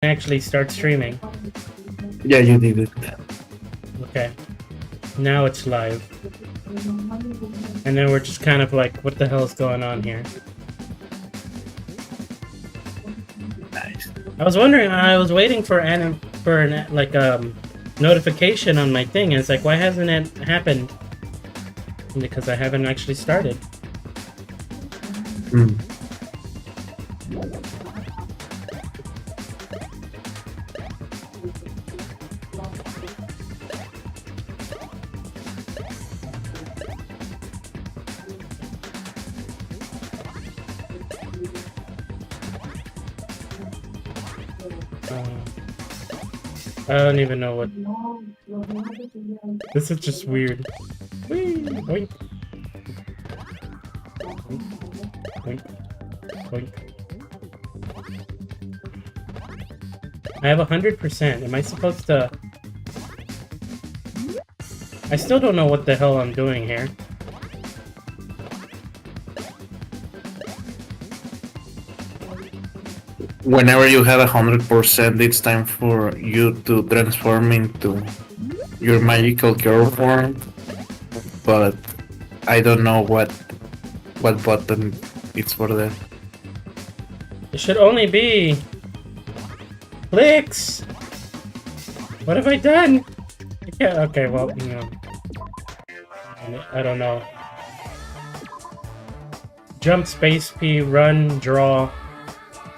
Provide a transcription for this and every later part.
Actually start streaming. Yeah, you did it. Okay. Now it's live. And then we're just kind of like, what the hell is going on here? Nice. I was wondering, I was waiting for notification on my thing, and it's like, why hasn't it happened? Because I haven't actually started. Hmm. I don't even know what. This is just weird. Whee! Oink. Oink. Oink. I have 100%. Am I supposed to? I still don't know what the hell I'm doing here. Whenever you have 100%, it's time for you to transform into your magical girl form. But I don't know what button it's for that. It should only be clicks. What have I done? Yeah. Okay. Well, you know, I don't know. Jump, space, P, run, draw,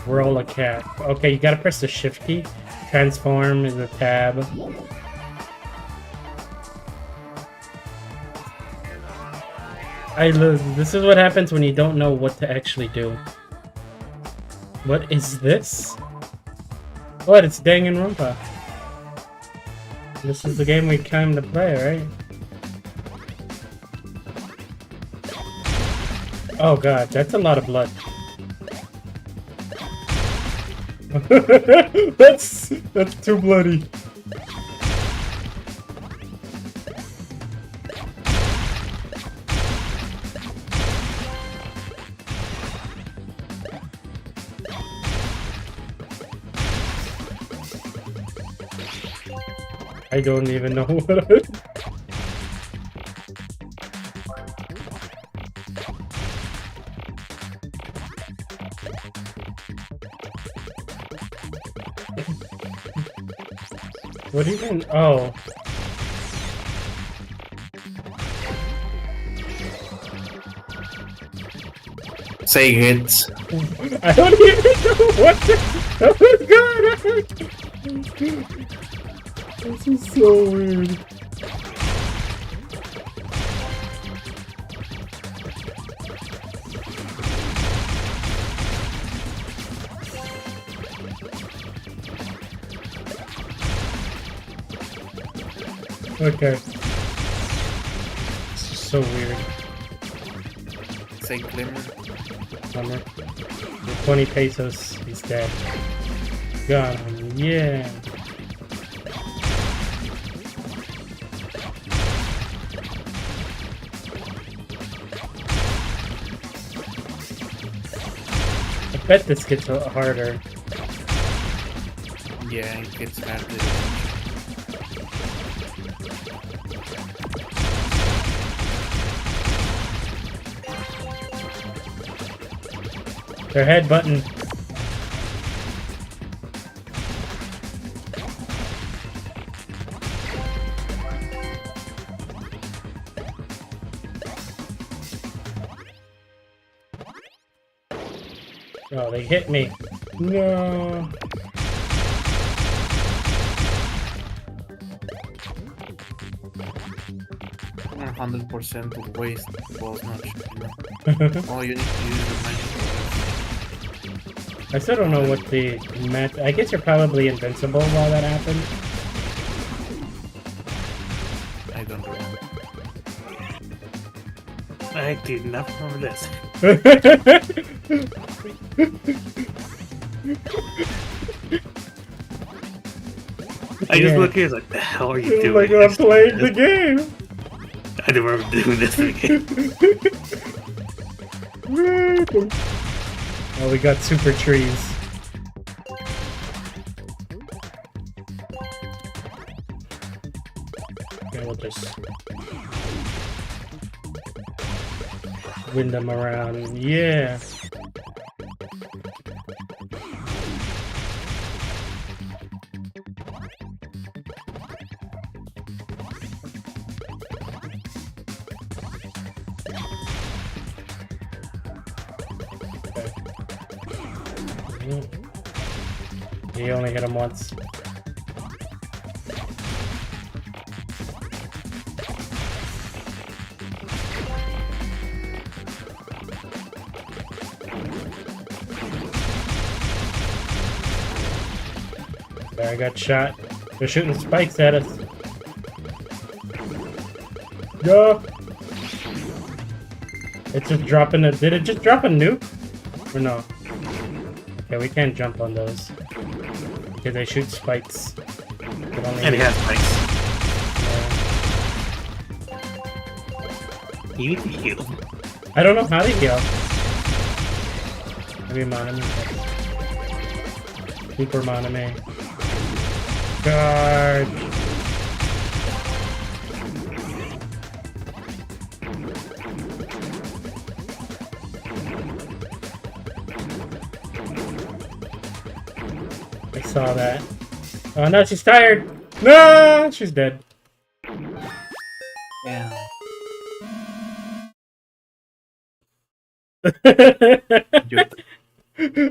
roll a cat. Okay, you gotta press the shift key. Transform is a tab. This is what happens when you don't know what to actually do. What is this? What? It's Dangan. This is the game we came to play, right? Oh god, that's a lot of blood. That's too bloody. I don't even know what I... What do you mean? Oh. Say hits. I don't even know what the... Oh my god! This is so weird. Okay. This is so weird. Say glimmer. Summer. For 20 pesos, he's dead. Got him, yeah. I bet this gets harder. Yeah, it gets harder. Their head button. Oh, they hit me. No. One 100% of waste was not. Oh, you need to use the magic. I still don't know what the match. I guess you're probably invincible while that happens. I don't remember. I did nothing of this. I just look here, it's like, the hell are you doing? Like I'm playing the game. I never remember doing this again. Oh, we got super trees. And we'll just wind them around. Yeah. You only hit him once. There, I got shot. They're shooting spikes at us. Go! It's just dropping a... Did it just drop a nuke? Or no? Okay, we can't jump on those. Because they shoot spikes. And it has spikes. You heal. I don't know how to heal. Maybe Monami. Super Monami. Guard! I saw that. Oh no, she's tired! No! She's dead. Yeah.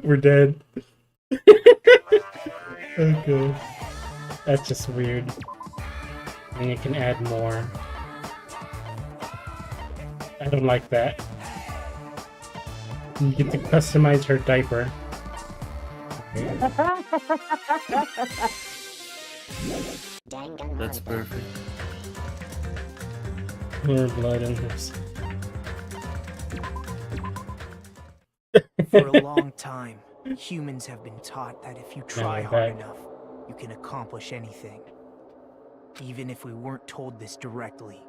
We're dead. Okay. That's just weird. And you can add more. I don't like that. You get to customize her diaper. That's perfect. More blood in this. For a long time, humans have been taught that if you try hard enough, you can accomplish anything. Even if we weren't told this directly,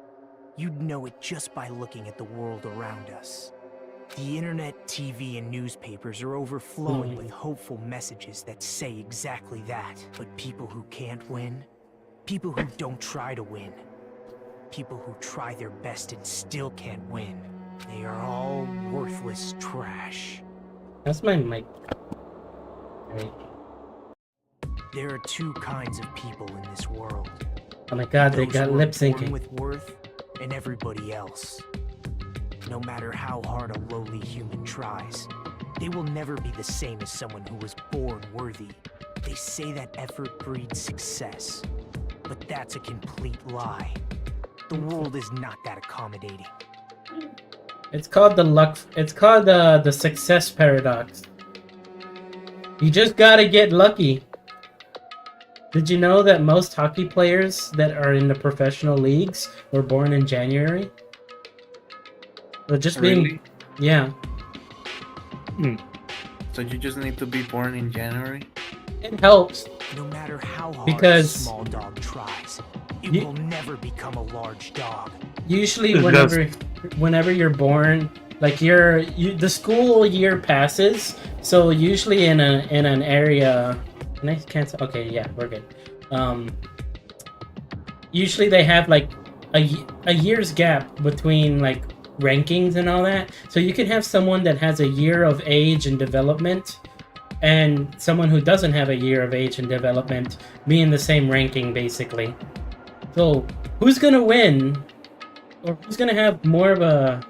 you'd know it just by looking at the world around us. The internet, TV, and newspapers are overflowing with hopeful messages that say exactly that. But people who can't win, people who don't try to win, people who try their best and still can't win, they are all worthless trash. That's my mic. Wait. There are two kinds of people in this world. Oh my god, they Those got who are lip born syncing. with worth, and everybody else. No matter how hard a lowly human tries, they will never be the same as someone who was born worthy. They say that effort breeds success, but that's a complete lie. The world is not that accommodating. It's called the luck. It's called the success paradox. You just gotta get lucky. Did you know that most hockey players that are in the professional leagues were born in January? Well, just being, Really? yeah. So you just need to be born in January? It helps. No matter how hard Because a small dog tries, it you- will never become a large dog. Usually, Because- whenever you're born, like the school year passes. So usually in an area, and I can't. Okay, yeah, we're good. Usually they have like a year's gap between like rankings and all that. So you can have someone that has a year of age and development, and someone who doesn't have a year of age and development be in the same ranking, basically. So who's gonna win? Or who's gonna have more of a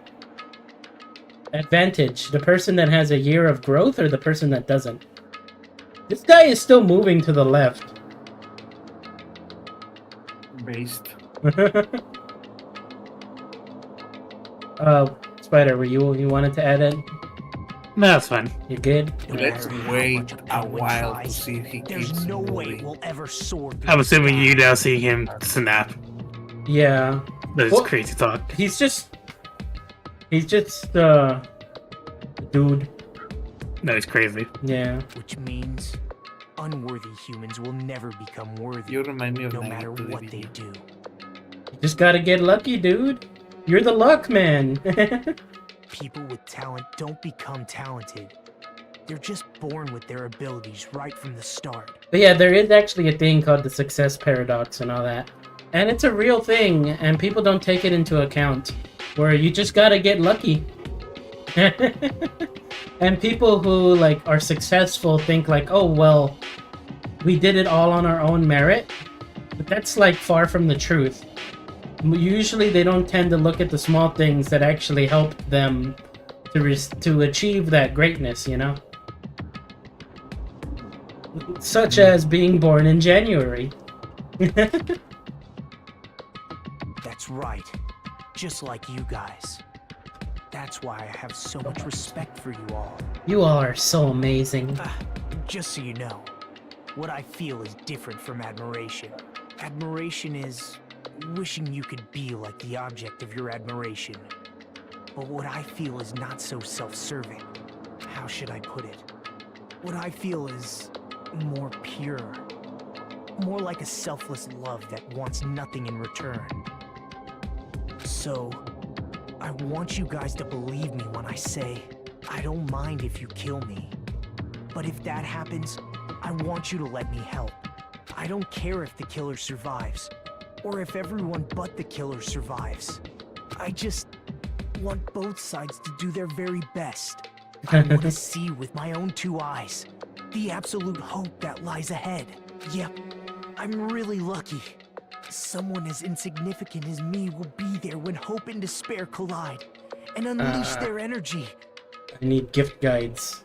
advantage? The person that has a year of growth or the person that doesn't? This guy is still moving to the left. Based. Spider, you wanted to add it? No, that's fine. You good? No Let's matter how wait much a penguin while to tries, see if he keeps there's no way moving. we'll ever soar. through I'm the assuming sky. you now see him snap. Yeah. That's Well- crazy talk. He's just dude. No, it's crazy. Yeah. Which means unworthy humans will never become worthy, You remind me of no matter Dangan what they video. do. You just gotta get lucky, dude. You're the luck man. People with talent don't become talented. They're just born with their abilities right from the start. But yeah, there is actually a thing called the success paradox and all that. And it's a real thing, and people don't take it into account. Where you just gotta get lucky. And people who like are successful think like, oh well, we did it all on our own merit. But that's like far from the truth. Usually they don't tend to look at the small things that actually help them to achieve that greatness, you know? Such as being born in January. That's right. Just like you guys. That's why I have so much respect for you all. You all are so amazing. Just so you know, what I feel is different from admiration. Admiration is wishing you could be like the object of your admiration. But what I feel is not so self-serving. How should I put it? What I feel is more pure. More like a selfless love that wants nothing in return. So, I want you guys to believe me when I say, I don't mind if you kill me. But if that happens, I want you to let me help. I don't care if the killer survives, or if everyone but the killer survives. I just want both sides to do their very best. I want to see with my own two eyes the absolute hope that lies ahead. Yep, I'm really lucky. Someone as insignificant as me will be there when hope and despair collide and unleash their energy. I need gift guides.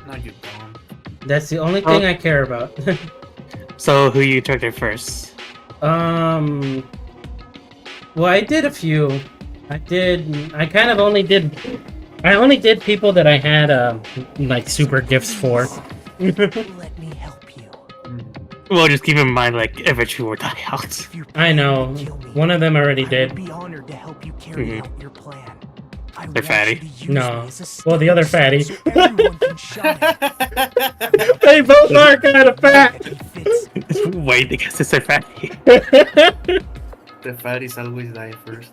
No, you don't. That's the only thing I care about. So who you target first? Well, I did a few. I only did people that I had like super gifts for. Let me help you. Well, just keep in mind, like, eventually we'll die out. If you I know. kill me, One of them already I would did. be honored to help you carry out your plan. I The want fatty? you to use No. me as a Well, the other fatty. so everyone can shine. They both are kind of fat. It fits. Wait, because it's a fatty. The fatties always die first.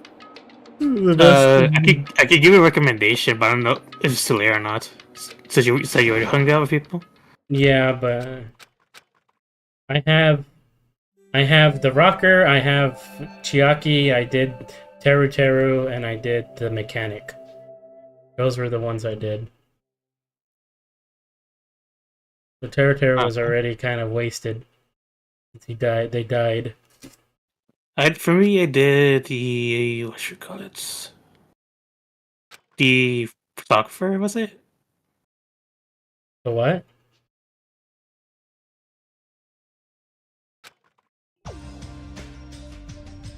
I could give you a recommendation, but I don't know if it's still there or not. So you already hung out with people? Yeah, but I have the rocker, I have Chiaki, I did Teru Teru, and I did the mechanic. Those were the ones I did. The Teru Teru was already kind of wasted. They died. For me, I did the what should we call it? The photographer, was it? The what?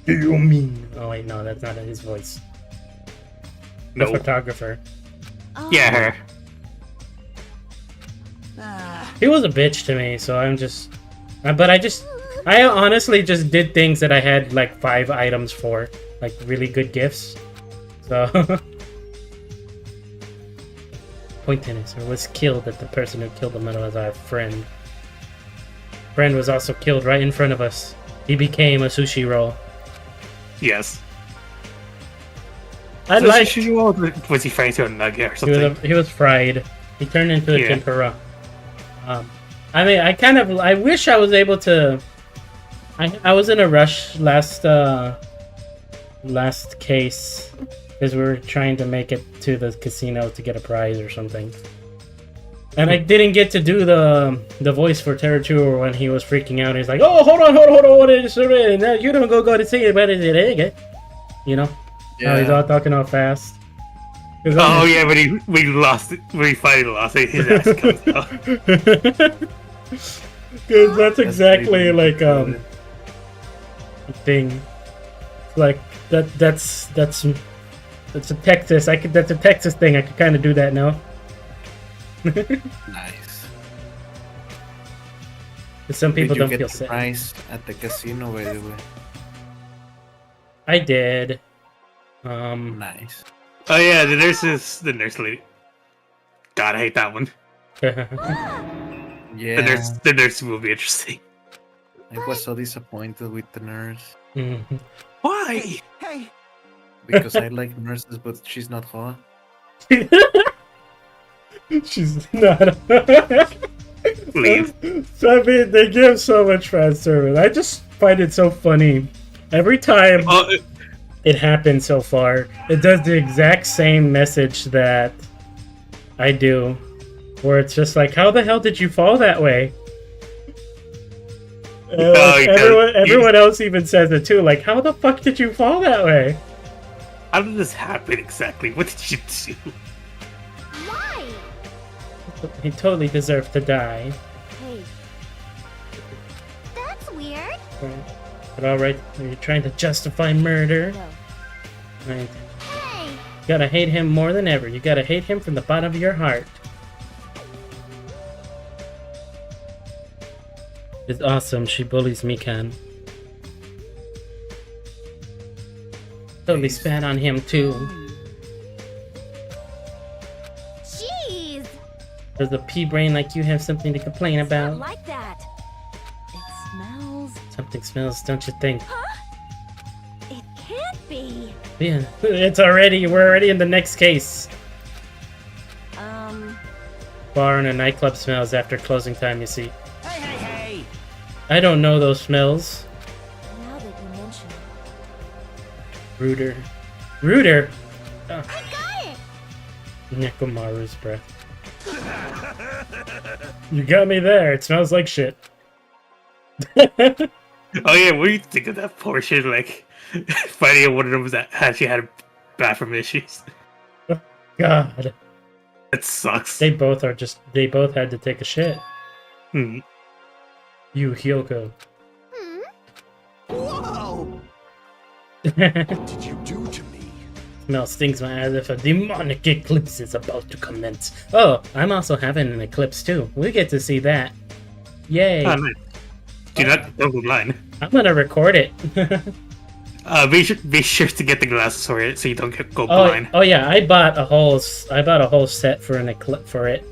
Do you mean? Oh wait, no, that's not his voice. The No. photographer. Yeah, her. He was a bitch to me, so I'm just... I honestly just did things that I had like 5 items for. Like really good gifts. So... Pointiness was killed at the person who killed him was our friend. Friend was also killed right in front of us. He became a sushi roll. Yes. I like... Was he friends with a nugget or something? He was fried. He turned into a tempura. I mean, I wish I was able to. I was in a rush last case because we were trying to make it to the casino to get a prize or something, and I didn't get to do the voice for Terra 2 when he was freaking out. He's like, "Oh, hold on, what is it? No, you don't go to see it. What is it? You know? Yeah. He's all talking all fast." Oh yeah, when we lost it, when he finally lost it, his ass comes out. Because that's exactly like a thing. Like that's a Texas. That's a Texas thing. I could kind of do that now. Nice. Some people Did you don't get feel the sick. prize at the casino, by the way? I did. Nice. Oh yeah, the nurse lady. God, I hate that one. Yeah. The nurse will be interesting. I was so disappointed with the nurse. Why? Hey, Because I like nurses, but she's not hot. She's not. Leave. So, I mean, they give so much fan service. I just find it so funny. Every time it happens so far, it does the exact same message that I do. Where it's just like, how the hell did you fall that way? Everyone else even says it too. Like, how the fuck did you fall that way? How did this happen exactly? What did you do? Why? He totally deserved to die. Hey. That's weird. But alright, you're trying to justify murder. No. Right. Hey. You gotta hate him more than ever. You gotta hate him from the bottom of your heart. It's awesome. She bullies Mikan. Totally spat on him too. Jeez. Does a pea brain like you have something to complain It's not about? like that. It smells. Something smells, don't you think? It can't be. Yeah, we're already in the next case. Bar and a nightclub smells after closing time, you see. Hey, hey, hey! I don't know those smells. Now that you mention it. Rooter. Rooter? Oh, I got it. Nekomaru's breath. You got me there. It smells like shit. Oh yeah, what do you think of that portion? Like, finding out one of them was that actually had bathroom issues. God. That sucks. They both had to take a shit. Hmm. You, Hyoko. Whoa! Smell What did you do to me? stings my ass if a demonic eclipse is about to commence. Oh, I'm also having an eclipse too. We get to see that. Yay. Oh, nice. Don't go blind. I'm gonna record it. Be sure to get the glasses for it so you don't go blind. Oh yeah, I bought a whole set for an eclipse for it.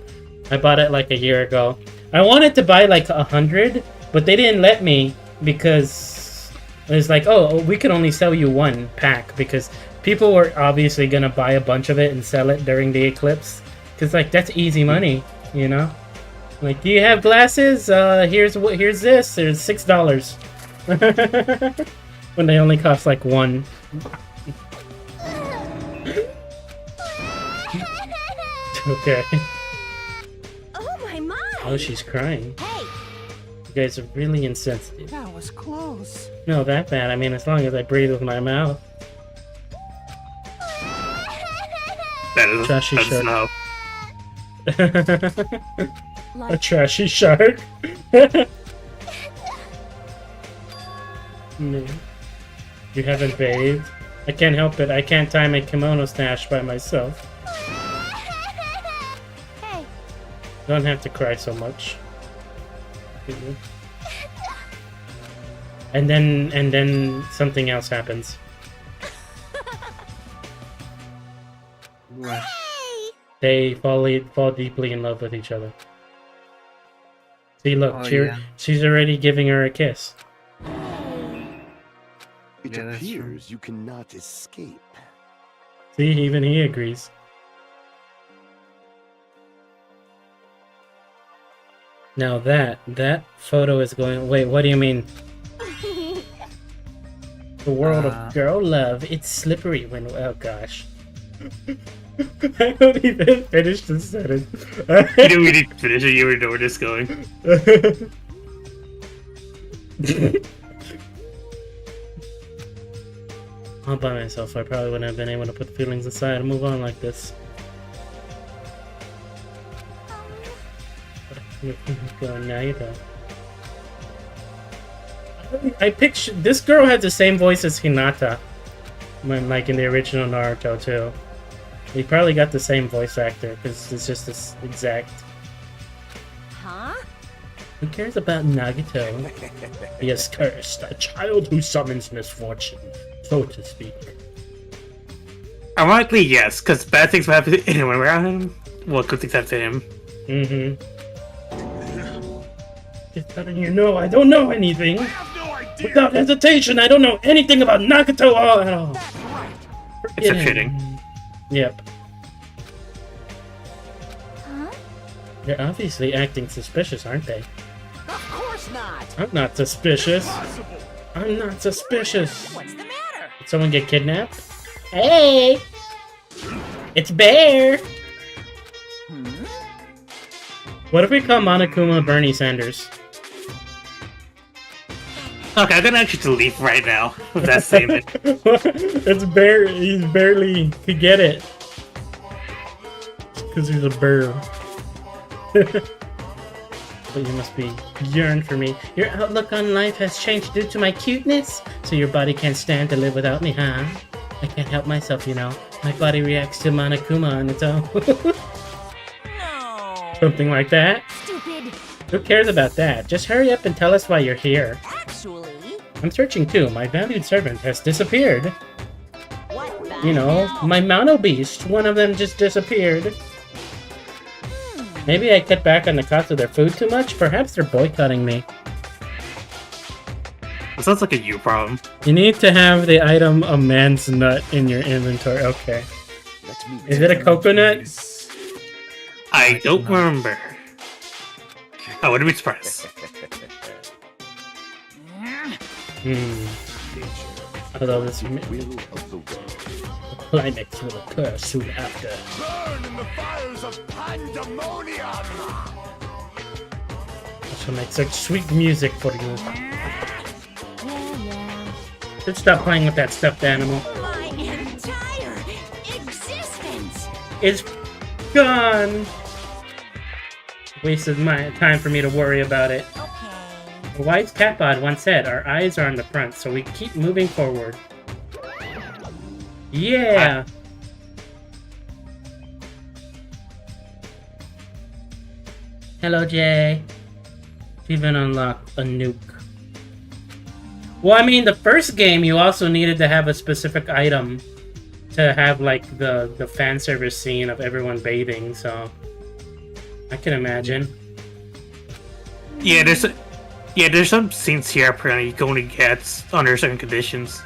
I bought it like a year ago. I wanted to buy like 100, but they didn't let me because it was like, oh, we can only sell you one pack because people were obviously gonna buy a bunch of it and sell it during the eclipse because like that's easy money, you know. Like, do you have glasses? Here's this. There's $6. When they only cost like one. Okay. Oh my. Oh, she's crying. Hey. You guys are really insensitive. That was close. No, that bad. I mean, as long as I breathe with my mouth. That is Trashy that's shark. no. A trashy shark. No. You haven't bathed? I can't help it. I can't tie my kimono stash by myself. Hey. Don't have to cry so much. And then something else happens. Hey. They fall deeply in love with each other. See, look, Oh, she- yeah. she's already giving her a kiss. It Yeah, that's true. appears you cannot escape. See, even he agrees. Now that photo is going. Wait, what do you mean? The world of girl love, it's slippery when. Oh gosh. I don't even finish the sentence. You didn't really finish it. You already know where this is going. All by myself, I probably wouldn't have been able to put feelings aside and move on like this. Go now you go. I picture this girl had the same voice as Hinata, when like in the original Naruto too. He probably got the same voice actor because it's just this exact. Huh? Who cares about Nagito? He is cursed, a child who summons misfortune, so to speak. Ironically, yes, because bad things will happen to anyone around him. Well, good things happen to him. Mm-hmm. Just letting you know, I don't know anything. Without hesitation, I don't know anything about Nagato at all. It's Forget fitting. him. Yep. Huh? They're obviously acting suspicious, aren't they? Of course not. I'm not suspicious. I'm not suspicious. What's the matter? Did someone get kidnapped? Hey! It's Bear! What if we call Monokuma Bernie Sanders? Okay, I'm gonna actually delete right now with that statement. It's Bear. He's barely to get it. Because he's a bear. But you must be yearn for me. Your outlook on life has changed due to my cuteness, so your body can't stand to live without me, huh? I can't help myself, you know. My body reacts to Monokuma on its own. No. Something like that. Stupid. Who cares about that? Just hurry up and tell us why you're here. Actually, I'm searching too. My valued servant has disappeared. what the You know, hell? my mono beast. One of them just disappeared. Maybe I cut back on the cost of their food too much? Perhaps they're boycotting me. It sounds like a you problem. You need to have the item a man's nut in your inventory. Okay. Let me Is it a coconut? I don't remember. I wouldn't be surprised. Although this Will of the world. climax will occur soon after. Burn in the fires of pandemonium! I shall make such sweet music for you. Yeah. Should stop playing with that stuffed animal. My entire existence. It's gone. Wasted my time for me to worry about it. Okay. A wise catbod once said, "Our eyes are on the front, so we keep moving forward." Yeah. Hello, Jay. Even unlocked a nuke. Well, I mean, the first game you also needed to have a specific item to have like the fan service scene of everyone bathing. So I can imagine. Yeah, there's some scenes here apparently you can only get under certain conditions.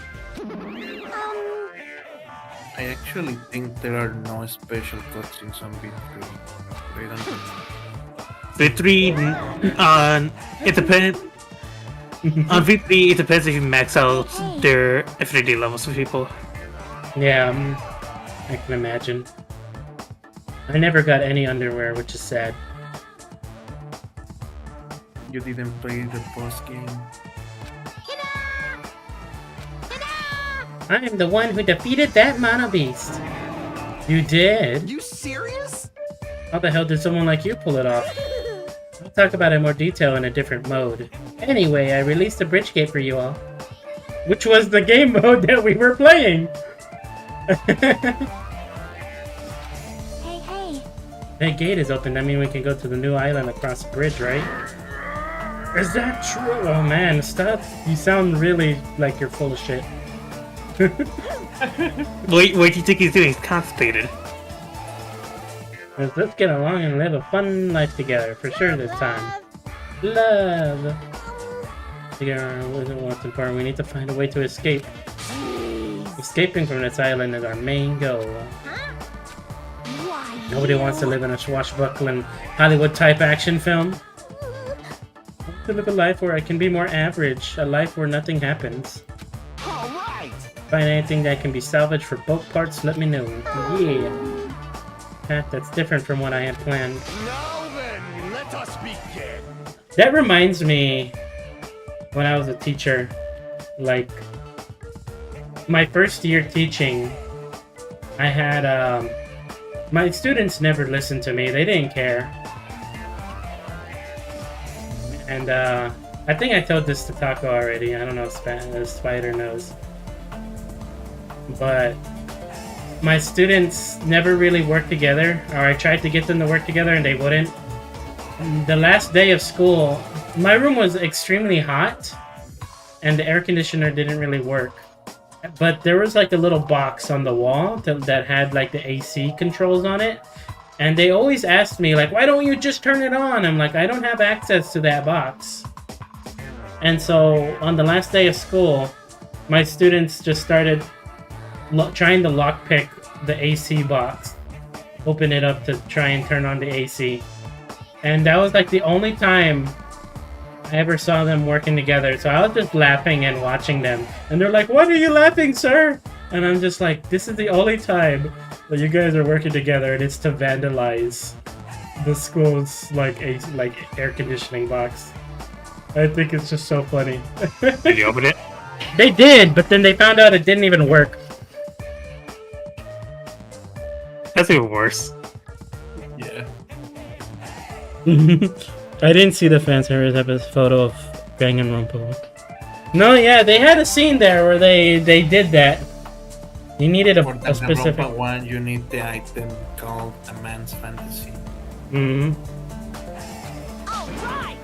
I actually think there are no special cutscenes on V3. They don't. V3, it depends. On V3, it depends if you max out their affinity levels for people. Yeah, I can imagine. I never got any underwear, which is sad. You didn't play the boss game. I am the one who defeated that mono beast. You did? You serious? How the hell did someone like you pull it off? I'll talk about it in more detail in a different mode. Anyway, I released a bridge gate for you all. Which was the game mode that we were playing! Hey. That gate is open, that means we can go to the new island across the bridge, right? Is that true? Oh man, stop. You sound really like you're full of shit. What do you think he's doing? He's constipated. Let's get along and live a fun life together, for sure this time. Love! Together, what's important, we need to find a way to escape. Escaping from this island is our main goal. Why? Nobody wants to live in a swashbuckling Hollywood-type action film. I want to live a life where I can be more average, a life where nothing happens. Alright! Find anything that can be salvaged for boat parts, let me know. Yeah. That's different from what I had planned. Now then, let us begin. That reminds me, when I was a teacher, like, my first year teaching, I had, my students never listened to me. They didn't care. And, I think I told this to Taco already. I don't know if Spider knows. But my students never really worked together, or I tried to get them to work together and they wouldn't. The last day of school, my room was extremely hot and the air conditioner didn't really work. But there was like a little box on the wall that had like the AC controls on it. And they always asked me like, why don't you just turn it on? I'm like, I don't have access to that box. And so on the last day of school, my students just started trying to lockpick the AC box. Open it up to try and turn on the AC. And that was like the only time I ever saw them working together. So I was just laughing and watching them. And they're like, "What are you laughing, sir?" And I'm just like, this is the only time that you guys are working together, and it's to vandalize the school's like air conditioning box. I think it's just so funny. Did you open it? They did, but then they found out it didn't even work. That's even worse. Yeah. I didn't see the fan service episode photo of Danganronpa. No, yeah, they had a scene there where they did that. You needed For a specific Danganronpa 1, you need the item called A Man's Fantasy. Mm-hmm. All right.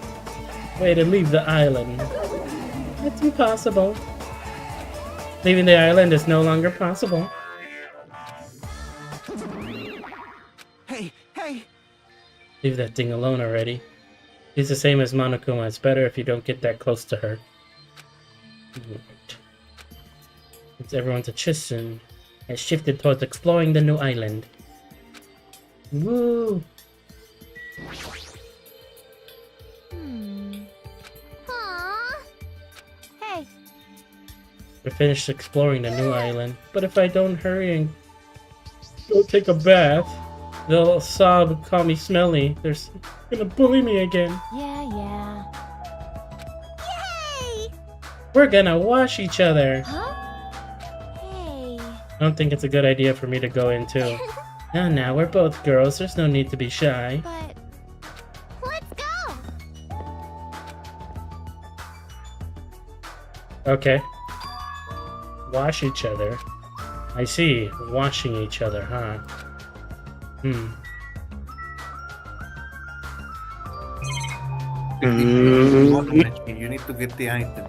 Way to leave the island. It's impossible. Leaving the island is no longer possible. Hey, hey. Leave that thing alone already. He's the same as Monokuma. It's better if you don't get that close to her. Right. Since everyone's a Chissen has shifted towards exploring the new island. Woo! Aww. Hey, We finished exploring the new island, but if I don't hurry and go take a bath, they'll sob, call me smelly. They're gonna bully me again. yeah. Yay! We're gonna wash each other. Huh? Hey. I don't think it's a good idea for me to go in too. Now, we're both girls. There's no need to be shy. But let's go. Okay. Wash each other. I see. Washing each other, huh? You need to get the item.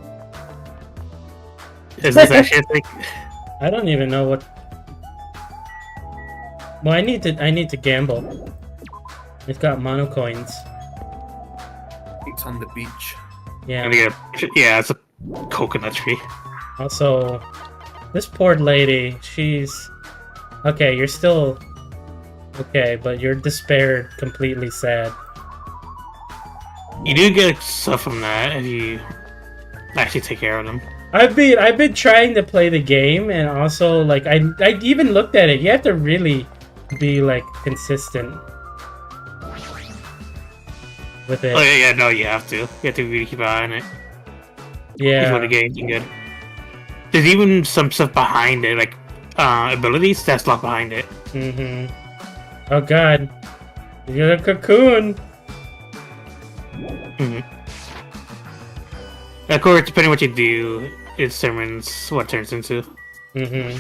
Is this actually a thing? I don't even know what. Well, I need to gamble. It's got mono coins. It's on the beach. Yeah. Yeah, it's a coconut tree. Also, this poor lady, she's... Okay, you're still... Okay, but you're despaired, completely sad. You do get stuff from that if you actually take care of them. I've been trying to play the game, and also, like, I even looked at it. You have to really be, like, consistent with it. Oh yeah, no, you have to. You have to really keep an eye on it. Yeah. Before the game's good. There's even some stuff behind it, like abilities that's locked behind it. Mm-hmm. Oh god. You're a cocoon! Mm-hmm. Of course, depending on what you do, it determines what it turns into. Mm-hmm.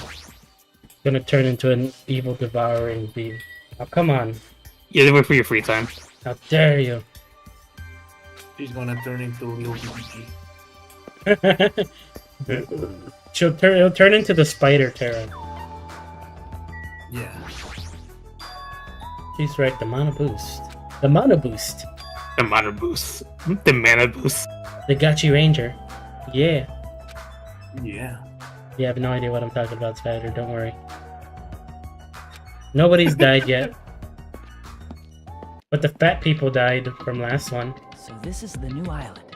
Gonna turn into an evil devouring being. Oh, come on. Yeah, they work for your free time. How dare you. She's gonna turn into Lil BG. It'll turn into the spider Terran. Yeah. She's right, the mana boost. The mana boost. The mana boost. The mana boost. The Gachi Ranger. Yeah. Yeah. You have no idea what I'm talking about, Spider, don't worry. Nobody's died yet. But the fat people died from last one. So this is the new island.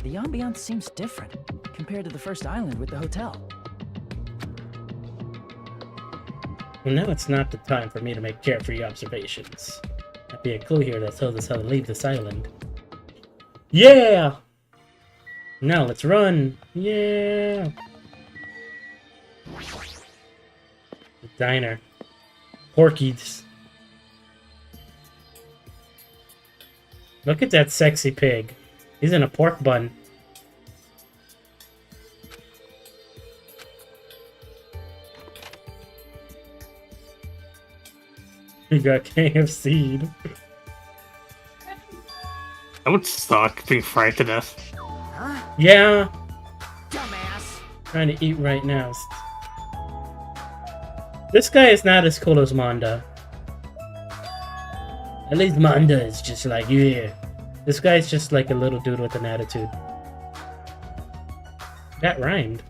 The ambiance seems different compared to the first island with the hotel. Well, now it's not the time for me to make carefree observations. Might be a clue here that tells us how to leave this island. Yeah! Now let's run! Yeah! The diner. Porky's. Look at that sexy pig. He's in a pork bun. He got KFC'd. I would suck being fried to death. Huh? Yeah, Dumbass. trying to eat right now. This guy is not as cool as Manda. At least Manda is just like, yeah. This guy's just like a little dude with an attitude. That rhymed.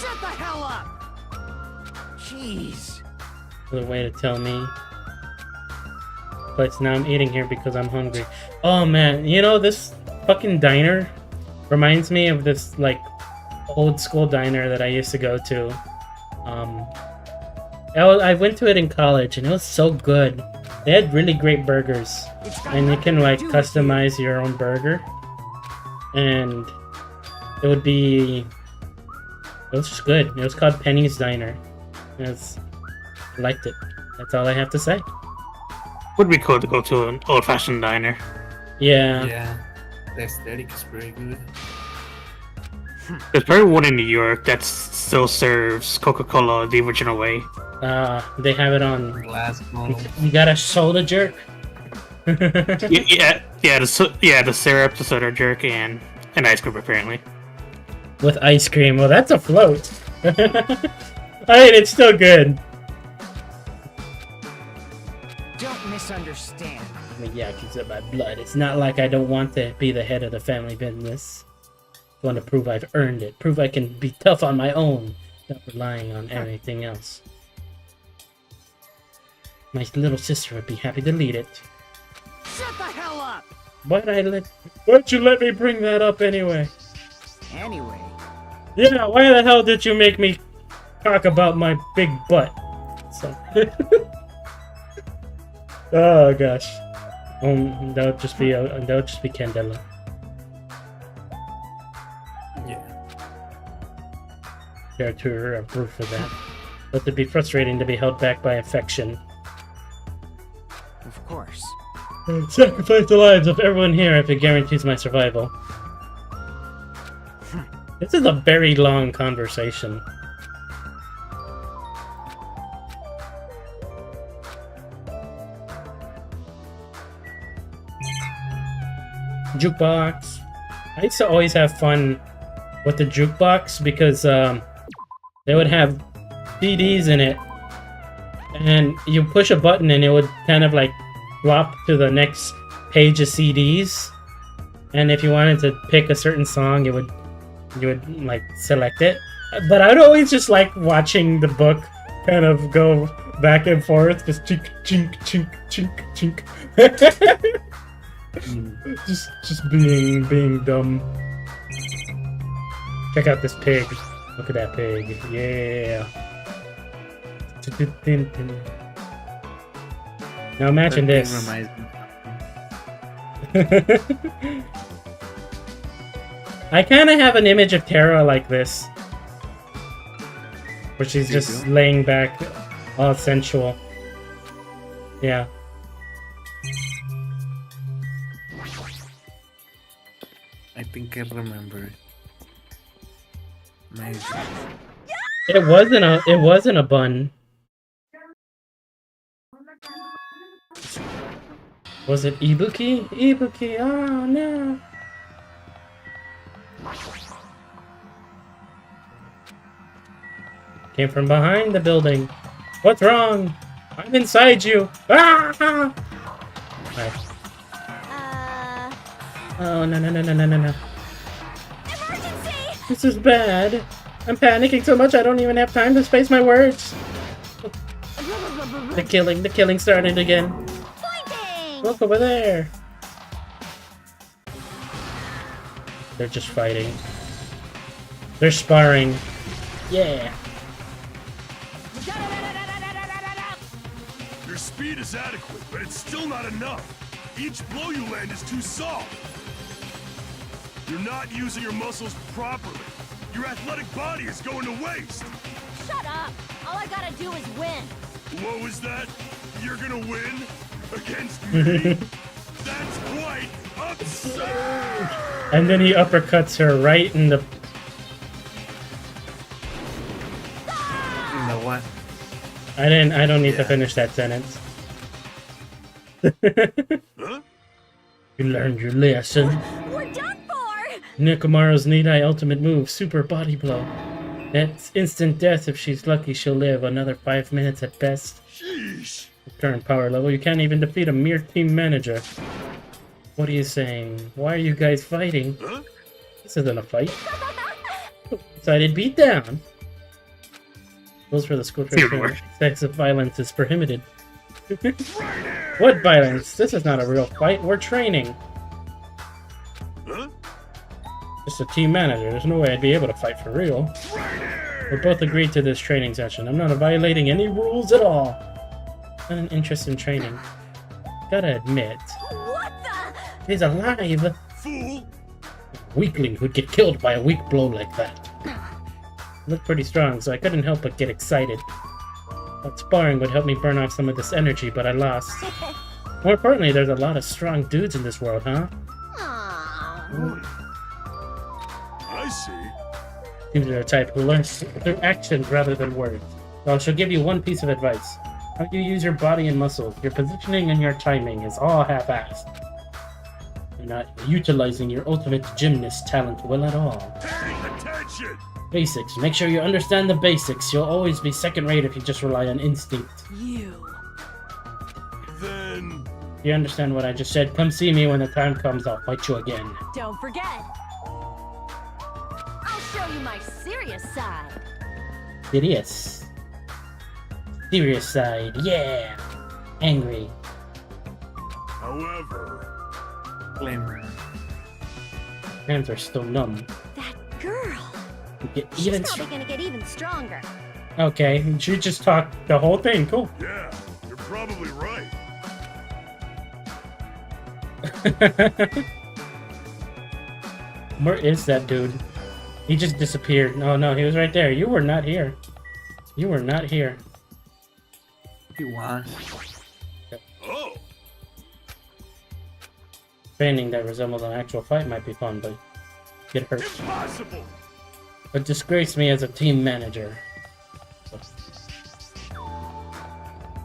Shut the hell up! Jeez. The way to tell me. But now I'm eating here because I'm hungry. Oh man, you know, this fucking diner reminds me of this like old school diner that I used to go to. I went to it in college and it was so good. They had really great burgers, and you can like customize your own burger, and it was just good. It was called Penny's Diner. I liked it. That's all I have to say. Would be cool to go to an old-fashioned diner. Yeah. Yeah, the aesthetic is very good. There's probably one in New York that still serves Coca-Cola the original way. They have it on. Glass bottle. You got a soda jerk? yeah, the syrup, the soda jerk, and an ice cream apparently. With ice cream. Well, that's a float. I mean, it's still good. Don't misunderstand. I mean, yeah, because of my blood. It's not like I don't want to be the head of the family business. I want to prove I've earned it. Prove I can be tough on my own, not relying on anything else. My little sister would be happy to lead it. Shut the hell up! Why'd you let me bring that up anyway? Anyway. Yeah, why the hell did you make me talk about my big butt? So. Oh gosh. That would just be Candela. Yeah. There to approve for that. But it'd be frustrating to be held back by affection. Of course. And sacrifice the lives of everyone here if it guarantees my survival. This is a very long conversation. Jukebox. I used to always have fun with the jukebox because they would have CDs in it, and you push a button and it would kind of like drop to the next page of CDs. And if you wanted to pick a certain song, you would like select it. But I'd always just like watching the book kind of go back and forth, just chink chink chink chink chink. Just being dumb. Check out this pig. Look at that pig. Yeah. Now imagine That this. thing reminds me. I kind of have an image of Tara like this, where she's You just do? laying back, all sensual. Yeah. I think I remember it. Maybe. It wasn't a bun. Was it Ibuki? Ibuki, oh no. Came from behind the building. What's wrong? I'm inside you. Ah! Right. Oh no. Emergency! This is bad. I'm panicking so much I don't even have time to space my words. The killing started again. Flanking! Look over there. They're just fighting. They're sparring. Yeah. Your speed is adequate, but it's still not enough. Each blow you land is too soft. You're not using your muscles properly. Your athletic body is going to waste. Shut up! All I gotta do is win. What was that? You're gonna win? Against me? That's quite absurd! And then he uppercuts her right in the... You know what? I don't need to finish that sentence. Huh? You learned your lesson. We're done for! Nekomaru's Need-Eye ultimate move, Super Body Blow. That's instant death. If she's lucky, she'll live another 5 minutes at best. Sheesh. With current power level, you can't even defeat a mere team manager. What are you saying? Why are you guys fighting? Huh? This isn't a fight. Decided beat down. Rules for the school Dear trip. Lord. Sex of violence is prohibited. What violence? This is not a real fight. We're training. Huh? Just a team manager. There's no way I'd be able to fight for real. We both agreed to this training session. I'm not violating any rules at all. Not an interest in training. Gotta admit, What the? he's alive. Fool! Weakling who'd get killed by a weak blow like that. Looked pretty strong, so I couldn't help but get excited. Thought sparring would help me burn off some of this energy, but I lost. More importantly, there's a lot of strong dudes in this world, huh? Aw. I see. Seems you're a type who learns through actions rather than words. Well, she'll give you one piece of advice. How you use your body and muscles, your positioning and your timing is all half-assed. You're not utilizing your ultimate gymnast talent well at all. Pay attention! Basics. Make sure you understand the basics. You'll always be second-rate if you just rely on instinct. You. Then... You understand what I just said? Come see me when the time comes. I'll fight you again. Don't forget. I'll show you my serious side. Serious. Serious side. Yeah. Angry. However... Hands are still numb. That girl. You get She's even probably gonna get even stronger. Okay, you just talked the whole thing. Cool. Yeah, you're probably right. Where is that dude? He just disappeared. No, no, he was right there. You were not here. You were not here. He was. Oh! Training that resembles an actual fight might be fun, but get hurt. Impossible! But disgrace me as a team manager.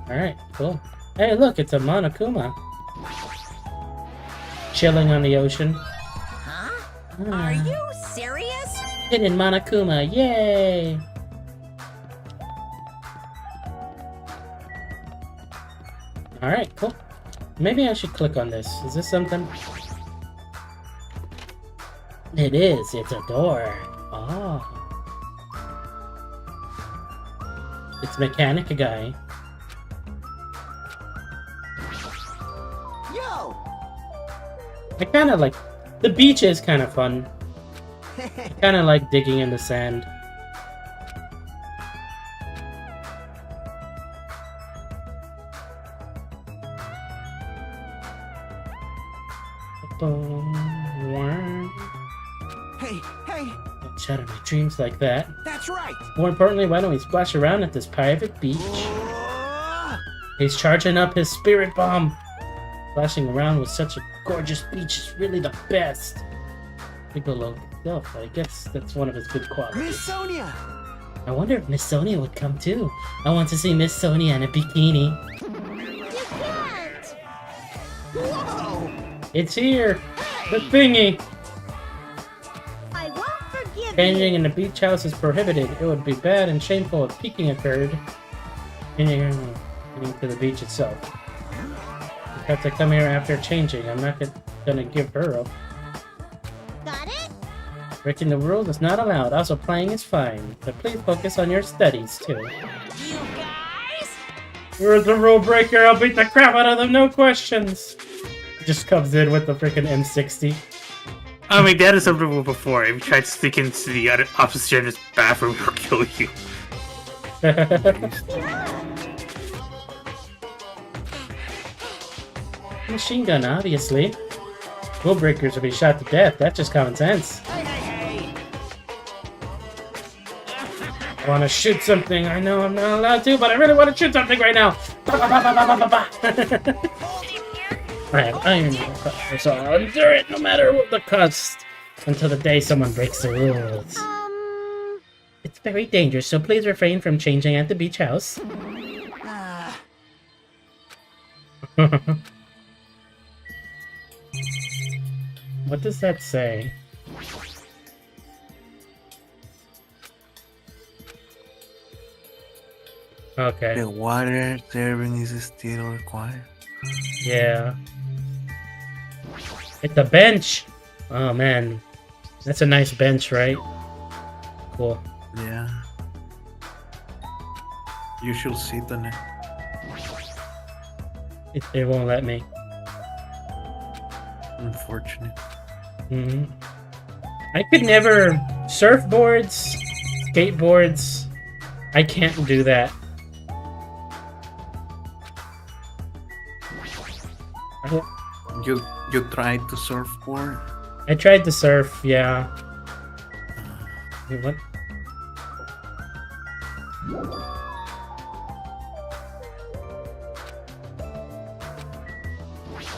Alright, cool. Hey, look, it's a Monokuma. Chilling on the ocean. Huh? Ah, Are you serious? hidden Monokuma, yay! Alright, cool. Maybe I should click on this. Is this something? It is. It's a door. Oh. It's mechanic guy. Yo! I kind of like... The beach is kind of fun. I kind of like digging in the sand. Hey, hey! Don't shatter my dreams like that. That's right! More importantly, why don't we splash around at this private beach? He's charging up his spirit bomb. Splashing around with such a gorgeous beach is really the best. Piccolo stuff. I guess that's one of his good qualities. Miss Sonia! I wonder if Miss Sonia would come too. I want to see Miss Sonia in a bikini. You can't. Whoa! It's here! The thingy! I won't forgive Changing you. in the beach house is prohibited. It would be bad and shameful if peeking occurred. Getting to the beach itself. You have to come here after changing. I'm not gonna give her up. Got it? Breaking the rules is not allowed. Also, playing is fine. But please focus on your studies, too. You guys? You're the rule breaker. I'll beat the crap out of them. No questions. Just comes in with the freaking M60. I mean, that is something before. If you try to sneak into the other opposite gender's bathroom, he'll kill you. Machine gun, obviously. Rule breakers will be shot to death. That's just common sense. Hey, hey, hey! I want to shoot something. I know I'm not allowed to, but I really want to shoot something right now. I have iron, so I'll endure it no matter what the cost. Until the day someone breaks the rules. It's very dangerous, so please refrain from changing at the beach house. What does that say? Okay. The water serving is still required. Yeah. It's a bench! Oh man. That's a nice bench, right? Cool. Yeah. You should sit on it. It won't let me. Unfortunate. Hmm. I could never surfboards, skateboards. I can't do that. You tried to surfboard? I tried to surf, yeah. Wait, what?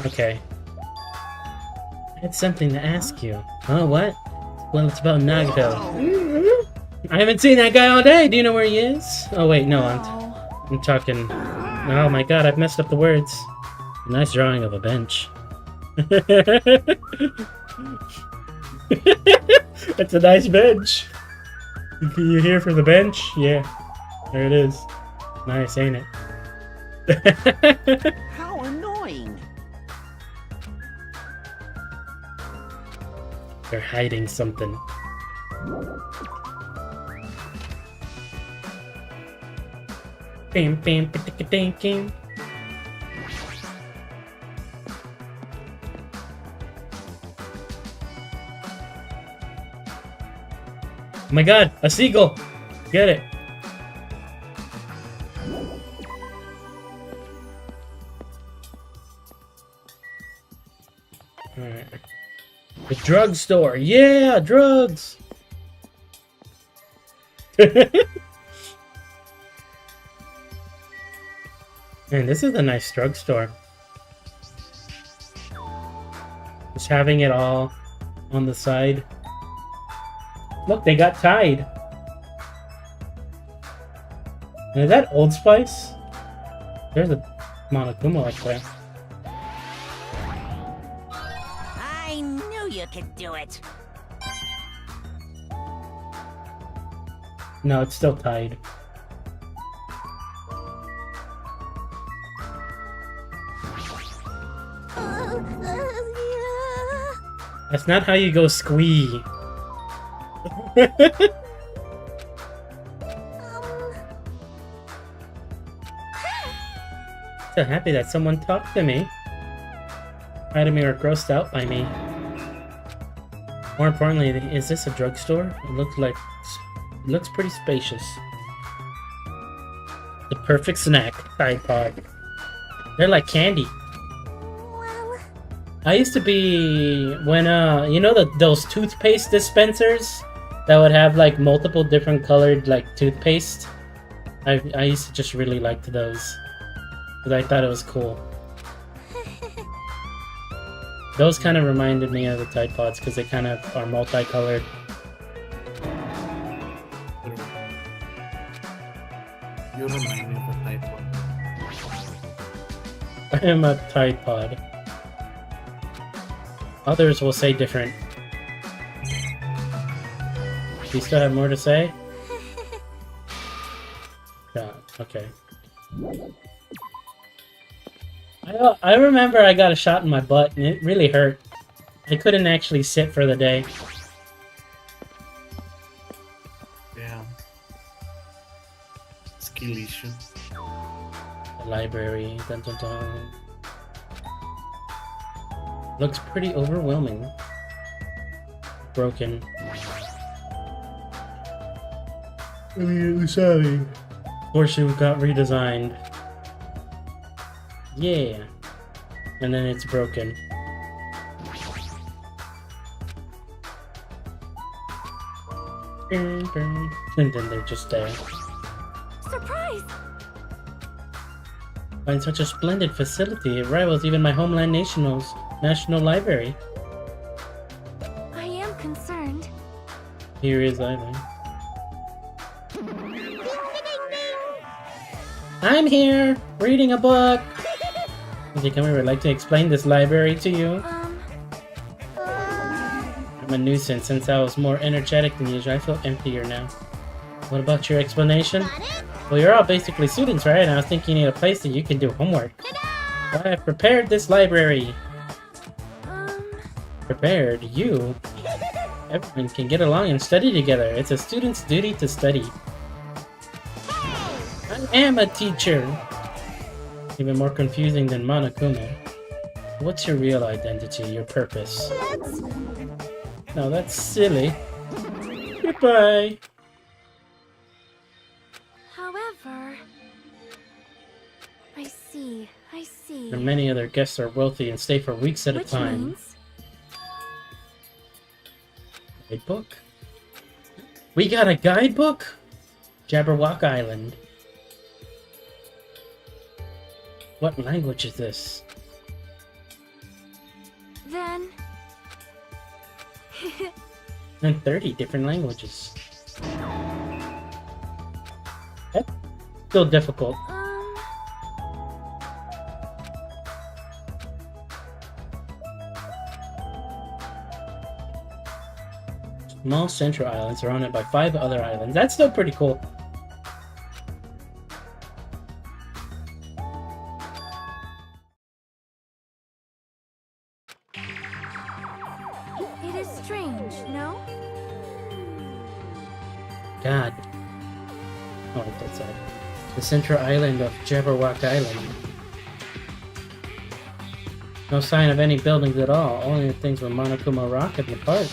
Okay. I had something to ask you. Oh, what? Well, it's about Nagito. I haven't seen that guy all day. Do you know where he is? Oh, wait, no, I'm talking. Oh my god, I've messed up the words. Nice drawing of a bench. It's a nice bench. You here for the bench? Yeah. There it is. Nice, ain't it? How annoying. They're hiding something. Bam, bam, ba-ticka-dam, dam. Oh my god, a seagull! Get it. Alright. The drugstore. Yeah, drugs! Man, this is a nice drugstore. Just having it all on the side. Look, they got tied. And is that Old Spice? There's a Monokuma up there. I knew you could do it. No, it's still tied. That's not how you go squee. So happy that someone talked to me. Proud of me or grossed out by me. More importantly, is this a drugstore? It looks pretty spacious. The perfect snack, Tide Pod. They're like candy. I used to be when you know those toothpaste dispensers that would have like multiple different colored like toothpaste. I used to just really like those because I thought it was cool. Those kind of reminded me of the Tide Pods because they kind of are multicolored. You remind me of a Tide Pod. I am a Tide Pod. Others will say different. Do you still have more to say? Yeah, okay. I remember I got a shot in my butt and it really hurt. I couldn't actually sit for the day. Yeah. Skill issue. The library. Dun, dun, dun. Looks pretty overwhelming. Broken. Sorry. Horseshoe got redesigned. Yeah. And then it's broken. And then they're just there. Surprise! Find such a splendid facility. It rivals even my homeland national library. I am concerned. Here is Island. I'm here, reading a book. Would you come here? I'd like to explain this library to you. I'm a nuisance. Since I was more energetic than usual, I feel emptier now. What about your explanation? Well, you're all basically students, right? And I was thinking you need a place that you can do homework. Well, I've prepared this library. Prepared? You? Everyone can get along and study together. It's a student's duty to study. I'm am a teacher. Even more confusing than Monokuma. What's your real identity, your purpose? No, that's silly. Goodbye. However... I see. And many other guests are wealthy and stay for weeks at a Which time. means... Guidebook? We got a guidebook? Jabberwock Island. What language is this? Then... And 30 different languages. That's still difficult. Small central islands surrounded by 5 other islands. That's still pretty cool. It is strange, no? God. Oh, that's it. The central island of Jabberwock Island. No sign of any buildings at all. Only the things where Monokuma Rock in the park.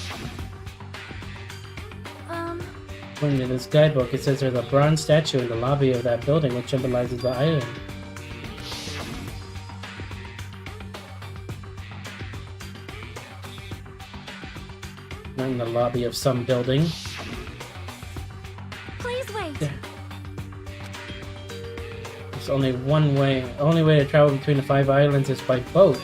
According to this guidebook, it says there's a bronze statue in the lobby of that building which symbolizes the island. Not in the lobby of some building. Please wait. There. There's only one way. Only way to travel between the 5 islands is by boat.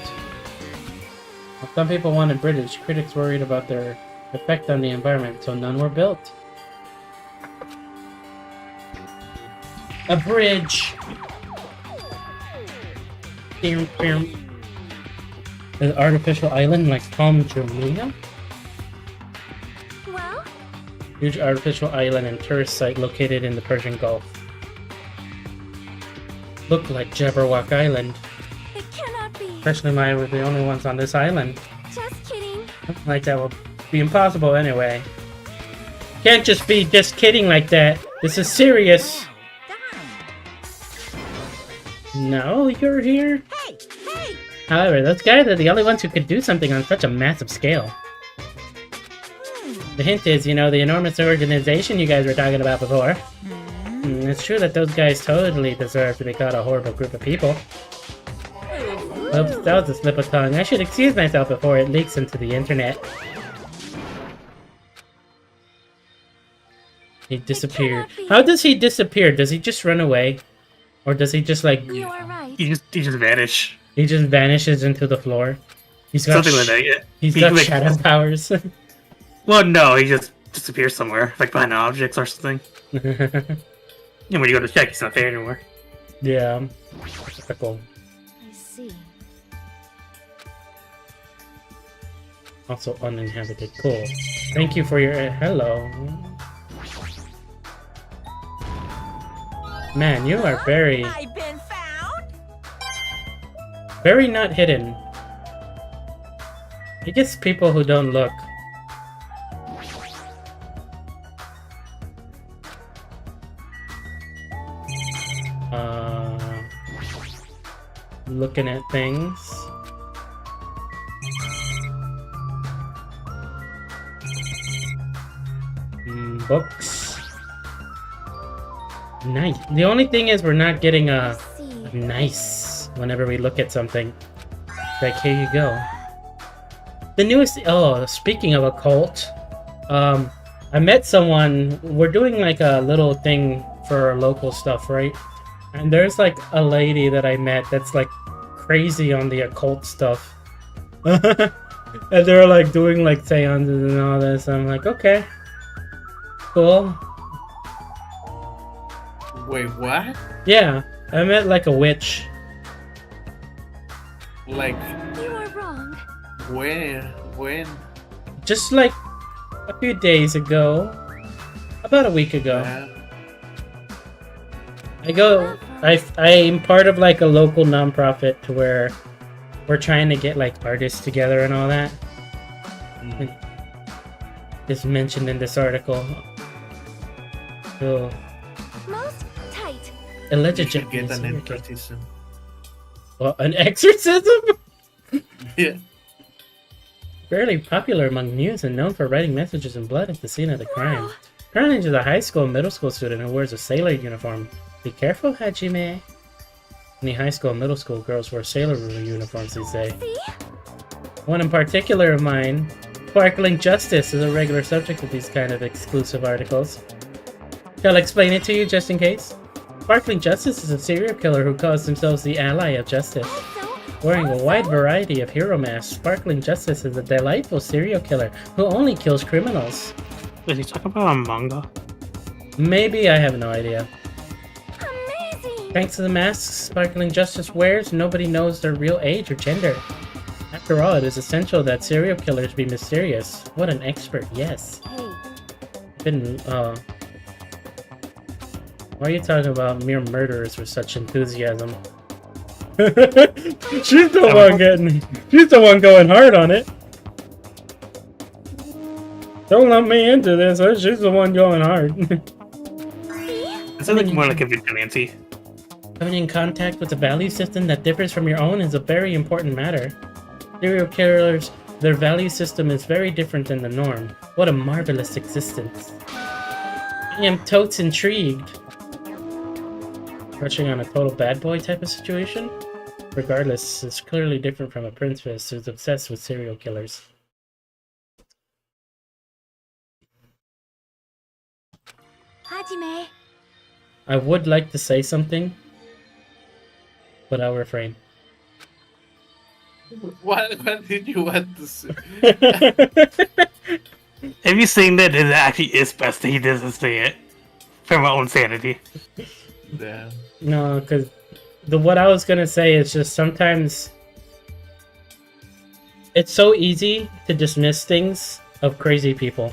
Well, some people wanted British. Critics worried about their effect on the environment, so none were built. A bridge. An artificial island like Palm Jumeirah? Well? Huge artificial island and tourist site located in the Persian Gulf. Look like Jabberwock Island. It cannot be. Especially why we're the only ones on this island. Just kidding. Like that will be impossible anyway. Can't just be just kidding like that. This is serious. No, you're here. Hey! Hey! However, those guys are the only ones who could do something on such a massive scale. The hint is, you know, the enormous organization you guys were talking about before. It's true that those guys totally deserve to be called a horrible group of people. Oops, that was a slip of tongue. I should excuse myself before it leaks into the internet. He disappeared. How does he disappear? Does he just run away? Or does he just like... You are right. He just vanish. He just vanishes into the floor? He's got Something like that, yeah. He's He got like- shadow powers. Well, no, he just disappears somewhere, like behind objects or something. And when you go to check, he's not there anymore. Yeah. Cool. I see. Also uninhabited. Cool. Thank you for your... hello. Man, you are very... I've been found. very not hidden. I guess people who don't look. Looking at things. Books. Nice. The only thing is we're not getting a nice whenever we look at something. Like, here you go. The newest... oh, speaking of a cult, I met someone... we're doing like a little thing for our local stuff, right? And there's like a lady that I met that's like crazy on the occult stuff. And they're like doing like seances and all this. I'm like, okay. Cool. Wait, what? Yeah, I met like a witch. Like, You are wrong. where? When? Just like a few days ago. About a week ago. I'm part of like a local nonprofit to where we're trying to get like artists together and all that. It's mentioned in this article. So, Most tight. Alleged You should get Japanese an serial killer. exorcism. Well, an exorcism? Yeah. Fairly popular among youth and known for writing messages in blood at the scene of the crime. Currently, she's a high school and middle school student who wears a sailor uniform. Be careful, Hajime. Many high school and middle school girls wear sailor uniforms these days. See? One in particular of mine, Sparkling Justice, is a regular subject of these kind of exclusive articles. Shall I explain it to you just in case? Sparkling Justice is a serial killer who calls themselves the Ally of Justice. Wearing a wide variety of hero masks, Sparkling Justice is a delightful serial killer who only kills criminals. Is he talking about a manga? Maybe, I have no idea. Amazing! Thanks to the masks Sparkling Justice wears, nobody knows their real age or gender. After all, it is essential that serial killers be mysterious. What an expert, yes. Hey, Why are you talking about mere murderers with such enthusiasm? She's the one going hard on it. Don't let me into this, she's the one going hard. It sounds like more like a vigilante. Coming in contact with a value system that differs from your own is a very important matter. Serial killers, their value system is very different than the norm. What a marvelous existence. I am totes intrigued. Crushing on a total bad boy type of situation? Regardless, it's clearly different from a princess who's obsessed with serial killers. Hajime. I would like to say something, but I'll refrain. What did you want to say? Have you seen that it actually is best that he doesn't say it? For my own sanity. Damn. No, because what I was gonna say is just sometimes it's so easy to dismiss things of crazy people.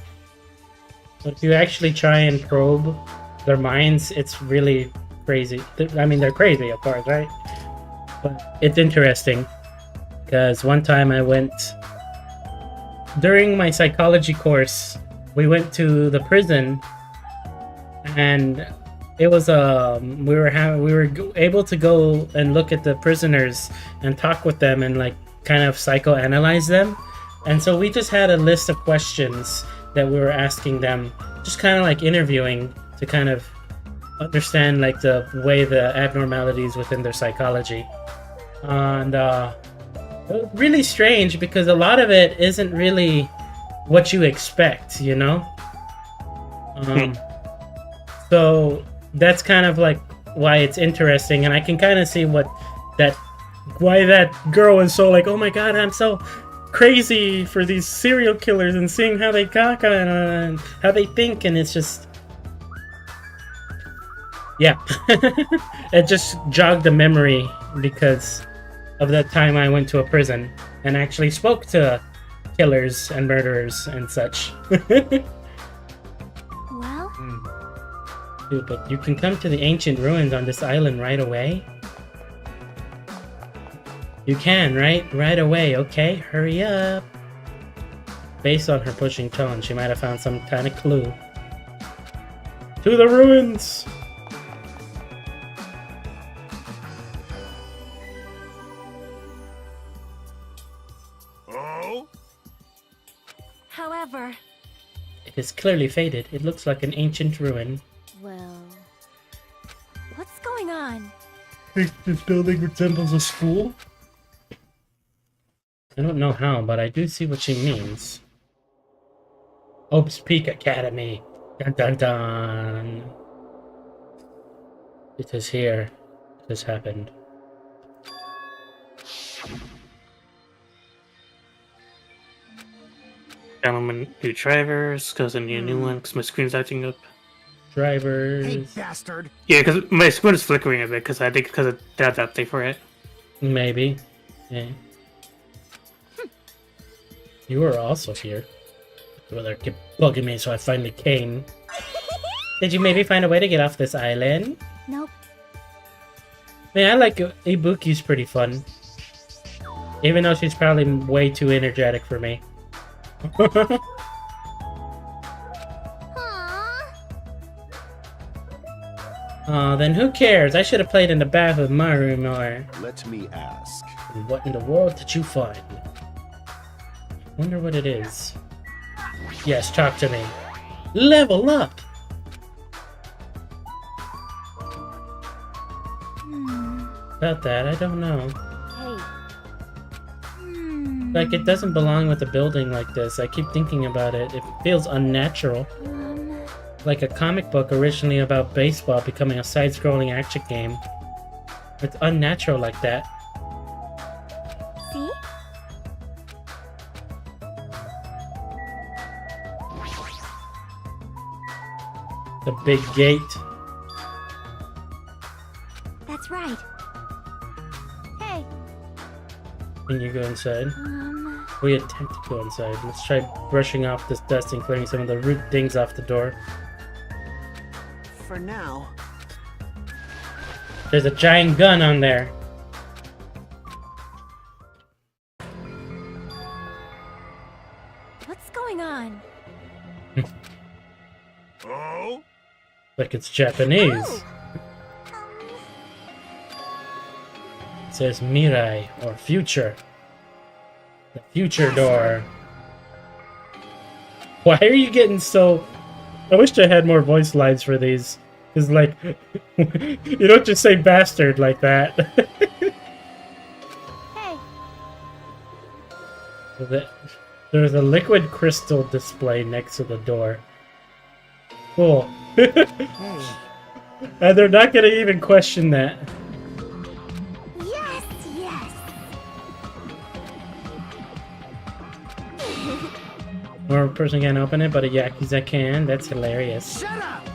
But if you actually try and probe their minds, it's really crazy. I mean, they're crazy, of course, right? But it's interesting because one time I went during my psychology course. We went to the prison, and it was we were able to go and look at the prisoners and talk with them and like kind of psychoanalyze them. And so we just had a list of questions that we were asking them, just kind of like interviewing to kind of understand like the way the abnormalities within their psychology. And it was really strange because a lot of it isn't really what you expect, you know? So that's kind of like why it's interesting, and I can kind of see why that girl is so like, oh my god, I'm so crazy for these serial killers and seeing how they talk and how they think, and it's just, yeah. It just jogged the memory because of that time I went to a prison and actually spoke to killers and murderers and such. Well, Dude, but you can come to the ancient ruins on this island right away? You can, right? Right away, okay? Hurry up! Based on her pushing tone, she might have found some kind of clue. To the ruins! Oh? however, It is clearly faded. It looks like an ancient ruin. well, what's going on? This building resembles a school? I don't know how, but I do see what she means. Hope's Peak Academy. Dun dun dun. It is here. This happened. Gentlemen, new drivers, because I need a new one, because my screen's acting up. Drivers. Hey, bastard! Yeah, because my screen is flickering a bit, because I think because of that update for it. Maybe. Yeah. You were also here. Well, they kept bugging me, so I finally came. Did you maybe find a way to get off this island? Nope. Man, I like Ibuki's pretty fun. Even though she's probably way too energetic for me. Aww. Then who cares? I should have played in the bath of my room more. Let me ask. And what in the world did you find? Wonder what it is. Yes, talk to me. Level up! About that, I don't know. Hey. Like, it doesn't belong with a building like this. I keep thinking about it. It feels unnatural. Like a comic book originally about baseball becoming a side-scrolling action game. It's unnatural like that. See? The big gate. That's right. Hey. Can you go inside? We attempt to go inside. Let's try brushing off this dust and clearing some of the root things off the door. For now. There's a giant gun on there. What's going on? Oh? Like it's Japanese. It says Mirai, or future. The future door. Why are you getting so... I wish I had more voice lines for these. Because, like, you don't just say bastard like that. Hey. There's a liquid crystal display next to the door. Cool. And they're not gonna even question that. Yes, yes. One person can't open it, but a Yakuza can. That's hilarious. Shut up!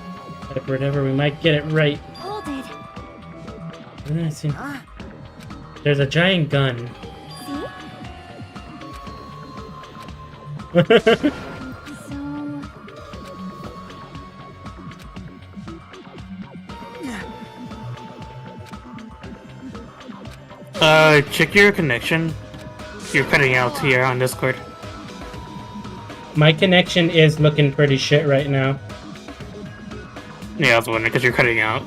Like, whatever, we might get it right. Hold it. There's a giant gun. See? So... Check your connection. You're cutting out here on Discord. My connection is looking pretty shit right now. Yeah, I was wondering because you're cutting out.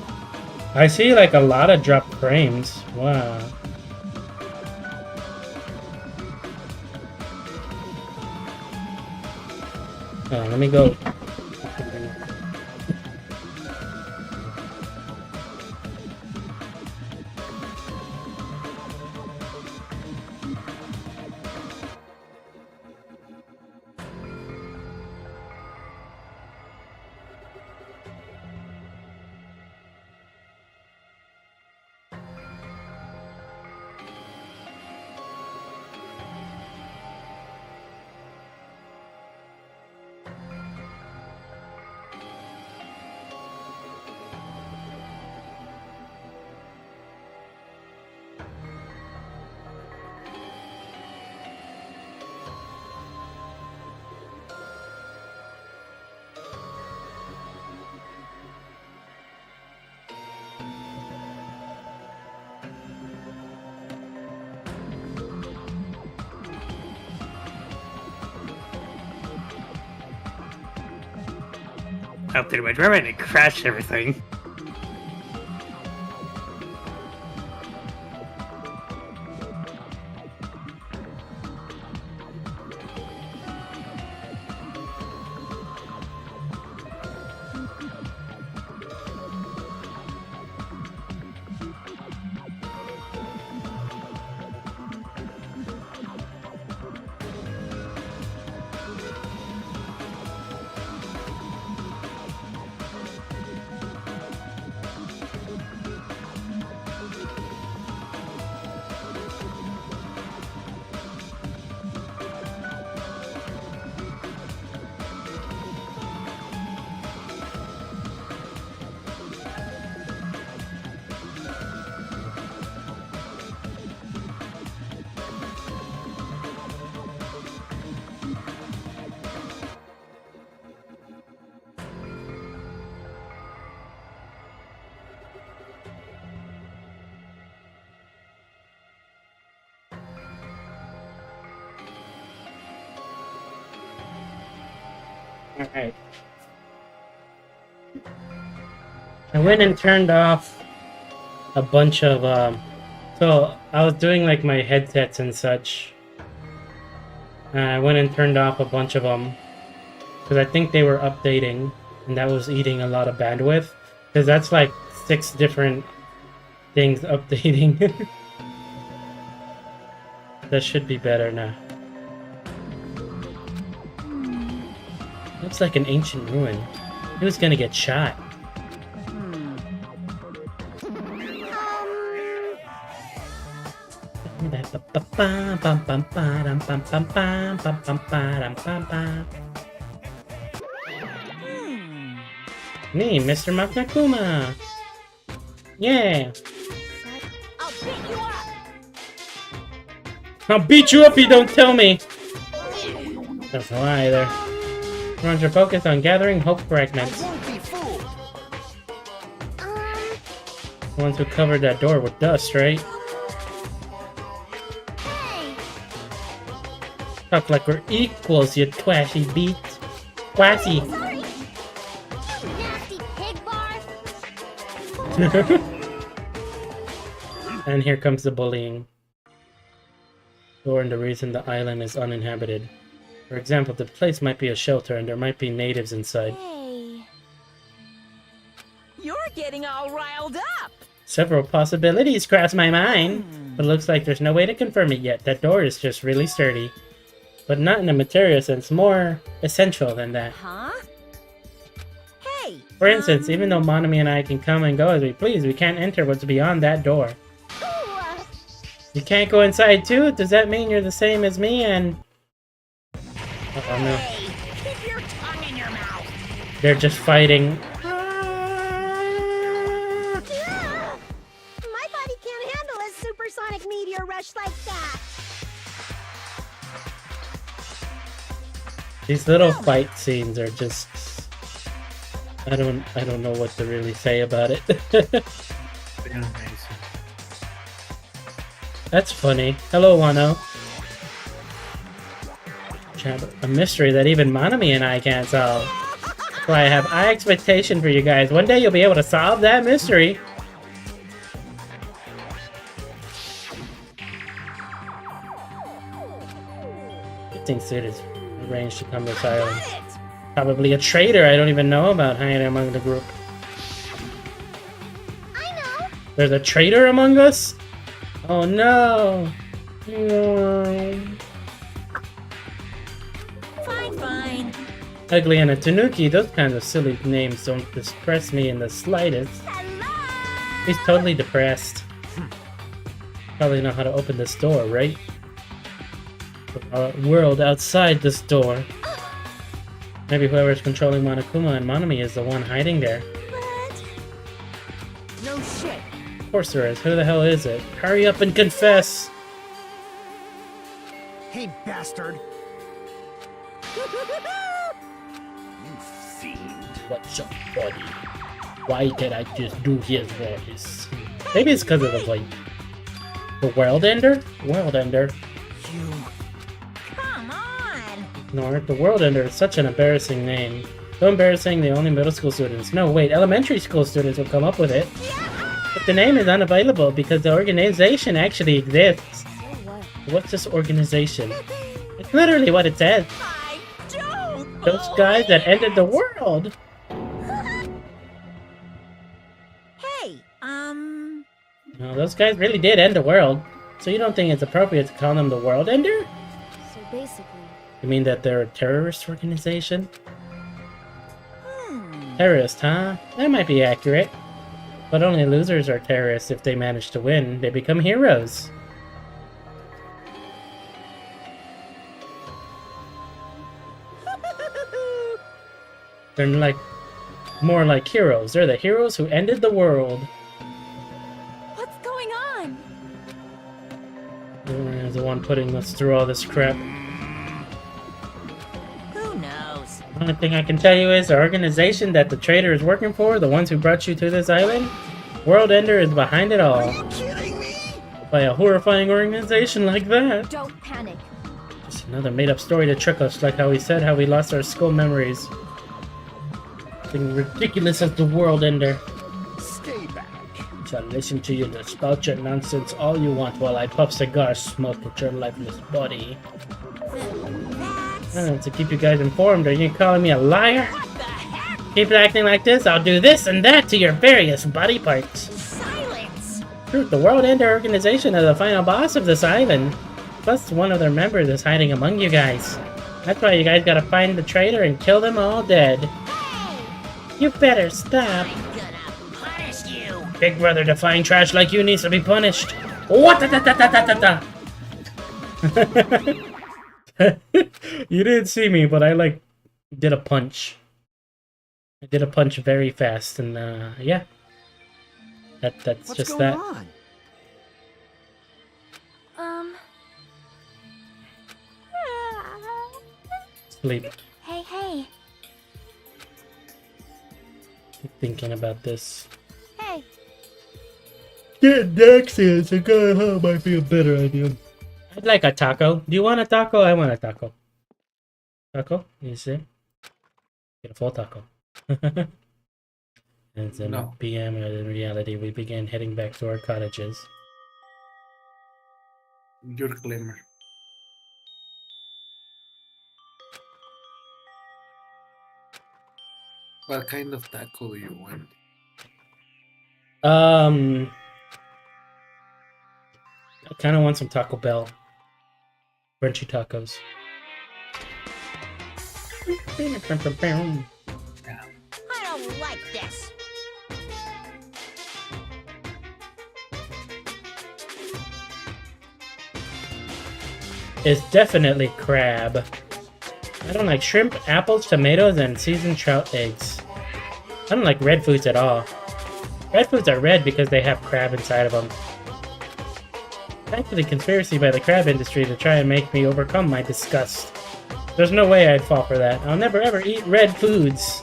I see like a lot of dropped frames. Wow. Oh, let me go. Updated my driver and it crashed everything. Alright. I went and turned off a bunch of so I was doing like my headsets and such. I went and turned off a bunch of them because I think they were updating and that was eating a lot of bandwidth because that's like 6 different things updating. That should be better now. Looks like an ancient ruin. Who's gonna get shot? Me, Mr. Makakuma. Yeah. I'll beat you up. I'll beat you up if you don't tell me. Don't know either. Everyone's are focused on gathering hope fragments. Won't be fooled. The ones who covered that door with dust, right? Hey! Talk like we're equals, you twashy beat. Quassy. Sorry! You nasty pig barf! And here comes the bullying. Door and the reason the island is uninhabited. For example, the place might be a shelter and there might be natives inside. Hey! You're getting all riled up. Several possibilities cross my mind, but it looks like there's no way to confirm it yet. That door is just really sturdy. But not in a material sense, more essential than that. Huh? Hey. For instance, even though Monami and I can come and go as we please, we can't enter what's beyond that door. Ooh, You can't go inside too? Does that mean you're the same as me and... Oh no. Hey, keep your tongue in your mouth. They're just fighting. yeah. My body can't handle a supersonic meteor rush like that! These little fight scenes are just... I don't know what to really say about it. They're amazing. That's funny. Hello, Wano. A mystery that even Monami and I can't solve. That's why I have high expectation for you guys. One day you'll be able to solve that mystery. Fifteen suit is arranged to come to this island. Probably a traitor I don't even know about hiding among the group. I know! There's a traitor among us? Oh no! No. Fine, fine. Ugly and a Tanuki, those kinds of silly names don't depress me in the slightest. Hello! He's totally depressed. Probably know how to open this door, right? A world outside this door. Maybe whoever's controlling Monokuma and Monami is the one hiding there. But... No shit. Of course there is. Who the hell is it? Hurry up and confess! Hey, bastard. What's up, buddy? Why can't I just do his voice? Maybe it's because of the voice. The World Ender? World Ender. You... Come on. No, the World Ender is such an embarrassing name. So embarrassing the only middle school students. No, wait, elementary school students will come up with it. But the name is unavailable because the organization actually exists. So what? What's this organization? It's literally what it says. I don't. Those guys that ended the world. Hey, No, those guys really did end the world. So you don't think it's appropriate to call them the World Ender? So basically... You mean that they're a terrorist organization? Terrorist, huh? That might be accurate. But only losers are terrorists if they manage to win. They become heroes. They're like more like heroes. They're the heroes who ended the world. What's going on? They're the one putting us through all this crap. who knows? The only thing I can tell you is the organization that the traitor is working for, the ones who brought you to this island, World Ender is behind it all. Are you kidding me? By a horrifying organization like that. Don't panic. Just another made-up story to trick us, like how we said how we lost our school memories. Something ridiculous as the World Ender. back. Shall listen to you nostalgia nonsense all you want while I puff cigars, smoke at your lifeless body. To keep you guys informed, are you calling me a liar? Keep acting like this, I'll do this and that to your various body parts. Silence! Truth, the World Ender Organization is the final boss of this island. Plus, one of their members is hiding among you guys. That's why you guys gotta find the traitor and kill them all dead. You better stop. I'm gonna punish you! Big brother defying trash like you needs to be punished. What? You didn't see me, but I like did a punch. I did a punch very fast, and yeah, that's What's just going that. on? Sleep. Hey. Keep thinking about this. Hey. Getting accents and going home might be a better idea. I'd like a taco. Do you want a taco? I want a taco. Taco? You see? Get a full taco. And then No. PM, and in reality, we began heading back to our cottages. Your claimer. What kind of taco do you want? I kind of want some Taco Bell. Crunchy tacos. I don't like this! It's definitely crab. I don't like shrimp, apples, tomatoes, and seasoned trout eggs. I don't like red foods at all. Red foods are red because they have crab inside of them. Thanks to the conspiracy by the crab industry to try and make me overcome my disgust. There's no way I'd fall for that. I'll never ever eat red foods.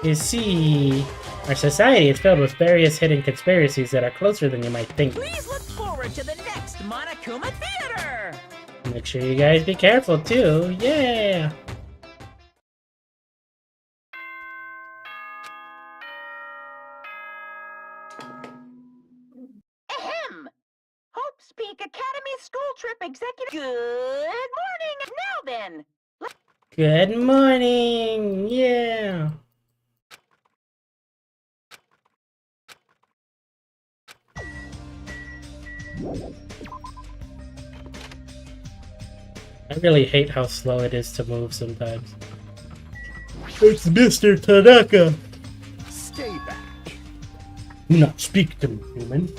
You see, our society is filled with various hidden conspiracies that are closer than you might think. Please look forward to the next Monokuma Theater! Make sure you guys be careful too. Yeah! Ahem! Hope's Peak Academy School Trip Executive. Good morning! Now then, Good morning! Yeah! I really hate how slow it is to move sometimes. It's Mr. Tanaka! Stay back. Do not speak to me, human.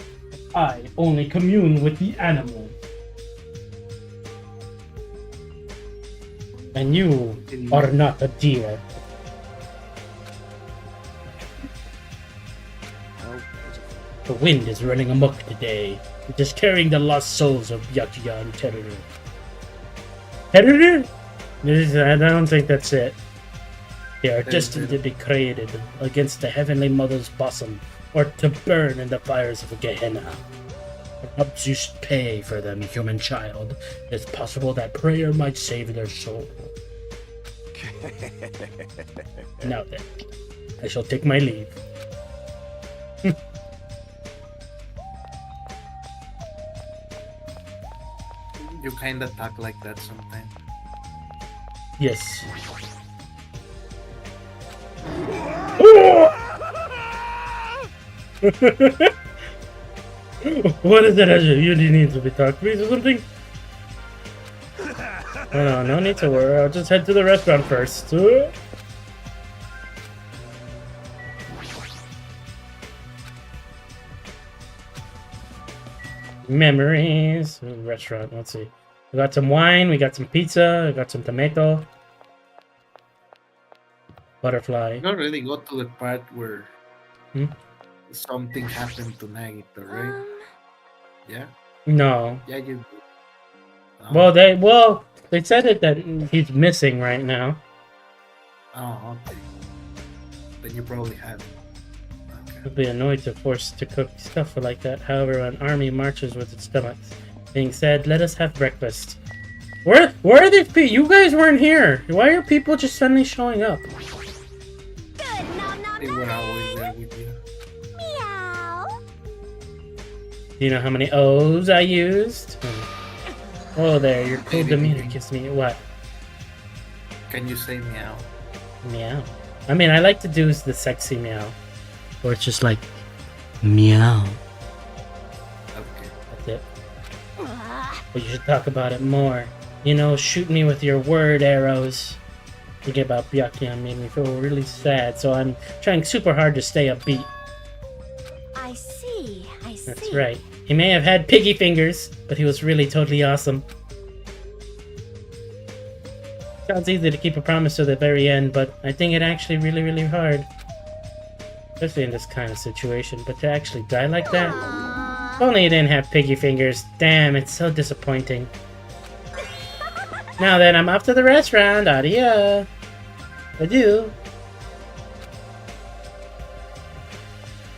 I only commune with the animal. And you are not a deer. The wind is running amok today. It is carrying the lost souls of Byakuya and Teruru. Teruru? I don't think that's it. They are destined to be created against the Heavenly Mother's bosom, or to burn in the fires of Gehenna. Perhaps you should pay for them, human child. It's possible that prayer might save their soul. Now then, I shall take my leave. You kinda talk like that sometimes. Yes. What is it, Ezra? You need to be talked, please, or something? Oh, no need to worry. I'll just head to the restaurant first. Memories. Restaurant, let's see. We got some wine, we got some pizza, we got some tomato. Butterfly. You don't really go to the part where Hmm? something happened to Nagito, right? Yeah? No. Yeah, you do. Oh. Well, they said it that he's missing right now. Oh, okay. Then you probably haven't. Okay. Would be annoyed to force to cook stuff like that. However, an army marches with its stomachs. Being said, let us have breakfast. Where are these people? You guys weren't here. Why are people just suddenly showing up? Good nom nom They were always there with you. meow. Do you know how many O's I used? Oh, there, your cool demeanor gives me what? Can you say meow? Meow. I mean, I like to do the sexy meow. Or it's just like, meow. Okay. That's it. But you should talk about it more. You know, shoot me with your word arrows. Thinking about Byakuya made me feel really sad, so I'm trying super hard to stay upbeat. I see. That's right. He may have had piggy fingers, but he was really totally awesome. Sounds easy to keep a promise to the very end, but I think it actually really, really hard. Especially in this kind of situation, but to actually die like that? If only he didn't have piggy fingers. Damn, it's so disappointing. Now then, I'm off to the restaurant. Adieu. Adieu.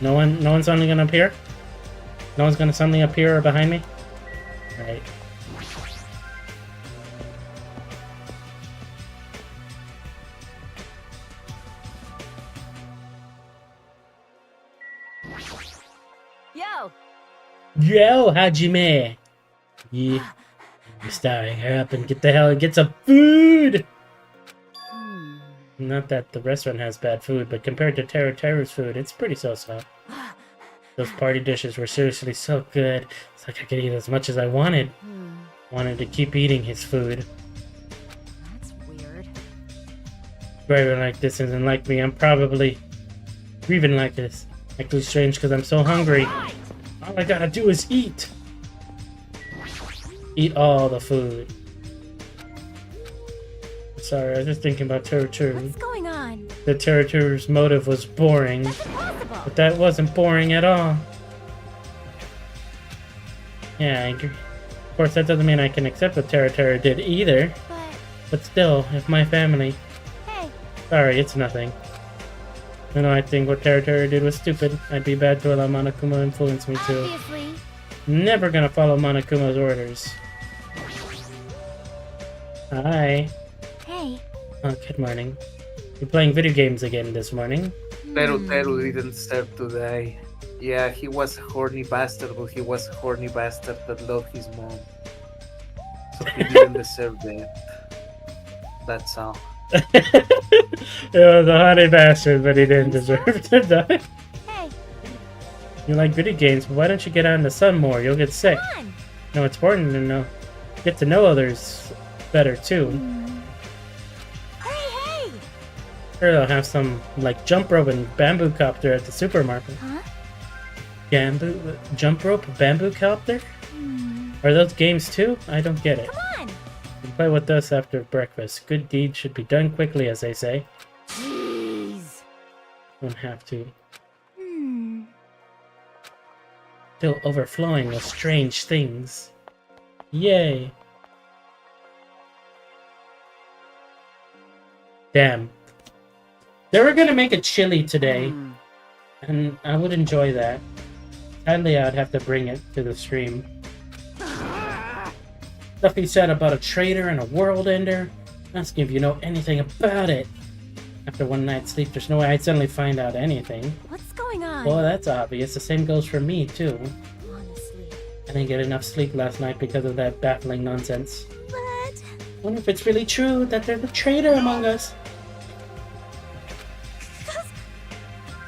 No one's suddenly gonna appear? No one's gonna suddenly appear behind me? Alright. Yo! Yo, Hajime! Yeah. You're starting her up and get some food! Not that the restaurant has bad food, but compared to Teru's food, it's pretty so-so. Those party dishes were seriously so good. It's like I could eat as much as I wanted. Wanted to keep eating his food. That's weird. Everyone like this isn't like me. I'm probably grieving like this. Actually strange because I'm so hungry. All I gotta do is eat. Eat all the food. Sorry, I was just thinking about Teru. What's going on? The Teru's motive was boring. That's impossible. But that wasn't boring at all. Yeah, I agree. Of course, that doesn't mean I can accept what Teru did either. But still, if my family... Hey. Sorry, it's nothing. You know, I think what Teru did was stupid. I'd be bad to allow Monokuma influence me too. Obviously. Never gonna follow Monokuma's orders. Hi. Hey. Oh, good morning. You're playing video games again this morning? Teru didn't start to die. Yeah, he was a horny bastard, but he was a horny bastard that loved his mom. So he didn't deserve that. That's all. It was a honey bastard, but he didn't deserve to die. Hey. You like video games, but why don't you get out in the sun more? You'll get sick. Come on. No, it's important to get to know others better too. Hey. Sure, they'll have some like jump rope and bamboo copter at the supermarket. Huh? Jump rope, bamboo copter? Are those games too? I don't get it. Come on. You play with us after breakfast. Good deeds should be done quickly, as they say. Jeez. Don't have to. Still overflowing with strange things. Yay. Damn. They were gonna make a chili today, and I would enjoy that. Sadly, I'd have to bring it to the stream. Stuff he said about a traitor and a world ender. Asking if you know anything about it. After one night's sleep, there's no way I'd suddenly find out anything. What's going on? Well, that's obvious. The same goes for me, too. Honestly. I didn't get enough sleep last night because of that baffling nonsense. But... Wonder if it's really true that there's a traitor among us.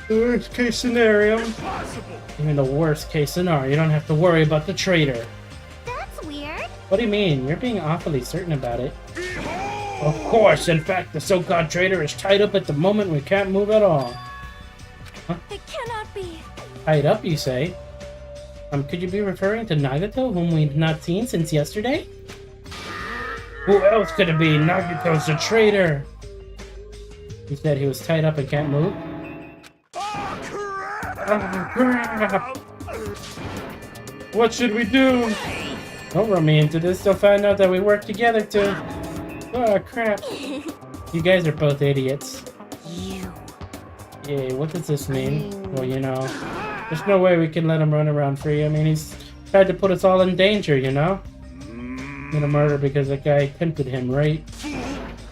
The worst case scenario. Impossible! Even the worst case scenario, you don't have to worry about the traitor. That's weird. What do you mean? You're being awfully certain about it. Of course, in fact, the so-called traitor is tied up at the moment. We can't move at all. Huh? It cannot be. Tied up, you say? Could you be referring to Nagato, whom we've not seen since yesterday? Who else could it be? Nagato's the traitor! You said he was tied up and can't move? Oh, crap! What should we do? Don't run me into this. They'll find out that we work together too. Oh, crap. You guys are both idiots. You. Yay, what does this mean? Well, you know, there's no way we can let him run around free. I mean, he's tried to put us all in danger, you know? I'm gonna murder because that guy tempted him, right?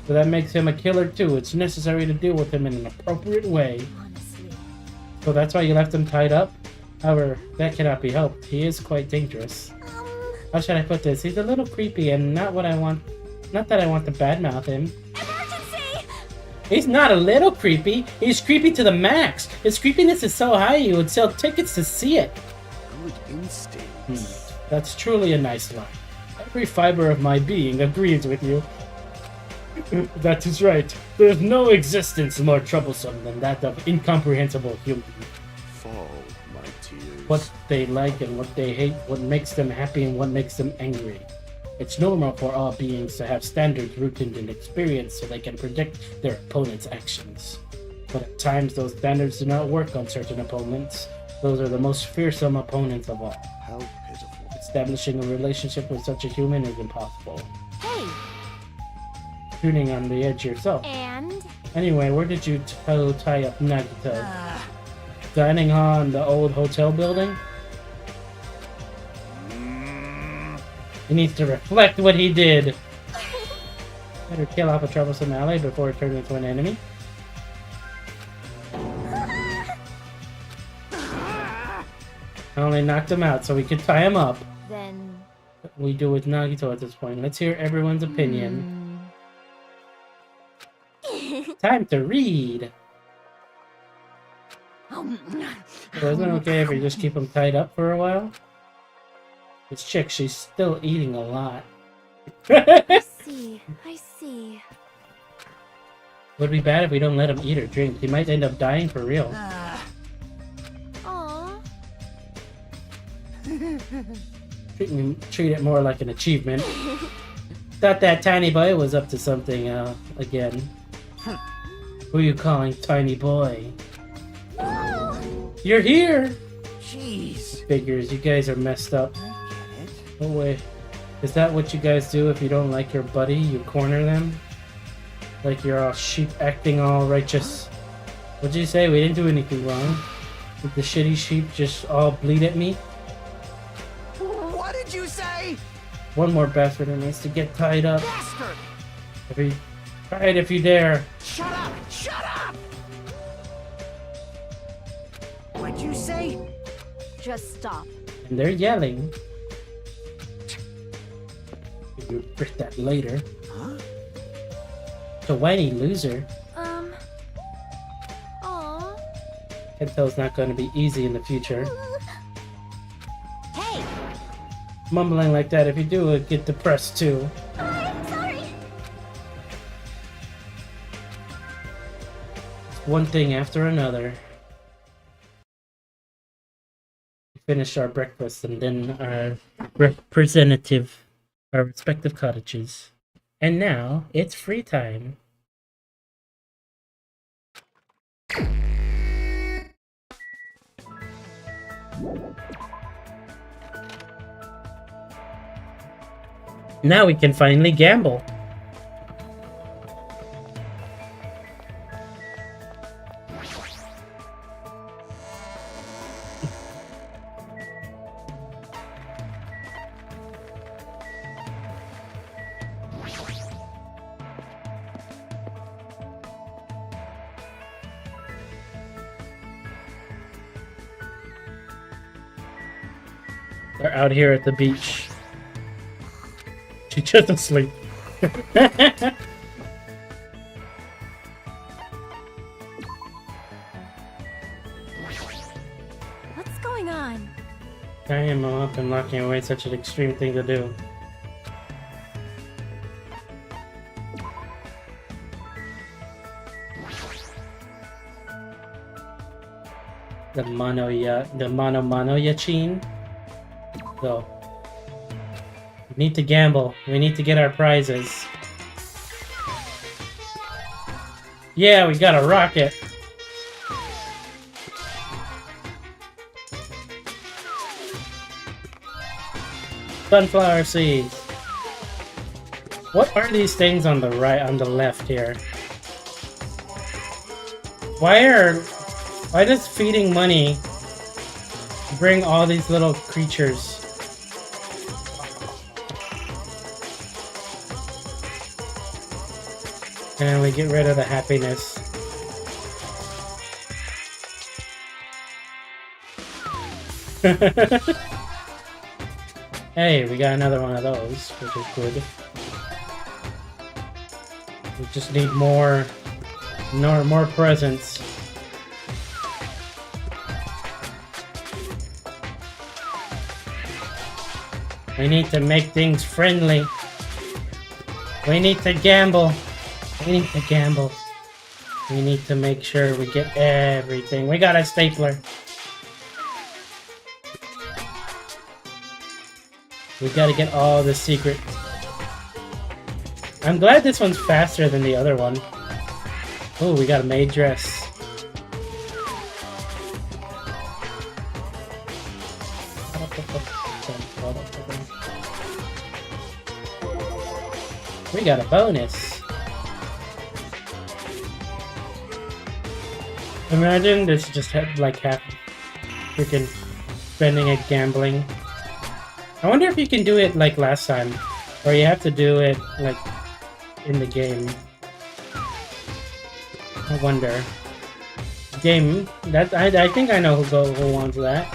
So that makes him a killer too. It's necessary to deal with him in an appropriate way. Honestly. So that's why you left him tied up? However, that cannot be helped. He is quite dangerous. How should I put this? He's a little creepy and not what I want. Not that I want to badmouth him. Emergency! He's not a little creepy. He's creepy to the max. His creepiness is so high you would sell tickets to see it. Good instinct. That's truly a nice line. Every fiber of my being agrees with you. That is right. There's no existence more troublesome than that of incomprehensible humans. Fall, my tears. What they like and what they hate, what makes them happy and what makes them angry. It's normal for all beings to have standards rooted in experience so they can predict their opponent's actions. But at times those standards do not work on certain opponents. Those are the most fearsome opponents of all. How pitiful. Establishing a relationship with such a human is impossible. Hey, Shooting on the edge yourself. and Anyway, where did you tie up Nagito? Dining hall in the old hotel building? He needs to reflect what he did. Better kill off a troublesome ally before it turns into an enemy. I only knocked him out so we could tie him up. then We do with Nagito at this point. Let's hear everyone's opinion. Time to read. So isn't it okay if we just keep him tied up for a while? This chick, she's still eating a lot. I see. Would be bad if we don't let him eat or drink. He might end up dying for real. Aww. Treat it more like an achievement. Thought that tiny boy was up to something again. Who are you calling tiny boy? You're here! Jeez. Figures, you guys are messed up. I get it. No way. Is that what you guys do if you don't like your buddy? You corner them? Like you're all sheep acting all righteous. What'd you say? We didn't do anything wrong. Did the shitty sheep just all bleed at me? What did you say? One more bastard that needs to get tied up. Bastard! Try it if you dare. Shut up! Shut up! What'd you say? Just stop. And they're yelling. You'll regret that later. Huh? The whiny loser. Aw. Can tell it's not going to be easy in the future. Hey, Mumbling like that, if you do, it'll get depressed too. I'm sorry. One thing after another. We finished our breakfast and then our our respective cottages. And now it's free time. Now we can finally gamble. They're out here at the beach. She's just asleep. What's going on? Tying him up and locking away, such an extreme thing to do. The mano yachin. So we need to gamble. We need to get our prizes. Yeah, we got a rocket. Sunflower seeds. What are these things on the on the left here? Why does feeding money bring all these little creatures? And we get rid of the happiness. Hey, we got another one of those, which is good. We just need more presents. We need to make things friendly. We need to gamble. We need to gamble. We need to make sure we get everything. We got a stapler. We gotta get all the secrets. I'm glad this one's faster than the other one. Oh, we got a maid dress. We got a bonus. Imagine this just had like half freaking spending at gambling. I wonder if you can do it like last time, or you have to do it like in the game. I wonder. Game that I think I know who wants that.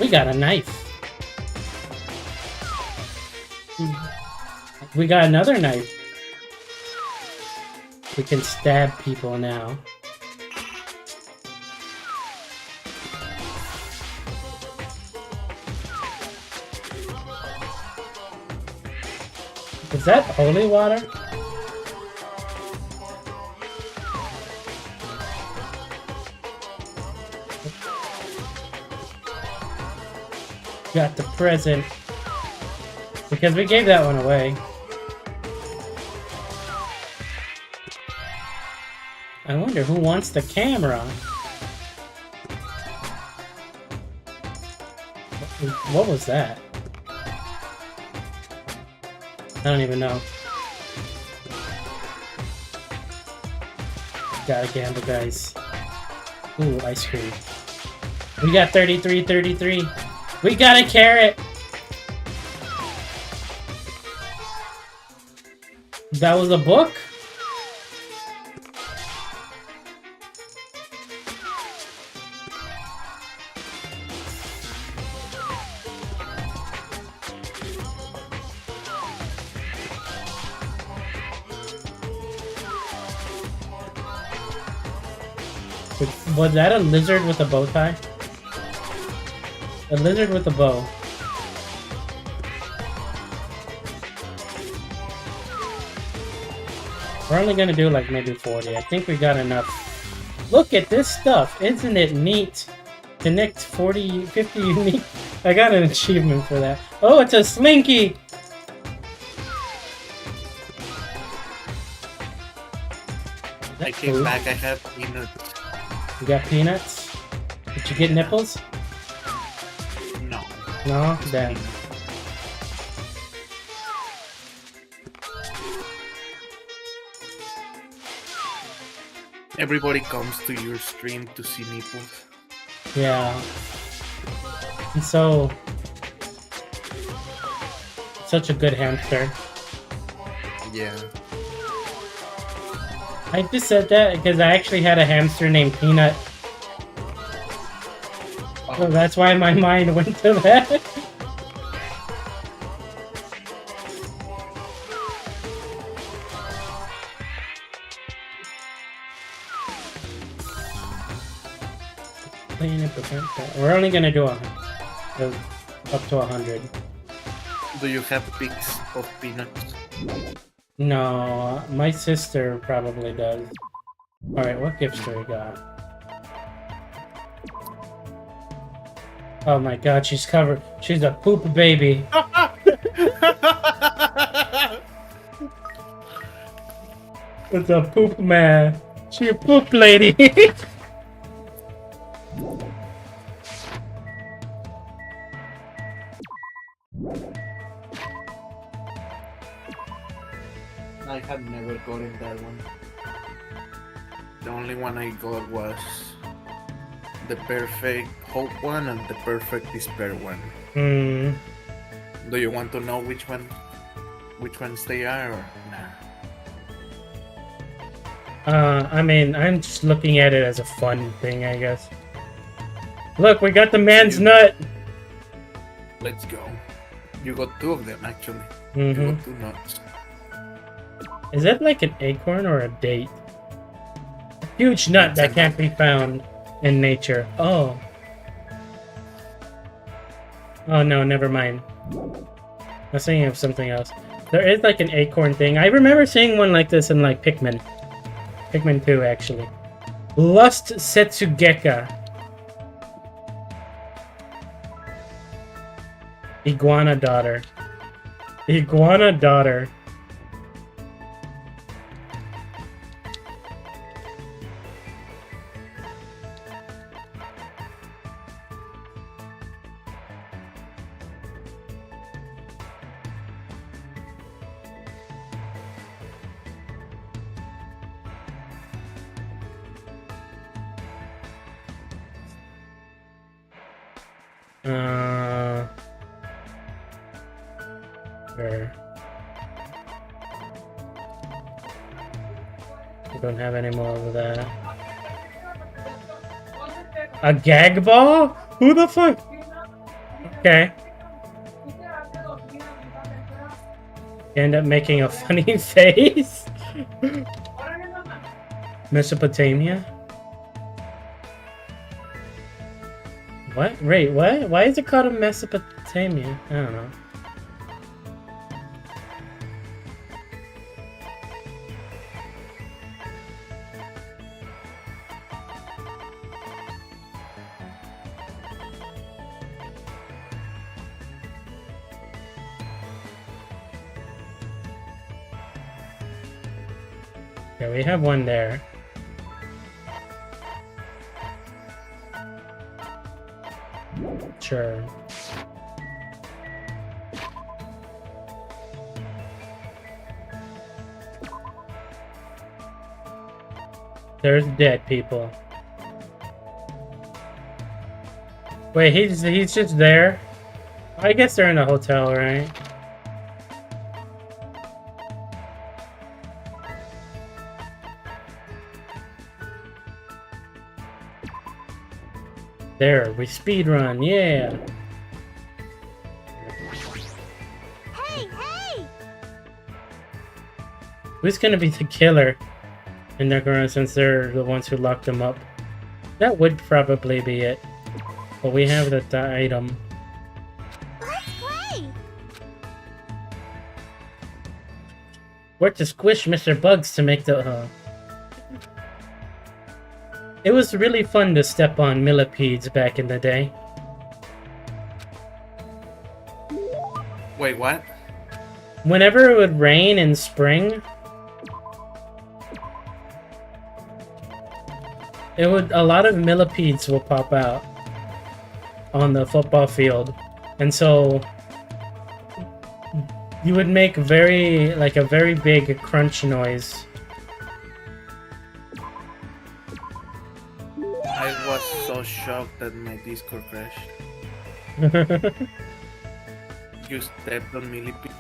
We got a knife. We got another knife. We can stab people now. Is that holy water? Got the present. Because we gave that one away. I wonder who wants the camera? What was that? I don't even know. Gotta gamble, guys. Ooh, ice cream. We got 33. We got a carrot! That was a book? Was that a lizard with a bow tie? A lizard with a bow. We're only gonna do like maybe 40. I think we got enough. Look at this stuff. Isn't it neat? Connect 50 unique. I got an achievement for that. Oh, it's a slinky! I came back, I have peanuts. You got peanuts? Did you get nipples? No. No? Damn. Everybody comes to your stream to see nipples. Yeah. And so... Such a good hamster. Yeah. I just said that because I actually had a hamster named Peanut. So that's why my mind went to that. We're only gonna do up to 100. Do you have pics of peanuts? No, my sister probably does. Alright, what gifts do we got? Oh my god, she's covered. She's a poop baby. It's a poop man. She a poop lady. I had never gotten that one. The only one I got was the perfect hope one and the perfect despair one. Hmm. Do you want to know which ones they are or nah? I mean, I'm just looking at it as a fun thing, I guess. Look, we got the man's nut! Let's go. You got 2 of them, actually. Mm-hmm. You got 2 nuts. Is that like an acorn or a date? Huge nut that can't be found in nature. Oh. Oh no, never mind. I was thinking of something else. There is like an acorn thing. I remember seeing one like this in like Pikmin. Pikmin 2, actually. Lust Setsugeka. Iguana daughter. Iguana daughter. Where? We don't have any more of that. A gag ball? Who the fuck? Okay. You end up making a funny face? Mesopotamia? What? Wait, what? Why is it called a Mesopotamia? I don't know. Yeah, we have one there. Sure. There's dead people. Wait, he's just there? I guess they're in a hotel, right? There, we speedrun, yeah! Hey, hey! Who's gonna be the killer in Dangan since they're the ones who locked them up? That would probably be it. But we have the item. Let's play! Where to squish Mr. Bugs to make the... It was really fun to step on millipedes back in the day. Wait, what? Whenever it would rain in spring, a lot of millipedes will pop out on the football field, and so you would make a very big crunch noise. I was so shocked that my Discord crashed. You stepped on millipede.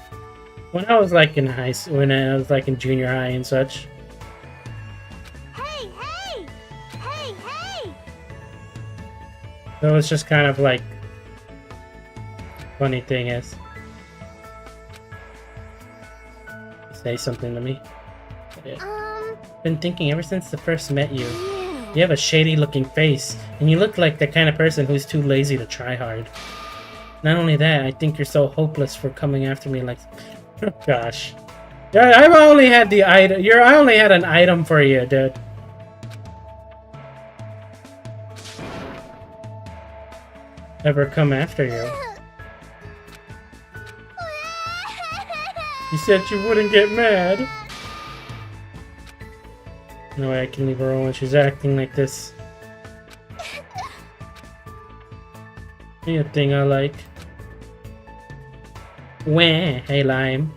When I was like in when I was like in junior high and such. Hey, hey! Hey, hey! So it's just kind of like funny thing is say something to me. Been thinking ever since I first met you. You have a shady looking face, and you look like the kind of person who's too lazy to try hard. Not only that, I think you're so hopeless for coming after me like... Oh, gosh. Yeah, I've only had the item. I only had an item for you, dude. Ever come after you? You said you wouldn't get mad. No way I can leave her alone. She's acting like this. Be a thing I like. Wah, hey Lime.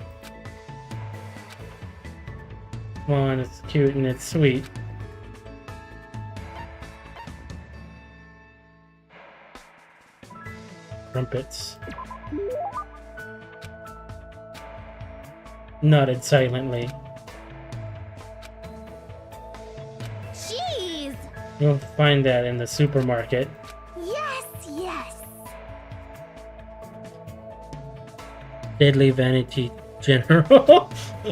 Come on, it's cute and it's sweet. Trumpets. Nodded silently. You'll find that in the supermarket. Yes, yes. Deadly Vanity General.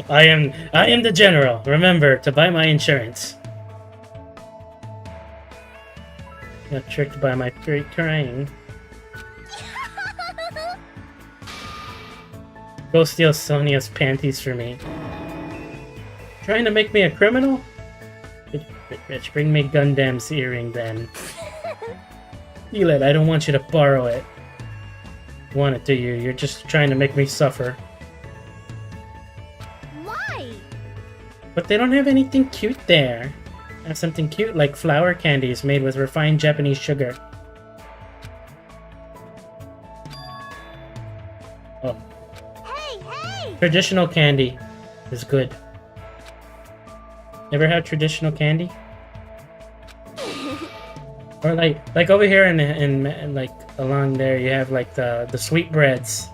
I am the general. Remember to buy my insurance. Got tricked by my great crying. Go steal Sonia's panties for me. Trying to make me a criminal? Bitch, bring me Gundam's earring then. Steal it, I don't want you to borrow it. Want it, do you? You're just trying to make me suffer. Why? But they don't have anything cute there. Have something cute like flower candies made with refined Japanese sugar. Oh. Hey! Traditional candy is good. Ever had traditional candy? Or like over here in like along there you have like the sweet breads.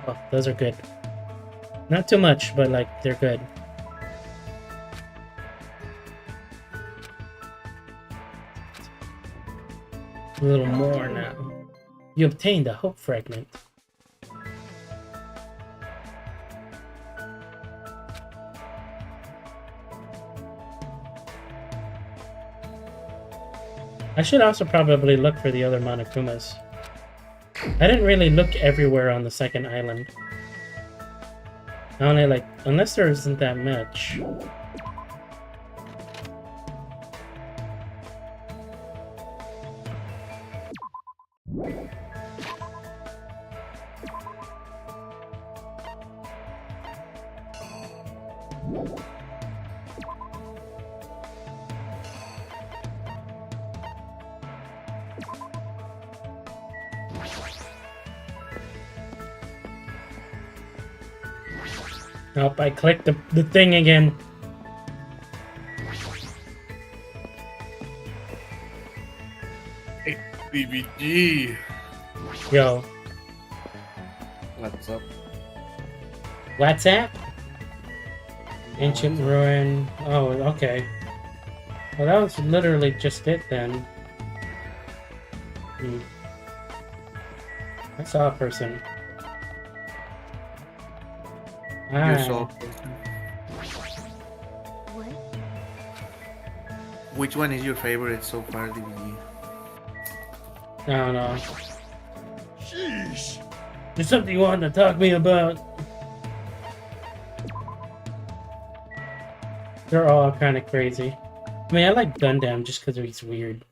Oh, those are good. Not too much, but like they're good. A little more now. You obtained a hope fragment. I should also probably look for the other Monokumas. I didn't really look everywhere on the second island. I only like, unless there isn't that much. Nope, I clicked the thing again. Hey, BBG. Yo. What's up? WhatsApp? Ancient ruin. Oh, okay. Well, that was literally just it then. I saw a person. You saw a person. What? Which one is your favorite so far, DBG? I don't know. Sheesh. There's something you wanted to talk to me about. They're all kind of crazy. I mean, I like Gundam just because he's weird.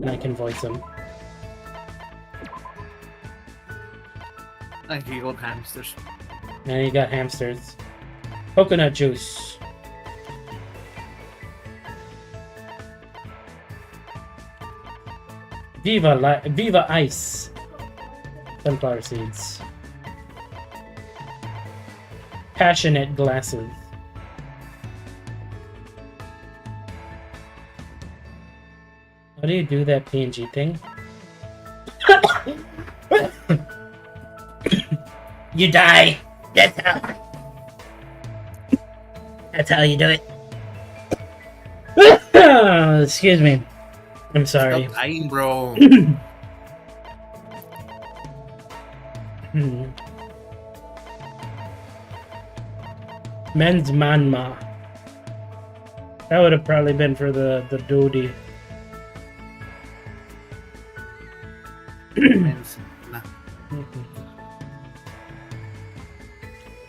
And I can voice him. And he got hamsters. And he got hamsters. Coconut juice. Viva Ice. Sunflower seeds. Passionate glasses. How do you do that PNG thing? You die. That's how you do it. Excuse me. I'm sorry. Stop dying, bro. Men's Manma. That would have probably been for the duty.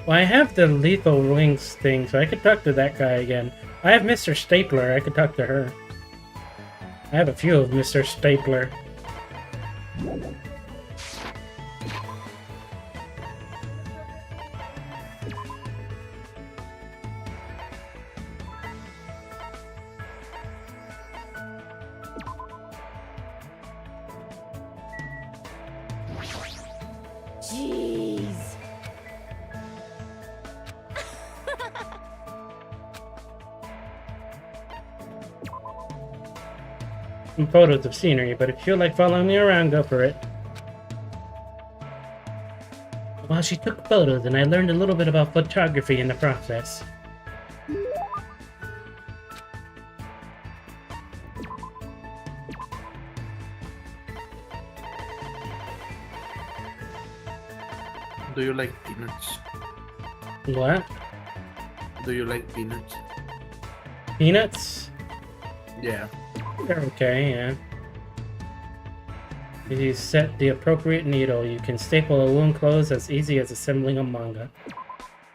Well, I have the lethal wings thing, so I could talk to that guy again. I have Mr. Stapler, I could talk to her. I have a few of Mr. Stapler. Jeez. Some photos of scenery, but if you like following me around, go for it. Well, she took photos, and I learned a little bit about photography in the process. Do you like peanuts? What? Do you like peanuts? Peanuts? Yeah. They're okay, yeah. If you set the appropriate needle, you can staple a wound closed as easy as assembling a manga.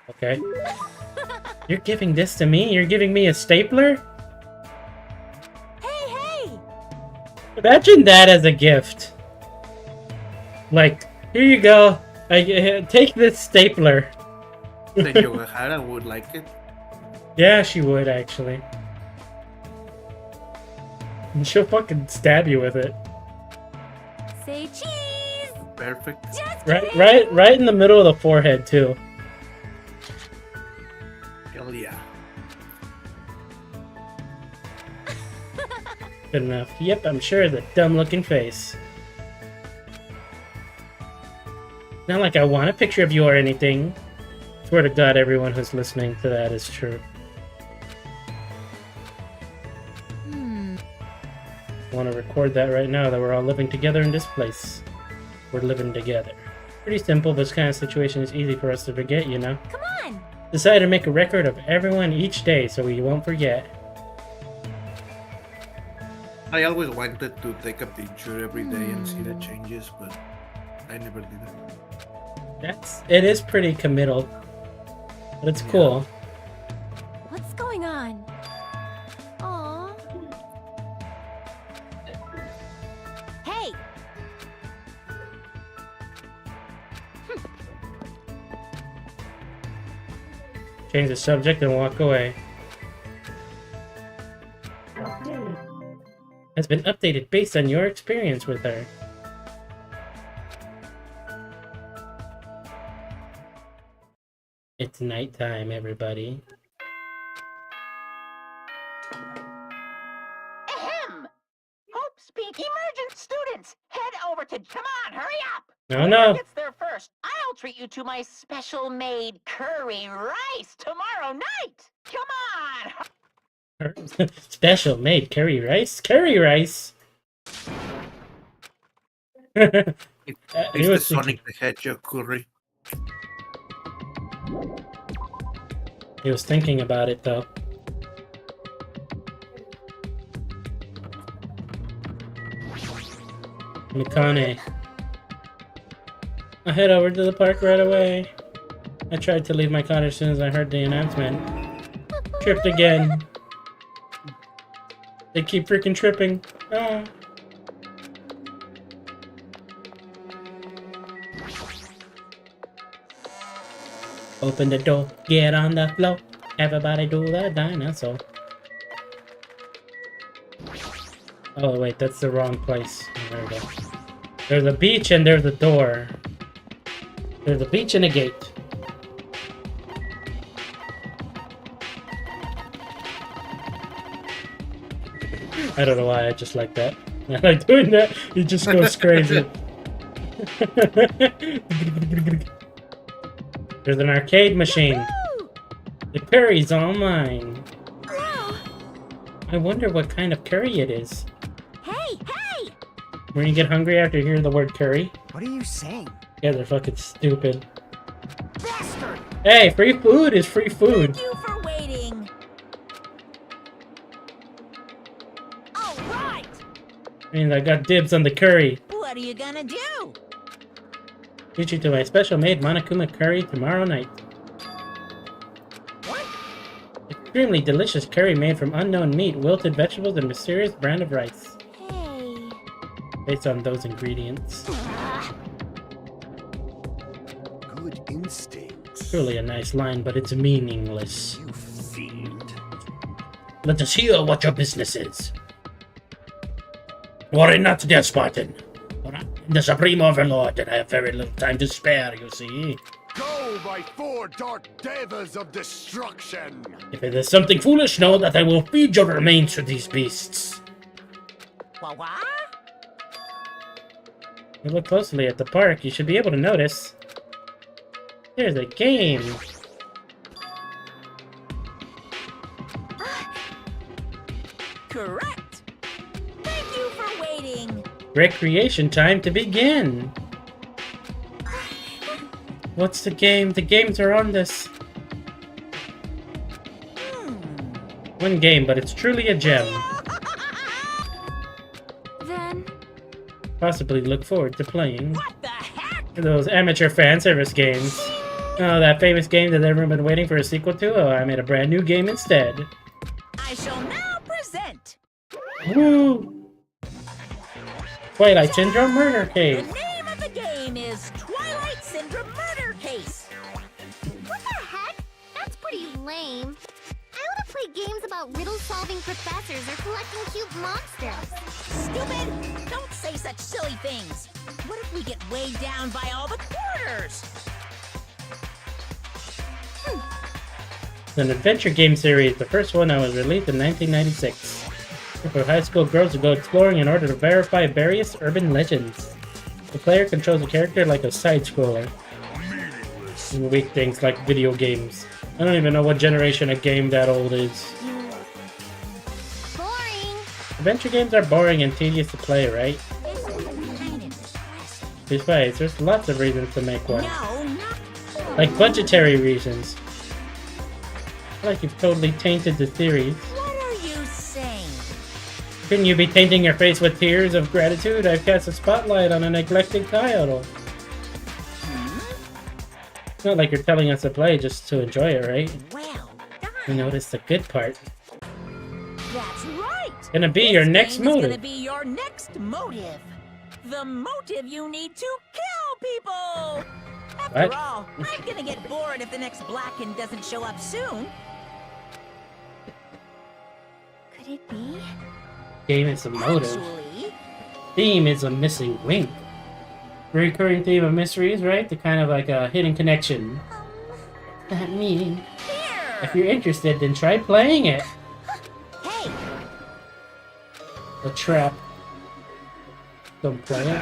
Okay. You're giving this to me? You're giving me a stapler? Hey, hey! Imagine that as a gift. Like, here you go. Take this stapler. Then Yokohara would like it. Yeah, she would, actually. And she'll fucking stab you with it. Say cheese! Perfect. Just Right in the middle of the forehead, too. Hell yeah. Good enough. Yep, I'm sure the dumb-looking face. Not like I want a picture of you or anything. Swear to God, everyone who's listening to that is true. I want to record that right now, that we're all living together in this place. We're living together. Pretty simple, but this kind of situation is easy for us to forget, you know? Come on! Decided to make a record of everyone each day so we won't forget. I always wanted to take a picture every day and see the changes, but I never did it. It is pretty committal. But it's cool. What's going on? Aww. Hey! Change the subject and walk away. Has been updated based on your experience with her. It's nighttime, everybody. Ahem! Hope speak. Emergent students, head over to. Come on, hurry up! No, no. Gets there first. I'll treat you to my special-made curry rice tomorrow night. Come on! Special made curry rice? Curry rice? It's He the was Sonic the Hedgehog curry. He was thinking about it, though. Mikane. I head over to the park right away. I tried to leave my cottage as soon as I heard the announcement. Tripped again. They keep freaking tripping. Ah. Open the door, get on the floor. Everybody do the dinosaur. Oh wait, that's the wrong place. There we go. There's a beach and there's a door. There's a beach and a gate. I don't know why, I just like that. I like doing that. He just goes crazy. There's an arcade machine. The curry's all mine. I wonder what kind of curry it is. Hey, hey! When you get hungry after hearing the word curry? What are you saying? Yeah, they're fucking stupid. Bastard! Hey, free food is free food. Thank you for waiting. All right. Means I got dibs on the curry. What are you gonna do? Treat you to my special made Monokuma curry tomorrow night. What? Extremely delicious curry made from unknown meat, wilted vegetables, and mysterious brand of rice. Hey. Based on those ingredients. Good instincts. Truly a nice line, but it's meaningless. You fiend. Let us hear what your business is. Worry not, dear Spartan. The Supreme Overlord, and I have very little time to spare, you see. Go, my four dark devas of destruction! If it is something foolish, know that I will feed your remains to these beasts. What? If you look closely at the park, you should be able to notice. There's a game. Correct. Thank you for waiting. Recreation time to begin. What's the game? The games are on this. One game, but it's truly a gem. Then Possibly look forward to playing What the heck? those amateur fan service games. Oh, that famous game that everyone been waiting for a sequel to? Oh, I made a brand new game instead. I shall now present. Woo! Twilight Syndrome Murder The Case. name of the game is Twilight Syndrome Murder Case. what the heck? That's pretty lame. I want to play games about riddle-solving professors or collecting cute monsters. Stupid! Don't say such silly things. What if we get weighed down by all the quarters? It's an adventure game series. The first one was released in 1996. For high school girls to go exploring in order to verify various urban legends. The player controls a character like a side-scroller. Meaningless. And weak things like video games. I don't even know what generation a game that old is. Boring. Adventure games are boring and tedious to play, right? Besides, there's lots of reasons to make one. No, not. Like budgetary reasons. I feel like you've totally tainted the theories. What are you saying? Couldn't you be tainting your face with tears of gratitude? I've cast a spotlight on a neglected title. It's not like you're telling us to play just to enjoy it, right? Well You done. notice the good part. That's right. Gonna be your This next game is motive. gonna be your next motive. The motive you need to kill people. After What? all, I'm gonna get bored if the next Blacken doesn't show up soon. Could it be? Game is a motive. Actually, Theme is a missing link. Recurring theme of mysteries, right? The kind of like a hidden connection. That mean? If here. you're interested, then try playing it. Hey, A trap. Don't play it.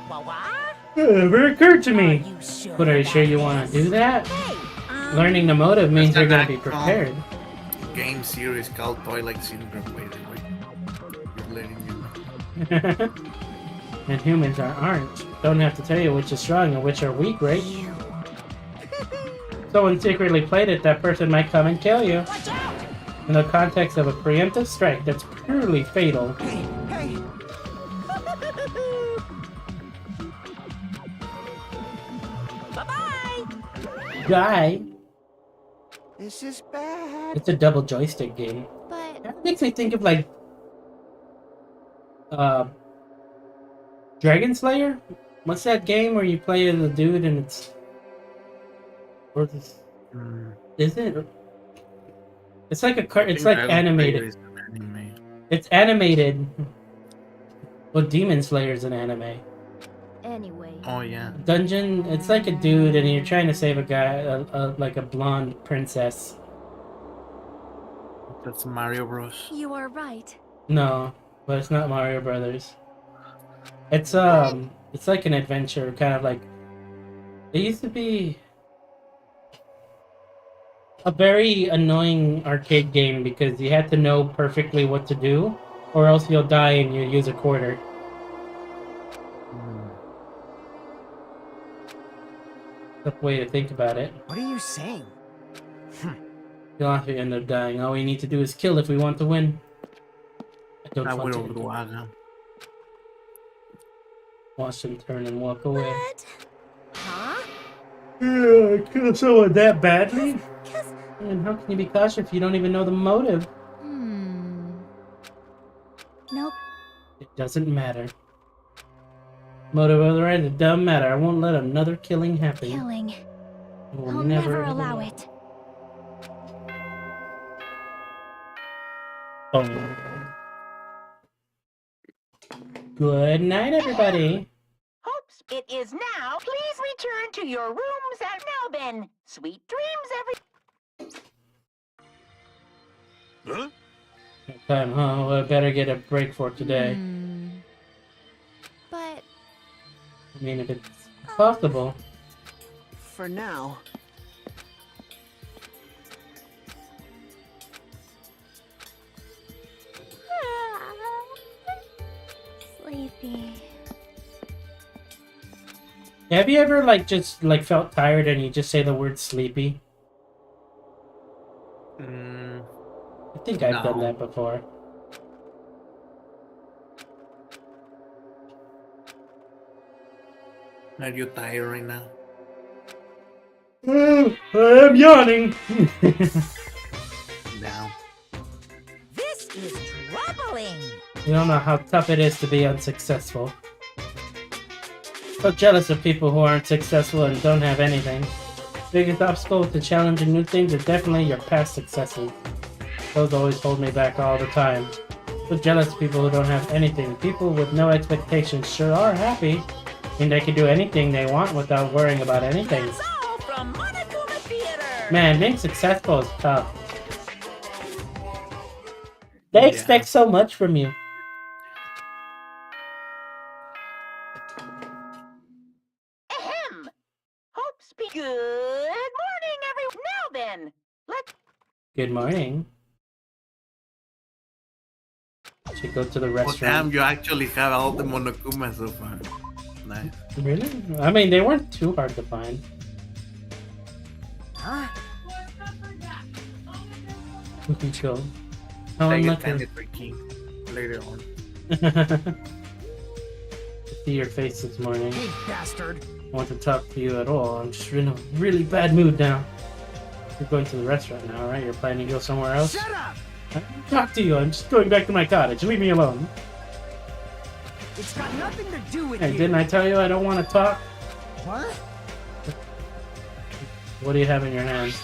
what? Never occurred to Are me. you sure? But are you sure you about want to this? do that? Hey, Learning the motive means There's you're an gonna be actual prepared. game series called Twilight Syndrome, by the way. Just letting you know. And humans aren't. Don't have to tell you which is strong and which are weak, right? Someone secretly played it, that person might come and kill you. watch out! In the context of a preemptive strike that's purely fatal. Hey, Bye-bye. Guy! this is bad. It's a double joystick game. But That makes me think of like Dragon Slayer? What's that game where you play as a dude and it's or this is it? It's like it's like animated. It's animated. Well, Demon Slayer's an anime. anyway, Oh yeah. Dungeon, it's like a dude and you're trying to save a guy, like a blonde princess. That's Mario Bros. you are right. No, but it's not Mario Brothers. It's like an adventure, kind of like it used to be a very annoying arcade game because you had to know perfectly what to do, or else you'll die and you use a quarter. Tough way to think about it. What are you saying? You'll have to end up dying. All we need to do is kill if we want to win. I don't I want will to do Aga. watch them turn and walk away. But huh? Yeah, kill someone that badly? Cause And how can you be cautious if you don't even know the motive? nope. It doesn't matter. Motive otherwise, it doesn't matter. I won't let another killing happen. Killing. I will I'll never allow it. Boom. Good night, everybody. Hopes it is now. Please return to your rooms at Melbourne. Sweet dreams, Huh? Time, huh? Well, I better get a break for today. But I mean, if it's possible. For now. sleepy. Have you ever like just like felt tired and you just say the word sleepy? I think I've done that before. Are you tired right now? I am yawning. No. This is troubling. You don't know how tough it is to be unsuccessful. So jealous of people who aren't successful and don't have anything. Biggest obstacle to challenging new things are definitely your past successes. Those always hold me back all the time. So jealous of people who don't have anything. People with no expectations sure are happy, and they can do anything they want without worrying about anything. That's all from Monokuma Theater. Man, being successful is tough. They expect so much from you. Ahem! Hope speak. Good morning, everyone. Now then, let's. Good morning. Should go to the Oh, restaurant. damn, you actually have all the Monokuma so far. Nice. Really? I mean, they weren't too hard to find. Huh? We can chill. Oh, I I'm get looking. kind of tricky later on. See your face this morning. Hey, bastard. I want to talk to you at all. I'm just in a really bad mood now. You're going to the restaurant now, right? You're planning to go somewhere else? Shut up! I don't talk to you. I'm just going back to my cottage. Leave me alone. It's got nothing to do with Hey, you. didn't I tell you I don't want to talk? What? What do you have in your hands?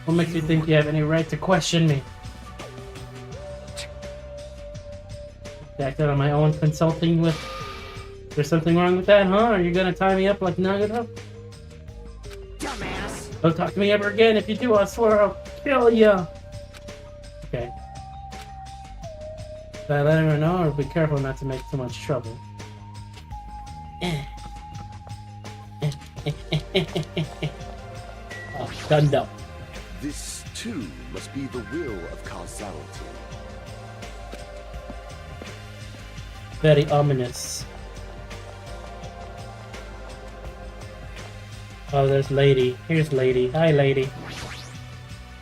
What makes you think you have any right to question me? I acted on my own consulting with... There's something wrong with that, huh? Are you gonna tie me up like Nagato? Dumbass. Don't talk to me ever again. If you do, I swear I'll kill you. Okay. Should I let her know or be careful not to make too much trouble? Oh, gunned up. This, too, must be the will of causality. Very ominous. Oh, there's Lady. Here's Lady. Hi, Lady.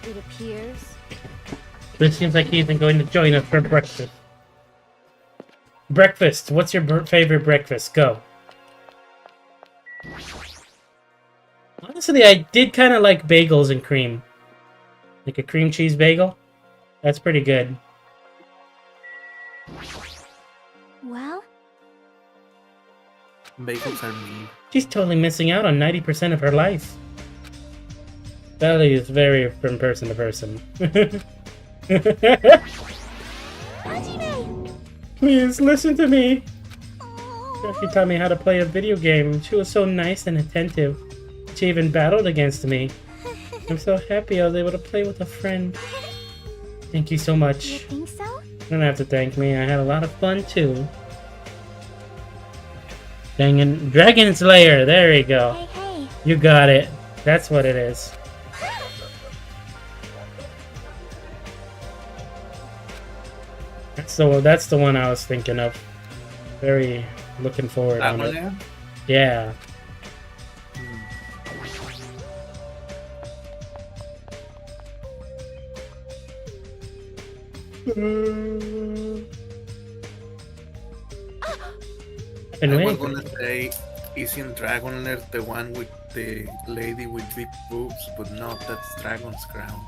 It appears. It seems like he isn't going to join us for breakfast. Breakfast. What's your favorite breakfast? Go. Honestly, I did kind of like bagels and cream. Like a cream cheese bagel. That's pretty good. Well, Bagels are mean. She's totally missing out on 90% of her life. That is very from person to person. Please listen to me. She taught me how to play a video game. She was so nice and attentive. She even battled against me. I'm so happy I was able to play with a friend. Thank you so you much. think so? You don't have to thank me. I had a lot of fun too. Dangan, Dragon Slayer. There you go. Hey, hey. You got it. That's what it is. That's the one I was thinking of. Very looking forward That on one it. there? Yeah. And I was wait. gonna say, isn't Dragonlair the one with the lady with big boobs? But no, that's Dragon's Crown.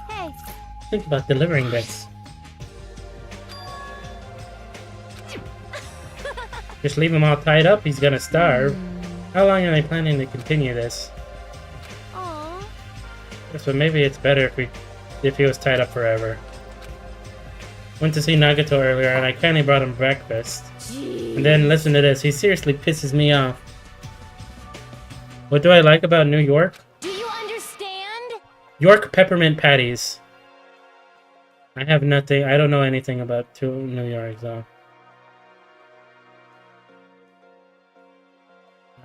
Hey, Think about delivering this. Just leave him all tied up, he's gonna starve. How long are they planning to continue this? aw. So maybe it's better if he was tied up forever. Went to see Nagato earlier and I kindly brought him breakfast. And then listen to this, he seriously pisses me off. What do I like about New York? Do you understand? York peppermint patties. I have nothing, I don't know anything about New York though.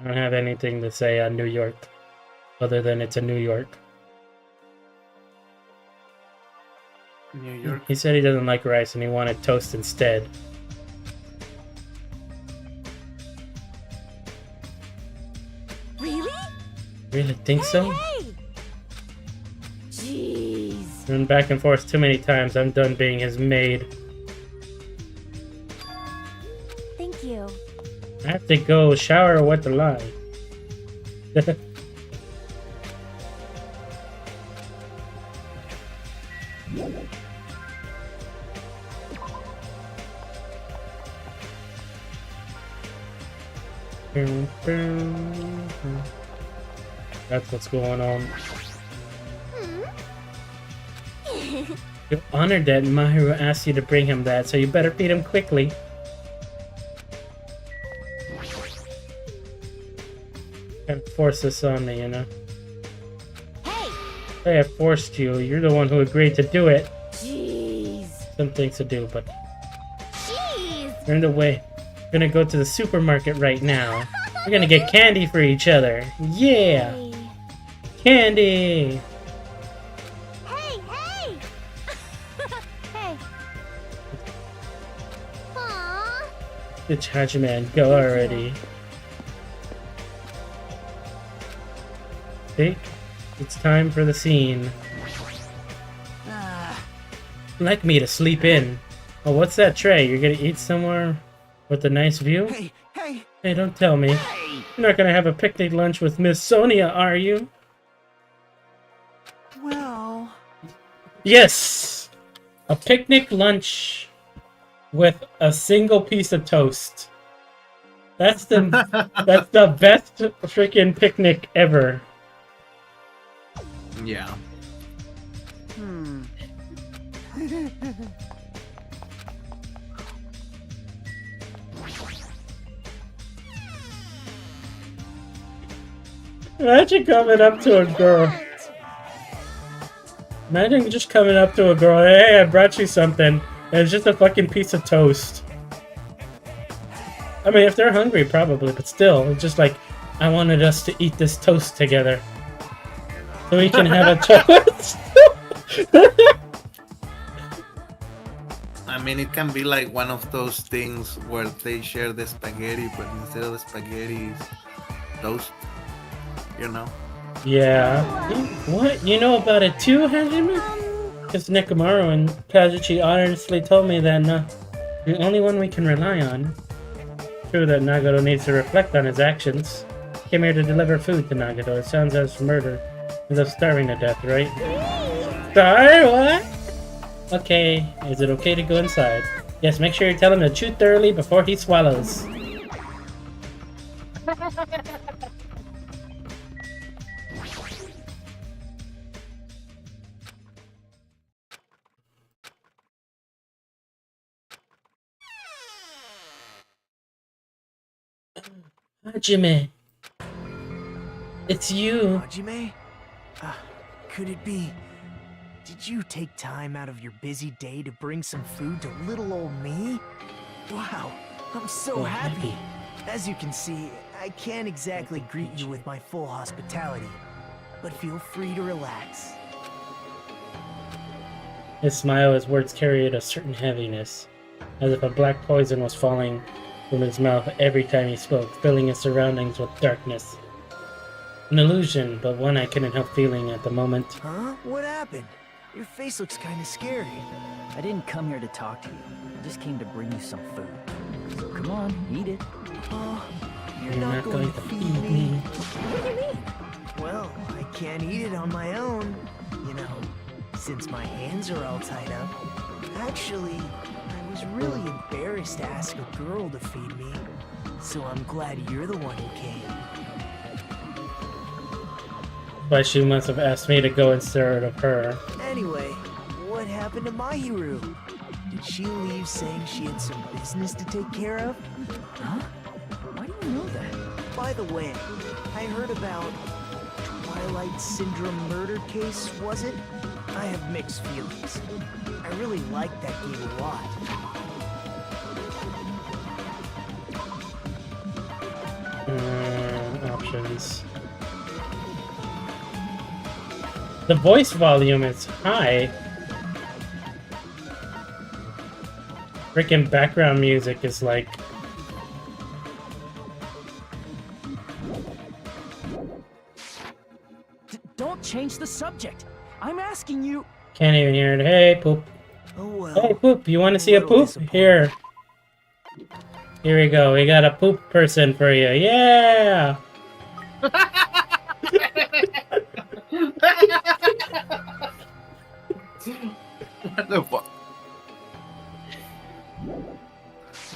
I don't have anything to say on New York other than it's a New York. New York. He said he doesn't like rice and he wanted toast instead. Really think so? Hey! Jeez. Run back and forth too many times. I'm done being his maid. Thank you. I have to go shower or what to lie. That's what's going on. You honored that Mahiru asked you to bring him that, so you better feed him quickly. Can't force this on me, you know? Hey, I forced you. You're the one who agreed to do it. Jeez. Some things to do, but... Jeez. You're in the way. We're gonna go to the supermarket right now. We're gonna get candy for each other. Yeah! Hey. Candy! Hey, hey! Hey. Aww. Good Hajime, go already. See? It's time for the scene. Like me to sleep in. Oh, what's that tray? You're gonna eat somewhere with a nice view? Hey, hey! Hey, don't tell me. You're not gonna have a picnic lunch with Miss Sonia, are you? Well... Yes! A picnic lunch with a single piece of toast. That's the that's the best freaking picnic ever. Yeah. Imagine coming up to a girl. Imagine just coming up to a girl, hey, I brought you something, and it's just a fucking piece of toast. I mean, if they're hungry, probably, but still, it's just like, I wanted us to eat this toast together. So we can have a toast. I mean, it can be like one of those things where they share the spaghetti, but instead of the spaghetti, it's toast. You know? Yeah. What? You know about it too, Hajime? Because Nekomaru and Kazuchi honestly told me that the only one we can rely on. True that Nagato needs to reflect on his actions. Came here to deliver food to Nagato. It sounds as murder. Ends up starving to death, right? Sorry, what? Okay, is it okay to go inside? Yes, make sure you tell him to chew thoroughly before he swallows. Hajime. It's you. Hajime? Could it be... Did you take time out of your busy day to bring some food to little old me? Wow, I'm so happy. As you can see, I can't exactly greet you with my full hospitality, but feel free to relax. His smile, his words carried a certain heaviness, as if a black poison was falling from his mouth every time he spoke, filling his surroundings with darkness. An illusion, but one I couldn't help feeling at the moment. Huh? What happened? Your face looks kinda scary. I didn't come here to talk to you. I just came to bring you some food. So come on, eat it. Oh, You're not going to feed me. What do you mean? Well, I can't eat it on my own. You know, since my hands are all tied up. Actually, I was really embarrassed to ask a girl to feed me. So I'm glad you're the one who came. But she must have asked me to go instead of her. Anyway, what happened to Mahiru? Did she leave saying she had some business to take care of? Huh? Why do you know that? By the way, I heard about Twilight Syndrome murder case, was it? I have mixed feelings. I really liked that game a lot. Options. The voice volume is high. Freaking background music is like... change the subject. I'm asking you. Can't even hear it. Hey, Poop. Oh well. Hey, Poop. You want to see a little poop? disappointed. Here. Here we go. We got a poop person for you. Yeah! What the fuck?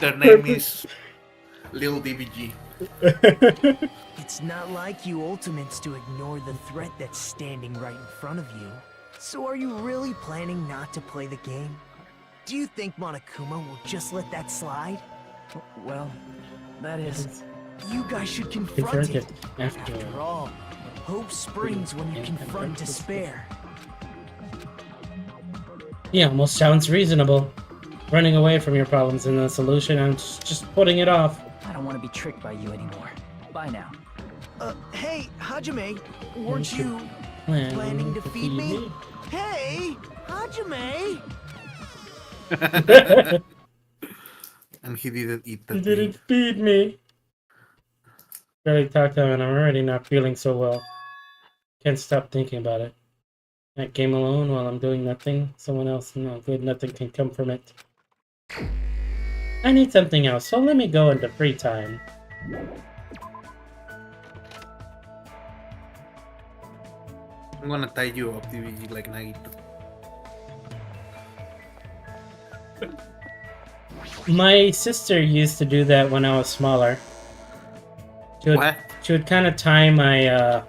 Their name is Lil DBG. It's not like you Ultimates to ignore the threat that's standing right in front of you. So are you really planning not to play the game? Do you think Monokuma will just let that slide? Well, that is. You guys should confront it. After. After all, hope springs when you confront despair. Yeah, almost sounds reasonable. Running away from your problems isn't the solution. I'm just putting it off. I don't want to be tricked by you anymore. Bye now. Hey, Hajime, weren't you planning to feed me? Hey, Hajime! And he didn't eat the You thing. didn't feed me. Barely talked to him and I'm already not feeling so well. Can't stop thinking about it. That game alone while I'm doing nothing. Someone else, no good, nothing can come from it. I need something else, so let me go into free time. I'm gonna tie you up, DBG, like Nagito. My sister used to do that when I was smaller. What? She would kind of tie my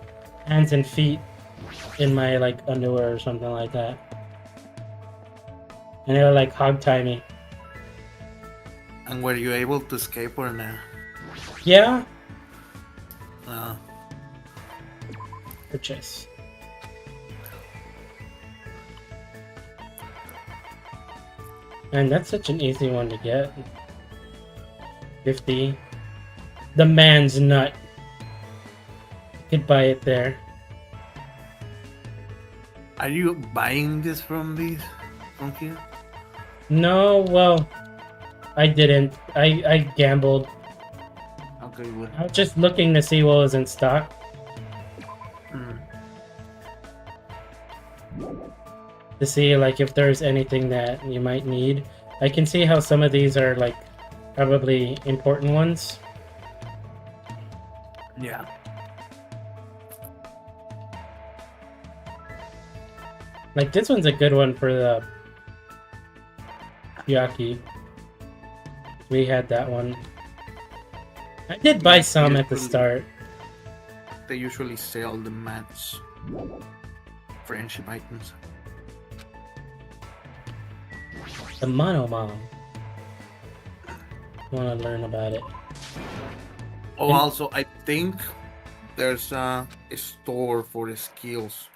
hands and feet in my like underwear or something like that. And they would like hog tie me. And were you able to escape or not? Yeah? Purchase. And that's such an easy one to get. 50. The man's nut. You could buy it there. Are you buying this from here? No, well, I didn't. I gambled. Okay, good. I was just looking to see what was in stock. To see like if there's anything that you might need. I can see how some of these are like probably important ones. Yeah. Like this one's a good one for the Yaki. We had that one. I did buy some at the start. They usually sell the match friendship items. The Mono Mom. Want to learn about it? Oh, also, I think there's a store for the skills.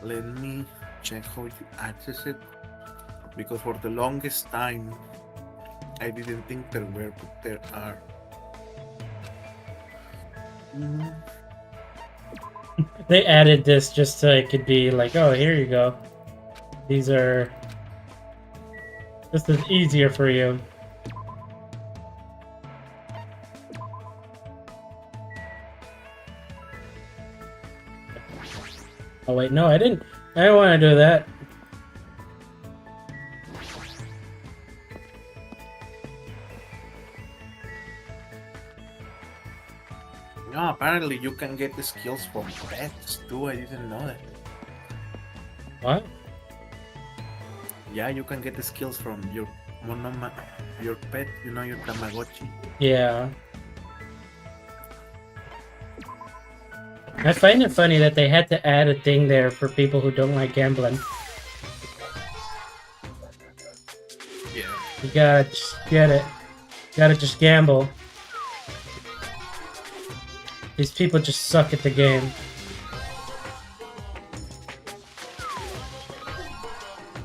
Let me check how you access it. Because for the longest time, I didn't think there were, but there are. They added this just so it could be like, oh, here you go. These are... This is easier for you. Oh wait, no, I didn't want to do that. No, apparently you can get the skills from pets too. I didn't know that. What? Yeah, you can get the skills from your your pet, you know, your Tamagotchi. Yeah. I find it funny that they had to add a thing there for people who don't like gambling. Yeah. You gotta just get it. You gotta just gamble. These people just suck at the game.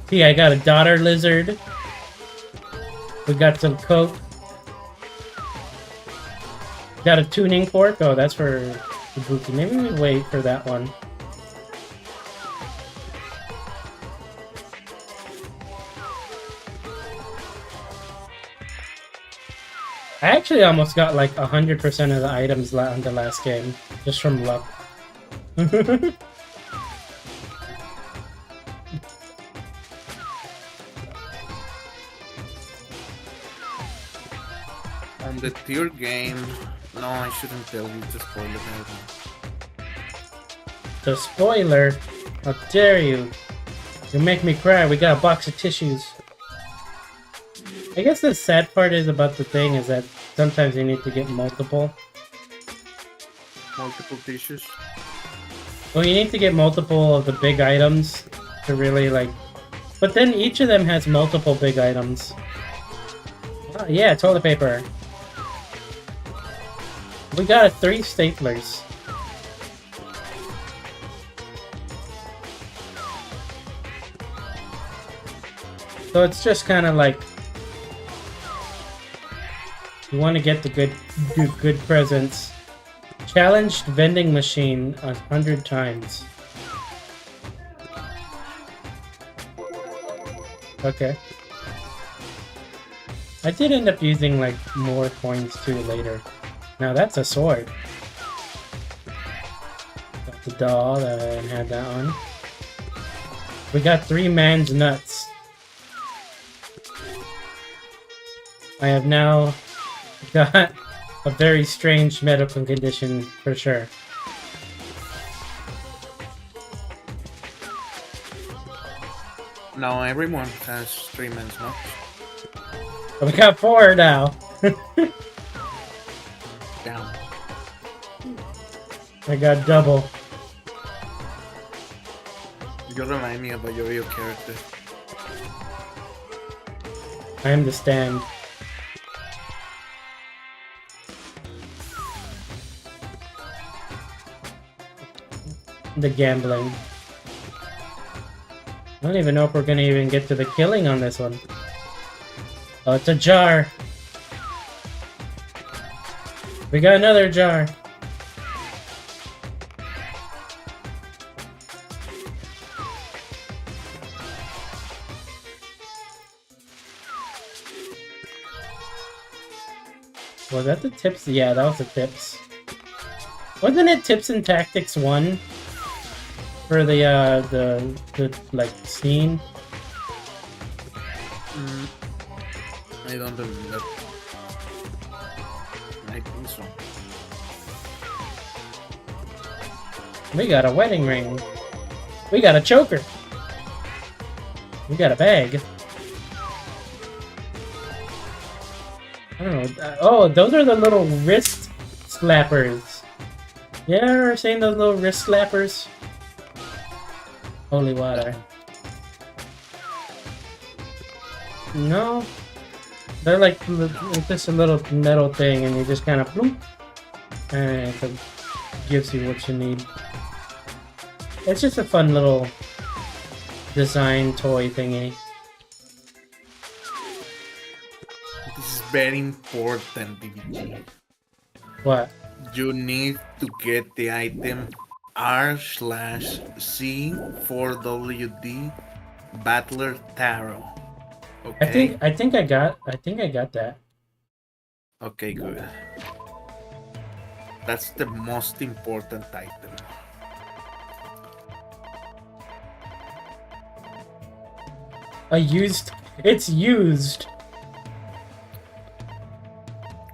See, I got a daughter lizard. We got some coke. Got a tuning fork. Oh, that's for the Buki. Maybe we wait for that one. I actually almost got like 100% of the items on the last game, just from luck. On the tier game, no, I shouldn't tell you to spoil it. The spoiler? How dare you? You make me cry. We got a box of tissues. I guess the sad part is about the thing is that sometimes you need to get multiple. Multiple tissues. Well, you need to get multiple of the big items to really like. But then each of them has multiple big items. Oh, yeah, toilet paper. We got 3 staplers. So it's just kind of like you want to get the good presents. Challenged vending machine 100 times. Okay. I did end up using like more coins too later. Now that's a sword. Got the doll that I had that on. We got 3 man's nuts. I have now got a very strange medical condition for sure. No, everyone has 3 men's nuts. We got 4 now. Down. I got double. You remind me of a Yo-Yo character. I understand. The gambling. I don't even know if we're gonna even get to the killing on this one. Oh, it's a jar. We got another jar. Was that the tips? Yeah, that was the tips. Wasn't it tips and tactics 1? For the like scene? I don't remember. I think so. We got a wedding ring. We got a choker. We got a bag. I don't know. Oh, those are the little wrist slappers. You ever seen those little wrist slappers? Holy water. No. They're like just a little metal thing and you just kind of bloop, and it gives you what you need. It's just a fun little design toy thingy. This is very important, BBG. What? You need to get the item R/C4WD Battler Tarot. Okay. I think I got that. Okay, good. That's the most important item. It's used.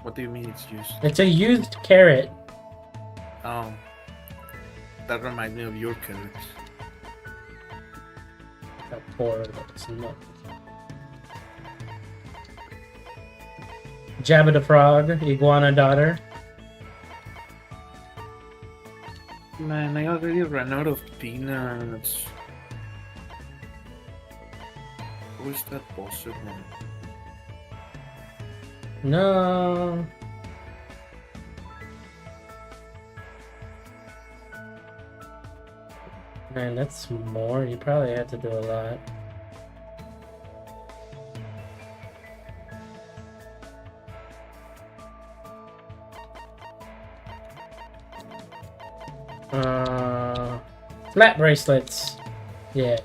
What do you mean it's used? It's a used carrot. That reminds me of your carrots. Got 4 of those. No. Jabba the Frog, Iguana Daughter. Man, I already ran out of peanuts. Who is that possible? No. Man, that's more. You probably had to do a lot. Flat bracelets. Yeah.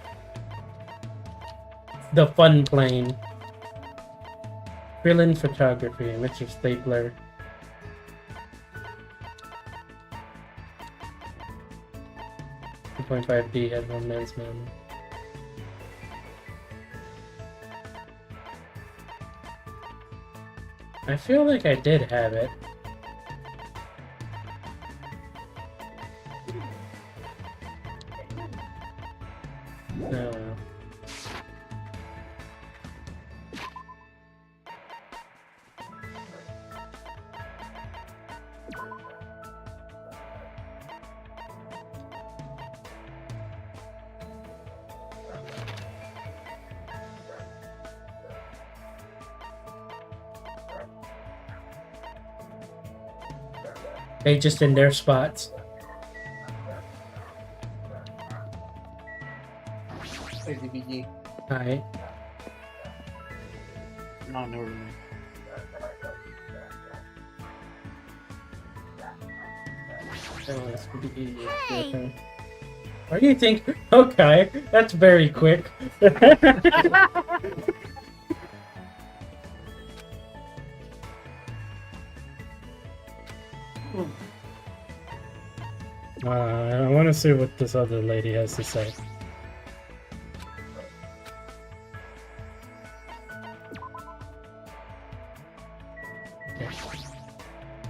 The fun plane. Krillin photography, Mr. Stapler. .5D has one man's man. I feel like I did have it. No. They just in their spots. Alright. No, never mind. Hey! What do you think? Okay, that's very quick. I want to see what this other lady has to say.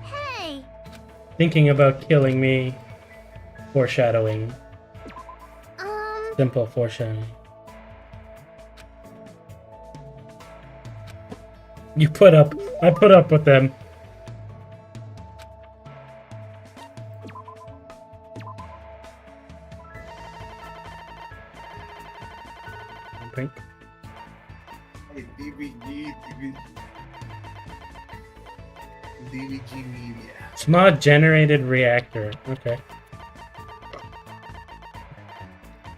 Hey! Thinking about killing me. Foreshadowing. Simple foreshadowing. I put up with them. Pink. Hey, DVG Media. Small generated reactor. Okay.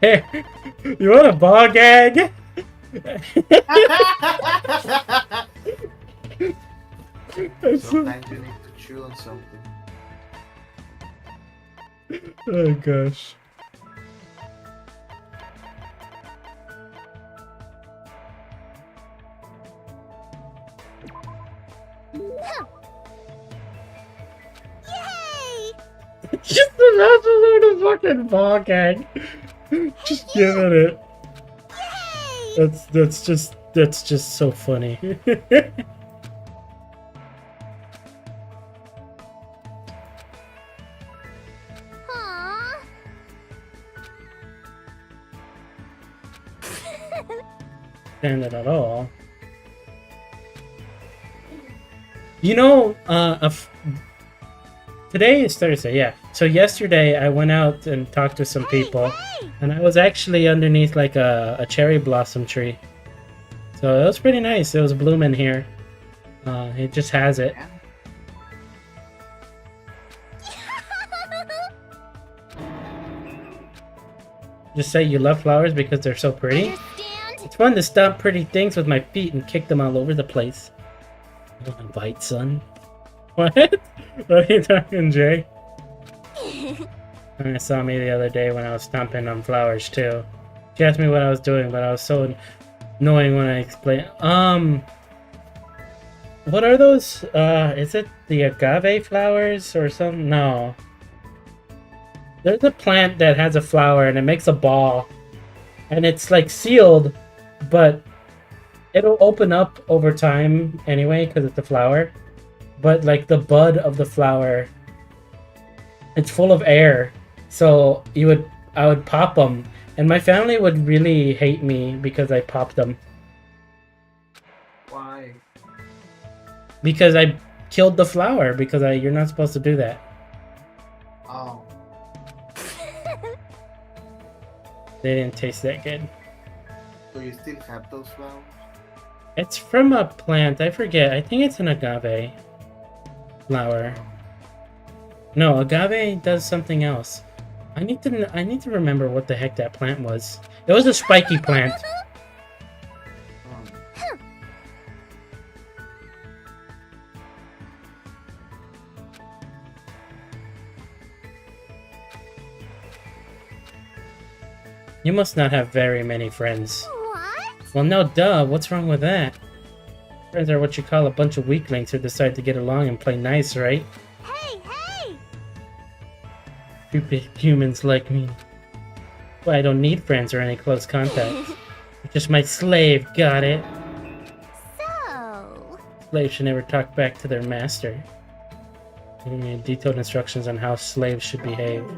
Hey, you want a ball gag? Sometimes you need to chew on something. Oh gosh. Yay! Just imagine a fucking ball gag. Just giving it. Yay! That's just so funny. Aww. Stand it at all. You know, today is Thursday, yeah. So yesterday I went out and talked to some people, and I was actually underneath like a cherry blossom tree. So it was pretty nice. It was blooming here. It just has it. Just say you love flowers because they're so pretty. Understand? It's fun to stomp pretty things with my feet and kick them all over the place. I don't invite, son. What? What are you talking, Jay? And saw me the other day when I was stomping on flowers too. She asked me what I was doing, but I was so annoying when I explained. What are those? Is it the agave flowers or something? No. There's a plant that has a flower and it makes a ball. And it's like sealed, but it'll open up over time anyway because it's a flower. But like the bud of the flower, it's full of air. So I would pop them. And my family would really hate me because I popped them. Why? Because I killed the flower because you're not supposed to do that. Oh. They didn't taste that good. So you still have those flowers? It's from a plant. I forget. I think it's an agave flower. No, agave does something else. I need to remember what the heck that plant was. It was a spiky plant. You must not have very many friends. What? Well, no, duh. What's wrong with that? Friends are what you call a bunch of weaklings who decide to get along and play nice, right? Hey, hey! Stupid humans like me. Well, I don't need friends or any close contacts. You're just my slave, got it? So... Slaves should never talk back to their master. Giving me detailed instructions on how slaves should behave.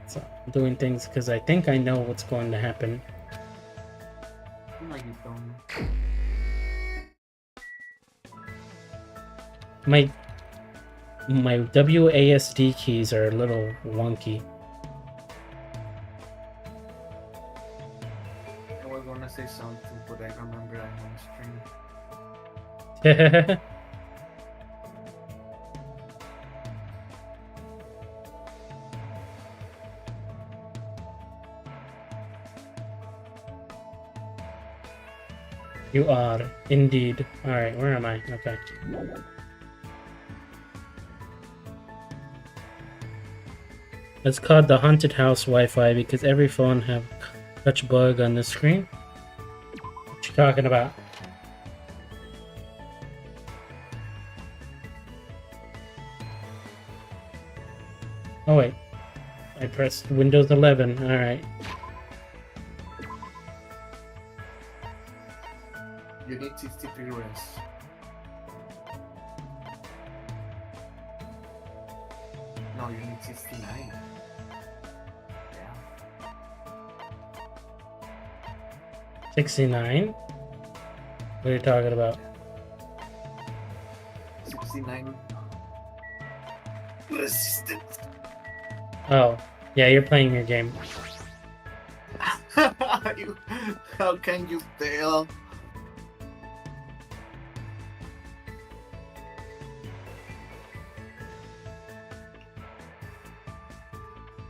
So I'm doing things because I think I know what's going to happen. No, you don't. My WASD keys are a little wonky. I was gonna say something, but I remember I'm on stream. You are indeed. Alright, where am I? Okay. It's called the Haunted House Wi-Fi because every phone have touch bug on the screen. What you talking about? Oh wait, I pressed Windows 11. All right. You need 60 figures. No, you need 69. Yeah. 69? What are you talking about? 69 resistance. Oh, yeah, you're playing your game. How can you tell?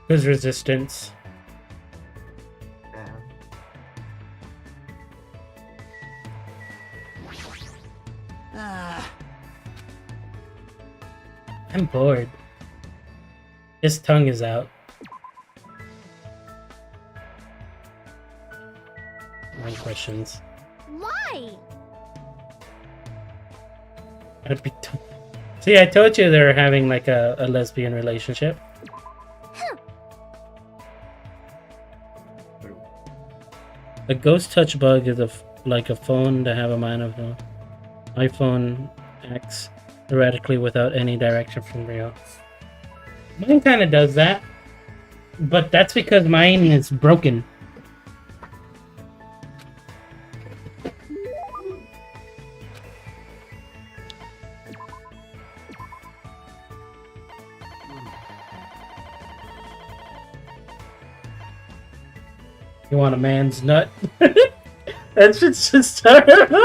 Who's resistance? Damn. I'm bored. His tongue is out. No questions. Why? I'd be See, I told you they were having like a lesbian relationship. A ghost touch bug is like a phone to have a mind of an iPhone X erratically without any direction from real. Mine kind of does that, but that's because mine is broken. You want a man's nut? That shit's just terrible.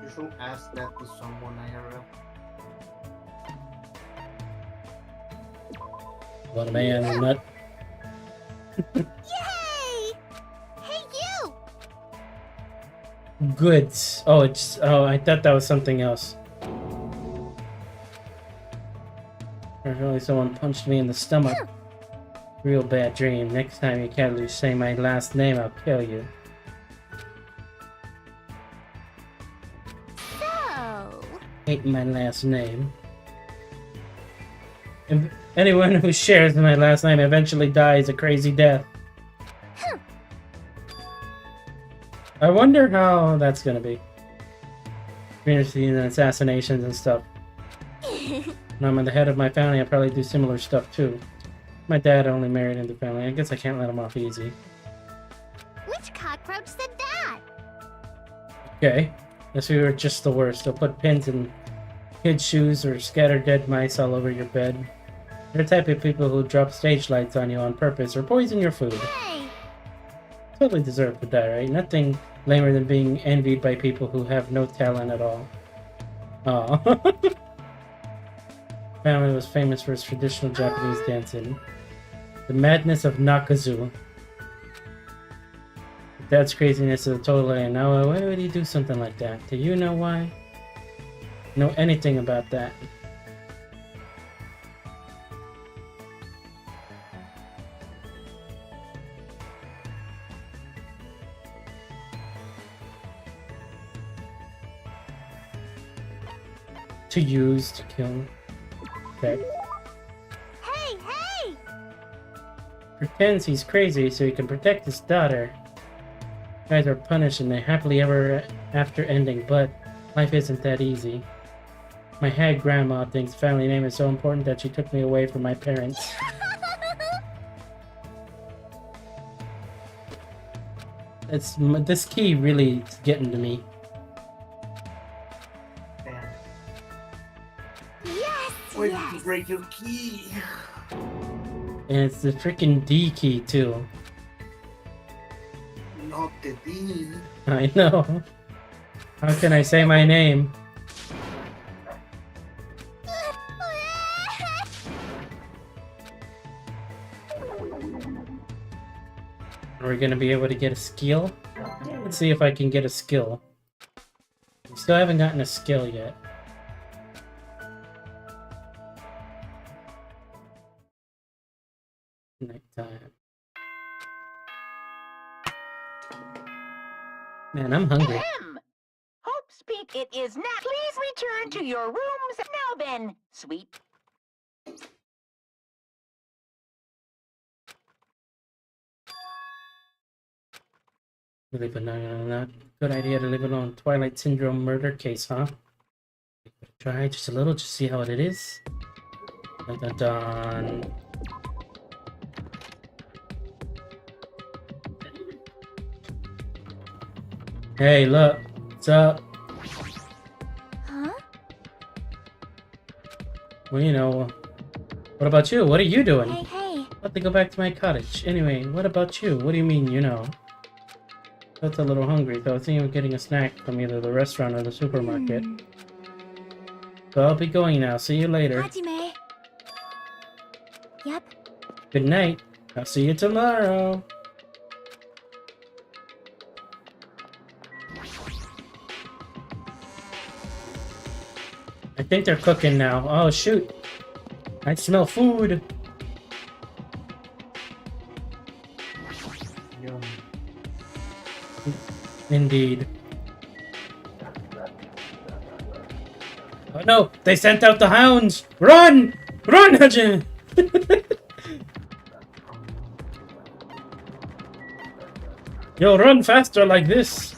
You should ask that to someone IRL. Want a man's nut? Yay! Hey, you! Goods. Oh, it's. Oh, I thought that was something else. Apparently someone punched me in the stomach. Real bad dream. Next time you casually say my last name, I'll kill you. So... Hate my last name. If anyone who shares my last name eventually dies a crazy death. I wonder how that's gonna be. Community and assassinations and stuff. When I'm at the head of my family, I probably do similar stuff too. My dad only married into family. I guess I can't let him off easy. Which cockroach said that? Okay. Guess we were just the worst. They'll put pins in kids' shoes or scatter dead mice all over your bed. They're the type of people who drop stage lights on you on purpose or poison your food. Hey! Totally deserve to die, right? Nothing lamer than being envied by people who have no talent at all. Aw. Family was famous for its traditional Japanese dancing. The madness of Nakazu. Dad's craziness is a total lie. Now, why would he do something like that? Do you know why? Know anything about that? to use to kill. Okay. Hey, hey! Pretends he's crazy so he can protect his daughter. Guys are punished in a happily ever after ending, but life isn't that easy. My hag grandma thinks family name is so important that she took me away from my parents. This key really is getting to me. Yes, Why did yes! you break your key? And it's the freaking D key too. Not the D. I know. How can I say my name? Are we gonna be able to get a skill? Let's see if I can get a skill. We still haven't gotten a skill yet. Nighttime. Man, I'm hungry. Hope's Peak, it is not. Please return to your rooms. Now then, sweet. Leave it not good idea to leave it on Twilight Syndrome murder case, huh? Try just a little, just see how it is. Dun dun dun. Hey, look, what's up? Huh? Well, you know, what about you? What are you doing? Hey, hey. Let me go back to my cottage. Anyway, what about you? What do you mean, you know? Felt a little hungry, so I was thinking of getting a snack from either the restaurant or the supermarket. So I'll be going now. See you later. Hajime. Yep. Good night. I'll see you tomorrow. I think they're cooking now. Oh, shoot. I smell food. Indeed. Oh no! They sent out the hounds! Run! Run, Hajime! Yo, run faster like this!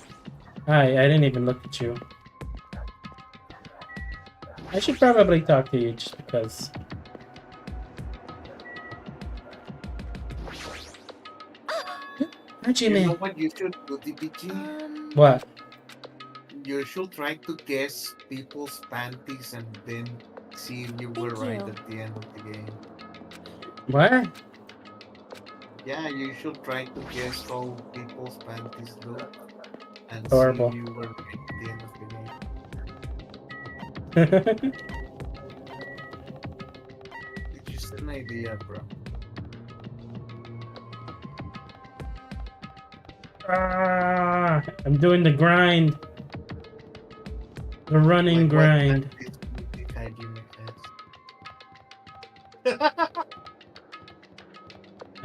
Hi, I didn't even look at you. I should probably talk to you just because. Hajime. You know what you should do, DBG? What? You should try to guess people's panties and then see if you were right you. at the end of the game. What? Yeah, you should try to guess how people's panties look and Horrible. see if you were right at the end of the game. It's just an idea, bro. Ah, I'm doing the grind. The running grind. I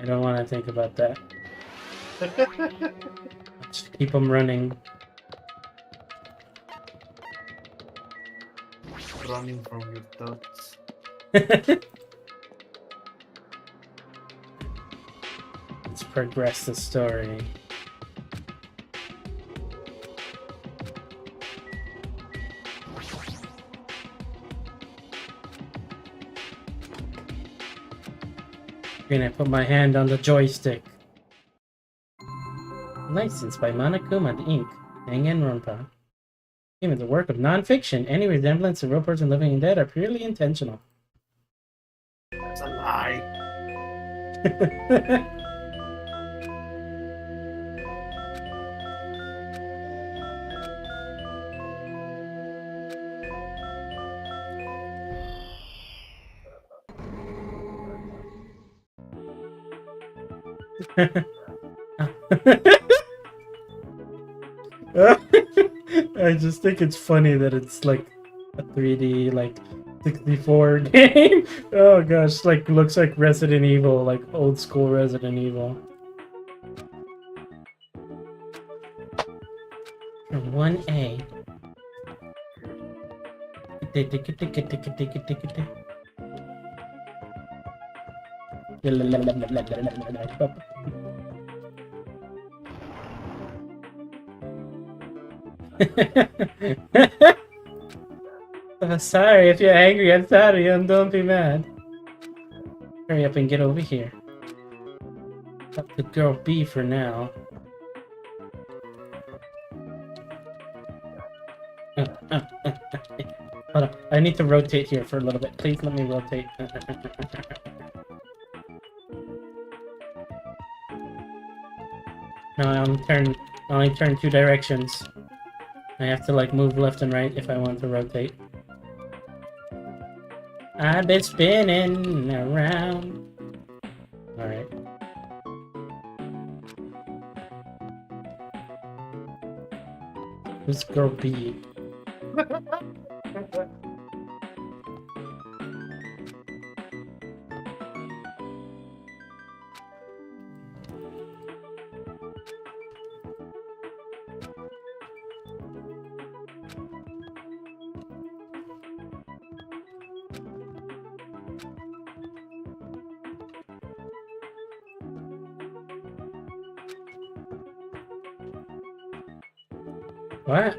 don't want to think about that. Just keep them running. Running from your thoughts. Let's progress the story. Gonna put my hand on the joystick. Licensed by Monokuma Inc. Dangan Ronpa. Game is a work of non-fiction. Any resemblance to real person living and dead are purely intentional. That's a lie. I just think it's funny that it's like a 3D like 64 game. Oh gosh, like looks like Resident Evil, like old school Resident Evil. From 1A. Sorry if you're angry. I'm sorry. Don't be mad. Hurry up and get over here. Up to girl B for now. Hold on. I need to rotate here for a little bit. Please let me rotate. No, I only turn 2 directions. I have to like move left and right if I want to rotate. I've been spinning around. Alright. Who's girl B? What?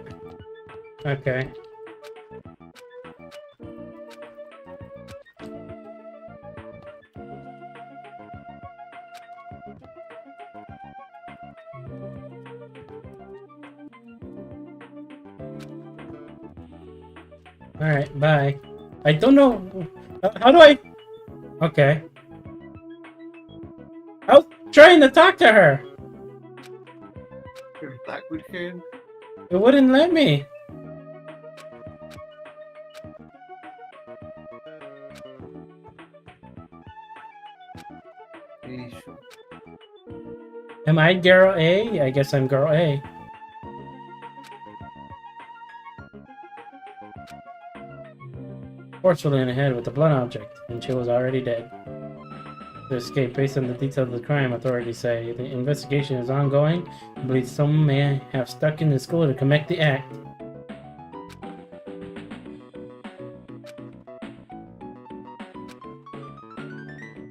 Okay. Alright, bye. I don't know. How do I... Okay. I was trying to talk to her. You're back with him. It wouldn't let me. Am I girl A? I guess I'm girl A. Forcefully in the head with a blunt object, and she was already dead. To escape based on the details of the crime, authorities say the investigation is ongoing. I believe someone may have stuck in the school to commit the act.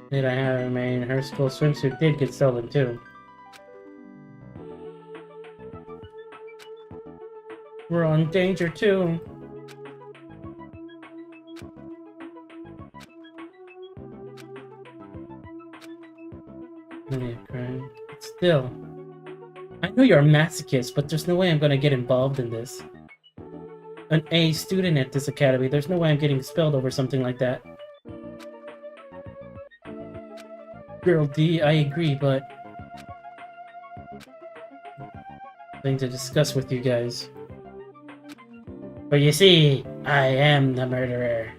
Did I have remain? Her school swimsuit did get stolen too. We're in danger too. Crime. Still, I know you're a masochist, but there's no way I'm gonna get involved in this. An A student at this academy, there's no way I'm getting expelled over something like that. Girl D, I agree, but... thing to discuss with you guys. But you see, I am the murderer.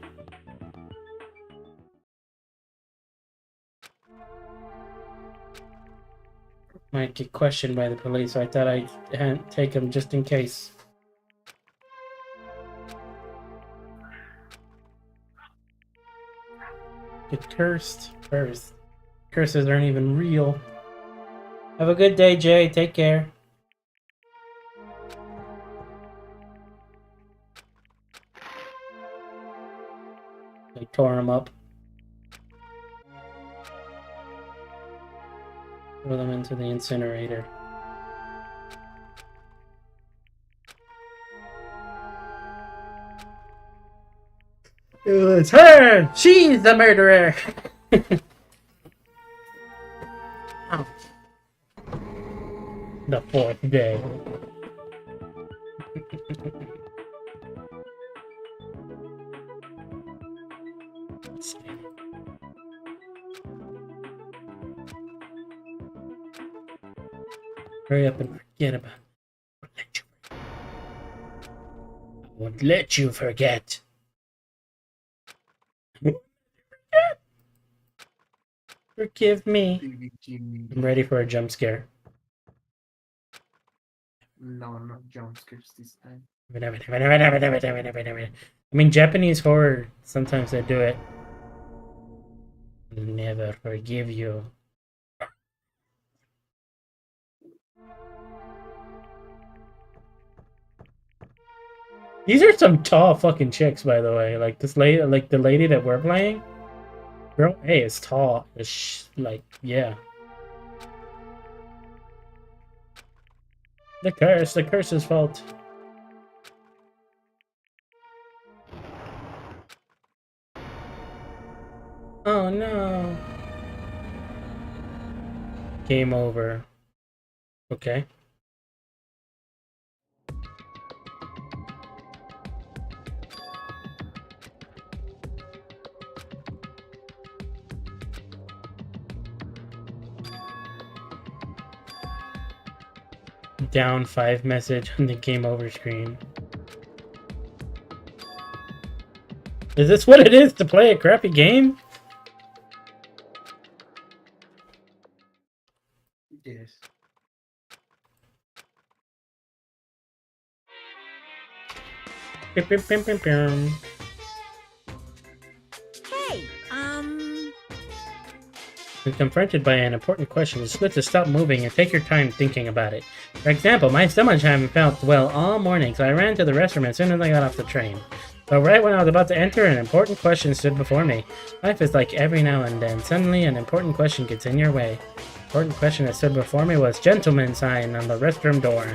Might get questioned by the police, so I thought I'd take him just in case. Get cursed first. Curses aren't even real. Have a good day, Jay. Take care. They tore him up. Throw them into the incinerator. It's her! She's the murderer! Oh. The 4th day. Hurry up and forget about it. I won't let you forget. Forgive me. I'm ready for a jump scare. No, not jump scares this time. I mean, Japanese horror, sometimes they do it. I'll never forgive you. These are some tall fucking chicks, by the way. Like this lady, like the lady that we're playing. Girl, hey, is tall. Like, yeah. The curse's fault. Oh no. Game over. Okay. Down 5 message on the game over screen. Is this what it is to play a crappy game? Yes. Pim, pim, pim, pim, pim. Hey, When confronted by an important question, it's good to stop moving and take your time thinking about it. For example, my stomach hadn't felt well all morning, so I ran to the restroom as soon as I got off the train. But right when I was about to enter, an important question stood before me. Life is like every now and then. Suddenly, an important question gets in your way. The important question that stood before me was "Gentleman" sign on the restroom door.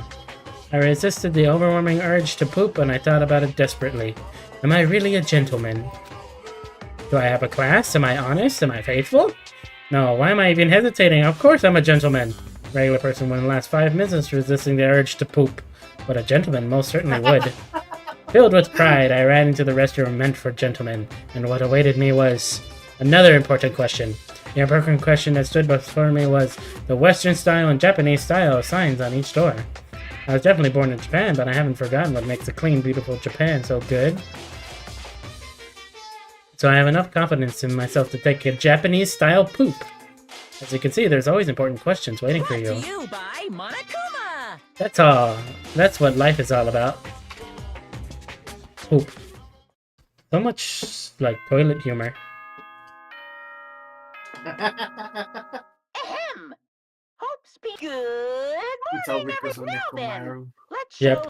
I resisted the overwhelming urge to poop, and I thought about it desperately. Am I really a gentleman? Do I have a class? Am I honest? Am I faithful? No, why am I even hesitating? Of course I'm a gentleman. A regular person wouldn't last 5 minutes resisting the urge to poop, but a gentleman most certainly would. Filled with pride, I ran into the restroom meant for gentlemen, and what awaited me was another important question. The important question that stood before me was the Western style and Japanese style of signs on each door. I was definitely born in Japan, but I haven't forgotten what makes a clean, beautiful Japan so good. So I have enough confidence in myself to take a Japanese-style poop. As you can see, there's always important questions waiting for you. brought to you by Monokuma. That's all. That's what life is all about. Poop. So much, like, toilet humor. Ahem. Hope's be good It's all morning, because of everyone. Now then, Nekomaru. let's show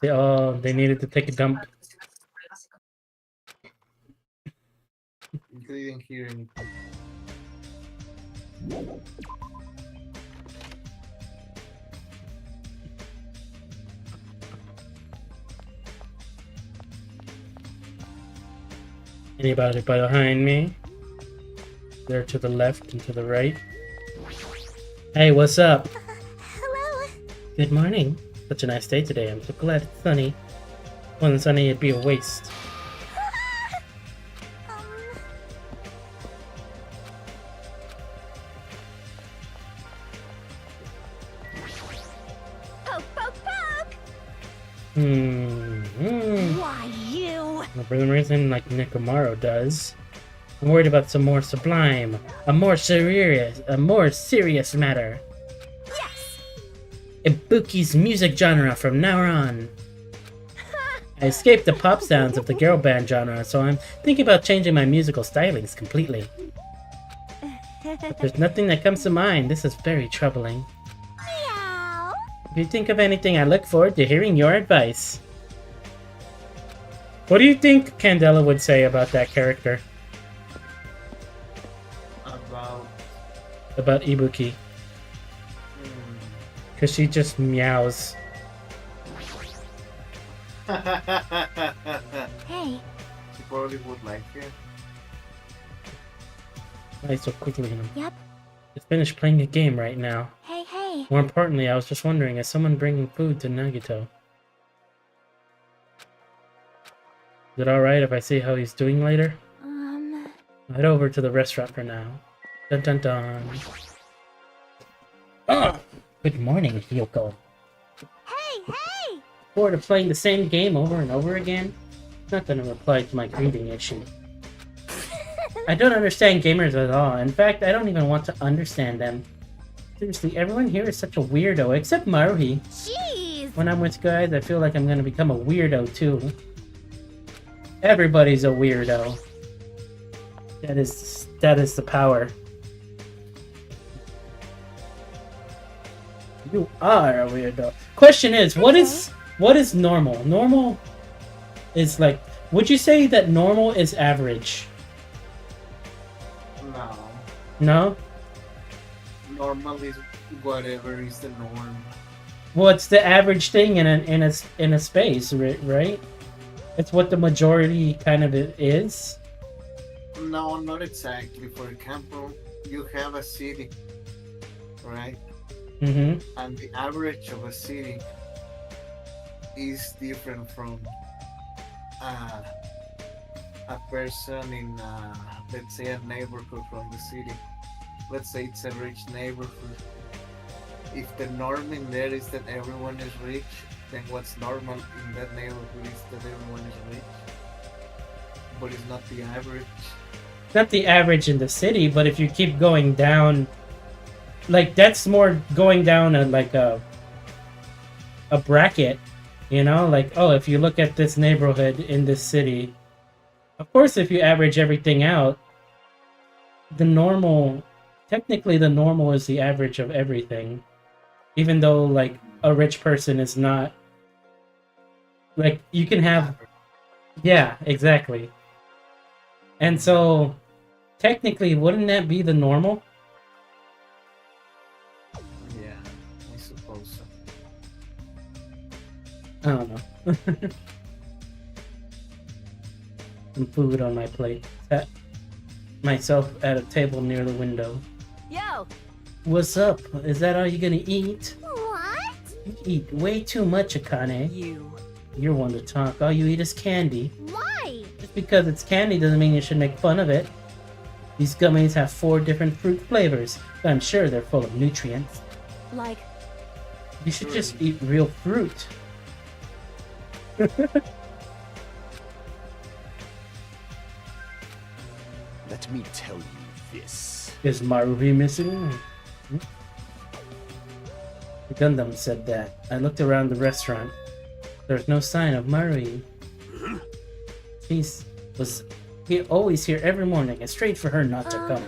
Yep. They needed to take a dump. You didn't hear anything. Anybody behind me? There to the left and to the right. Hey, what's up? Hello. Good morning. Such a nice day today. I'm so glad it's sunny. If it wasn't sunny, it'd be a waste. Poke, poke, poke. Why, you? For the reason like Nekomaru does. I'm worried about some more sublime, a more serious matter. Yes. Ibuki's music genre from now on. I escaped the pop sounds of the girl band genre, so I'm thinking about changing my musical stylings completely. But there's nothing that comes to mind. This is very troubling. Meow. If you think of anything, I look forward to hearing your advice. What do you think Candela would say about that character? About Ibuki? Because she just meows. Hey. She probably would like it. Why so quickly? Yep. Just finished playing a game right now. Hey, hey. More importantly, I was just wondering, is someone bringing food to Nagito? Is it alright if I see how he's doing later? I'll head over to the restaurant for now. Dun dun dun. Ah! Good morning, Hyoko. Hey, hey. Bored of playing the same game over and over again? Not gonna reply to my greeting issue. I don't understand gamers at all. In fact, I don't even want to understand them. Seriously, everyone here is such a weirdo, except Maruhi. Jeez. When I'm with guys, I feel like I'm gonna become a weirdo too. Everybody's a weirdo. That is the power. You are a weirdo. Question is, what is what is normal? Normal is like, would you say that normal is average? No. No? Normal is whatever is the norm. Well, it's the average thing in a space, right? It's what the majority kind of is. No, not exactly. For example, you have a city, right? Mm-hmm. And the average of a city is different from a person in, let's say, a neighborhood from the city. Let's say it's a rich neighborhood. If the norm in there is that everyone is rich, then what's normal in that neighborhood is that everyone is rich. But it's not the average. Not the average in the city, but if you keep going down, like that's more going down a bracket, you know? Like, oh, if you look at this neighborhood in this city, of course, if you average everything out, technically the normal is the average of everything. Even though, like, a rich person is not, like, you can have, yeah, exactly. And so, technically, wouldn't that be the normal? Yeah, I suppose I so. don't know. Some food on my plate. Sat myself at a table near the window. Yo! What's up? Is that all you're gonna eat? What? You eat way too much, Akane. You're one to talk. All you eat is candy. Why? Just because it's candy doesn't mean you should make fun of it. These gummies have 4 different fruit flavors, but I'm sure they're full of nutrients. Like, You should just eat real fruit. Let me tell you this. Is Maruhi missing? The Gundam said that. I looked around the restaurant. There's no sign of Maruhi. She's always here every morning. It's straight for her not to come.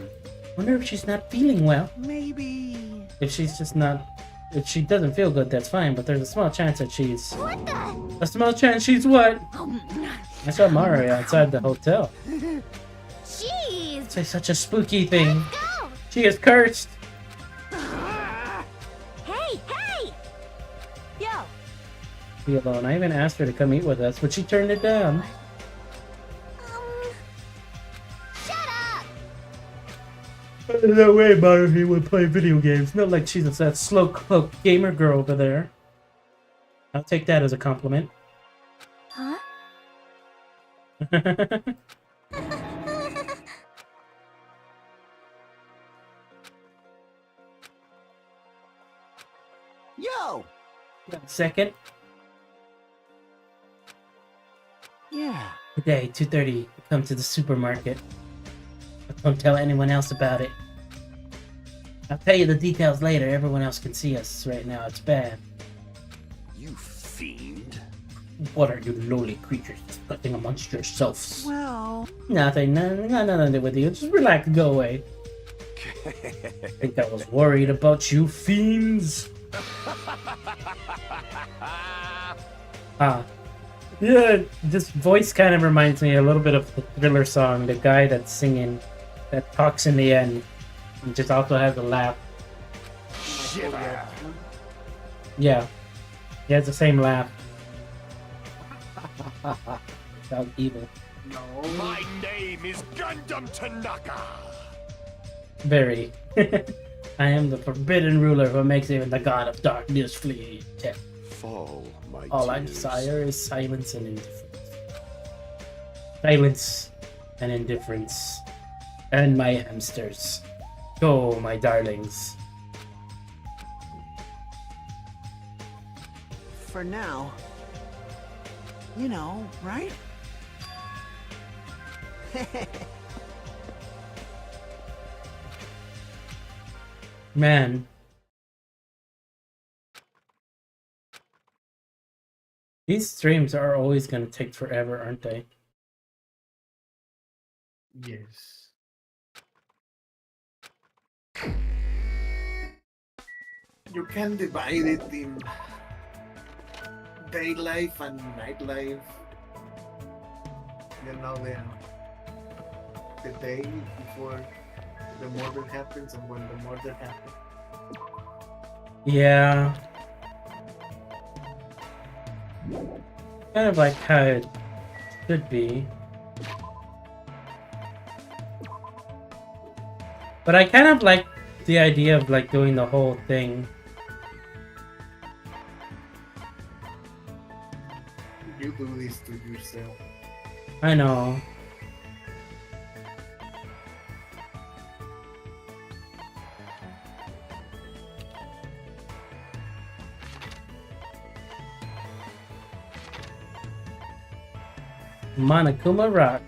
Wonder if she's not feeling well. Maybe. If she's just not... If she doesn't feel good, that's fine, but there's a small chance that she's... What the? A small chance she's what? I saw Maruhi outside the hotel. Jeez. Say such a spooky thing. Go. She is cursed. hey! Yo! Be alone. I even asked her to come eat with us, but she turned it down. Shut up. No way Maruhi would play video games. Not like she's that slow cloak gamer girl over there. I'll take that as a compliment. Huh? Yo! Second. Yeah. Today, 2:30, come to the supermarket. But don't tell anyone else about it. I'll tell you the details later. Everyone else can see us right now. It's bad. You fiend. What are you lowly creatures discussing amongst yourselves? Well... Nothing. Nothing to do with you. Just relax. Go away. Think I was worried about you fiends? Yeah, this voice kind of reminds me a little bit of the Thriller song. The guy that's singing, that talks in the end, and just also has a laugh. Shiver. Yeah, he has the same laugh. Sounds evil. No. My name is Gundam Tanaka. Very. I am the forbidden ruler who makes even the god of darkness flee. Fall, my All I tears. desire is silence and indifference. Silence and indifference. And my hamsters. Go, my darlings. For now. You know, right? Man. These streams are always going to take forever, aren't they? Yes. You can divide it in day life and night life. You know, the day before the murder happens and when the murder happens. Yeah. Kind of like how it should be. But I kind of like the idea of like doing the whole thing. You do this to yourself. I know. Monokuma Rock.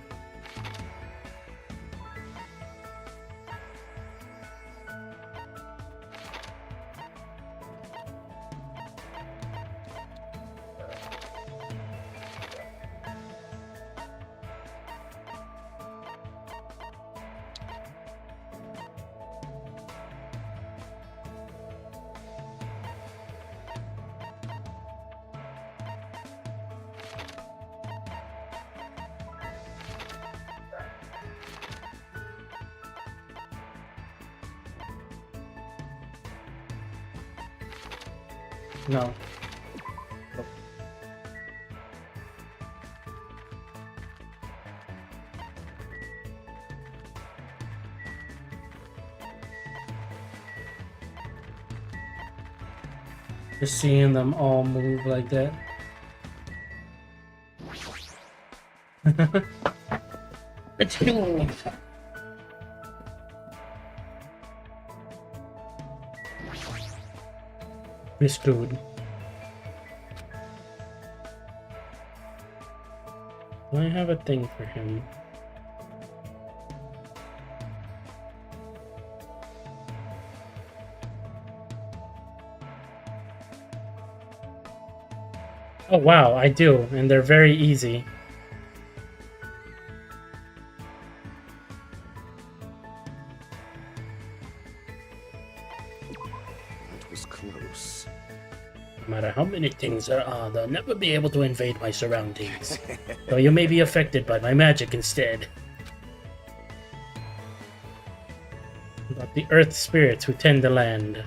No. Just seeing them all move like that. Let's go. We're screwed. Do I have a thing for him? Oh wow, I do, and they're very easy. That was close. No matter how many things there are, they'll never be able to invade my surroundings. Though you may be affected by my magic instead. But the earth spirits who tend the land.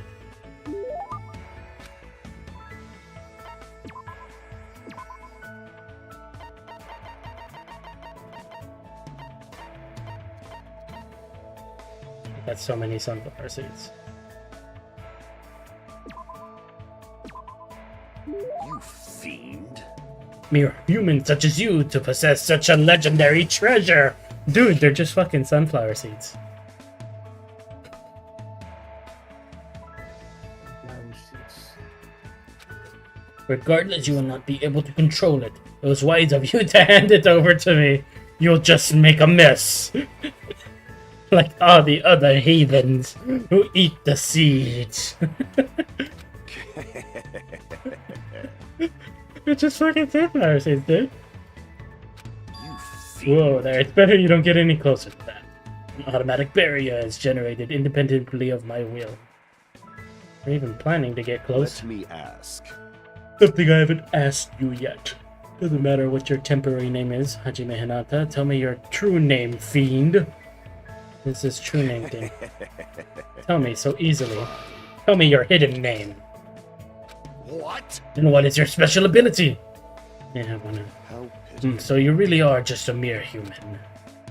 That's so many sunflower seeds. You fiend. Mere humans such as you to possess such a legendary treasure! Dude, they're just fucking sunflower seeds. Regardless, you will not be able to control it. It was wise of you to hand it over to me. You'll just make a mess. Like all the other heathens who eat the seeds. It's just fucking sunflower seeds, dude. Whoa there, it's better you don't get any closer to that. An automatic barrier is generated independently of my will. I'm even planning to get close. Let me ask. Something I haven't asked you yet. Doesn't matter what your temporary name is, Hajime Hinata. Tell me your true name, fiend. This is true name thing. Tell me so easily. Tell me your hidden name. What? And what is your special ability? Yeah, I wanna. How So you really are just a mere human.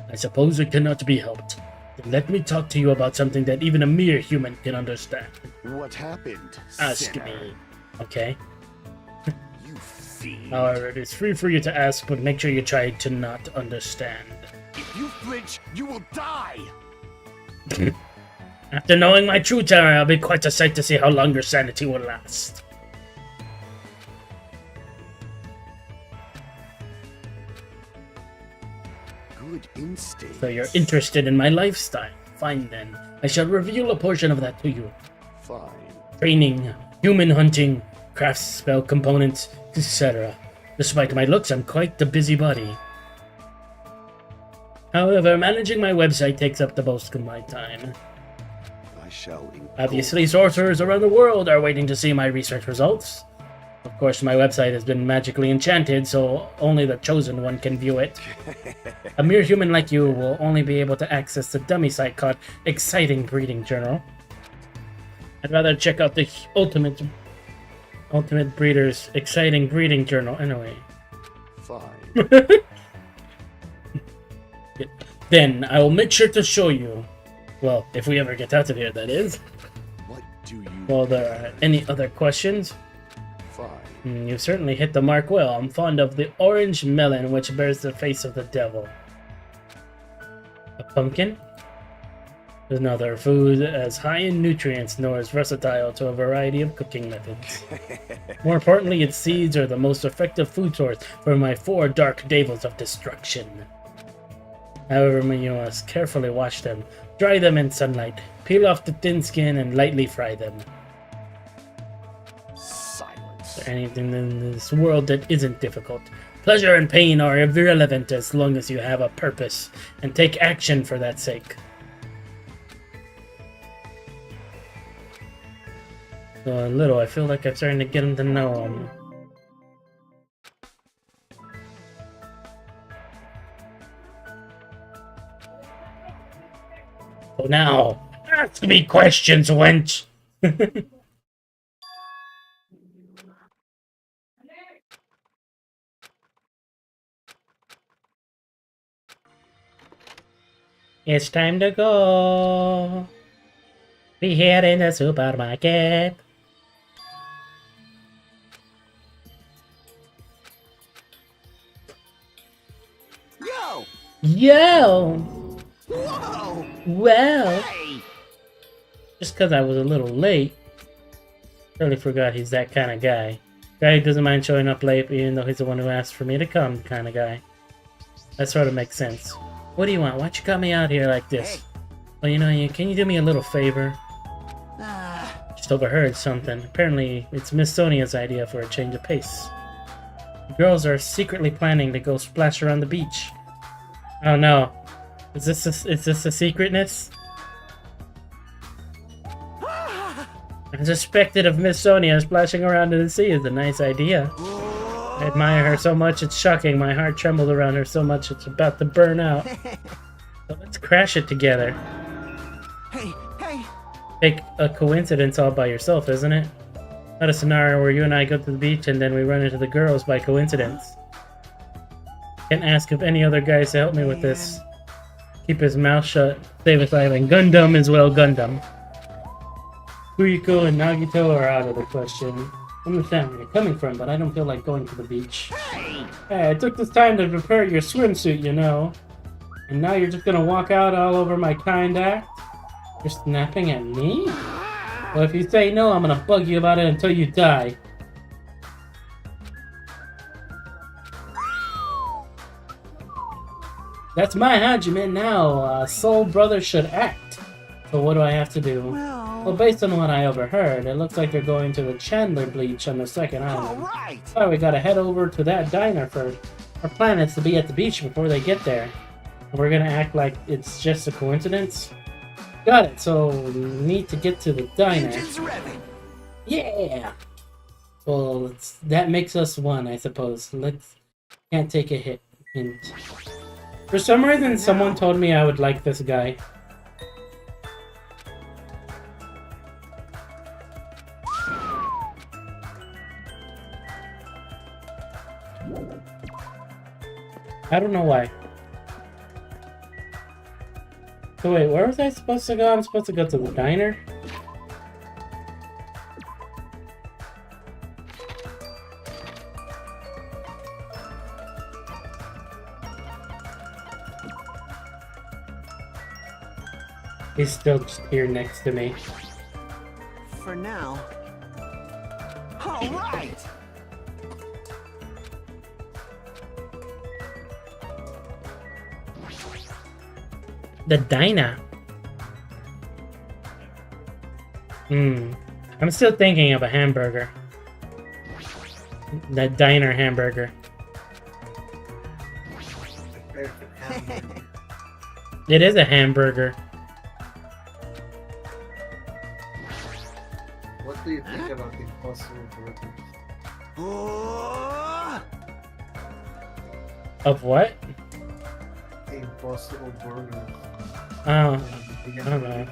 I suppose it cannot be helped. Then let me talk to you about something that even a mere human can understand. What happened? Ask sinner? me. Okay? You fiend. However, it is free for you to ask, but make sure you try to not understand. If you flinch, you will die. After knowing my true terror, I'll be quite a sight to see how long your sanity will last. Good instinct. So you're interested in my lifestyle. Fine then. I shall reveal a portion of that to you. Fine. Training, human hunting, craft spell components, etc. Despite my looks, I'm quite the busybody. However, managing my website takes up the most of my time. I shall. Obviously, sorcerers around the world are waiting to see my research results. Of course, my website has been magically enchanted, so only the chosen one can view it. A mere human like you will only be able to access the dummy site called Exciting Breeding Journal. I'd rather check out the Ultimate Breeder's Exciting Breeding Journal anyway. Fine. Then I will make sure to show you. Well, if we ever get out of here, that is. What do you... Well, there are any other questions? Fine. You certainly hit the mark well. I'm fond of the orange melon, which bears the face of the devil. A pumpkin? Is another food as high in nutrients nor as versatile to a variety of cooking methods. More importantly, its seeds are the most effective food source for my 4 dark devils of destruction. However, you must carefully wash them, dry them in sunlight, peel off the thin skin, and lightly fry them. Silence. Is there anything in this world that isn't difficult? Pleasure and pain are irrelevant as long as you have a purpose, and take action for that sake. So a little, I feel like I'm starting to get him to know him. So now, ask me questions, wench! It's time to go. Be here in the supermarket. Yo! Yo! Whoa! Well, Hey! just because I was a little late, totally forgot he's that kind of guy. Guy who doesn't mind showing up late even though he's the one who asked for me to come kind of guy. That sort of makes sense. What do you want? Why'd you got me out here like this? Hey. Well, you know, can you do me a little favor? Just overheard something. Apparently, it's Miss Sonia's idea for a change of pace. The girls are secretly planning to go splash around the beach. Oh no. Is this a secretness? I suspected of Miss Sonia splashing around in the sea is a nice idea. I admire her so much it's shocking. My heart trembled around her so much it's about to burn out. So let's crash it together. Hey, hey! Take a coincidence all by yourself, isn't it? Not a scenario where you and I go to the beach and then we run into the girls by coincidence. Can't ask if any other guys to help me with this. Keep his mouth shut. Save his life. And Gundam as well, Gundam. Kuriko and Nagito are out of the question. I understand where you're coming from, but I don't feel like going to the beach. Hey, I took this time to prepare your swimsuit, you know. And now you're just gonna walk out all over my kind act? You're snapping at me? Well, if you say no, I'm gonna bug you about it until you die. That's my Hajime now. Soul Brother should act. So what do I have to do? Well, based on what I overheard, it looks like they're going to the Chandler Bleach on the second island. Alright! So we gotta head over to that diner first. Our plan is to be at the beach before they get there. We're gonna act like it's just a coincidence. Got it, so we need to get to the diner. Engines revving! Yeah! Well, that makes us one, I suppose. Can't take a hint. For some reason, someone told me I would like this guy. I don't know why. So wait, where was I supposed to go? I'm supposed to go to the diner? He's still just here next to me. For now. Alright! The diner. I'm still thinking of a hamburger. That diner hamburger. It is a hamburger. What do you think about Impossible Burger? Of what? Impossible burgers. Oh, I don't know.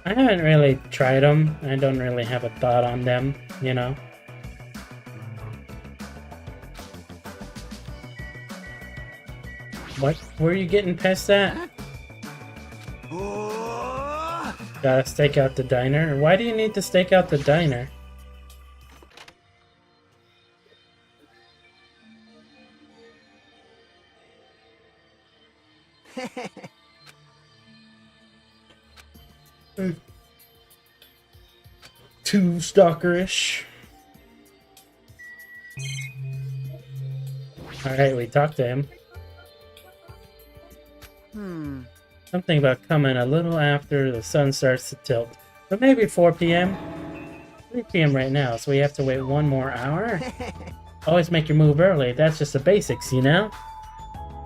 I haven't really tried them. I don't really have a thought on them, you know? What? Where are you getting past that? Gotta stake out the diner? Why do you need to stake out the diner? Too stalkerish. Alright, we talked to him. Something about coming a little after the sun starts to tilt. But maybe 4 p.m.? 3 p.m. right now, so we have to wait 1 more hour? Always make your move early. That's just the basics, you know?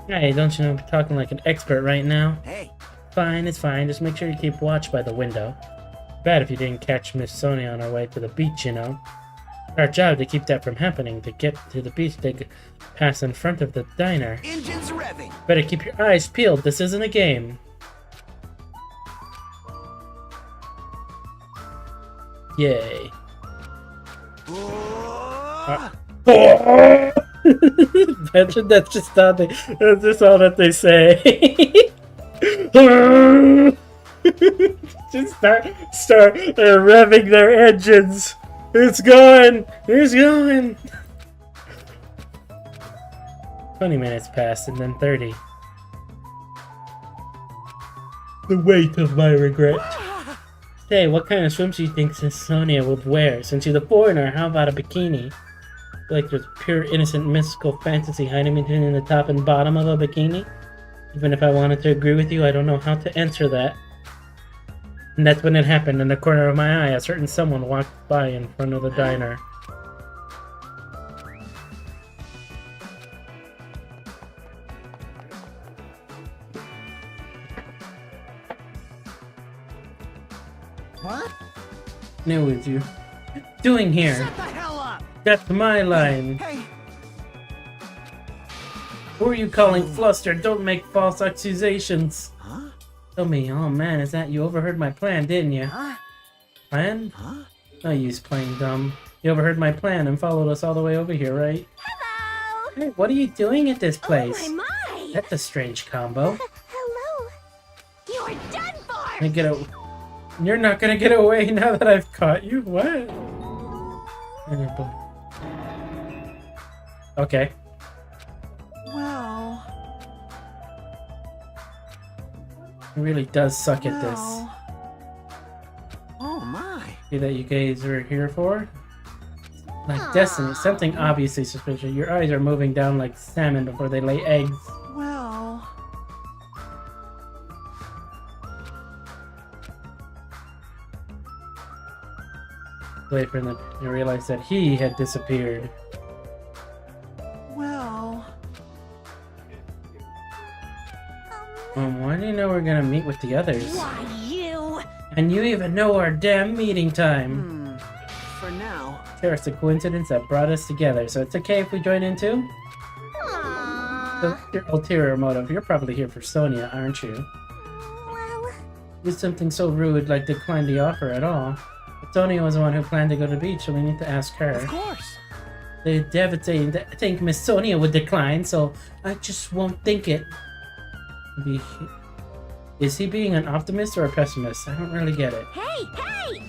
Hey, don't you know I'm talking like an expert right now? Hey. Fine, it's fine. Just make sure you keep watch by the window. Bad if you didn't catch Miss Sonia on her way to the beach, you know? Our job to keep that from happening. To get to the beach, they pass in front of the diner. Engines revving. Better keep your eyes peeled. This isn't a game. Yay. That's just all that's just all that they say. Just start revving their engines. It's going! It's going! 20 minutes passed and then 30. The weight of my regret. Hey, what kind of swimsuit do you think Sonia would wear? Since she's a foreigner, how about a bikini? Like there's pure, innocent, mystical fantasy hiding between the top and bottom of a bikini? Even if I wanted to agree with you, I don't know how to answer that. And that's when it happened. In the corner of my eye, a certain someone walked by in front of the diner. What? New with you. Doing here? Shut the hell up! That's my line. Hey. Who are you calling flustered? Don't make false accusations. Huh? Tell me, oh man, is that you overheard my plan, didn't you? Huh? Plan? Huh? No use playing dumb. You overheard my plan and followed us all the way over here, right? Hello! Hey, what are you doing at this place? Oh my! That's a strange combo. Hello! You're done for! I get a... You're not gonna get away now that I've caught you? What? Okay. Well... He really does suck at this. Oh my. See that you guys are here for? Like destiny, something obviously suspicious. Your eyes are moving down like salmon before they lay eggs. Well... Wait for them to realize that he had disappeared. Well... Why do you know we're gonna meet with the others? Why, you? And you even know our damn meeting time. For now. There's a coincidence that brought us together, so it's okay if we join in too? So your ulterior motive, you're probably here for Sonia, aren't you? Well... Did something so rude like decline the offer at all. But Sonia was the one who planned to go to the beach, so we need to ask her. Of course. They devastating to think Miss Sonia would decline, so I just won't think it. Is he being an optimist or a pessimist? I don't really get it. Hey, hey!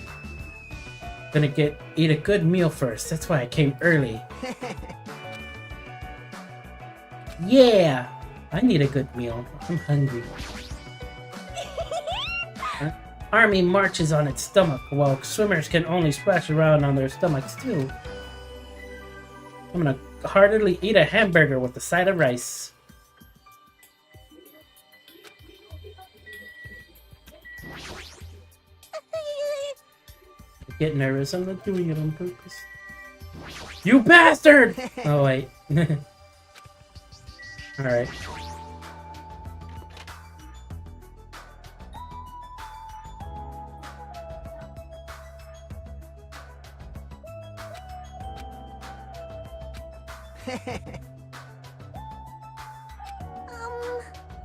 Gonna eat a good meal first. That's why I came early. Yeah! I need a good meal. I'm hungry. Army marches on its stomach, while swimmers can only splash around on their stomachs too. I'm gonna heartily eat a hamburger with a side of rice. Get nervous. I'm not doing it on purpose. You bastard! Oh, wait. Alright.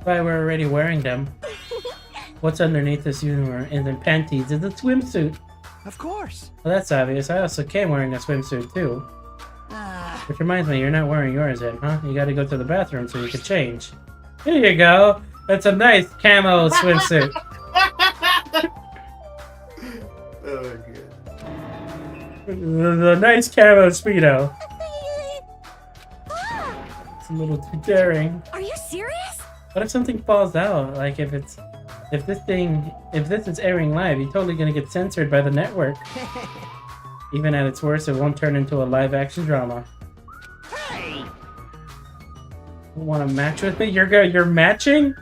Why we're already wearing them. What's underneath this uniform? And then panties is a swimsuit. Of course. Well, that's obvious. I also came wearing a swimsuit too. Which reminds me, you're not wearing yours yet, huh? You gotta go to the bathroom so you can change. Here you go. That's a nice camo swimsuit. Oh, good. The nice camo speedo. It's a little too daring. Are you serious? What if something falls out? Like if this is airing live, you're totally gonna get censored by the network. Even at its worst, it won't turn into a live-action drama. Hey! You want to match with me? You're matching?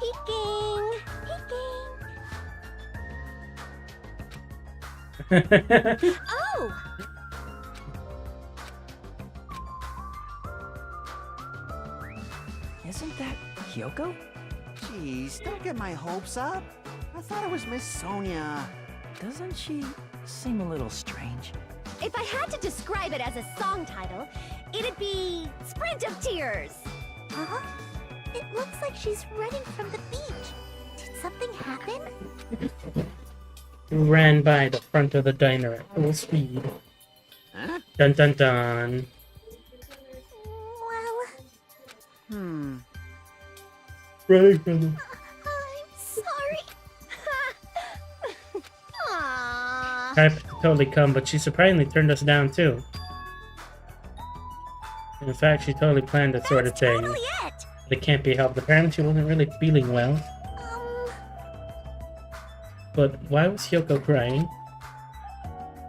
Peeking. Oh! Isn't that Kyoko? Jeez, don't get my hopes up. I thought it was Miss Sonia. Doesn't she seem a little strange? If I had to describe it as a song title, it'd be Sprint of Tears. Huh? It looks like she's running from the beach. Did something happen? Ran by the front of the diner at full speed. Huh? Dun dun dun. Well, Running from the... I'm sorry. Aww. Tried to totally come, but she surprisingly turned us down too. In fact, she totally planned that sort of thing. Totally it. But it can't be helped. Apparently, she wasn't really feeling well. But why was Hyoko crying?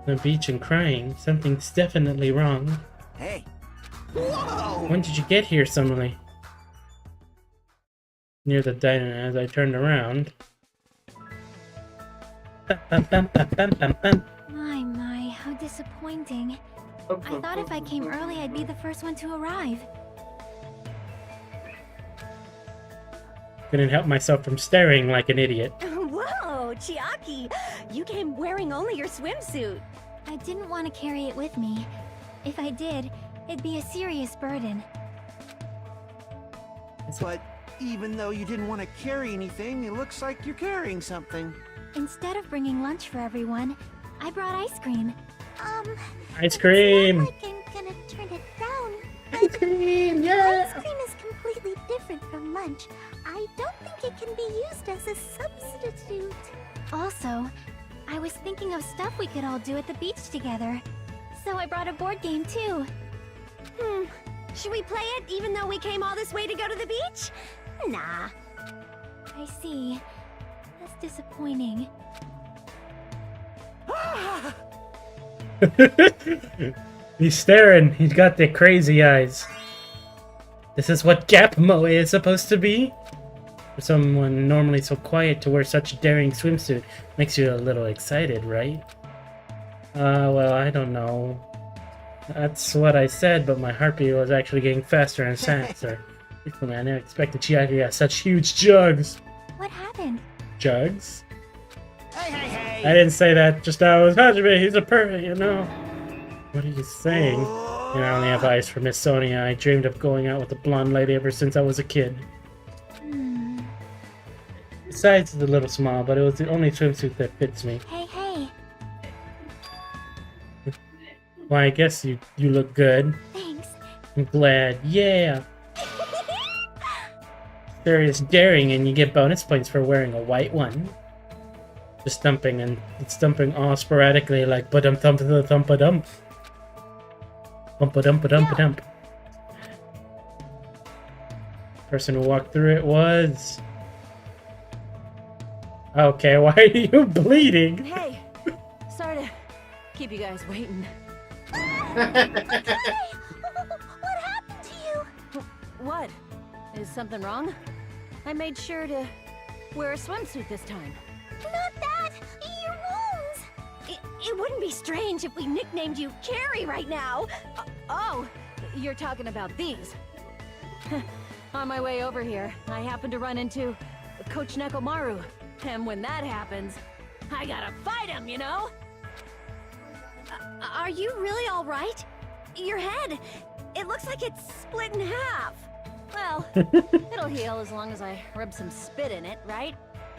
On the beach and crying. Something's definitely wrong. Hey. Whoa! When did you get here suddenly? Near the diner as I turned around. My, how disappointing. I thought if I came early, I'd be the first one to arrive. Couldn't help myself from staring like an idiot. Whoa, Chiaki! You came wearing only your swimsuit. I didn't want to carry it with me. If I did, it'd be a serious burden. But even though you didn't want to carry anything, it looks like you're carrying something. Instead of bringing lunch for everyone, I brought ice cream. Ice cream! It's not like I'm gonna turn it down. Ice cream, yeah! Ice cream is completely different from lunch. I don't think it can be used as a substitute. Also, I was thinking of stuff we could all do at the beach together. So I brought a board game too. Should we play it even though we came all this way to go to the beach? Nah. I see. That's disappointing. He's staring. He's got the crazy eyes. This is what Gap Moe is supposed to be? For someone normally so quiet to wear such a daring swimsuit makes you a little excited, right? Well, I don't know. That's what I said, but my heartbeat was actually getting faster and faster. I never expected Chiaki to have such huge jugs. What happened? Jugs? Hey! I didn't say that just now. It was Hajime. He's a perfect, you know. What are you saying? You know, I only have eyes for Miss Sonia. I dreamed of going out with a blonde lady ever since I was a kid. Besides, it's a little small, but it was the only swimsuit that fits me. Hey! Why, I guess you look good. Thanks. I'm glad. Yeah. Serious daring, and you get bonus points for wearing a white one. Just thumping, and it's thumping all sporadically, like ba-dum thump the thump a dump. Bump a dump a dump a dump. Person who walked through it was. Okay, why are you bleeding? Hey! Sorry to keep you guys waiting. What happened to you? What? Is something wrong? I made sure to wear a swimsuit this time. Not that! Your wounds! It wouldn't be strange if we nicknamed you Carrie right now. Oh, you're talking about these. On my way over here, I happened to run into Coach Nekomaru. And when that happens, I gotta fight him, you know? Are you really all right? Your head, it looks like it's split in half. Well, it'll heal as long as I rub some spit in it, right?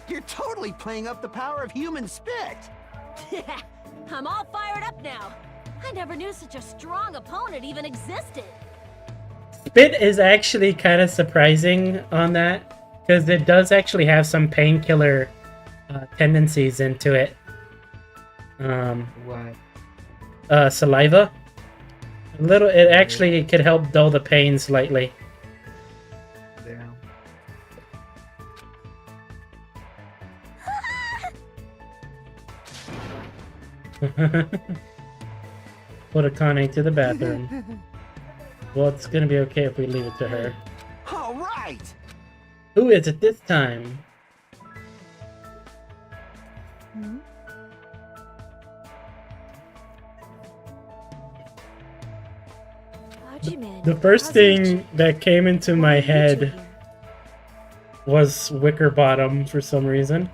You're totally playing up the power of human spit. I'm all fired up now. I never knew such a strong opponent even existed. Spit is actually kind of surprising on that, because it does actually have some painkiller tendencies into it. What? Saliva. A little. It actually could help dull the pain slightly. Damn. Put Akane to the bathroom. Well, it's gonna be okay if we leave it to her. All right. Who is it this time? The first thing that came into my head was Wicker Bottom for some reason.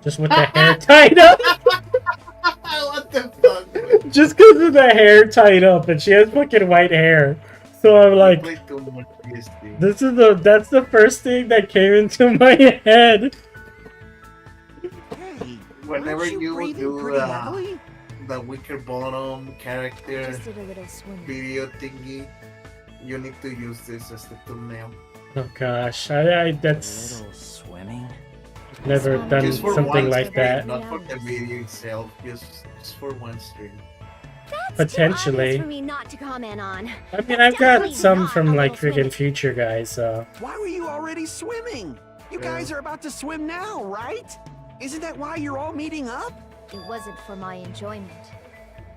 Just with the hair tied up. What the fuck? Just because of the hair tied up, and she has fucking white hair. So I'm like, that's the first thing that came into my head. Whenever you do the Wicker Bottom character video thingy, you need to use this as the thumbnail. Oh gosh, that's swimming. Never done something like that. Not for the video itself, just for one stream. Potentially. For me not to comment on. I mean, I've got some from like freaking Future Guys, so. Why were you already swimming? You guys are about to swim now, right? Isn't that why you're all meeting up? It wasn't for my enjoyment.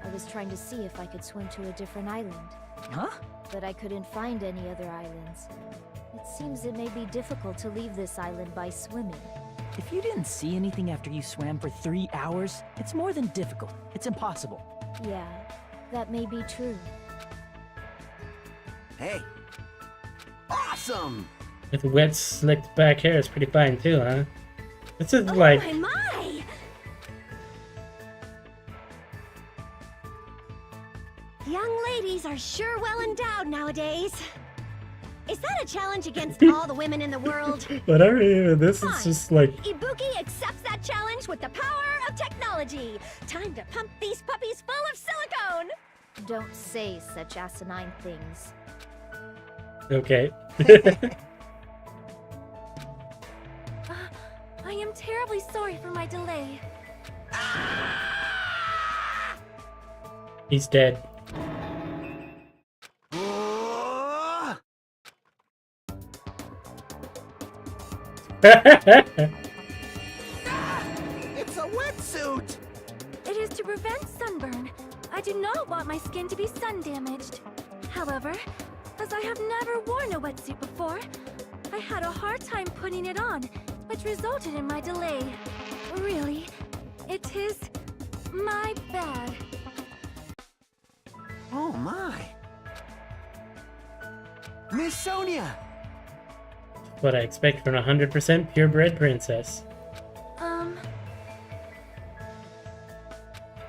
I was trying to see if I could swim to a different island. Huh? But I couldn't find any other islands. It seems it may be difficult to leave this island by swimming. If you didn't see anything after you swam for 3 hours, it's more than difficult. It's impossible. Yeah, that may be true. Hey. Awesome! With wet, slicked back hair, it's pretty fine too, huh? This is like. Oh my! Young ladies are sure well endowed nowadays. Is that a challenge against all the women in the world? Whatever, even this is just like. Ibuki accepts that challenge with the power of technology. Time to pump these puppies full of silicone. Don't say such asinine things. Okay. I am terribly sorry for my delay. He's dead. It's a wetsuit! It is to prevent sunburn. I do not want my skin to be sun damaged. However, as I have never worn a wetsuit before, I had a hard time putting it on, which resulted in my delay. Really, it is my bad. Oh my. Miss Sonia! What I expect from a 100% purebred princess.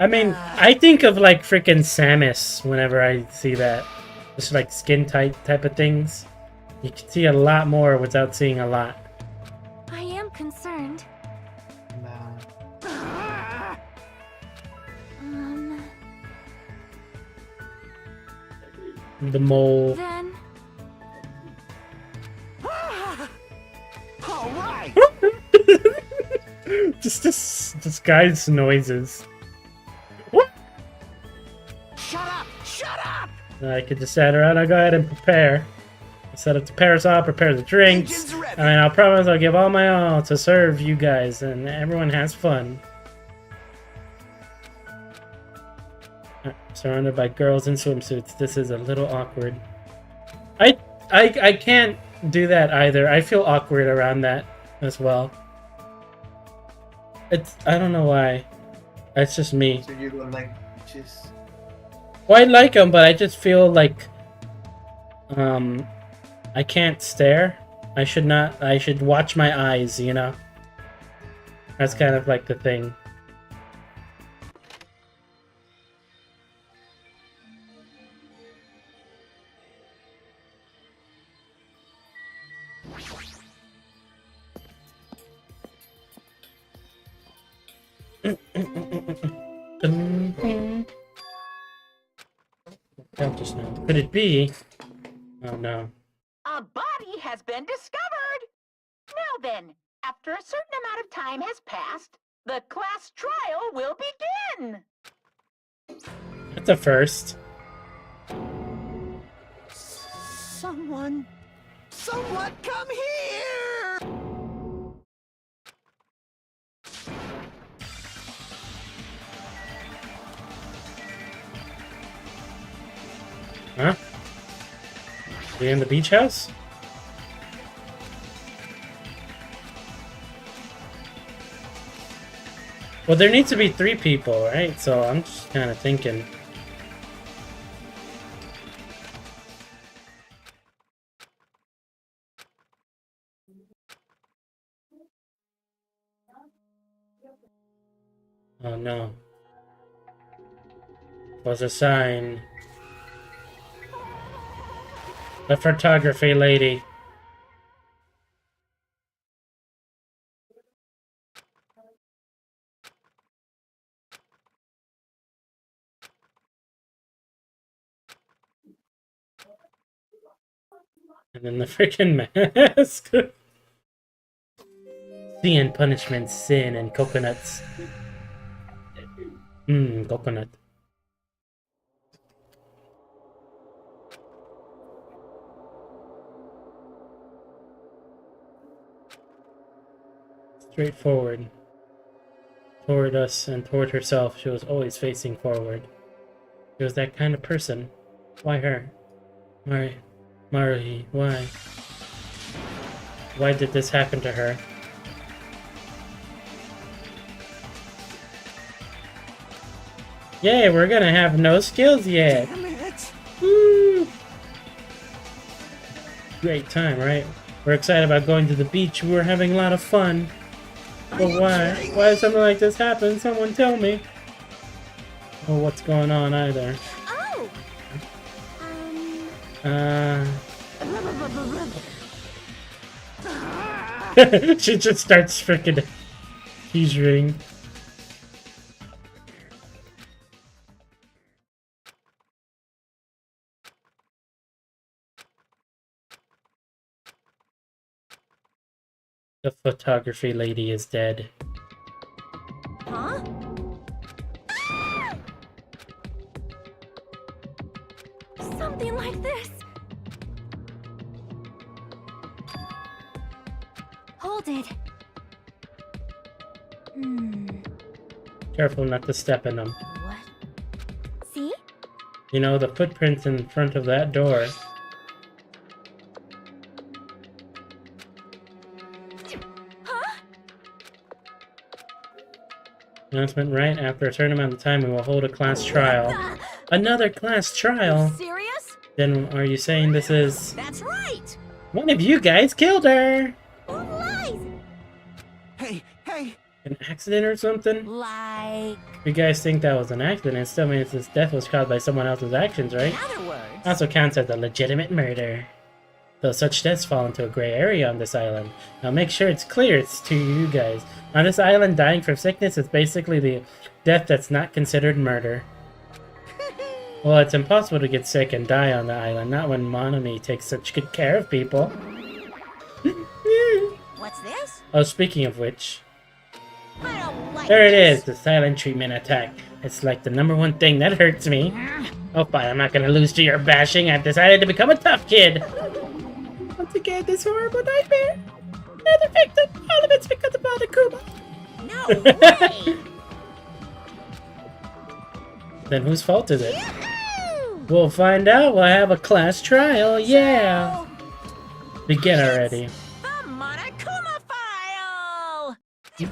I mean, I think of like freaking Samus whenever I see that. Just like skin tight type of things. You can see a lot more without seeing a lot. I am concerned. The mole. Then. All right. Just this guy's noises. Shut up! Shut up! I could just sit around. I'll go ahead and prepare. I set up the parasol, prepare the drinks. I mean, I'll promise I'll give all my all to serve you guys, and everyone has fun. Surrounded by girls in swimsuits. This is a little awkward. I can't do that either. I feel awkward around that as well. I don't know why. That's just me. So you don't like bitches? Well, I like them, but I just feel like I can't stare. I should watch my eyes, you know? That's kind of like the thing. Help just now. Could it be? Oh no. A body has been discovered! Now then, after a certain amount of time has passed, the class trial will begin! That's a first. Someone come here! Huh? We in the beach house? Well, there needs to be 3 people, right? So I'm just kind of thinking. Oh no. Was a sign. The photography lady. And then the freaking mask. Seeing punishment, sin, and coconuts. Coconut. Straightforward. Toward us and toward herself, she was always facing forward. She was that kind of person. Why her? Maruhi, why? Why did this happen to her? Yay, we're gonna have no skills yet! Damn it! Woo! Great time, right? We're excited about going to the beach. We're having a lot of fun. But why? Why did something like this happen? Someone tell me. Oh, what's going on either? She just starts freaking teasing. The photography lady is dead. Huh? Something like this. Hold it. Careful not to step in them. What? See? You know, the footprints in front of that door. Announcement right after a certain amount of time we will hold a class trial. Another class trial? Serious? Then are you saying this is... That's right! One of you guys killed her! Hey! An accident or something? Like... You guys think that was an accident, it still means this death was caused by someone else's actions, right? In other words... Also counts as a legitimate murder. Though such deaths fall into a gray area on this island. Now make sure it's clear it's to you guys. On this island, dying from sickness is basically the death that's not considered murder. Well, it's impossible to get sick and die on the island, not when Monami takes such good care of people. What's this? Oh, speaking of which... I don't like There it this. is, the silent treatment attack. It's like the #1 thing that hurts me. Oh, fine, I'm not gonna lose to your bashing. I've decided to become a tough kid. Once again, this horrible nightmare. You're the victim. All of it's because of Monokuma. No way! Then whose fault is it? We'll find out. We'll have a class trial. Yeah. Begin already. The Monokuma file!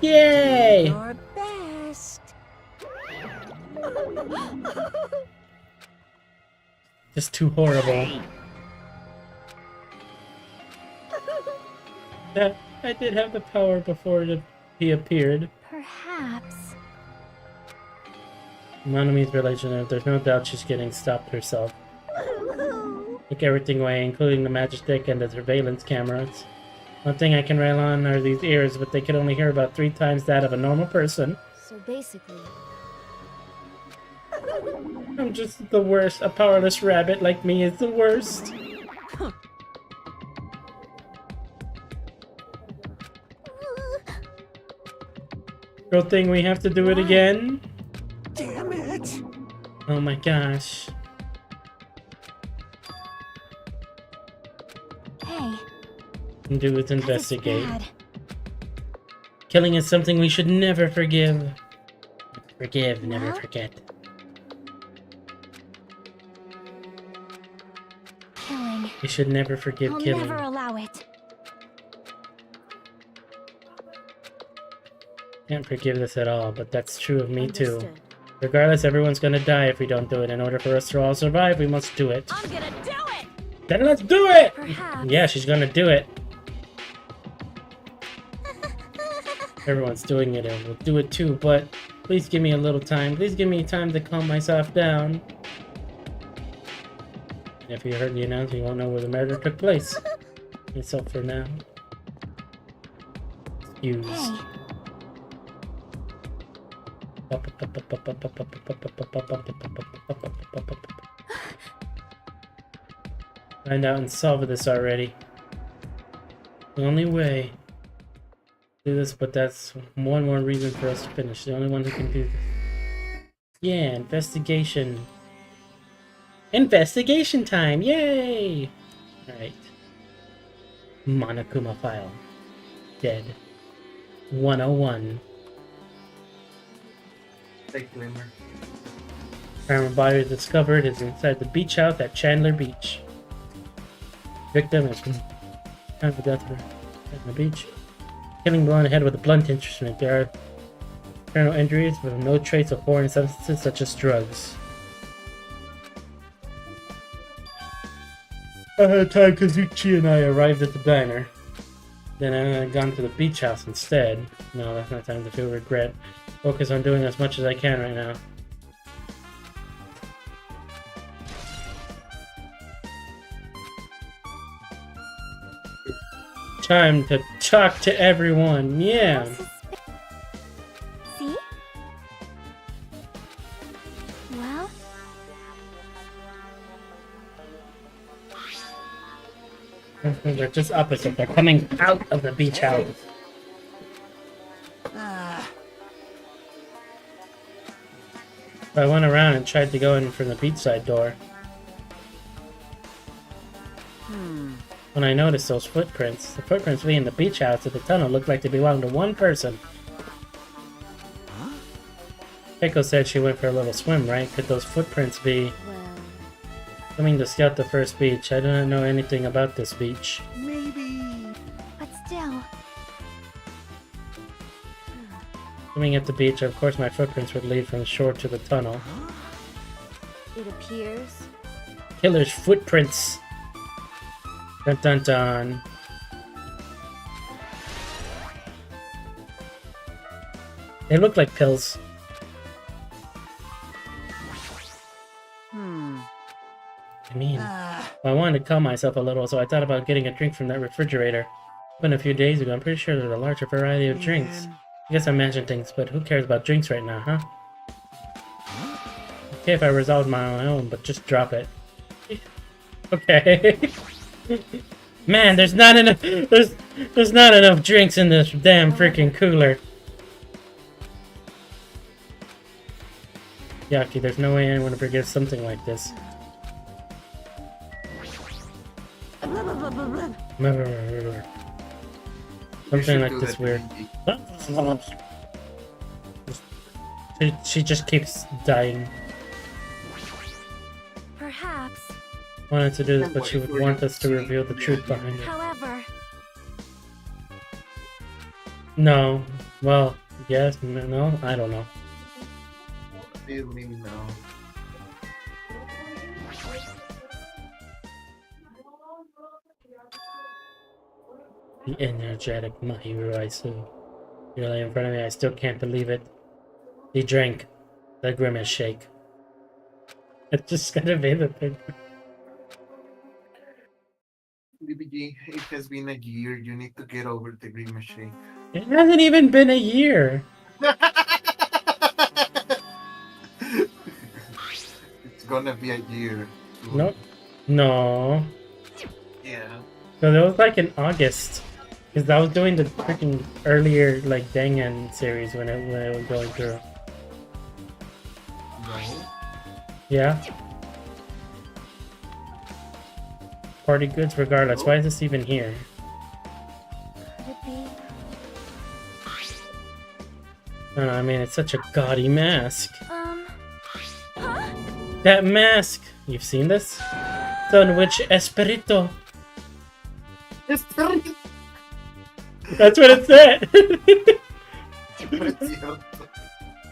Yay! Your best. Just too horrible. Yeah, I did have the power before he appeared. Perhaps. Monami's relationship, there's no doubt she's getting stopped herself. Took everything away, including the magic stick and the surveillance cameras. One thing I can rail on are these ears, but they can only hear about 3 times that of a normal person. So basically... I'm just the worst. A powerless rabbit like me is the worst. Good thing we have to do it again. Damn it! Oh my gosh. Hey. Do it, investigate. Bad. Killing is something we should never forgive. Forgive, never Well? forget. Killing. We should never forgive I'll killing. never allow it. Can't forgive this at all, but that's true of me too. Understood. Regardless, everyone's gonna die if we don't do it. In order for us to all survive, we must do it. I'm gonna do it! Then let's do it! Perhaps. Yeah, she's gonna do it. Everyone's doing it and we'll do it too, but please give me a little time. Please give me time to calm myself down. If you heard the announcement, you won't know where the murder took place. Except for now. Excuse. Hey. Find out and solve this already. The only way to do this, but that's one more reason for us to finish. The only one who can do this. Yeah, investigation. Investigation time! Yay! Alright. Monokuma file. Dead. 101. Take Glimmer. Found body discovered is inside the beach house at Chandler Beach. Victim is found for death at the beach. Killing blown ahead with a blunt instrument. There are internal injuries with no trace of foreign substances such as drugs. Ahead of time, Kazuchi and I arrived at the diner. Then I had gone to the beach house instead. No, that's not time to feel regret. Focus on doing as much as I can right now. Time to talk to everyone, yeah. See? Well? They're just opposite. They're coming out of the beach house. I went around and tried to go in from the beachside door. When I noticed those footprints, the footprints leading the beach house to the tunnel looked like they belonged to one person. Keiko said she went for a little swim, right? Could those footprints be... Coming to scout the first beach. I do not know anything about this beach. Maybe. But still. Swimming at the beach, of course my footprints would lead from the shore to the tunnel. It appears. Killer's footprints! Dun dun dun. They look like pills. I mean, I wanted to calm myself a little, so I thought about getting a drink from that refrigerator. But a few days ago, I'm pretty sure there's a larger variety of drinks. I guess I imagine things, but who cares about drinks right now, huh? Okay if I resolve my own, but just drop it. Okay. Man, there's not enough. There's not enough drinks in this damn freaking cooler. Yaki, there's no way anyone would forgive something like this. Something like this weird. She just keeps dying. Perhaps. Wanted to do this, but she would want us to reveal the truth behind it. However. No. Well, yes, no, I don't know. Really no. The energetic Mahiru Aisu. You're laying in front of me, I still can't believe it. He drank the grimace shake. It's just gonna be the thing. DBG, it has been a year. You need to get over the green machine. It hasn't even been a year. gonna be a year. Nope. No. Yeah. So that was like in August. Because I was doing the freaking earlier like Dangan series when it was going through. No. Yeah. Party goods regardless. Why is this even here? Could it be? I don't know, I mean, it's such a gaudy mask. Huh? That mask! You've seen this? Son which Espirito. Espirito. That's what it said!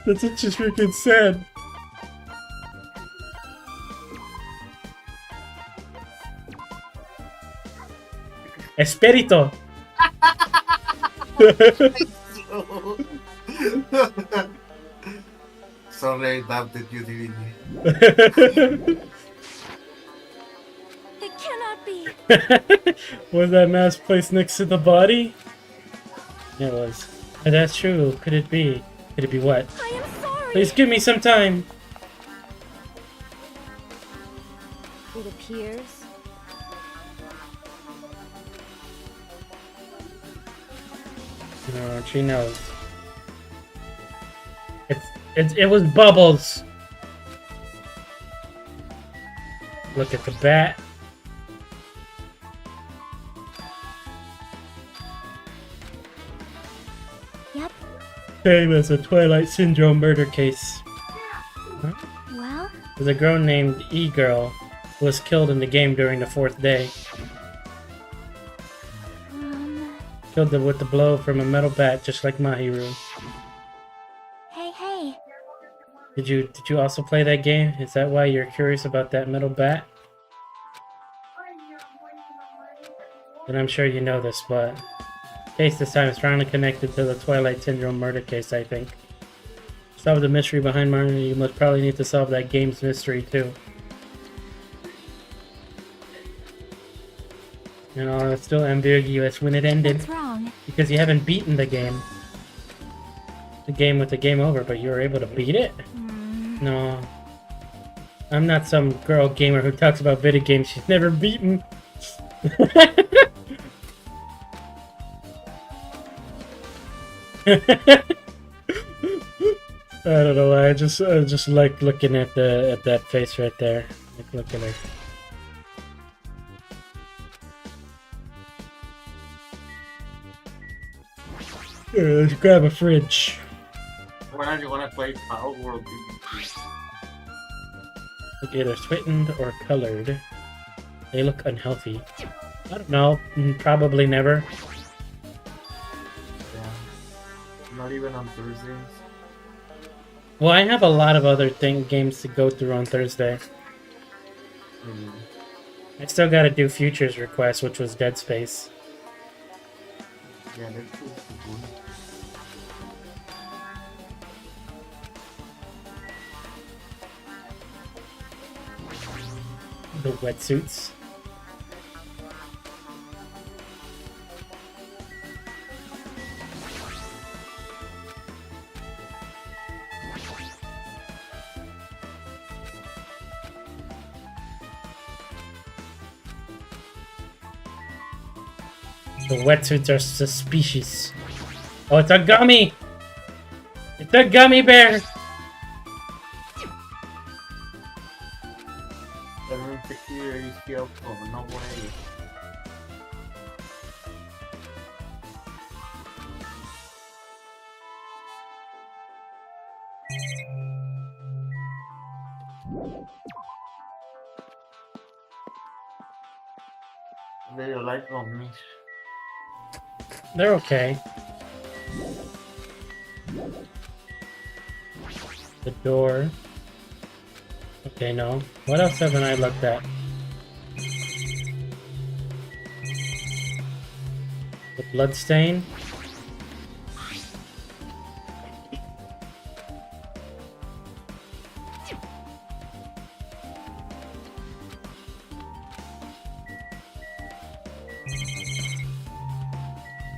That's what she freaking said. Espirito! Sorry, I doubted you, didn't you? It cannot be. Was that mask placed next to the body? It was. And that's true. Could it be? Could it be what? I am sorry. Please give me some time. It appears. No, she knows. It was Bubbles. Look at the bat. Yep. Same as a Twilight Syndrome murder case. Huh? Well, There's a girl named E-Girl who was killed in the game during the 4th day. Killed her with the blow from a metal bat, just like Mahiru. hey. Did you also play that game? Is that why you're curious about that metal bat? And I'm sure you know this, but case this time is strongly connected to the Twilight Syndrome murder case, I think. Solve the mystery behind murder, you must probably need to solve that game's mystery too. You know, it's still ambiguous when it ended. What's wrong? Because you haven't beaten the game. The game with the game over, but you were able to beat it? No. I'm not some girl gamer who talks about video games she's never beaten. I don't know why. I just like looking at that face right there. Like looking at. Here, let's grab a fridge. When are you gonna play Power World? Look either sweetened or colored. They look unhealthy. I don't know. Probably never. Yeah. Not even on Thursdays. Well, I have a lot of other games to go through on Thursday. I still gotta do Futures Request, which was Dead Space. Yeah, that's cool. The wetsuits. The wetsuits are suspicious. Oh, it's a gummy! It's a gummy bear! No way. They like on me. They're okay. The door. Okay, no. What else haven't I looked at? The bloodstain.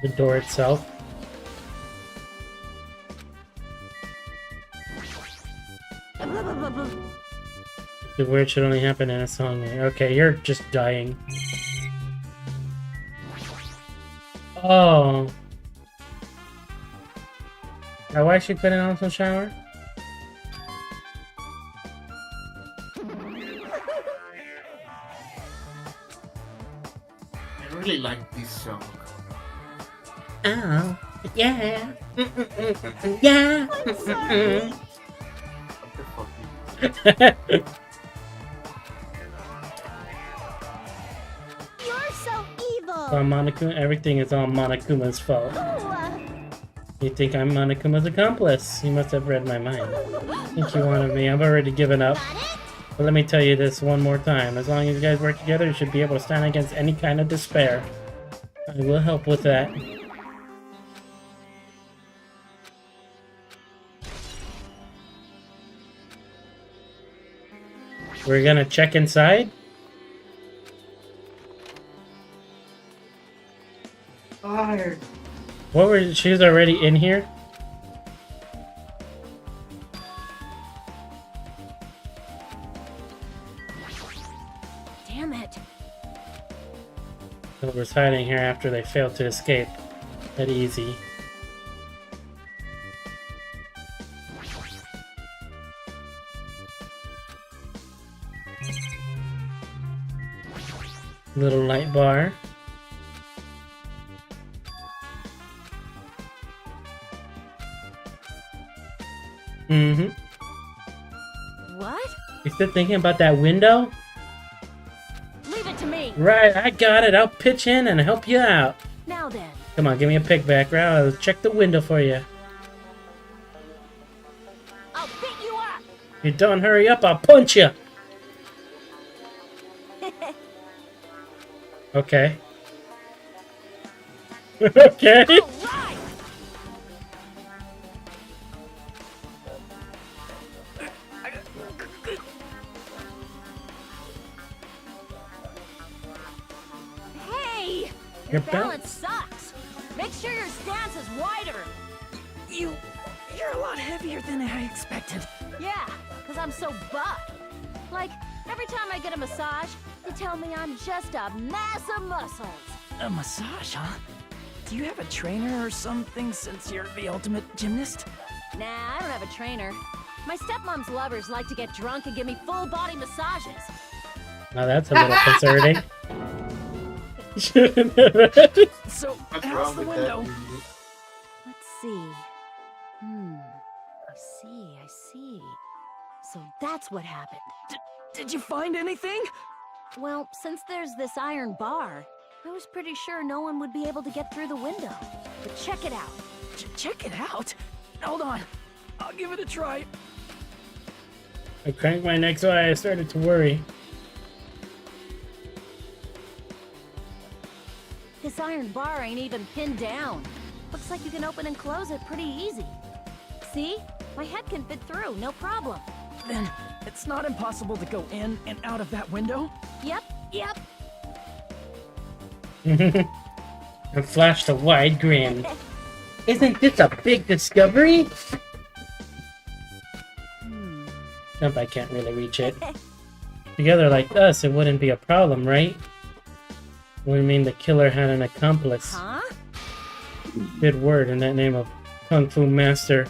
The door itself. The word should only happen in a song. Okay, you're just dying. Oh. Now why she couldn't also shower? I really like this song. Oh, yeah. Yeah. What the fuck? You're so evil. Monokuma, everything is all Monokuma's fault. Ooh, You think I'm Monokuma's accomplice? You must have read my mind. Think you wanted me? I've already given up. But let me tell you this one more time. As long as you guys work together, you should be able to stand against any kind of despair. I will help with that. We're gonna check inside? Tired. What were she was already in here? Damn it. Whoever's hiding here after they failed to escape. That easy. Little light bar. Mm-hmm. What? You still thinking about that window? Leave it to me. Right, I got it. I'll pitch in and help you out. Now then. Come on, give me a pick back, right? I'll check the window for you. I'll beat you up. If you don't hurry up, I'll punch you. Okay. Okay. All right. Hey, Your balance sucks. Make sure your stance is wider. You're a lot heavier than I expected. Yeah, because I'm so buff. Like, every time I get a massage, they tell me I'm just a mass of muscles. A massage, huh? Do you have a trainer or something since you're the ultimate gymnast? Nah, I don't have a trainer. My stepmom's lovers like to get drunk and give me full body massages. Now that's a little concerning. So, What's how's wrong the with window? that? Let's see. I see. So that's what happened. Did you find anything? Well, since there's this iron bar, I was pretty sure no one would be able to get through the window. But check it out. Check it out. Hold on. I'll give it a try. I cranked my neck so I started to worry. This iron bar ain't even pinned down. Looks like you can open and close it pretty easy. See? My head can fit through, no problem. Then, it's not impossible to go in and out of that window? Yep. And flashed a wide grin. Isn't this a big discovery? Nope, I can't really reach it. Together like us, it wouldn't be a problem, right? Would mean the killer had an accomplice. Huh? Good word in that name of Kung Fu Master.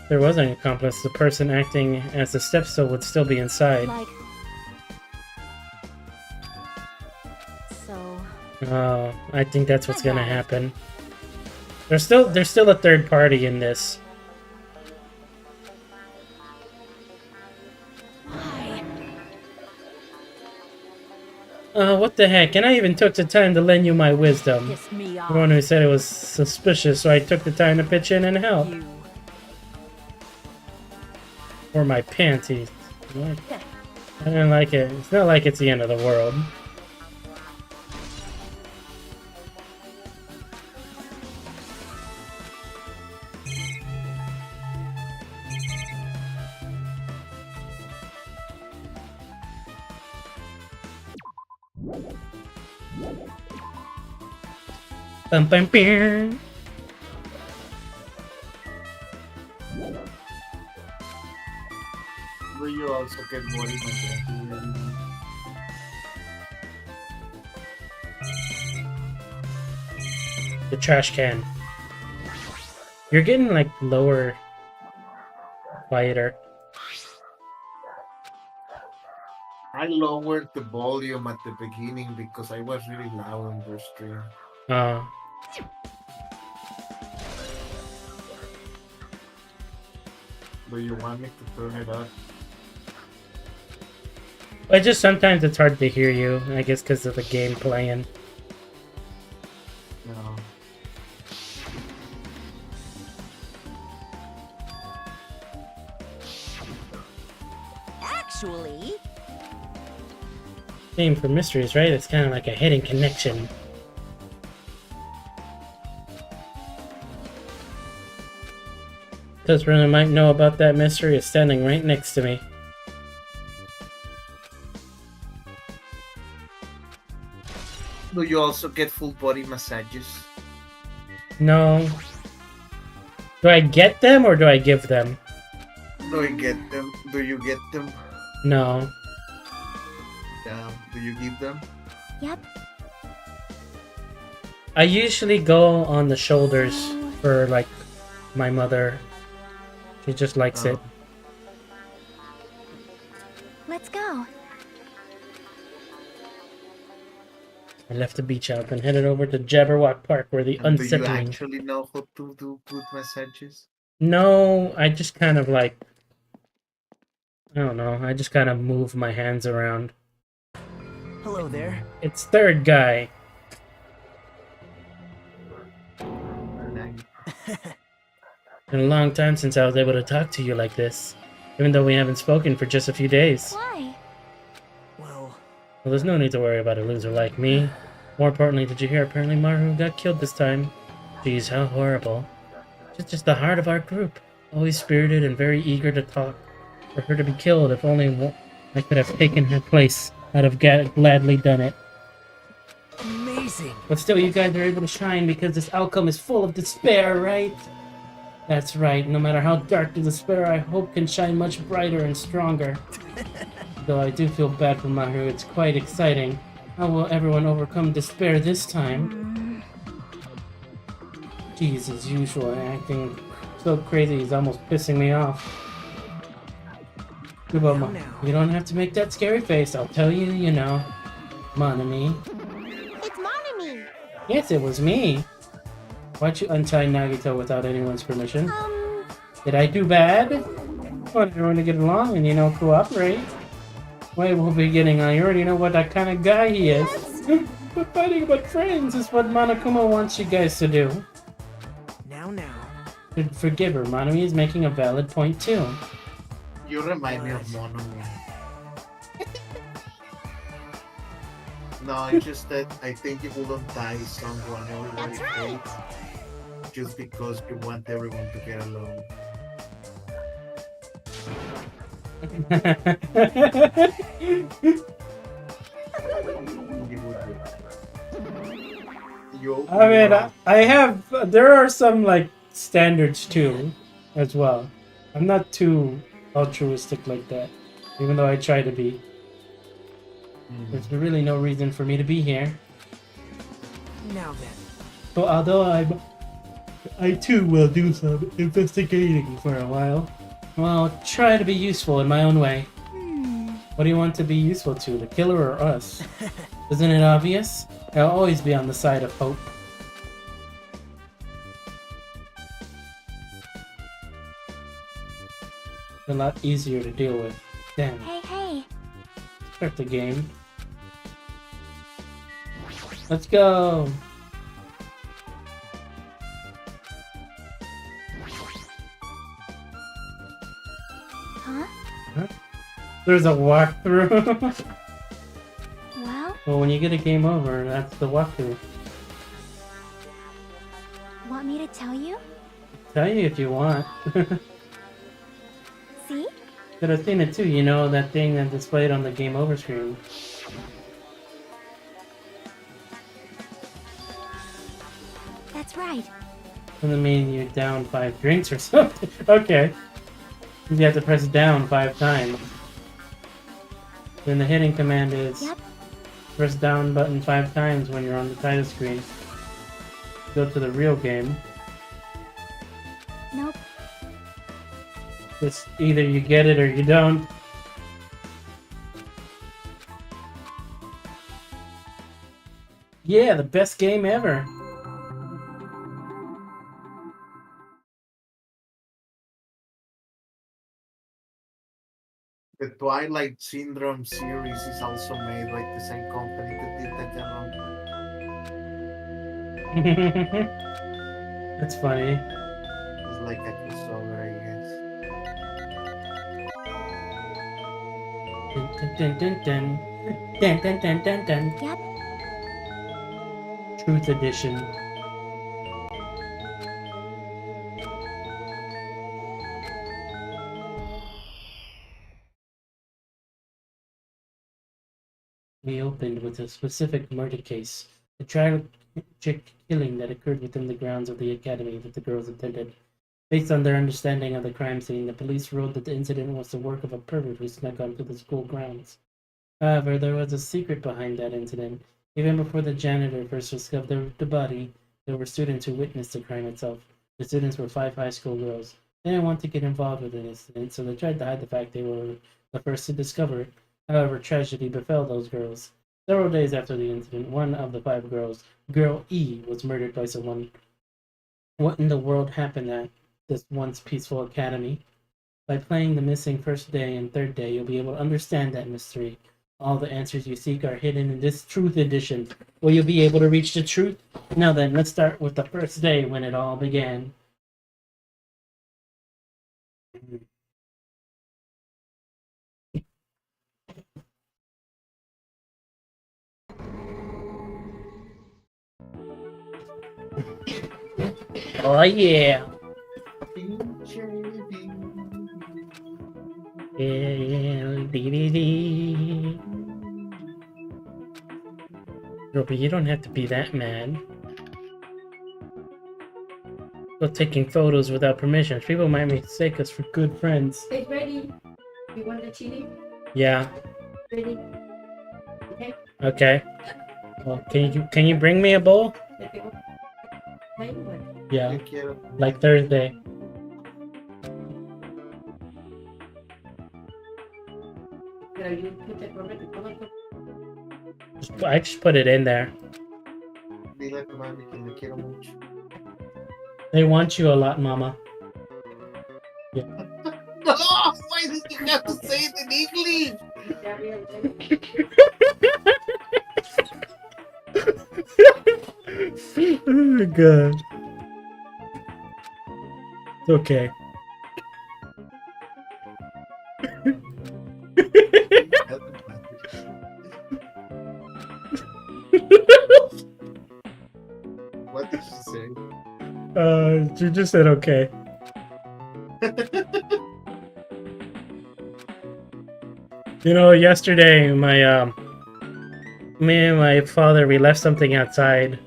There was an accomplice. The person acting as the stepstool would still be inside. Like... So... Oh, I think that's what's gonna happen. There's still a third party in this. What the heck? And I even took the time to lend you my wisdom. Piss me off. The one who said it was suspicious, so I took the time to pitch in and help. Or my panties. What? I didn't like it. It's not like it's the end of the world. Bum, bum, bum. Were you all also get body massage. The trash can. You're getting like lower, quieter. I lowered the volume at the beginning because I was really loud on your stream. Do you want me to turn it up? But just sometimes it's hard to hear you. I guess because of the game playing. No. Actually, Same for mysteries, right? It's kind of like a hidden connection. This person might know about that mystery is standing right next to me. Do you also get full body massages? No. Do I get them or do I give them? Do you get them? Do you get them? No. Do you give them? Yep. I usually go on the shoulders for like my mother. She just likes it. Let's go. I left the beach out and headed over to Jabberwock Park where the And do you unsettling... actually know how to do good massages? No, I just kind of like... I don't know, I just kind of move my hands around. Hello there. It's third guy. Been a long time since I was able to talk to you like this. Even though we haven't spoken for just a few days. Why? Well, there's no need to worry about a loser like me. More importantly, did you hear apparently Maru got killed this time? Jeez, how horrible. She's just the heart of our group. Always spirited and very eager to talk. For her to be killed, if only I could have taken her place, I'd have gladly done it. amazing. But still, you guys are able to shine because this outcome is full of despair, right? That's right. No matter how dark the despair, I hope can shine much brighter and stronger. Though I do feel bad for Maru, it's quite exciting. How will everyone overcome despair this time? Jeez, as usual, acting so crazy, he's almost pissing me off. You don't have to make that scary face. I'll tell you, you know. Monami. It's Monami. Yes, it was me. Why'd you untie Nagito without anyone's permission? Did I do bad? I want everyone to get along and, you know, cooperate. Wait, we'll be getting on. You already know what that kind of guy he is. But fighting but friends is what Monokuma wants you guys to do. Now. Forgive her. Monami is making a valid point, too. You remind me of Monomi. No, it's just that I think you wouldn't tie someone everybody hates just because you want everyone to get along. I mean, I have... There are some, like, standards, too, as well. I'm not too altruistic like that, even though I try to be. There's really no reason for me to be here. Now then. So although I too will do some investigating for a while, well, I'll try to be useful in my own way. What do you want to be useful to, the killer or us? Isn't it obvious? I'll always be on the side of hope. A lot easier to deal with. Damn. Hey. Start the game. Let's go. Huh? There's a walkthrough. Well, when you get a game over, that's the walkthrough. Want me to tell you? Tell you if you want. See? But I've seen it too, you know, that thing that displayed on the game over screen. That's right. Doesn't mean you down 5 drinks or something. Okay. You have to press down 5 times. Then the hitting command is Yep. press down button 5 times when you're on the title screen. Go to the real game. Nope. It's either you get it or you don't. Yeah, the best game ever. The Twilight Syndrome series is also made by the same company that did Dangan. That's funny. It's like a crossover, I guess. Dun, dun, dun, dun, dun. Dun, dun, dun, dun, dun. Yep. Truth Edition. We opened with a specific murder case, a tragic killing that occurred within the grounds of the academy that the girls attended. Based on their understanding of the crime scene, the police wrote that the incident was the work of a pervert who snuck onto the school grounds. However, there was a secret behind that incident. Even before the janitor first discovered the body, there were students who witnessed the crime itself. The students were 5 high school girls. They didn't want to get involved with the incident, so they tried to hide the fact they were the first to discover it. However, tragedy befell those girls. Several days after the incident, one of the 5 girls, Girl E, was murdered by someone. What in the world happened at this once peaceful academy? By playing the missing first day and third day, you'll be able to understand that mystery. All the answers you seek are hidden in this Truth Edition. Will you be able to reach the truth? Now then, let's start with the first day when it all began. Oh yeah! Ruby, you don't have to be that mad. Still taking photos without permission. People might mistake us for good friends. It's ready. You want the chili? Yeah. Ready? Okay. Okay. Well, can you bring me a bowl? Yeah. Like Thursday. I just put it in there. Dile a tu mami que le quiero mucho. They want you a lot, Mama. Yeah. No, why did you have to say it in English? Oh my god. It's okay. What did she say? She just said okay. You know, yesterday me and my father, we left something outside,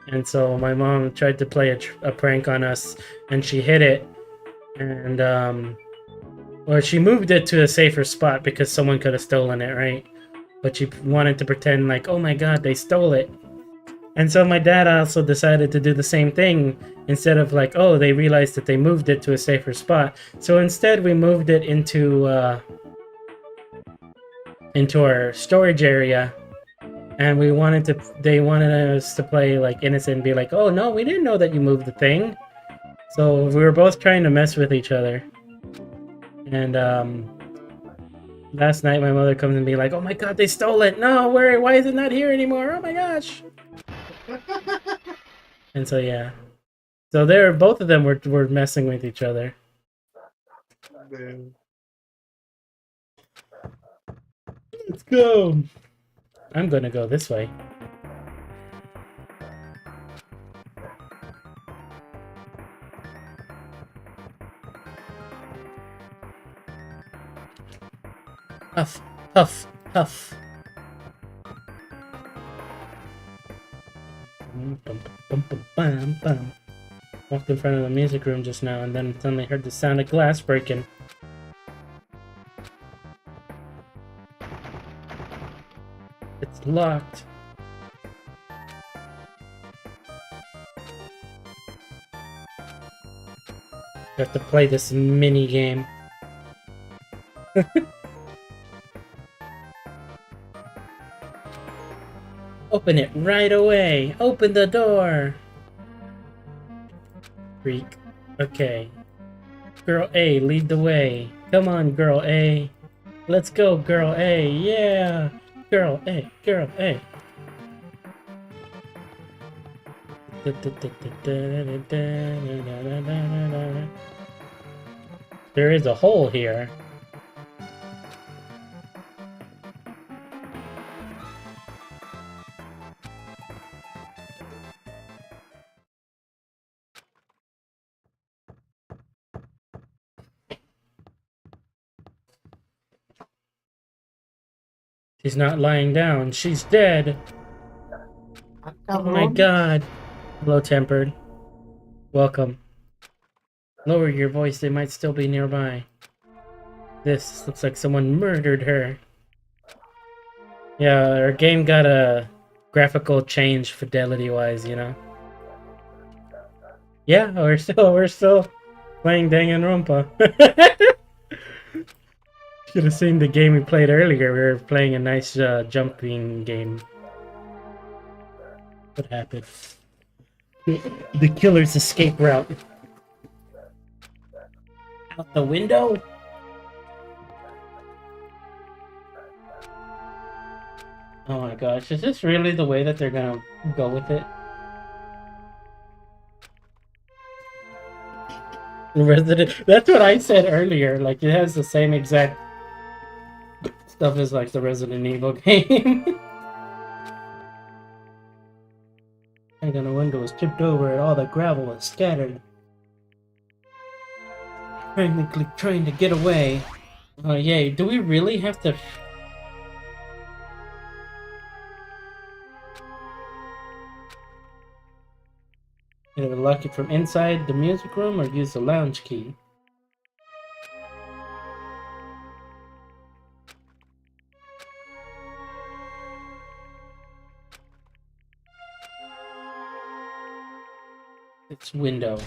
and so my mom tried to play a prank on us, and she hid it, and well, she moved it to a safer spot because someone could have stolen it, right? But she wanted to pretend like, oh my god, they stole it. And so my dad also decided to do the same thing. Instead of like, oh, they realized that they moved it to a safer spot. So instead we moved it into our storage area. And they wanted us to play like innocent and be like, oh no, we didn't know that you moved the thing. So we were both trying to mess with each other. And last night my mother comes and be like, oh my god, they stole it. No, why is it not here anymore? Oh my gosh. And so yeah. So both of them were messing with each other. Let's go. I'm gonna go this way. Huff, huff, huff. Walked in front of the music room just now and then suddenly heard the sound of glass breaking. It's locked. I have to play this mini game. Open it right away. Open the door. Freak. Okay. Girl A, lead the way. Come on, girl A. Let's go, girl A. Yeah. Girl A. Girl A. There is a hole here. She's not lying down. She's dead. Oh my god. Hello, Tempered. Welcome. Lower your voice, they might still be nearby. This looks like someone murdered her. Yeah, our game got a graphical change fidelity-wise, you know? Yeah, we're still playing Danganronpa. Should have seen the game we played earlier. We were playing a nice jumping game. What happened? The killer's escape route. Out the window? Oh my gosh, is this really the way that they're gonna go with it? Resident. That's what I said earlier. Like, it has the same exact stuff as like the Resident Evil game. And then the window was tipped over and all the gravel was scattered. Frantically trying to get away. Oh yay, do we really have to... Either lock it from inside the music room or use the lounge key. It's window.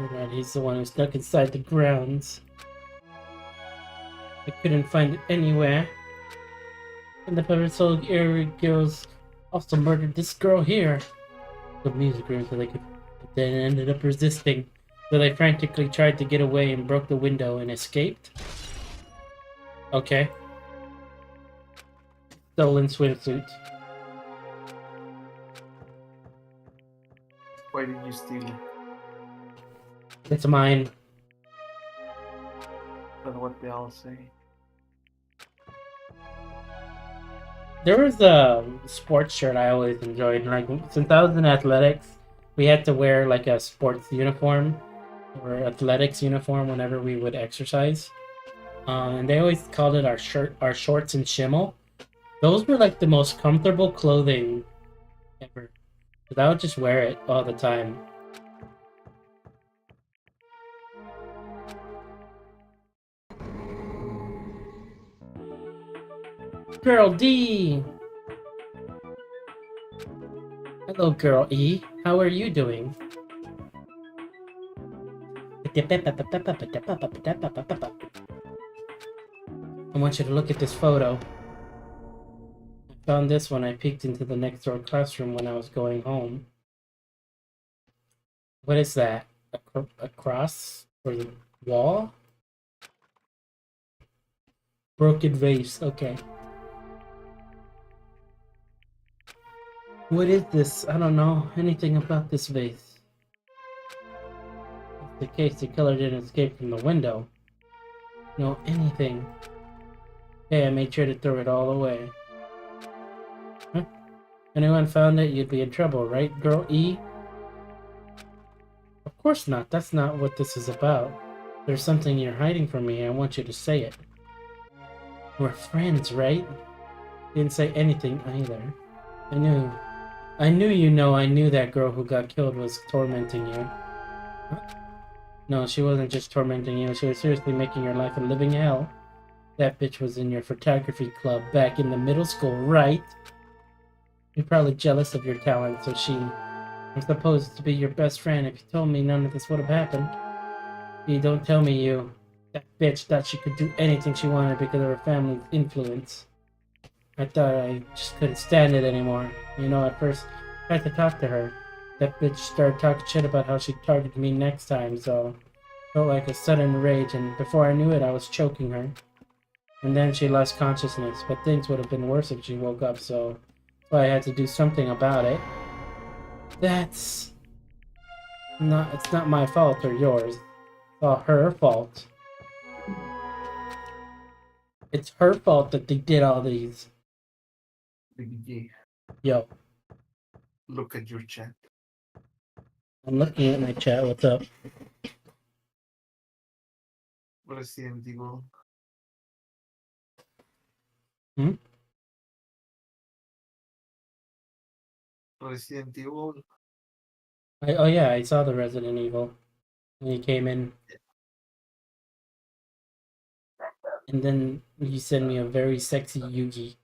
Alright, he's the one who's stuck inside the grounds. I couldn't find it anywhere. And the Purple area girls also murdered this girl here. The music room, so they could, but then ended up resisting. So they frantically tried to get away and broke the window and escaped. Okay. Stolen swimsuit. Why did you steal it? It's mine. But what they all say. There was a sports shirt I always enjoyed. Like, since I was in athletics, we had to wear like a sports uniform or athletics uniform whenever we would exercise. And they always called it our shorts and shimmel. Those were like the most comfortable clothing ever. Because I would just wear it all the time. Girl D! Hello, Girl E. How are you doing? I want you to look at this photo. I found this when I peeked into the next door classroom when I was going home. What is that? A cross for the wall? Broken vase, okay. What is this? I don't know anything about this vase. If the case, the killer didn't escape from the window. No, anything. Hey, I made sure to throw it all away. Huh? Anyone found it, you'd be in trouble, right, Girl E? Of course not. That's not what this is about. There's something you're hiding from me, and I want you to say it. We're friends, right? Didn't say anything either. I knew I knew that girl who got killed was tormenting you. Huh? No, she wasn't just tormenting you. She was seriously making your life a living hell. That bitch was in your photography club back in the middle school, right? You're probably jealous of your talent, so she was supposed to be your best friend. If you told me, none of this would have happened. You don't tell me you. That bitch thought she could do anything she wanted because of her family's influence. I thought I just couldn't stand it anymore. You know, at first, I tried to talk to her. That bitch started talking shit about how she'd target me next time, so... felt like a sudden rage, and before I knew it, I was choking her. And then she lost consciousness, but things would have been worse if she woke up, so... that's why I had to do something about it. That's... it's not my fault or yours. It's all her fault. It's her fault that they did all these. Big G, Yo, look at your chat. I'm looking at my chat. What's up? Resident Evil. Hmm? Resident Evil. Oh yeah, I saw the Resident Evil when he came in. And then you sent me a very sexy Yugi.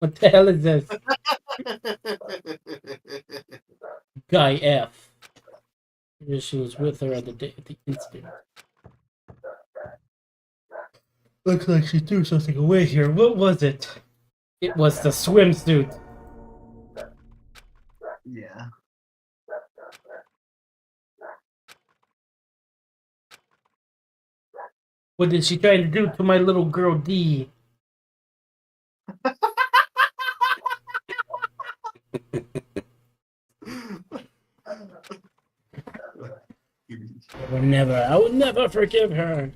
What the hell is this? Guy F. She was with her at the instant. Looks like she threw something away here. What was it? It was the swimsuit. Yeah. What did she try to do to my little girl D? I would never forgive her.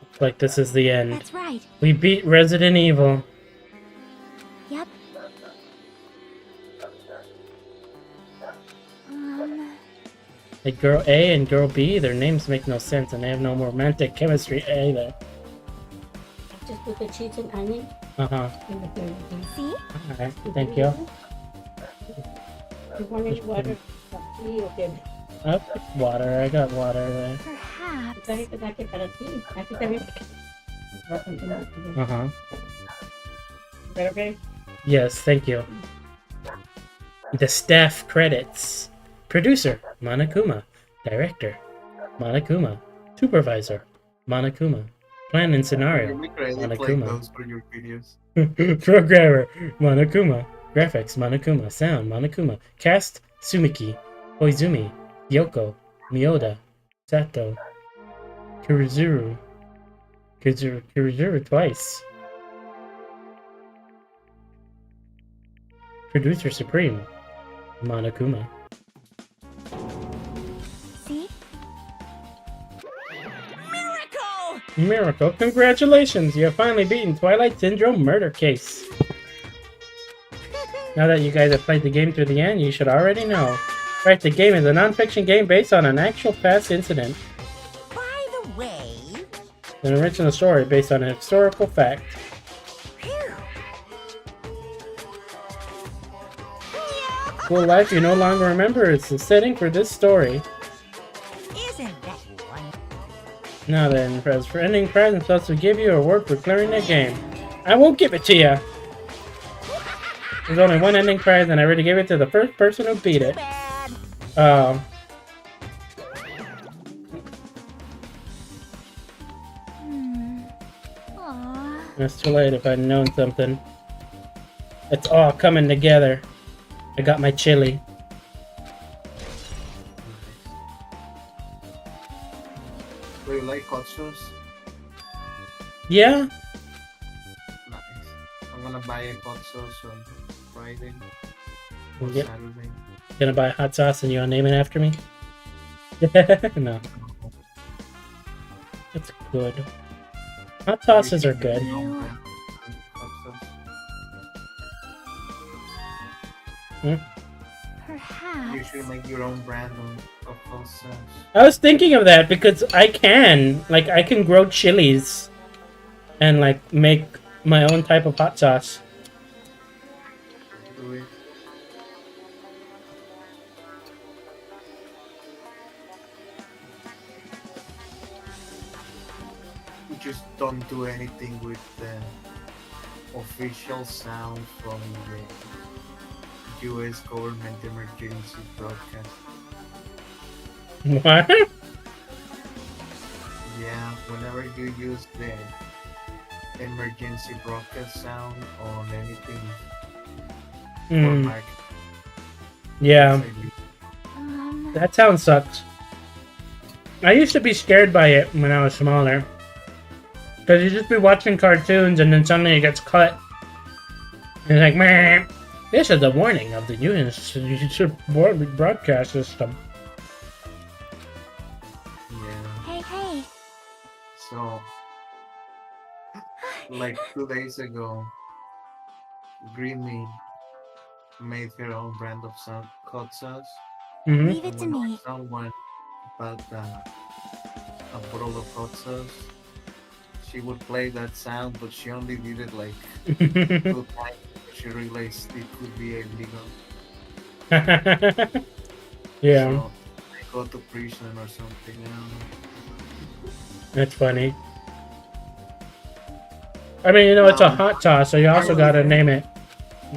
Looks like this is the end. That's right. We beat Resident Evil. Yep. Like Girl A and Girl B, their names make no sense and they have no romantic chemistry either. Just put the cheese and onion. Uh-huh. In the third thing. See? Alright, thank you. You wanted water? Okay. Water, I got water there. Perhaps. Sorry for that, para ti. Aquí también. Uh-huh. Is that okay? Yes, thank you. The staff credits. Producer, Monokuma. Director, Monokuma. Supervisor, Monokuma. Plan and scenario, Monokuma. For your videos. Programmer, Monokuma. Graphics, Monokuma. Sound, Monokuma. Cast, Sumiki. Koizumi. Yoko. Miyoda. Sato. Kuruzuru. Kuruzuru twice. Producer Supreme, Monokuma. See? Miracle! Congratulations! You have finally beaten Twilight Syndrome Murder Case. Now that you guys have played the game through the end, you should already know. Right, the game is a non-fiction game based on an actual past incident. By the way... An original story based on a historical fact. Cool life you no longer remember is the setting for this story. Isn't that one? Now then, as for ending prize, I'm supposed to give you a award for clearing the game. I won't give it to you! There's only one ending prize and I already gave it to the first person who beat it. Oh. It's too late if I'd known something. It's all coming together. I got my chili. Do you like hot sauce? Yeah? Nice. I'm gonna buy a hot sauce on Friday or Yep. Saturday. Gonna buy hot sauce and you gonna name it after me? No. It's good. Hot sauces are good. Hmm? Perhaps. You should make your own brand of hot sauce. I was thinking of that because I can. Like, I can grow chilies and, like, make my own type of hot sauce. just don't do anything with the official sound from the U.S. government emergency broadcast. What? Yeah, whenever you use the emergency broadcast sound on anything for Mm. market, Yeah. it's illegal. That sound sucks. I used to be scared by it when I was smaller. Because you just be watching cartoons and then suddenly it gets cut. And it's like, man, this is a warning of the US broadcast system. Yeah. Hey, hey. So, like 2 days ago, Greeny made her own brand of hot sauce. Mhm. Leave it to And when me. someone bought a bottle of hot sauce, she would play that sound, but she only did it like 2 times. She realized it could be illegal. Yeah, So I go to prison or something. I don't know. that's funny. I mean, you know, it's a hot sauce, so you also gotta name it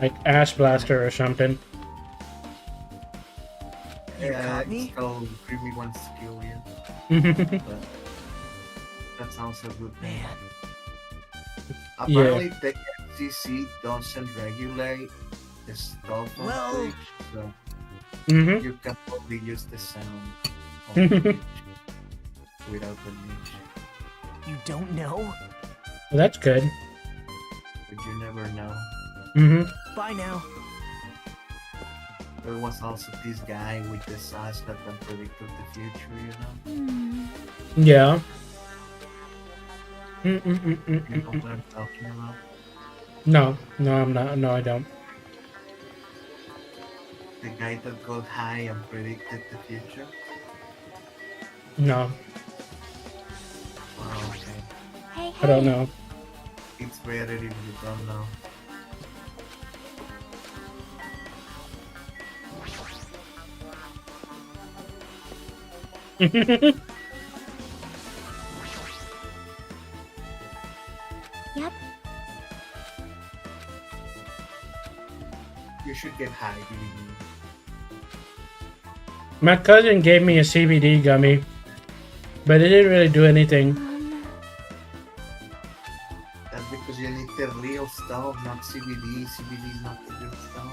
like Ash Blaster or something. Yeah, it's called Creamy Wants to Kill You. But that sounds a good name. Apparently, the FCC doesn't regulate the stuff on Twitch, so you can probably use the sound on Twitch without the niche. You don't know? Well, that's good. But you never know. Bye now. There was also this guy with the sauce that can predict the future, you know? Yeah. You know what I'm talking about? No, I'm not. No, I don't. The guy that got high and predicted the future? No, Oh, okay. Hey, I don't know. It's better if you don't know. Yep. You should get high, believe me. My cousin gave me a CBD gummy, but it didn't really do anything. That's because you need the real stuff, not CBD. CBD is not the real stuff.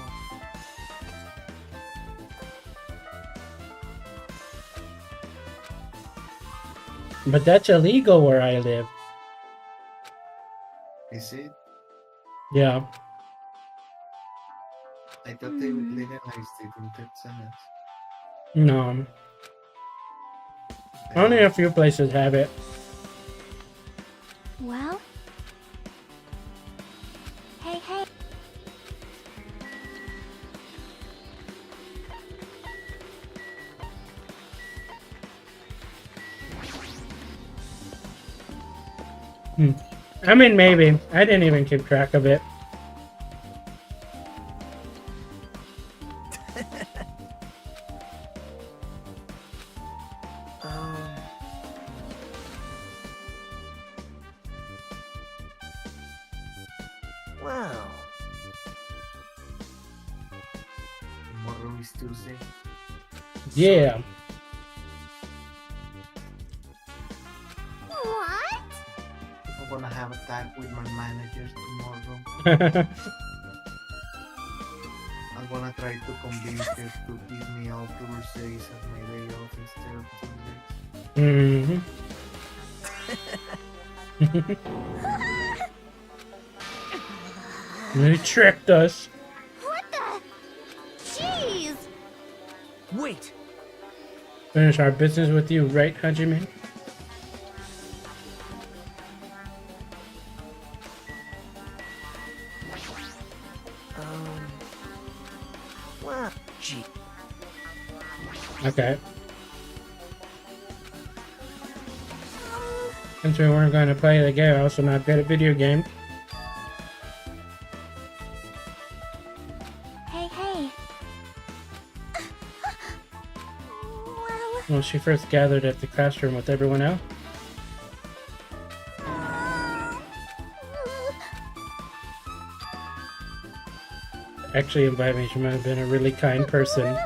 But that's illegal where I live. Is it? Yeah. I thought they would legalize it in Texas. No. Only a few places have it. Well. Hey, hey. I mean, maybe. I didn't even keep track of it. Well. Tomorrow is Tuesday. Yeah. What? I'm gonna have a talk with my managers tomorrow. I'm gonna try to convince her to give me all Thursdays as my day off instead of Tuesdays. They tricked us. What the? Jeez! Wait! Finish our business with you, right, Hajime? Well, gee. Okay. Since we weren't going to play the game, also not good at video games. Hey, hey. When she first gathered at the classroom with everyone else. actually invite me. She might have been a really kind person.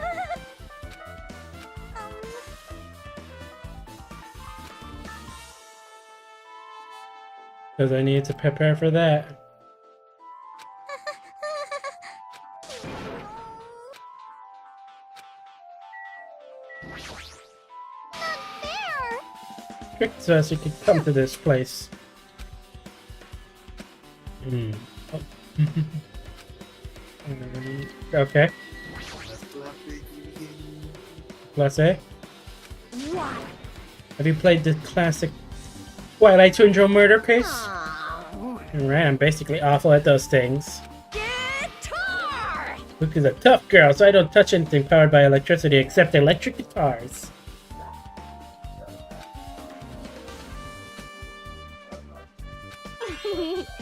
Because I need to prepare for that. So as you could come to this place. Oh. Okay. Class A? Have you played the classic Twilight Syndrome murder case? Alright, I'm basically awful at those things. Luke is a tough girl, so I don't touch anything powered by electricity except electric guitars.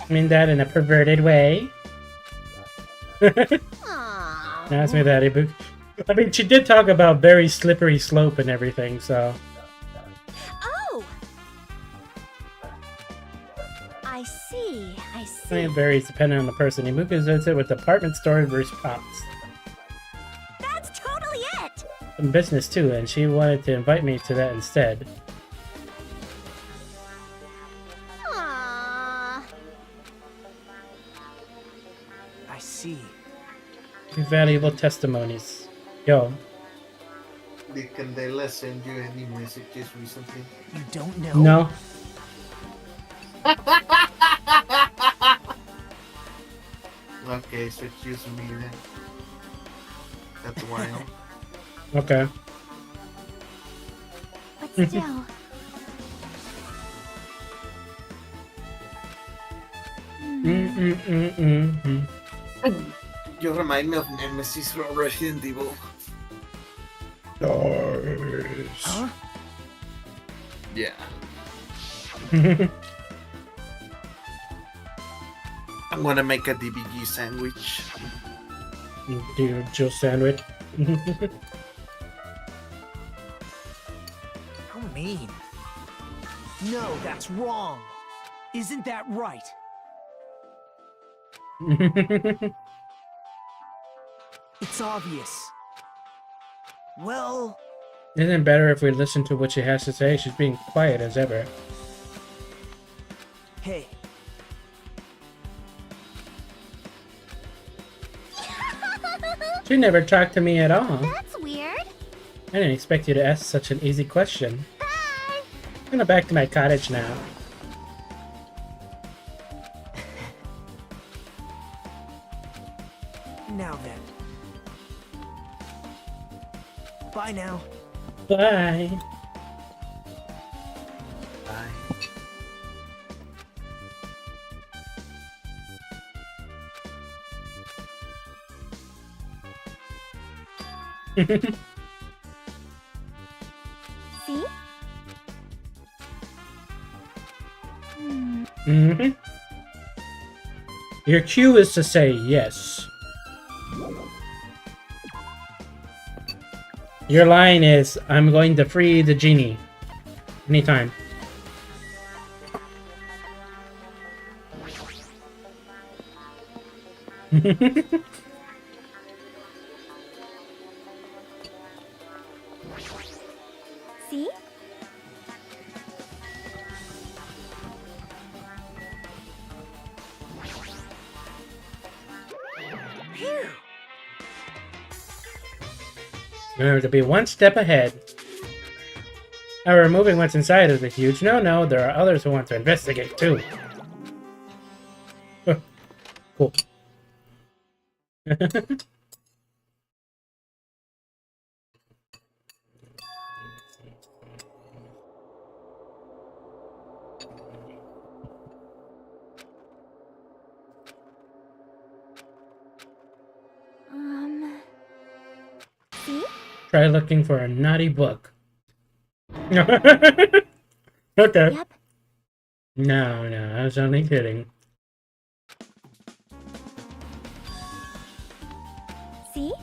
I mean that in a perverted way. Ask me that, Ibu. I mean, she did talk about very slippery slope and everything, so... Oh! I see. It varies depending on the person. Imuka does it with department store versus pops. That's totally it! Some business too, and she wanted to invite me to that instead. Aww. I see. Valuable testimonies. Yo. Did Candela send you any messages recently? You don't know? No. Okay, so it's just me then. That's wild. Okay. But still. You remind me of Nemesis from Resident Evil. Nice. Huh? Yeah. I'm gonna make a DBG sandwich. Do your Jill sandwich. How mean. No, that's wrong. Isn't that right? It's obvious. Well... Isn't it better if we listen to what she has to say? She's being quiet as ever. Hey. She never talked to me at all. That's weird. I didn't expect you to ask such an easy question. Bye. I'm gonna back to my cottage now. Now then. Bye now. Bye. Bye. See? Mm-hmm. Your cue is to say yes. Your line is, I'm going to free the genie. Anytime. See? Phew. Remember to be one step ahead. Now removing what's inside is a huge no-no. There are others who want to investigate too. Cool. See? Try looking for a naughty book. Okay. Yep. No, I was only kidding. See?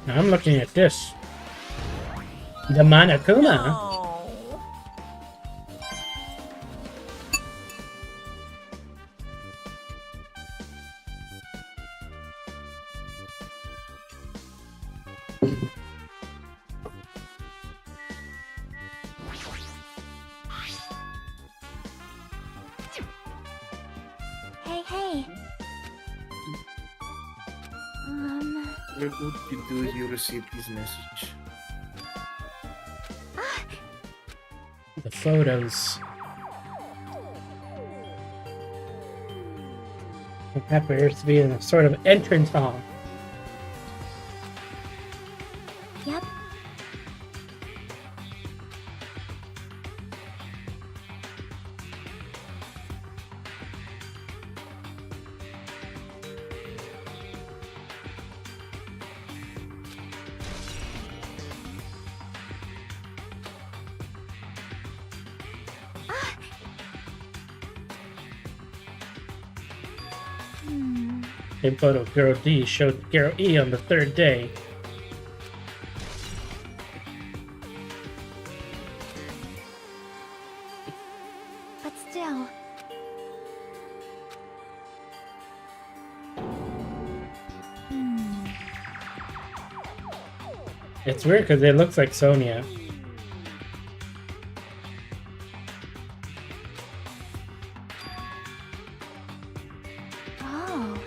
I'm looking at this. The Monokuma. Oh. Hey. What would you do if you received this message? The photos. It appears to be in a sort of entrance hall. Yep. A photo of Girl D showed Girl E on the third day. But still. It's weird because it looks like Sonia. Oh.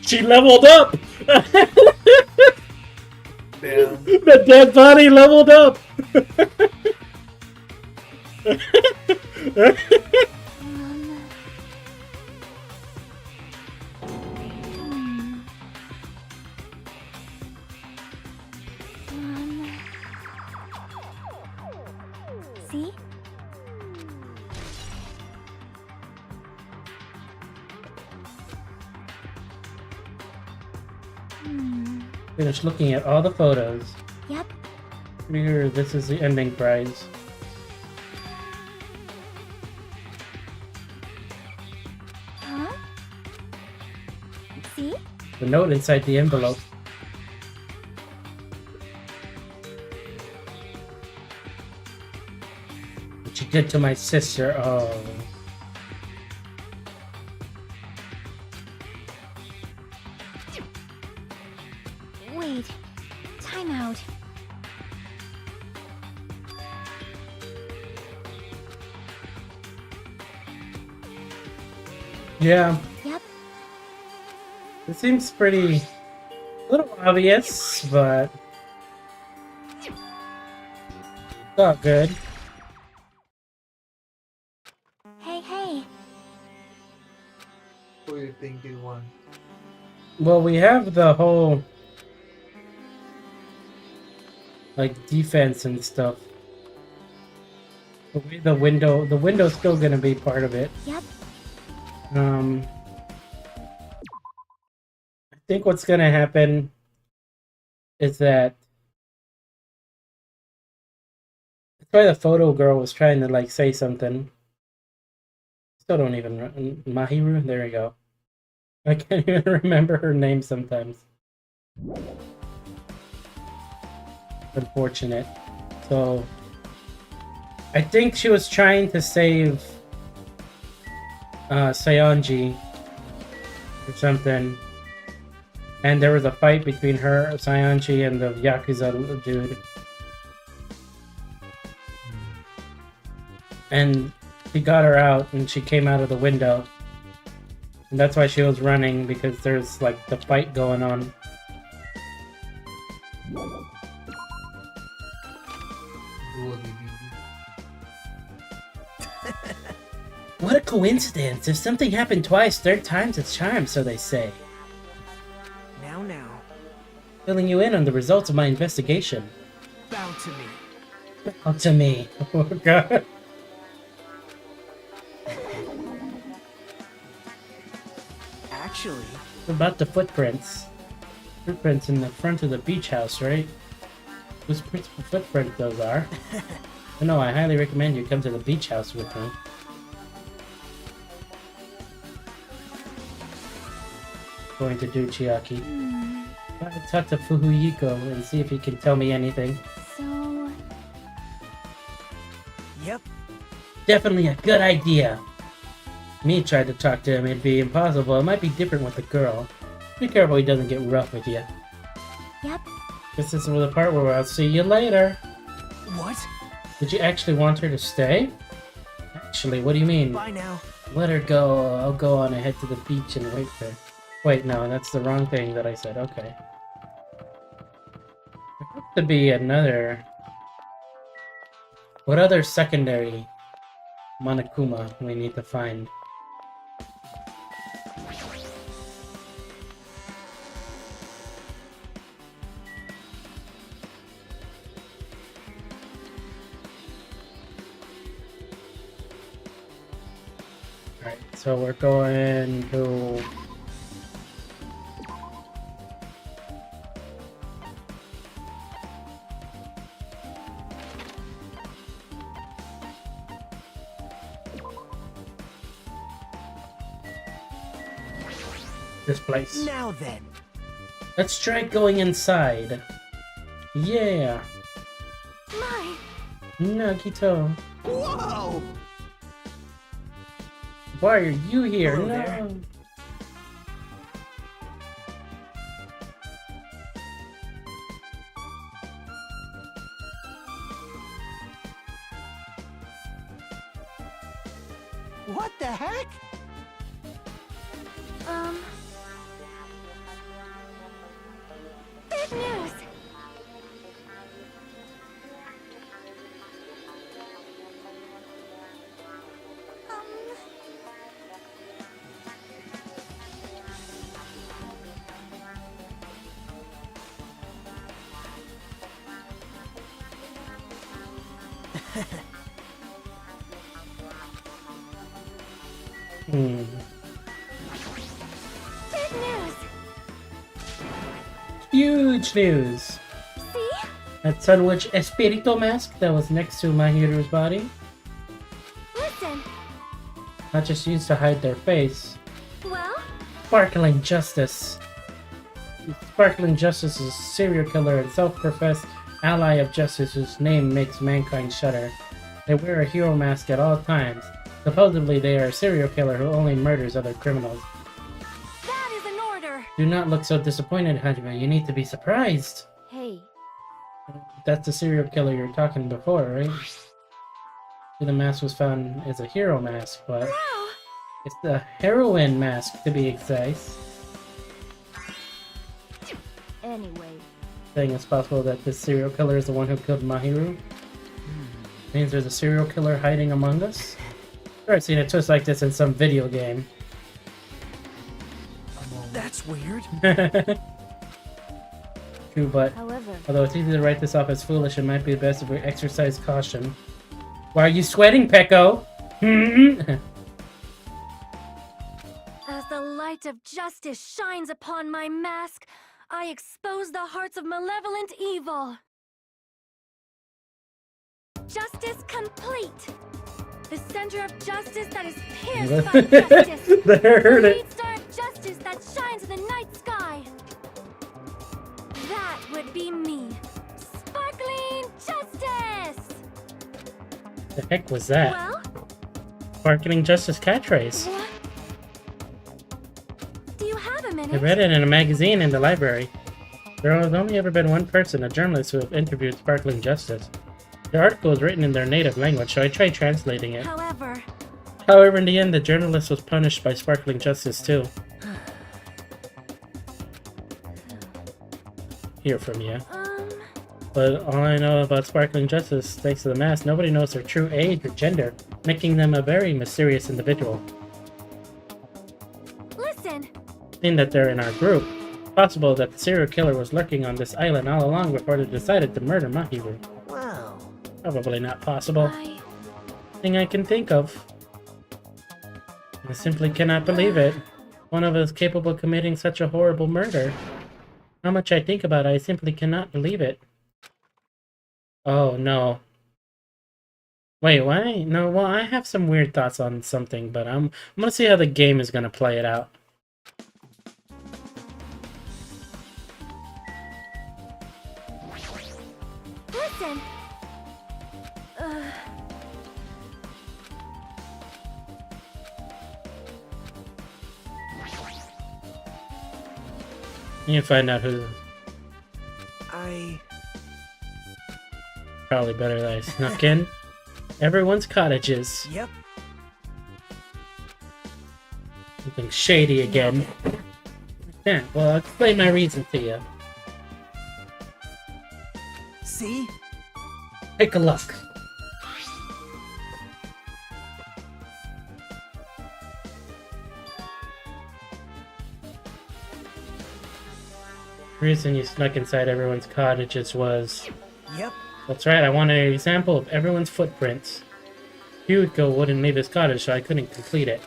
She leveled up! Damn. The dead body leveled up! See? Finished looking at all the photos. Yep. Here, this is the ending prize. Huh? See? The note inside the envelope. What she did to my sister, oh. Wait. Time out. Yeah. Yep. It seems pretty... a little obvious, but... it's not good. Hey, hey. Who you think you won? Well, we have the whole... like, defense and stuff. The window's still gonna be part of it. Yep. I think what's gonna happen is that that's why the photo girl was trying to like say something. Still don't even Mahiru. There we go. I can't even remember her name sometimes. Unfortunate. So I think she was trying to save Sayonji or something. And there was a fight between her, Sayonji, and the Yakuza dude. And he got her out, and she came out of the window. And that's why she was running, because there's, like, the fight going on. What a coincidence! If something happened twice, third time's a charm, so they say. Now. Filling you in on the results of my investigation. Bow to me. Bow to me. Oh god. Actually... About the footprints. Footprints in the front of the beach house, right? Whose footprints those are. No, I highly recommend you come to the beach house with me. Going to do Chiaki. Gotta talk to Fuhuyiko and see if he can tell me anything. So... Yep. Definitely a good idea. Me tried to talk to him, it'd be impossible. It might be different with the girl. Be careful he doesn't get rough with you. Yep. This is the part where I'll see you later. What? Did you actually want her to stay? Actually, what do you mean? Bye now. Let her go. I'll go on ahead to the beach and wait for her. Wait, no, that's the wrong thing that I said. Okay. There has to be another... What other secondary Monokuma we need to find? Alright, so we're going to... this place. Now then. Let's try going inside. Yeah. My. Nagito. Whoa! Why are you here? Hello No. there. What the heck? Big news! Hmm. Big news! Huge news! See? That Sunwitch Espirito mask that was next to Mahiru's body, Listen. not just used to hide their face. Well? Sparkling Justice. Sparkling Justice is a serial killer and self-professed ally of justice whose name makes mankind shudder. They wear a hero mask at all times. Supposedly they are a serial killer who only murders other criminals. That is an order! Do not look so disappointed, Hajime. You need to be surprised. Hey. That's the serial killer you were talking before, right? The mask was found as a hero mask, but it's the heroine mask to be precise. Anyway. Saying it's possible that this serial killer is the one who killed Mahiru. Means there's a serial killer hiding among us. Sure, I've seen a twist like this in some video game. That's weird. True, but However, although it's easy to write this off as foolish, it might be best if we exercise caution. Why are you sweating, Peko? as the light of justice shines upon my mask, I expose the hearts of malevolent evil. Justice complete. The center of justice that is pierced by justice. There, heard the it. lead star of justice that shines in the night sky. That would be me. Sparkling justice! The heck was that? Well? Sparkling Justice catchphrase. What? Do you have a I minute? read it in a magazine in the library. There has only ever been one person, a journalist, who have interviewed Sparkling Justice. The article was written in their native language, so I tried translating it. However, in the end, the journalist was punished by Sparkling Justice too. Hear from you. But all I know about Sparkling Justice, thanks to the mask, nobody knows their true age or gender, making them a very mysterious individual. Listen! Seeing that they're in our group, it's possible that the serial killer was lurking on this island all along before they decided to murder Mahiru. Wow. Probably not possible. Thing I can think of. I simply cannot believe it. One of us capable of committing such a horrible murder. How much I think about it, I simply cannot believe it. Oh, no. Wait, why? No, well, I have some weird thoughts on something, but I'm gonna see how the game is gonna play it out. Listen! You can find out who. Probably better that I snuck in. Everyone's cottages. Yep. Something shady again. Yeah, well, I'll explain my reason to you. See? Take a look. The reason you snuck inside everyone's cottages was... Yep. That's right, I wanted an example of everyone's footprints. Hugo wouldn't leave his cottage, so I couldn't complete it.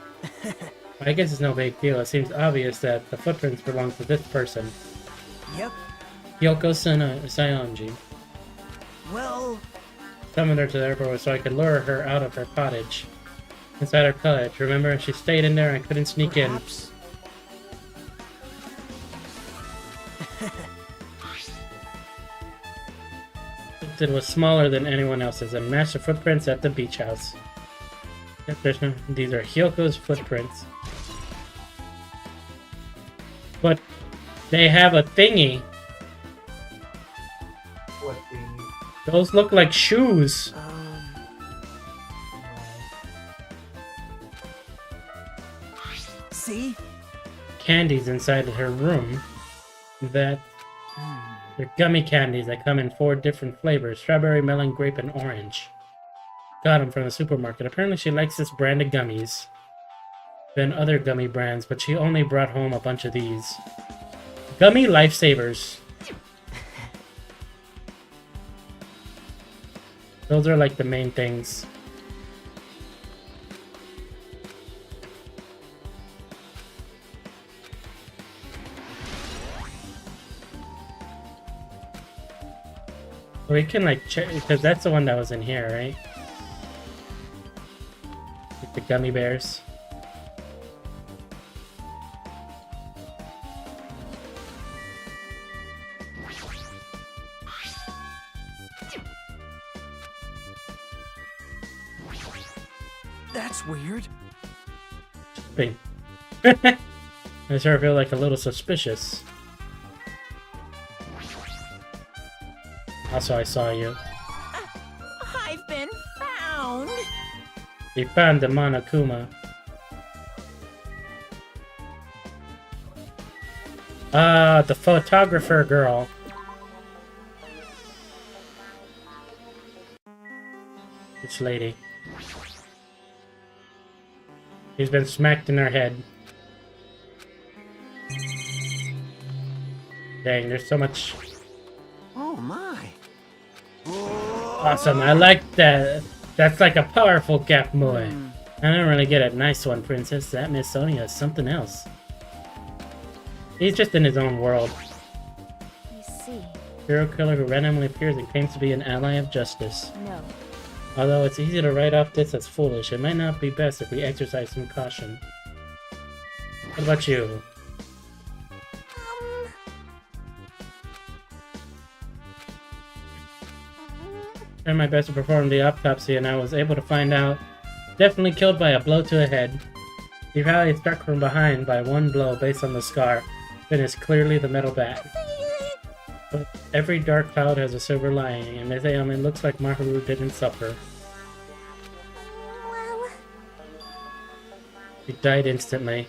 I guess it's no big deal. It seems obvious that the footprints belong to this person. Yep. Yoko Sayonji. Well... Summoned her to the airport so I could lure her out of her cottage. Inside her cottage, remember? She stayed in there and I couldn't sneak Perhaps. in. It was smaller than anyone else's and matched the footprints at the beach house. Yep, these are Hyoko's footprints. But they have a thingy. What thing? Those look like shoes. See? Candies inside her room that they're gummy candies that come in 4 different flavors: strawberry, melon, grape, and orange. Got them from the supermarket. Apparently she likes this brand of gummies than other gummy brands, but she only brought home a bunch of these. Gummy lifesavers. Those are like the main things. We can like check, because that's the one that was in here, right? Like the gummy bears. That's weird. Bing. I sort of feel like a little suspicious. Also, I saw you. I've been found. We found the Monokuma. The photographer girl. This lady. She's been smacked in her head. Dang, there's so much. Oh my. Awesome, I like that. That's like a powerful gap moe. I don't really get it. Nice one, princess. That Miss Sonia is something else. He's just in his own world. I see. Hero killer who randomly appears and claims to be an ally of justice. No. Although it's easy to write off this as foolish, it might not be best if we exercise some caution. What about you? I tried my best to perform the autopsy and I was able to find out. Definitely killed by a blow to the head. He probably struck from behind by one blow based on the scar. Then it's clearly the metal bat. But every dark cloud has a silver lining, and it looks like Maharu didn't suffer. Well... He died instantly.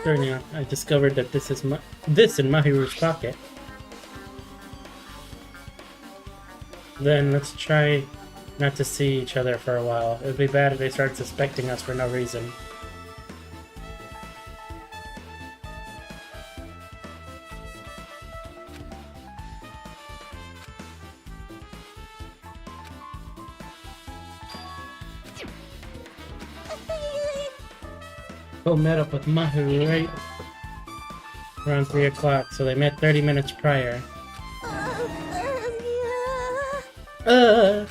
Now, I discovered that this is in Mahiru's pocket. Then let's try not to see each other for a while. It would be bad if they start suspecting us for no reason. Met up with Maharu right around 3 o'clock, so they met 30 minutes prior. Dun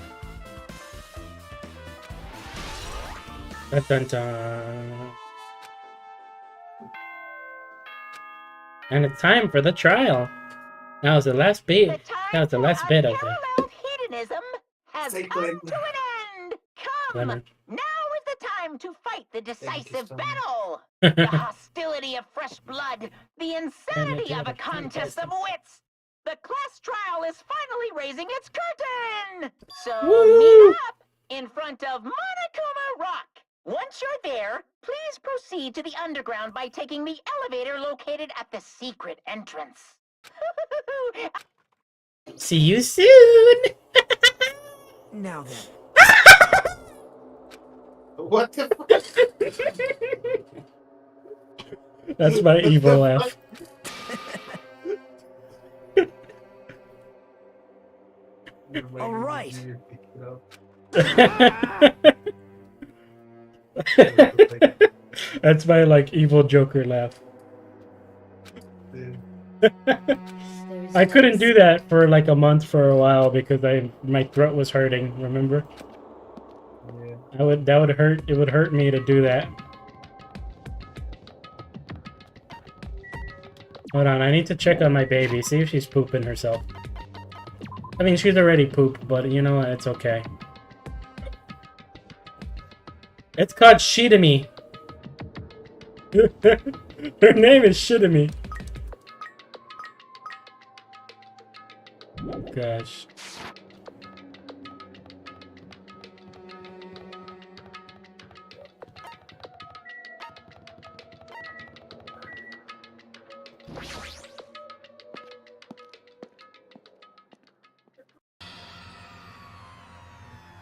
dun dun. And it's time for the trial. That was the last bit. That was the last bit of it. Hedonism has come to an end. Come, now is the time to fight the decisive battle. The hostility of fresh blood, the insanity of a contest of wits. The class trial is finally raising its curtain! So meet up in front of Monokuma Rock. Once you're there, please proceed to the underground by taking the elevator located at the secret entrance. See you soon! Now then. What the fuck? That's my evil laugh. All right. That's my like evil Joker laugh. I couldn't do that for like a month for a while because my throat was hurting, remember? Yeah. That would hurt. It would hurt me to do that. Hold on, I need to check on my baby, see if she's pooping herself. I mean, she's already pooped, but you know what? It's okay. It's called Shitami. Her name is Shitami. Gosh.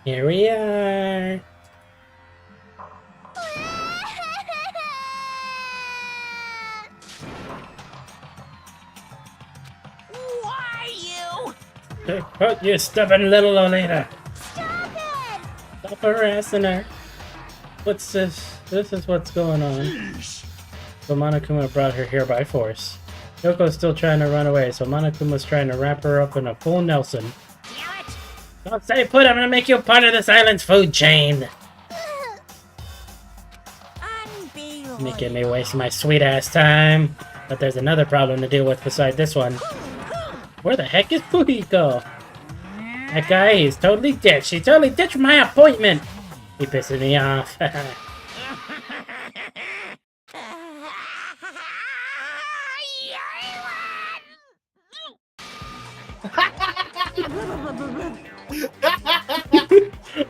Here we are. Why you? Oh, you stubborn little Oleta. Stop harassing her. What's this? This is what's going on. So Monokuma brought her here by force. Yoko's still trying to run away, so Monokuma's trying to wrap her up in a full Nelson. Don't stay put, I'm gonna make you part of this island's food chain. Making me waste my sweet ass time. But there's another problem to deal with beside this one. Where the heck is Fujiko? That guy, he's totally ditched. He totally ditched my appointment. He pisses me off.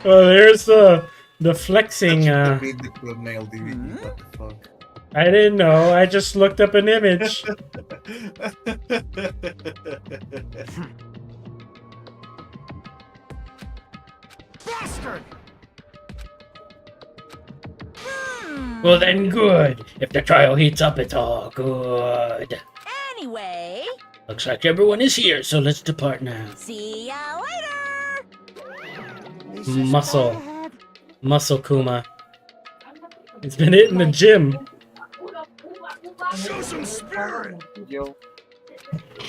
Well, there's the flexing. What the fuck? I didn't know. I just looked up an image. Bastard! Well then, good. If the trial heats up, it's all good. Anyway, Looks like everyone is here, so let's depart now. see ya later. Muscle Kuma. It's been hitting the gym. Show some spirit! Yo.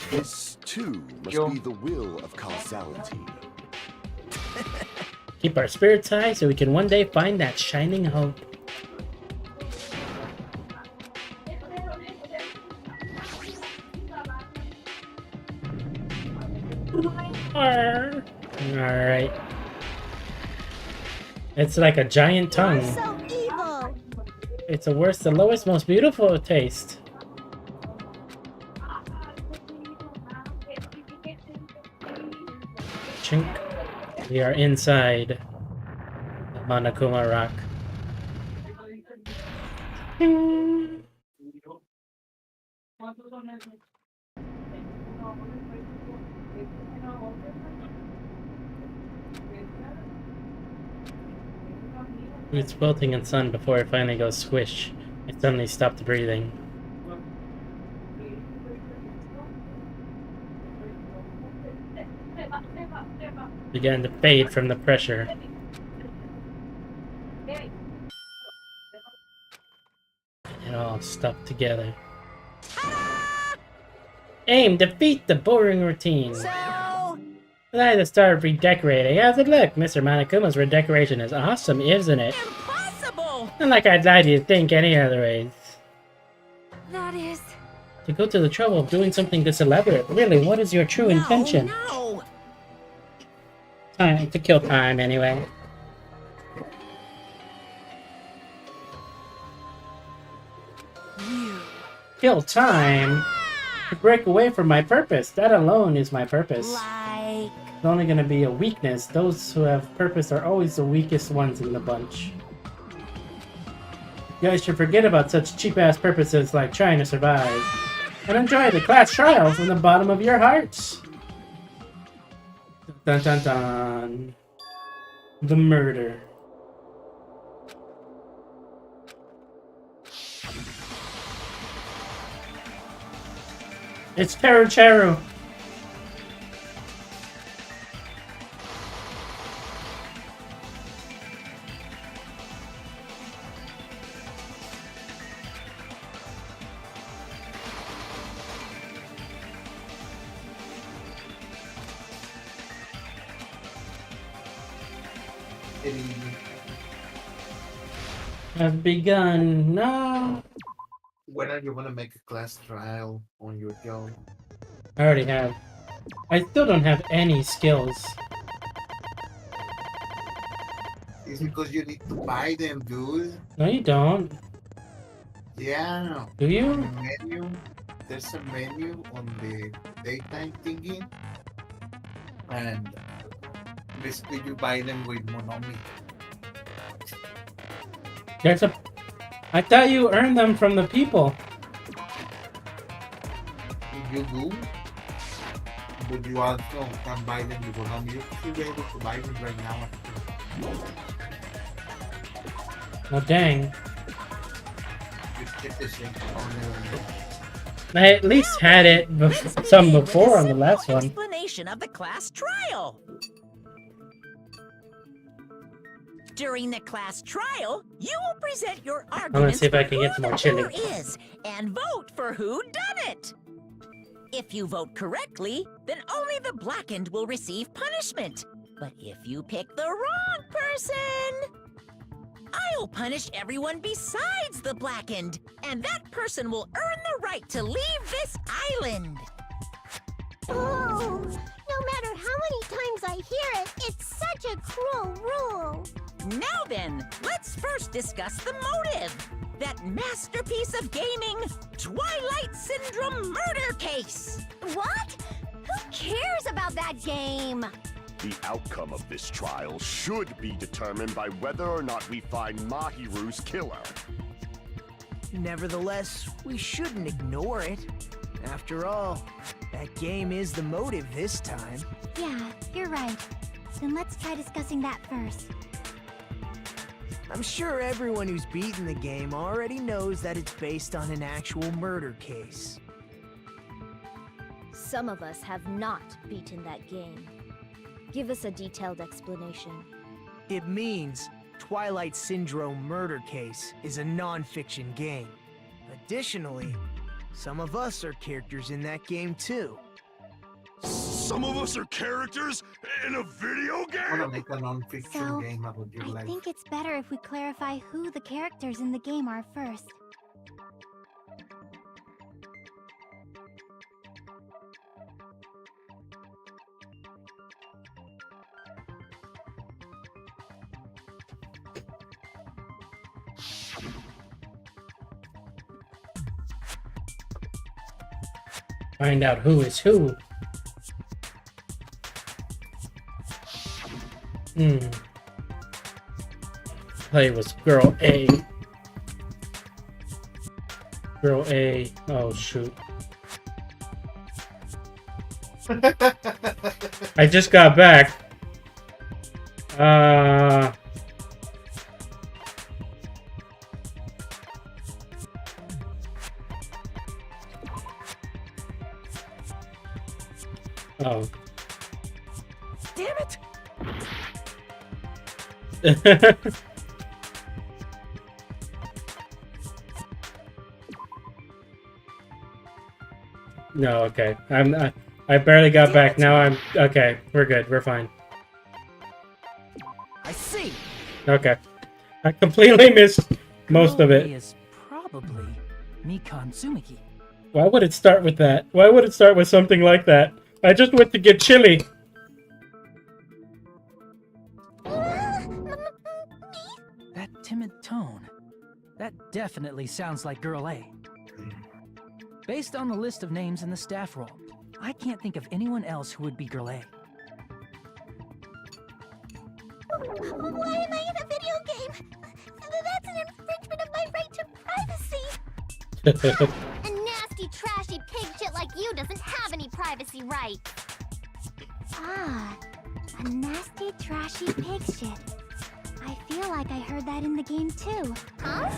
This too must be the will of causality. Keep our spirits high so we can one day find that shining hope. Alright. It's like a giant tongue. So evil. It's the worst, the lowest, most beautiful taste. Chink. We are inside the Monokuma Rock. It's wilting in sun before it finally goes squish. It suddenly stopped breathing. Began to fade from the pressure. It all stuck together. Aim, defeat the boring routine. I had to start redecorating. How's it look? Mr. Monokuma's redecoration is awesome, isn't it? Impossible! Not like I'd like you to think any other ways. That is... To go to the trouble of doing something this elaborate. Really, what is your true intention? No! Time to kill time, anyway. kill time to break away from my purpose. That alone is my purpose. Like... It's only gonna be a weakness. Those who have purpose are always the weakest ones in the bunch. You guys should forget about such cheap-ass purposes like trying to survive. And enjoy the class trial from the bottom of your hearts. Dun dun dun. The murder. It's Charu. Have begun. No. When are you gonna make a class trial on your job? I already have. I still don't have any skills. It's because you need to buy them, dude. No, you don't. Yeah. Do you? On the menu, there's a menu on the daytime thingy, and basically you buy them with Monomi. There's a. I thought you earned them from the people. You do, but you also can buy them with Monomi. You should be able to buy them right now. Oh dang! Just get this link on there. I at least had it some before on the last one. Explanation of the class trial. During the class trial, you will present your I'm gonna arguments see if I for can get who some more the chili. killer is and vote for who done it. If you vote correctly, then only the blackened will receive punishment. But if you pick the wrong person, I'll punish everyone besides the blackened, and that person will earn the right to leave this island. Oh, no matter how many times I hear it, it's such a cruel rule. Now then, let's first discuss the motive. That masterpiece of gaming, Twilight Syndrome murder case. What? Who cares about that game? The outcome of this trial should be determined by whether or not we find Mahiru's killer. Nevertheless, we shouldn't ignore it. After all, that game is the motive this time. Yeah, you're right. Then let's try discussing that first. I'm sure everyone who's beaten the game already knows that it's based on an actual murder case. Some of us have not beaten that game. Give us a detailed explanation. It means Twilight Syndrome Murder Case is a non-fiction game. Additionally, some of us are characters in that game too. Some of us are characters in a video game? I wanna make a non-fiction So, game about your I life. think it's better if we clarify who the characters in the game are first. Find out who is who. Play was girl A. Girl A. Oh shoot. I just got back. Oh. Damn it! No, okay. I barely got back. Now I'm okay. We're good. We're fine. I see. Okay. I completely missed most of it. Is probably Mikan Tsumiki. Why would it start with that? Why would it start with something like that? I just went to get chili. That timid tone. That definitely sounds like Girl A. Based on the list of names in the staff roll, I can't think of anyone else who would be Girl A. Why am I in a video game? That's an infringement of my right to privacy. A nasty, trashy pig shit like you doesn't have any privacy rights. Ah, a nasty, trashy pig shit. I feel like I heard that in the game too. Huh?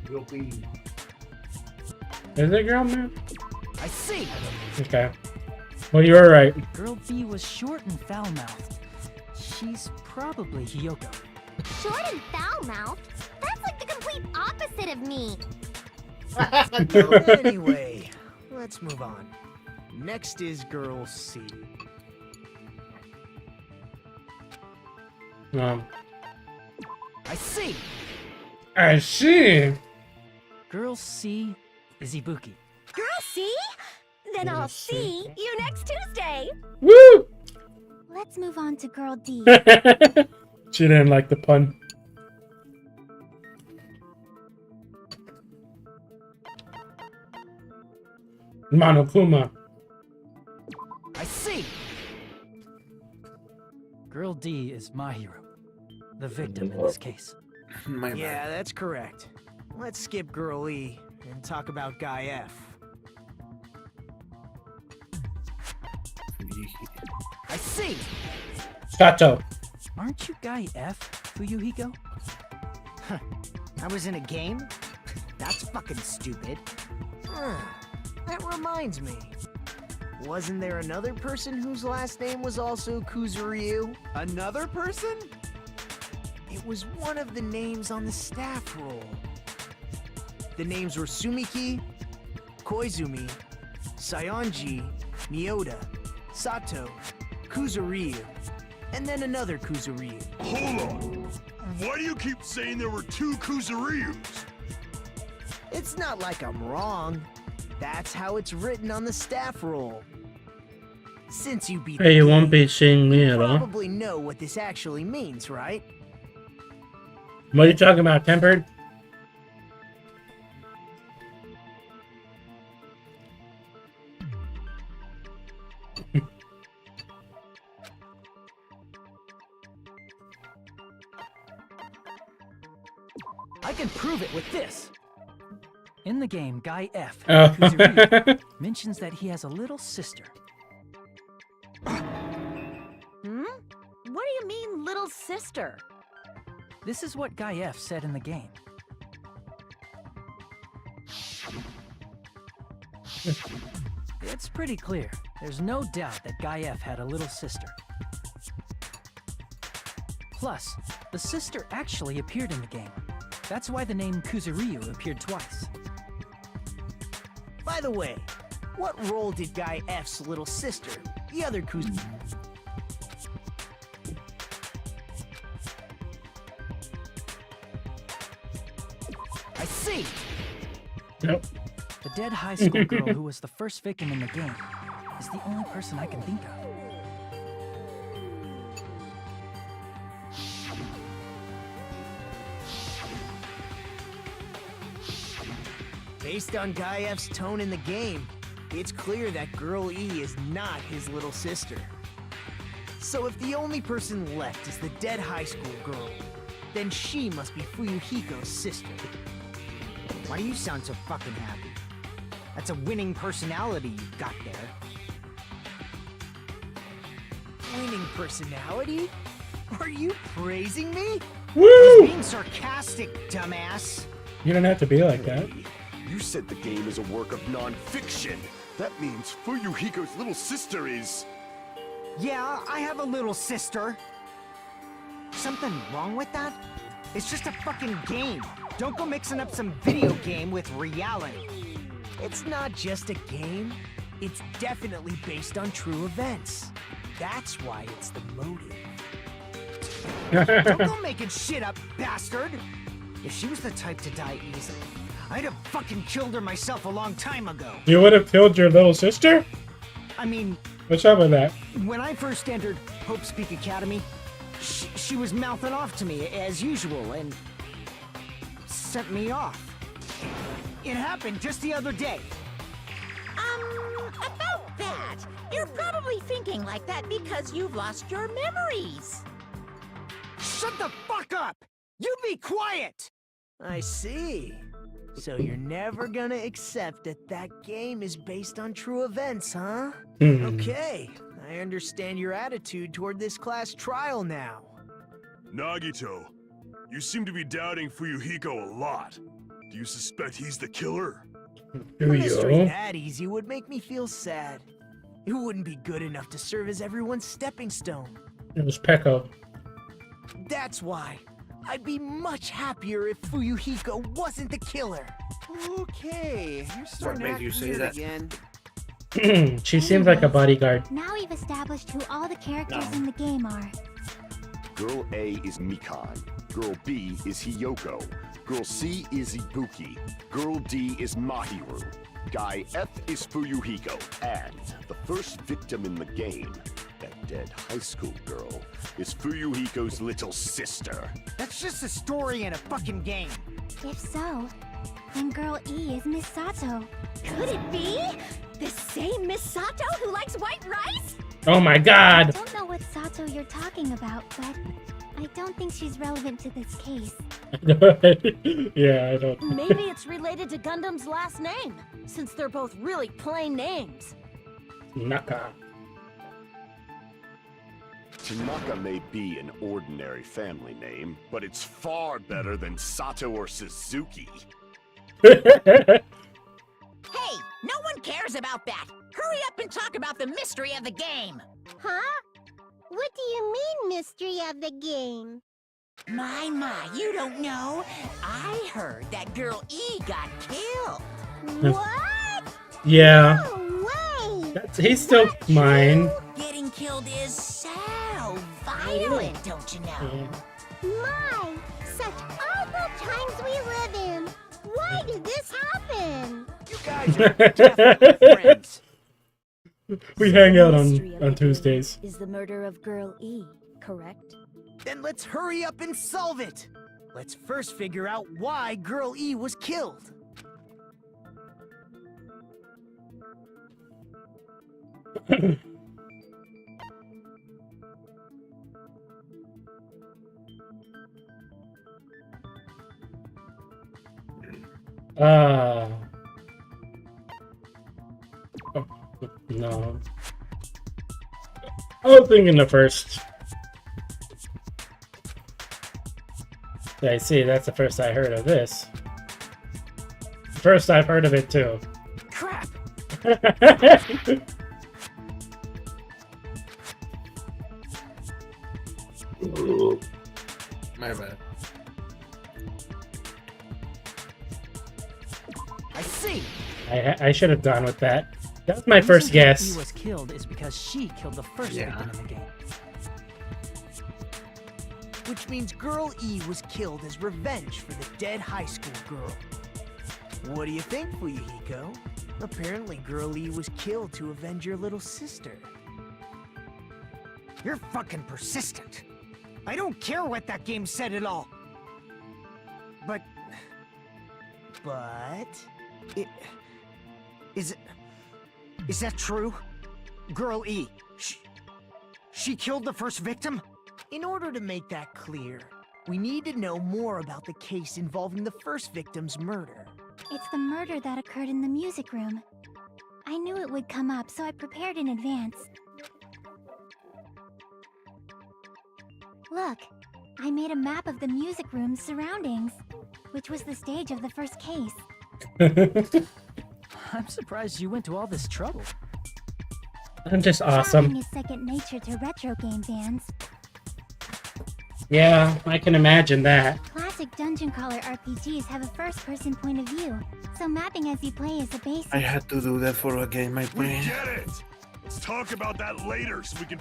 You'll be. Is it girl, man? I see. Okay. Well, you were right. Girl B was short and foul-mouthed. She's probably Hiyoko. Short and foul-mouthed? That's like the complete opposite of me. Anyway, let's move on. Next is Girl C. I see. I see. Girl C is Ibuki. Girl C? Then I'll see you next Tuesday. Woo! Let's move on to Girl D. She didn't like the pun. Monokuma. I see. Girl D is my hero. The victim in this case. Yeah, that's correct. Let's skip Girl E and talk about Guy F. I see. Sato. Aren't you Guy F, Fuyuhiko? I was in a game? That's fucking stupid. That reminds me. Wasn't there another person whose last name was also Kuzuryu? Another person? It was one of the names on the staff roll. The names were Sumiki, Koizumi, Sayonji, Miyota, Sato, Kuzuryu, and then another Kuzuryu. Hold on. Why do you keep saying there were two Kuzuryus? It's not like I'm wrong. That's how it's written on the staff roll. Since you beat Hey, you the won't be game, seeing me you at all. probably know what this actually means, right? What are you talking about, Tempered? I can prove it with this. In the game, Guy F Oh. Kuzuryu, mentions that he has a little sister. What do you mean, little sister? This is what Guy F said in the game. It's pretty clear. There's no doubt that Guy F had a little sister. Plus, the sister actually appeared in the game. That's why the name Kuzuryu appeared twice. By the way, what role did Guy F's little sister, the other Kuzuryu? I see! Nope. The dead high school girl who was the first victim in the game is the only person I can think of. Based on Guy F's tone in the game, it's clear that Girl E is not his little sister. So if the only person left is the dead high school girl, then she must be Fuyuhiko's sister. Why do you sound so fucking happy? That's a winning personality you've got there. Winning personality? Are you praising me? Woo! I was being sarcastic, dumbass. You don't have to be like that. You said the game is a work of non-fiction. That means Fuyuhiko's little sister is... Yeah, I have a little sister. Something wrong with that? It's just a fucking game. Don't go mixing up some video game with reality. It's not just a game. It's definitely based on true events. That's why it's the motive. Don't go making shit up, bastard! If she was the type to die easily, I'd have fucking killed her myself a long time ago. You would have killed your little sister? I mean, What's up with that? when I first entered Hope's Peak Academy, she was mouthing off to me as usual and sent me off. It happened just the other day. About that, you're probably thinking like that because you've lost your memories. Shut the fuck up! You be quiet! I see. So you're never gonna accept that that game is based on true events, huh? Okay, I understand your attitude toward this class trial now. Nagito, you seem to be doubting Fuyuhiko a lot. Do you suspect he's the killer? A mystery that easy would make me feel sad. It wouldn't be good enough to serve as everyone's stepping stone. It was Peko. That's why. I'd be much happier if Fuyuhiko wasn't the killer. Okay, you're starting to act weird again. She seems like a bodyguard. Now we've established who all the characters in the game are. Girl A is Mikan. Girl B is Hiyoko. Girl C is Ibuki. Girl D is Mahiru. Guy F is Fuyuhiko. And the first victim in the game, that dead high school girl, is Fuyuhiko's little sister. That's just a story in a fucking game. If so, then Girl E is Miss Sato. Could it be? The same Miss Sato who likes white rice? Oh my I god! don't know what Sato you're talking about, but I don't think she's relevant to this case. Yeah, I don't. Maybe it's related to Gundam's last name, since they're both really plain names. Naka. Tanaka may be an ordinary family name, but it's far better than Sato or Suzuki. Hey, no one cares about that. Hurry up and talk about the mystery of the game. Huh? What do you mean, mystery of the game? My, you don't know. I heard that Girl E got killed. What? Yeah. No way! He's still mine. Getting killed is so violent, don't you know? My, such awful times we live in. Why did this happen? You guys are definitely friends. We hang out on Tuesdays. Is the murder of Girl E correct? Then let's hurry up and solve it. Let's first figure out why Girl E was killed. Oh, no. I was thinking the first. I see, that's the first I heard of this. First I've heard of it too. Crap! My bad. I see. I should have gone with that. That was my first guess. He was killed is because she killed the first victim in the game. Which means Girl E was killed as revenge for the dead high school girl. What do you think, Fuyuhiko? Apparently Girl E was killed to avenge your little sister. You're fucking persistent. I don't care what that game said at all. But... Is that true? Girl E, she killed the first victim? In order to make that clear, we need to know more about the case involving the first victim's murder. It's the murder that occurred in the music room. I knew it would come up, so I prepared in advance. Look, I made a map of the music room's surroundings, which was the stage of the first case. I'm surprised you went to all this trouble. I'm just awesome. Traveling is second nature to retro game fans. Yeah, I can imagine that. Classic dungeon crawler RPGs have a first-person point of view, so mapping as you play is a basic. I had to do that for a game I We played. get it! Let's talk about that later so we can...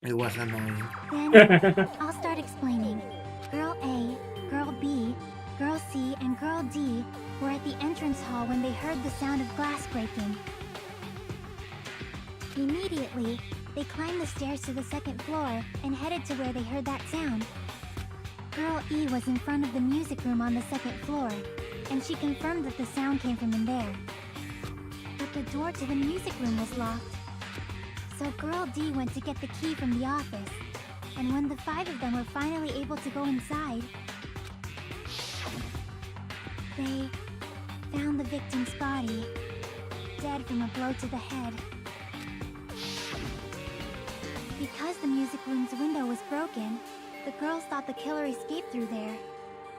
It was annoying. Then, I'll start explaining. Girl A, Girl B, Girl C, and Girl D were at the entrance hall when they heard the sound of glass breaking. Immediately, they climbed the stairs to the second floor and headed to where they heard that sound. Girl E was in front of the music room on the second floor, and she confirmed that the sound came from in there. But the door to the music room was locked. So Girl D went to get the key from the office, and when the 5 of them were finally able to go inside, they found the victim's body, dead from a blow to the head. Because the music room's window was broken, the girls thought the killer escaped through there.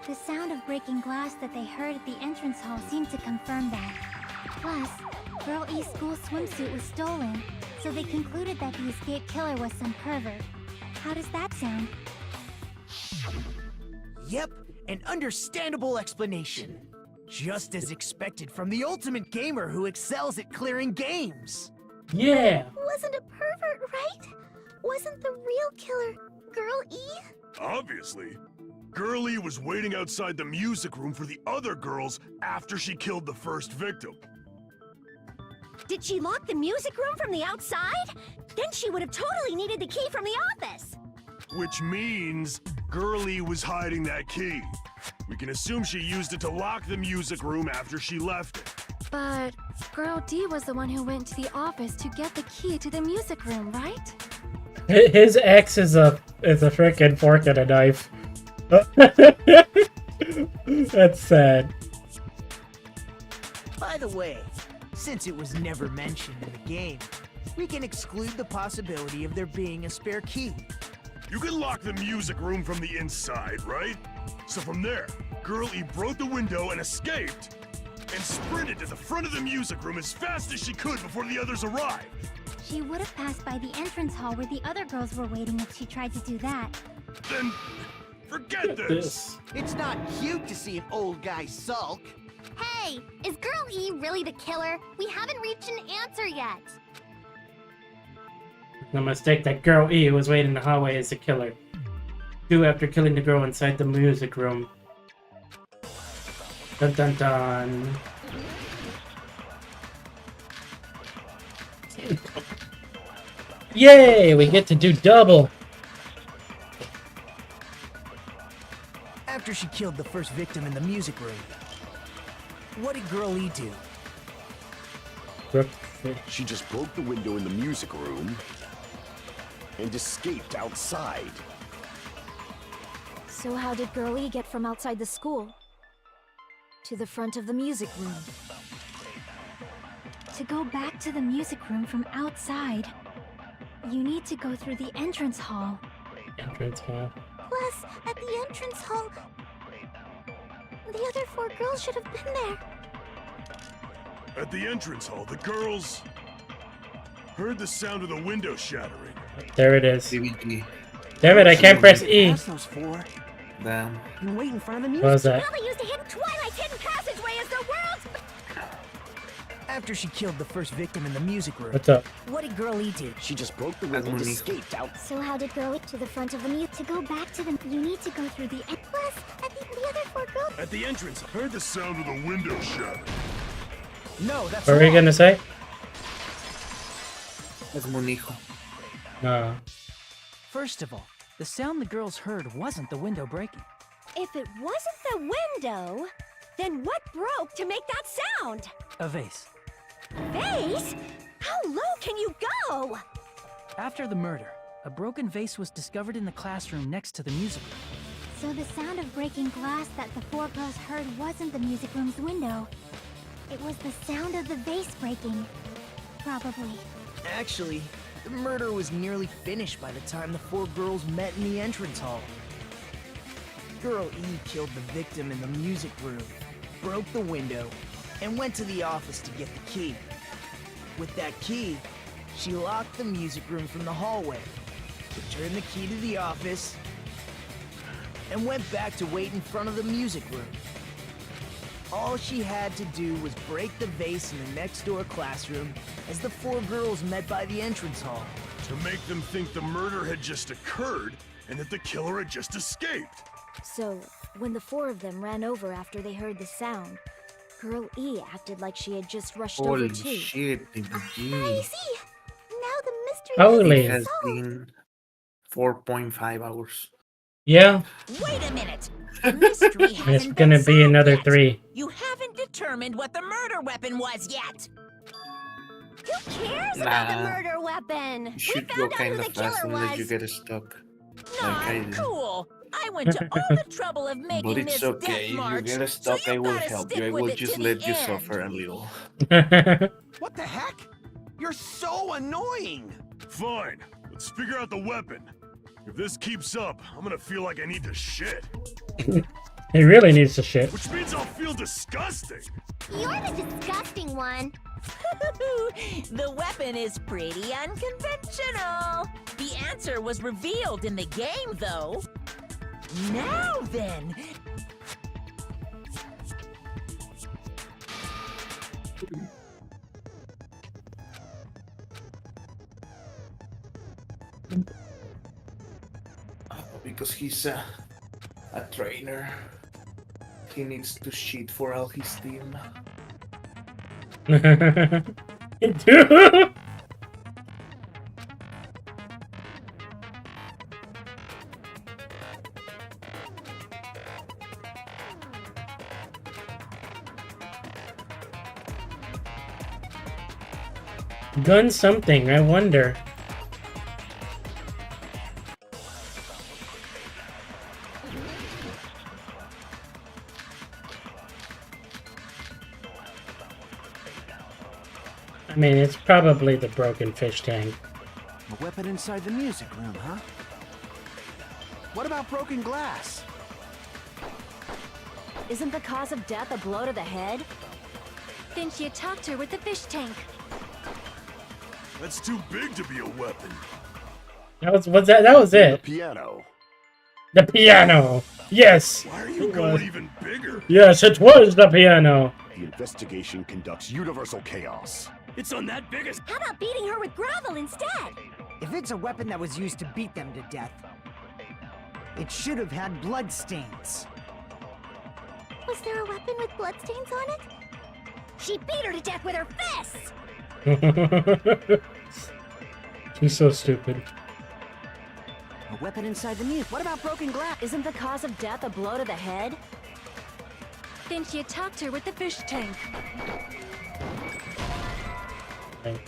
The sound of breaking glass that they heard at the entrance hall seemed to confirm that. Plus, Girl E's school swimsuit was stolen, so they concluded that the escaped killer was some pervert. How does that sound? Yep, an understandable explanation. Just as expected from the ultimate gamer who excels at clearing games. Yeah. Wasn't a pervert, right? Wasn't the real killer Girl E? Obviously. Girlie was waiting outside the music room for the other girls after she killed the first victim. Did she lock the music room from the outside? Then she would have totally needed the key from the office. Which means Girlie was hiding that key. We can assume she used it to lock the music room after she left it. But Girl D was the one who went to the office to get the key to the music room, right? His ex is a freaking fork and a knife. That's sad. By the way, since it was never mentioned in the game, we can exclude the possibility of there being a spare key. You can lock the music room from the inside, right? So from there, Girl E broke the window and escaped, and sprinted to the front of the music room as fast as she could before the others arrived. She would have passed by the entrance hall where the other girls were waiting if she tried to do that. Then, forget this! It's not cute to see an old guy sulk. Hey, is Girl E really the killer? We haven't reached an answer yet. No mistake that Girl E who was waiting in the hallway is the killer. 2 after killing the girl inside the music room. Dun dun dun. Yay! We get to do double! After she killed the first victim in the music room, what did Girl E do? She just broke the window in the music room and escaped outside. So how did Girl E get from outside the school to the front of the music room? To go back to the music room from outside, you need to go through the entrance hall. Entrance hall. Plus, at the entrance hall, the other 4 girls should have been there. At the entrance hall, the girls heard the sound of the window shattering. There it is. DVD. Damn it, I can't press E. Pass those 4. Damn. And wait in front of the music. What was that? Probably used a hidden Twilight's hidden passageway as the world's... After she killed the first victim in the music room, What's up? what did Girl E do? She just broke the window and escaped out. So how did Girl E to the front of the music? To go back to the, you need to go through the. Plus, at the other 4 girls. At the entrance, heard the sound of the window shattering. No, that's What were you wrong. gonna say? Es Munijo. No. First of all, the sound the girls heard wasn't the window breaking. If it wasn't the window, then what broke to make that sound? A vase. Vase? How low can you go? After the murder, a broken vase was discovered in the classroom next to the music room. So the sound of breaking glass that the 4 girls heard wasn't the music room's window. It was the sound of the vase breaking. Probably. Actually, the murder was nearly finished by the time the 4 girls met in the entrance hall. Girl E killed the victim in the music room, broke the window, and went to the office to get the key. With that key, she locked the music room from the hallway, returned the key to the office, and went back to wait in front of the music room. All she had to do was break the vase in the next door classroom as the 4 girls met by the entrance hall. To make them think the murder had just occurred and that the killer had just escaped. So, when the 4 of them ran over after they heard the sound, Girl E acted like she had just rushed over Holy too. shit, I DVD. see! Now Holy. It has been 4.5 hours. Yeah. Wait a minute. The mystery It's hasn't gonna been be solved another yet. 3. You haven't determined what the murder weapon was yet. Who cares about the Nah. murder weapon? You should go kind of fast unless you get stuck. Like I Not did. cool. I went to all the trouble of making But this it's okay. death If you march, get so stuck, I you will gotta help you. stick I with will it just to let the you end. suffer a little. What the heck? You're so annoying. Fine. Let's figure out the weapon. If this keeps up, I'm gonna feel like I need to shit. He really needs to shit. Which means I'll feel disgusting. You're the disgusting one. The weapon is pretty unconventional. The answer was revealed in the game, though. Now then. Because he's a trainer. He needs to cheat for all his team. Gun something, I wonder. I mean, it's probably the broken fish tank. A weapon inside the music room, huh? What about broken glass? Isn't the cause of death a blow to the head? Then she attacked her with the fish tank. That's too big to be a weapon. That was it. Piano. The piano. Yes. Why are you going even bigger? Yes, it was the piano. The investigation conducts universal chaos. It's on that biggest. How about beating her with gravel instead? If it's a weapon that was used to beat them to death, it should have had blood stains. Was there a weapon with bloodstains on it? She beat her to death with her fists! She's so stupid. A weapon inside the music. What about broken glass? Isn't the cause of death a blow to the head? Then she attacked her with the fish tank. Okay.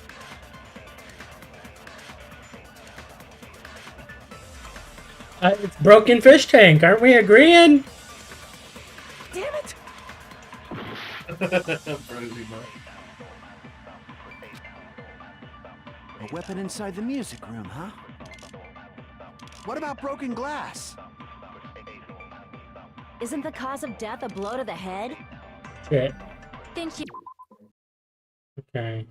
It's broken fish tank, aren't we agreeing? Damn it! A weapon inside the music room, huh? What about broken glass? Isn't the cause of death a blow to the head? Shit. Then she... Okay.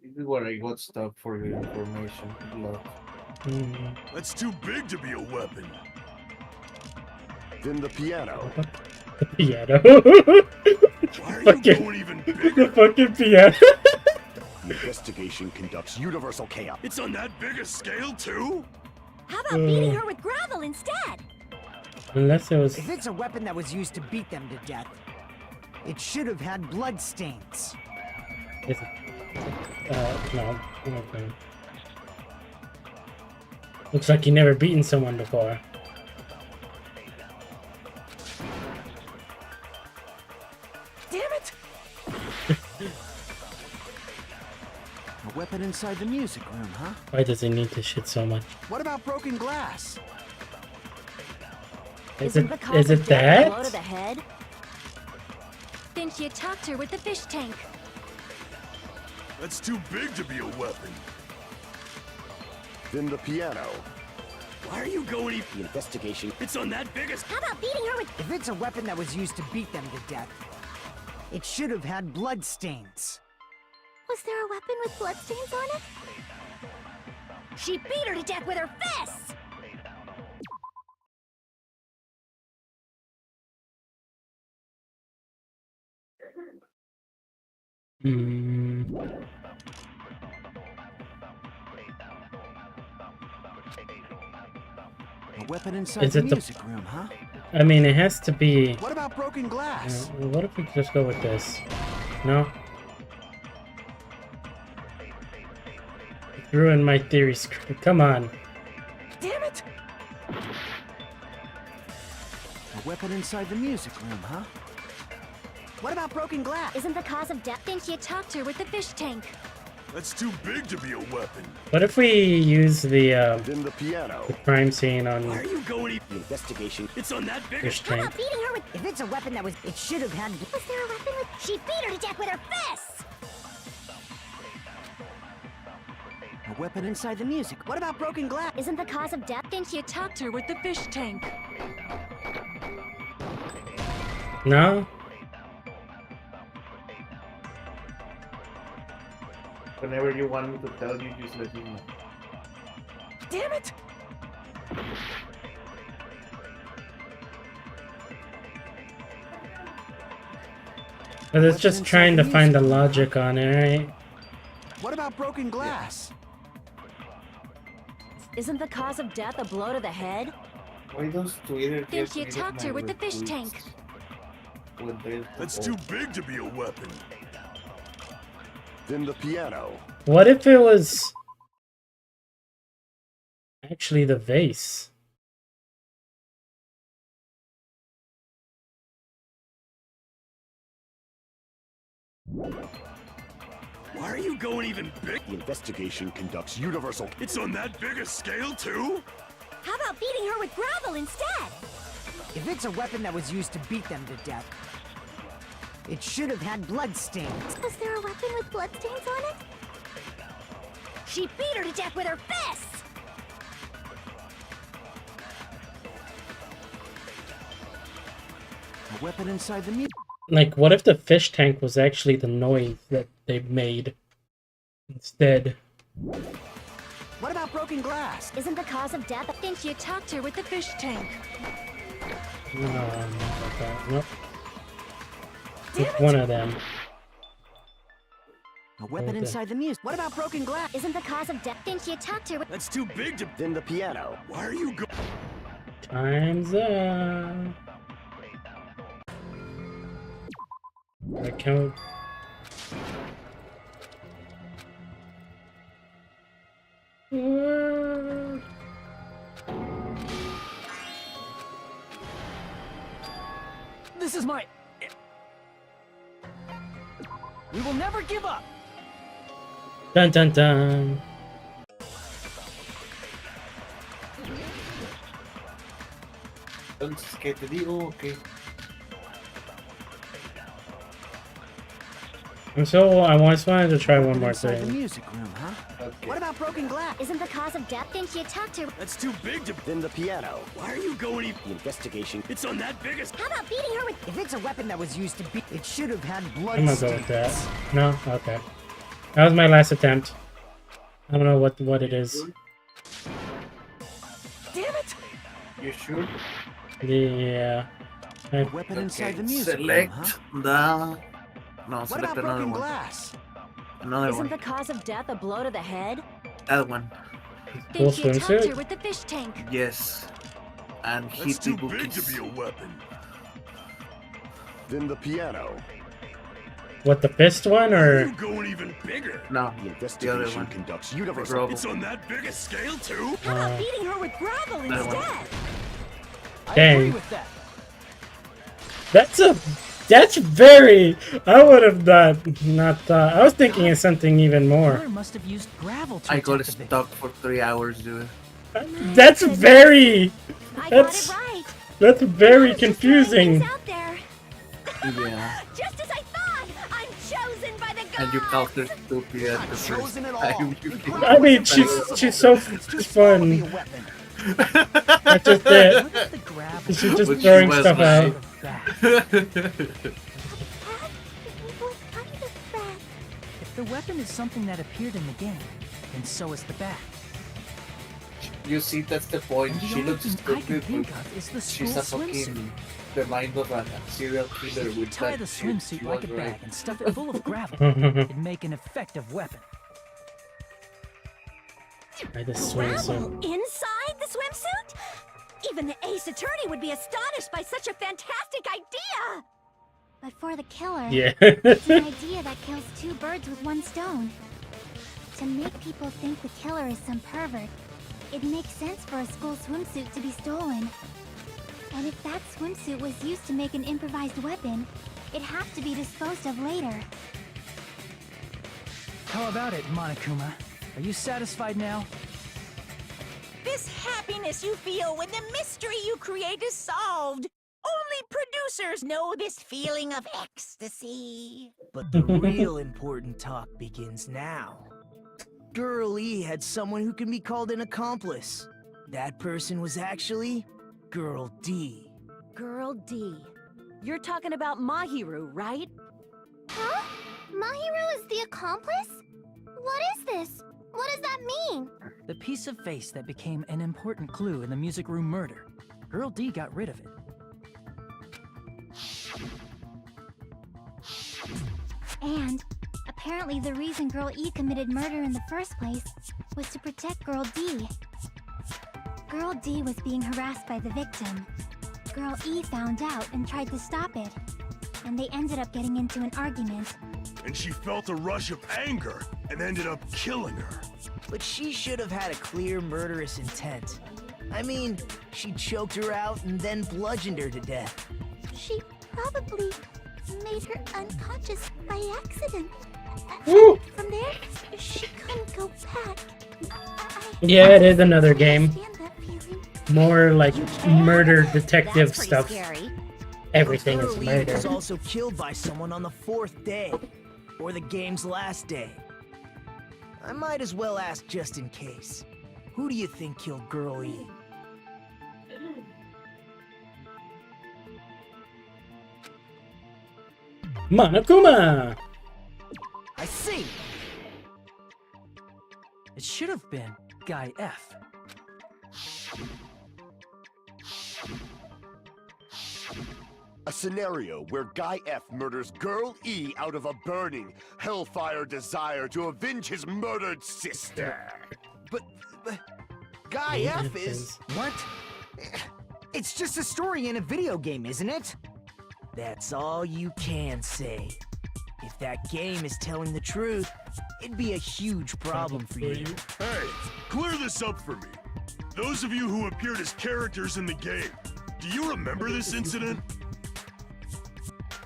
This is where I got stuck for your information. Love. That's too big to be a weapon. Then the piano. The piano. Why are you going even bigger? The fucking piano. The investigation conducts universal chaos. It's on that big a scale too? How about beating her with gravel instead? Unless it was... If it's a weapon that was used to beat them to death, it should have had blood stains. Is it... no. Okay. Looks like you never beaten someone before. Damn it! A weapon inside the music room, huh? Why does he need to shit so much? What about broken glass? Is Isn't it, the cause is of it death a blow that? to the head? Then she attacked her with the fish tank. That's too big to be a weapon. Then the piano. Why are you going even... The investigation. It's on that biggest... How about beating her with... If it's a weapon that was used to beat them to death, it should have had blood stains. Was there a weapon with bloodstains on it? She beat her to death with her fists! A weapon inside Is the it the... music room, huh? I mean, it has to be... What about broken glass? What if we just go with this? No? Ruin my theory script. Come on. Damn it! A weapon inside the music room, huh? What about broken glass? Isn't the cause of death? Think you talked to her with the fish tank. That's too big to be a weapon. What if we use the Then the piano. crime scene on Why are you going? The investigation. It's on that big. fish How tank? about beating her with... If it's a weapon that was... It should have had... Was there a weapon with... She beat her to death with her fists! A weapon inside the music. What about broken glass? Isn't the cause of death? Think you talked to her with the fish tank. No? Whenever you want me to tell you, just let me know. Damn it! But it's just trying to find the logic on it, right? What about broken glass? Isn't the cause of death a blow to the head? Why does Twitter Think get you rid of talked to her my with the fish retweets tank. when there's That's the too big to be a weapon. Then the piano. What if it was actually the vase? Why are you going even big? The investigation conducts universal. It's on that big a scale too? How about beating her with gravel instead? If it's a weapon that was used to beat them to death, it should have had bloodstains. Was there a weapon with bloodstains on it? She beat her to death with her fists! A weapon inside the music. Like, what if the fish tank was actually the noise that they made instead? What about broken glass? Isn't the cause of death? Think you talked to her with the fish tank. No, not like that. Nope. Pick one of them. A weapon Okay. inside the music. What about broken glass? Isn't the cause of death? Think you talked to her with... That's too big to. Then the piano. Why are you going? Time's up. I count. This is my... We will never give up! Dun dun dun. Entonces, ¿qué te digo? Okay. And so I just wanted to try one more Inside the thing. music room, huh? Okay. What about broken glass? Isn't the cause of death? Think you talked to her... That's too big to. Then the piano. Why are you going even? The investigation. It's on that big a. How about beating her with... If it's a weapon that was used to beat, it should have had I'm gonna go bloodstains. with that. No? Okay. That was my last attempt. I don't know what it is. Damn it! You sure? Yeah. A weapon inside the music room, Select huh? the. No, What select about another broken one. glass? Another Isn't one. the cause of death a blow to the head? That one. Full Think you talked to her swimsuit? with the fish tank. Yes. And That's hit the too big to bookies. be a weapon. Then the piano. What, the fist one Why are or? you going even bigger? No, The the other investigation one. conducts universal. Grovel. It's on that big a scale too? How about beating her with gravel that one. instead? I Dang. agree with that. That's very. I would have not thought. I was thinking of something even more. Killer must have used gravel to I got attack the victim. stuck for 3 hours, dude. That's very. I That's got it right. that's very I was just throwing confusing. things out there. Yeah. Just as I thought, I'm chosen by the gods. And you called her stupid at the chosen first at all. time you came. I mean, she's so It's too small to be fun. a weapon. That's just it. Look at the gravel. She's just But she throwing was stuff nice. out. Back. What kind of bat? If the weapon is something that appeared in the game, then so is the bat. You see, that's the point. And the She only looks thing I can stupid. think of is the She's school a swimsuit. fucking the mind of a serial killer with Tie that the shit. swimsuit She like was a right. bag and stuff it full of gravel. It'd make an effective weapon. I just Gravel swimsuit. inside the swimsuit? Even the ace attorney would be astonished by such a fantastic idea! But for the killer, Yeah. it's an idea that kills two birds with one stone. to make people think the killer is some pervert, it makes sense for a school swimsuit to be stolen. And if that swimsuit was used to make an improvised weapon, it'd have to be disposed of later. How about it, Monokuma? Are you satisfied now? This happiness you feel when the mystery you create is solved. Only producers know this feeling of ecstasy. But the real important talk begins now. Girl E had someone who can be called an accomplice. That person was actually Girl D. Girl D. You're talking about Mahiru, right? Huh? Mahiru is the accomplice? What is this? What does that mean? The piece of face that became an important clue in the music room murder. Girl D got rid of it. And apparently the reason Girl E committed murder in the first place was to protect Girl D. Girl D was being harassed by the victim. Girl E found out and tried to stop it. And they ended up getting into an argument. And she felt a rush of anger and ended up killing her. But she should have had a clear murderous intent. I mean, she choked her out and then bludgeoned her to death. She probably made her unconscious by accident. From there, she couldn't go back. Yeah, it is another game. Understand that feeling. More like murder detective That's pretty stuff. scary. Everything is Girl E murder. was also killed by someone on the 4th day, or the game's last day. I might as well ask just in case. Who do you think killed Girl E? Monokuma! I see! It should have been Guy F. A scenario where Guy F murders Girl E out of a burning, hellfire desire to avenge his murdered sister. But Guy F is... What? It's just a story in a video game, isn't it? That's all you can say. If that game is telling the truth, it'd be a huge problem for you. Hey, clear this up for me. Those of you who appeared as characters in the game, do you remember this incident?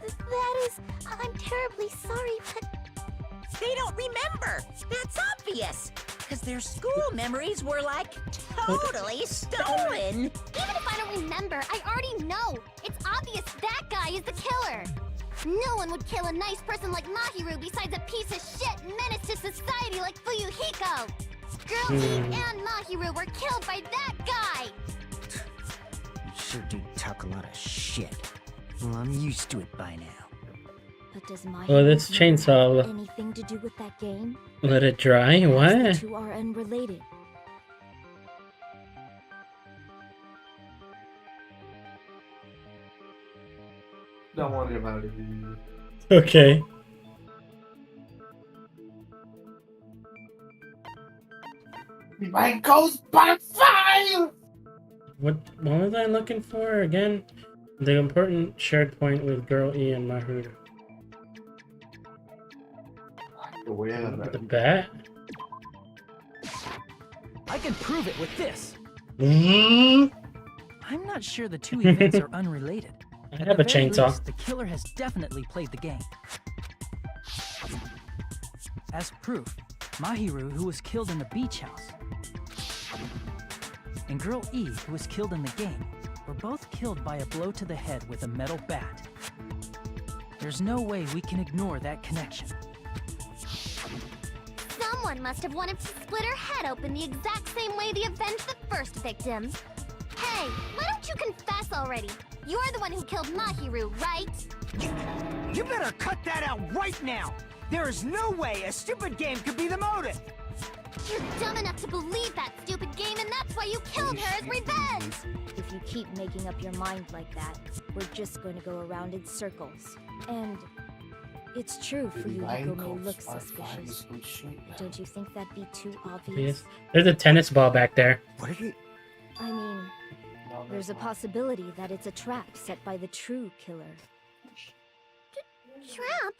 That is... I'm terribly sorry, but... They don't remember. That's obvious. Because their school memories were like totally stolen. Even if I don't remember, I already know. It's obvious that guy is the killer. No one would kill a nice person like Mahiru besides a piece of shit menace to society like Fuyuhiko. Girl E and Mahiru were killed by that guy. You sure do talk a lot of shit. Well, I'm used to it by now. But does my Oh, this chainsaw. have anything to do with that game? Let it dry? The What? two are unrelated. Don't worry about it. Okay. My ghost by fire! What was I looking for again? The important shared point with Girl E and Mahiru. The bat? I can prove it with this. Mm-hmm. I'm not sure the two events are unrelated. I At have the a very chainsaw. least, the killer has definitely played the game. As proof, Mahiru, who was killed in the beach house, and Girl E, who was killed in the game, were both killed by a blow to the head with a metal bat. There's no way we can ignore that connection. Someone must have wanted to split her head open the exact same way they avenged the first victim. Hey, why don't you confess already? You're the one who killed Mahiru, right? You better cut that out right now! There is no way a stupid game could be the motive! You're dumb enough to believe that stupid game, and that's why you killed her as revenge! If you keep making up your mind like that, we're just going to go around in circles. And it's true for you, Yuko may look suspicious. Don't you think that'd be too obvious? Yes. There's a tennis ball back there. What are you... I mean, there's a possibility that it's a trap set by the true killer. Trap?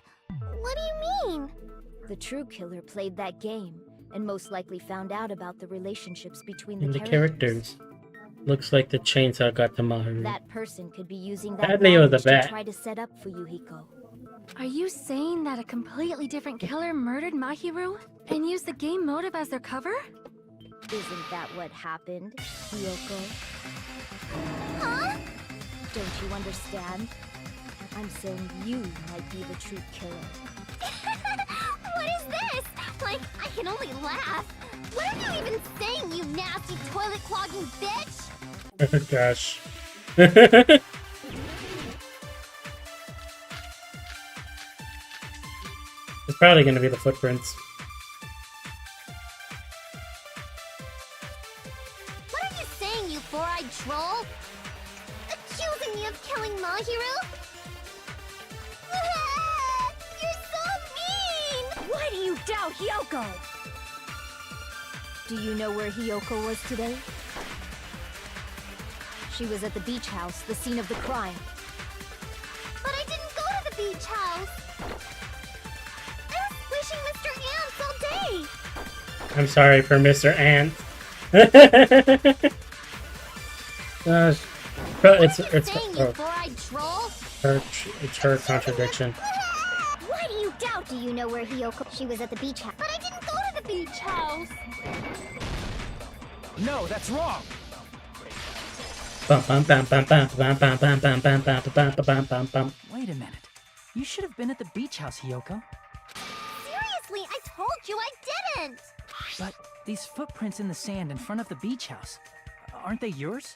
What do you mean? The true killer played that game, and most likely found out about the relationships between And the the characters. characters. Looks like the chainsaw got to Mahiru. That person could be using that Sadly, it was a knowledge to bat. try to set up for Yuhiko. Are you saying that a completely different killer murdered Mahiru and used the game motive as their cover? Isn't that what happened, Hiyoko? Huh? Don't you understand? I'm saying you might be the true killer. What is this? Like, I can only laugh. What are you even saying, you nasty toilet clogging bitch? Oh gosh. It's probably gonna be the footprints. What are you saying, you four-eyed troll? Accusing me of killing Mahiru? You're so mean! Why do you doubt Hiyoko? Do you know where Hiyoko was today? She was at the beach house, the scene of the crime. But I didn't go to the beach house! I was wishing Mr. Ants all day! I'm sorry for Mr. Ant. It's Saying, you four-eyed troll? it's her contradiction. Why do you doubt? Do you know where Hiyoko? She was at the beach house. But I didn't go to the beach house! No, that's wrong! Bum, bum, bum, bum, bum, bum, bum, bum, bum, bum, bum, bum, bum, bum, bum. Wait a minute. You should have been at the beach house, Hiyoko. Seriously, I told you I didn't! But these footprints in the sand in front of the beach house, aren't they yours?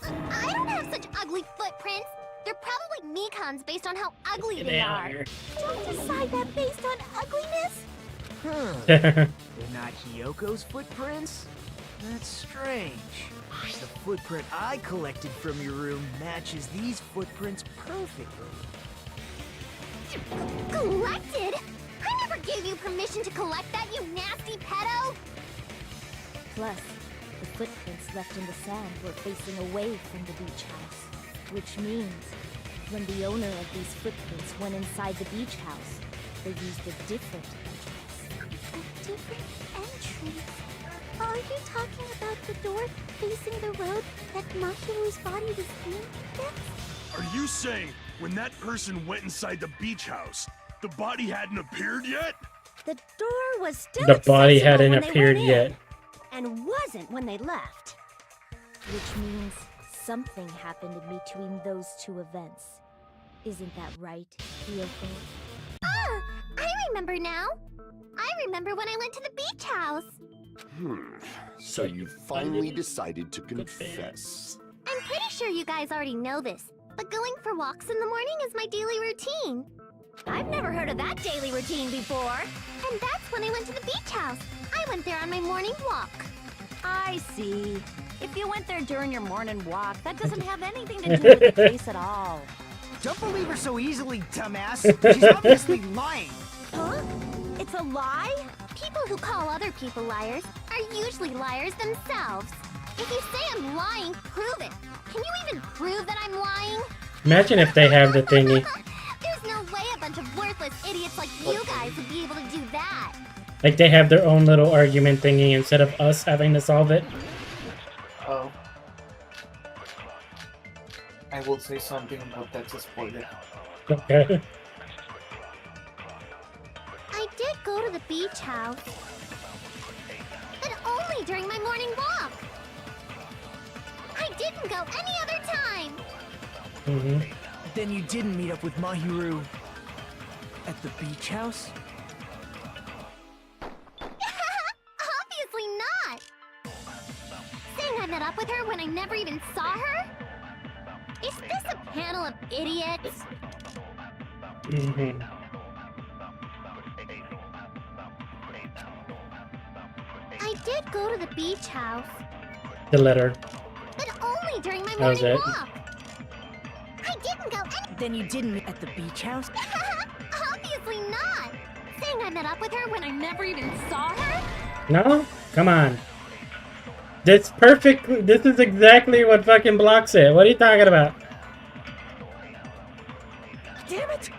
I don't have such ugly footprints! They're probably Mikan's based on how ugly they They are. are. Don't decide that based on ugliness! They're not Hiyoko's footprints? That's strange. The footprint I collected from your room matches these footprints perfectly. Collected? I never gave you permission to collect that, you nasty pedo! Plus, the footprints left in the sand were facing away from the beach house. Which means, when the owner of these footprints went inside the beach house, they used a different entrance. A different entrance? Are you talking about the door facing the road that Mahiru's body was in? Are you saying when that person went inside the beach house, the body hadn't appeared yet? The door was still The body accessible hadn't when they appeared went in, yet. and wasn't when they left. Which means something happened in between those two events. Isn't that right, Hiyoko? Ah! I remember now! I remember when I went to the beach house! So you finally decided to confess. I'm pretty sure you guys already know this, but going for walks in the morning is my daily routine. I've never heard of that daily routine before. And that's when I went to the beach house. I went there on my morning walk. I see. If you went there during your morning walk, that doesn't have anything to do with the case at all. Don't believe her so easily, dumbass. She's obviously lying. Huh? It's a lie? People who call other people liars are usually liars themselves. If you say I'm lying, prove it. Can you even prove that I'm lying? Imagine if they have the thingy. There's no way a bunch of worthless idiots like you guys would be able to do that. Like they have their own little argument thingy instead of us having to solve it. Oh. I will say something about that to spoil it. Okay. I did go to the beach house. But only during my morning walk. I didn't go any other time. Then you didn't meet up with Mahiru at the beach house? Obviously not. Saying I met up with her when I never even saw her? Is this a panel of idiots? I did go to the beach house. The letter. But only during my That was morning it. walk. I didn't go any— Then you didn't meet at the beach house? Obviously not. Saying I met up with her when I never even saw her? No? Come on. This perfect. This is exactly what fucking Block said. What are you talking about? Damn it!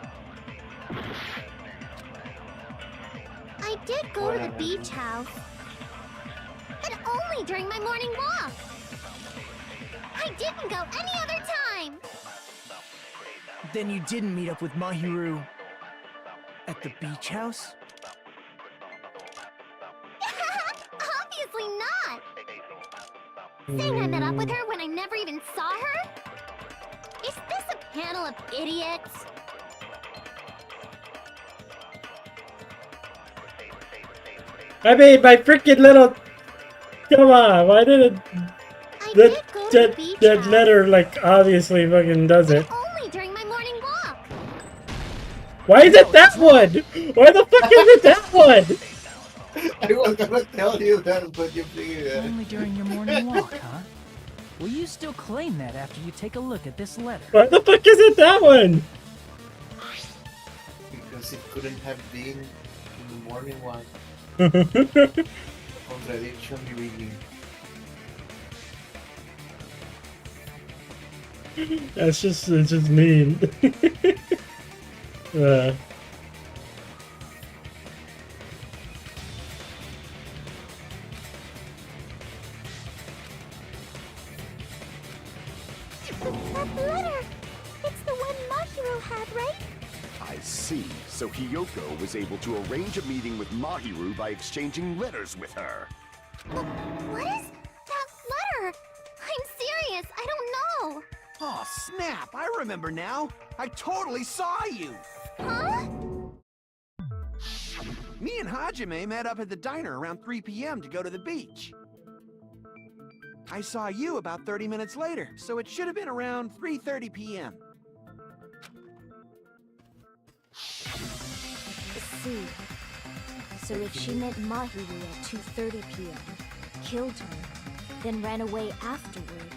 I did go to the beach house. But only during my morning walk. I didn't go any other time. Then you didn't meet up with Mahiru at the beach house? Obviously not. Saying I met up with her when I never even saw her? Is this a panel of idiots? I mean, my freaking little. Come on, why did it? That letter, like, obviously fucking does it. Only during my morning walk. Why is it that one? Why the fuck is it that one? I was gonna tell you that, but you figured it. Only during your morning walk, huh? Will you still claim that after you take a look at this letter? Why the fuck is it that one? Because it couldn't have been in the morning one. Contradiction reading. It's just mean. That letter! It's the one Mahiru had, right? I see. So Hiyoko was able to arrange a meeting with Mahiru by exchanging letters with her. What is that letter? I'm serious, I don't know. Oh, snap! I remember now. I totally saw you. Huh? Me and Hajime met up at the diner around 3 p.m. to go to the beach. I saw you about 30 minutes later, so it should have been around 3:30 p.m. See. So if she met Mahiru at 2:30 p.m., killed her, then ran away afterward,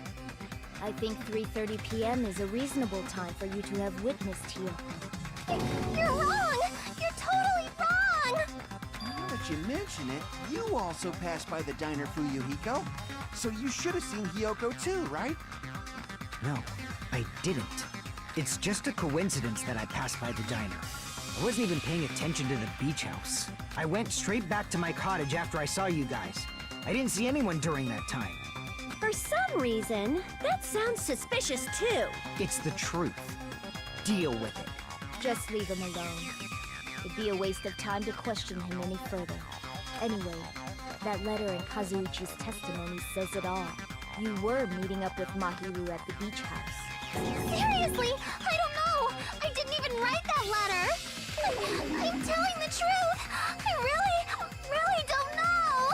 I think 3:30 p.m. is a reasonable time for you to have witnessed Hiyoko. You're wrong! You're totally wrong! Now that you mention it, you also passed by the diner Fuyuhiko. So you should have seen Hiyoko too, right? No, I didn't. It's just a coincidence that I passed by the diner. I wasn't even paying attention to the beach house. I went straight back to my cottage after I saw you guys. I didn't see anyone during that time. For some reason, that sounds suspicious too. It's the truth. Deal with it. Just leave him alone. It'd be a waste of time to question him any further. Anyway, that letter in Kazuichi's testimony says it all. You were meeting up with Mahiru at the beach house. Seriously, I don't know. I didn't even write that letter. I'm telling the truth. I really don't know.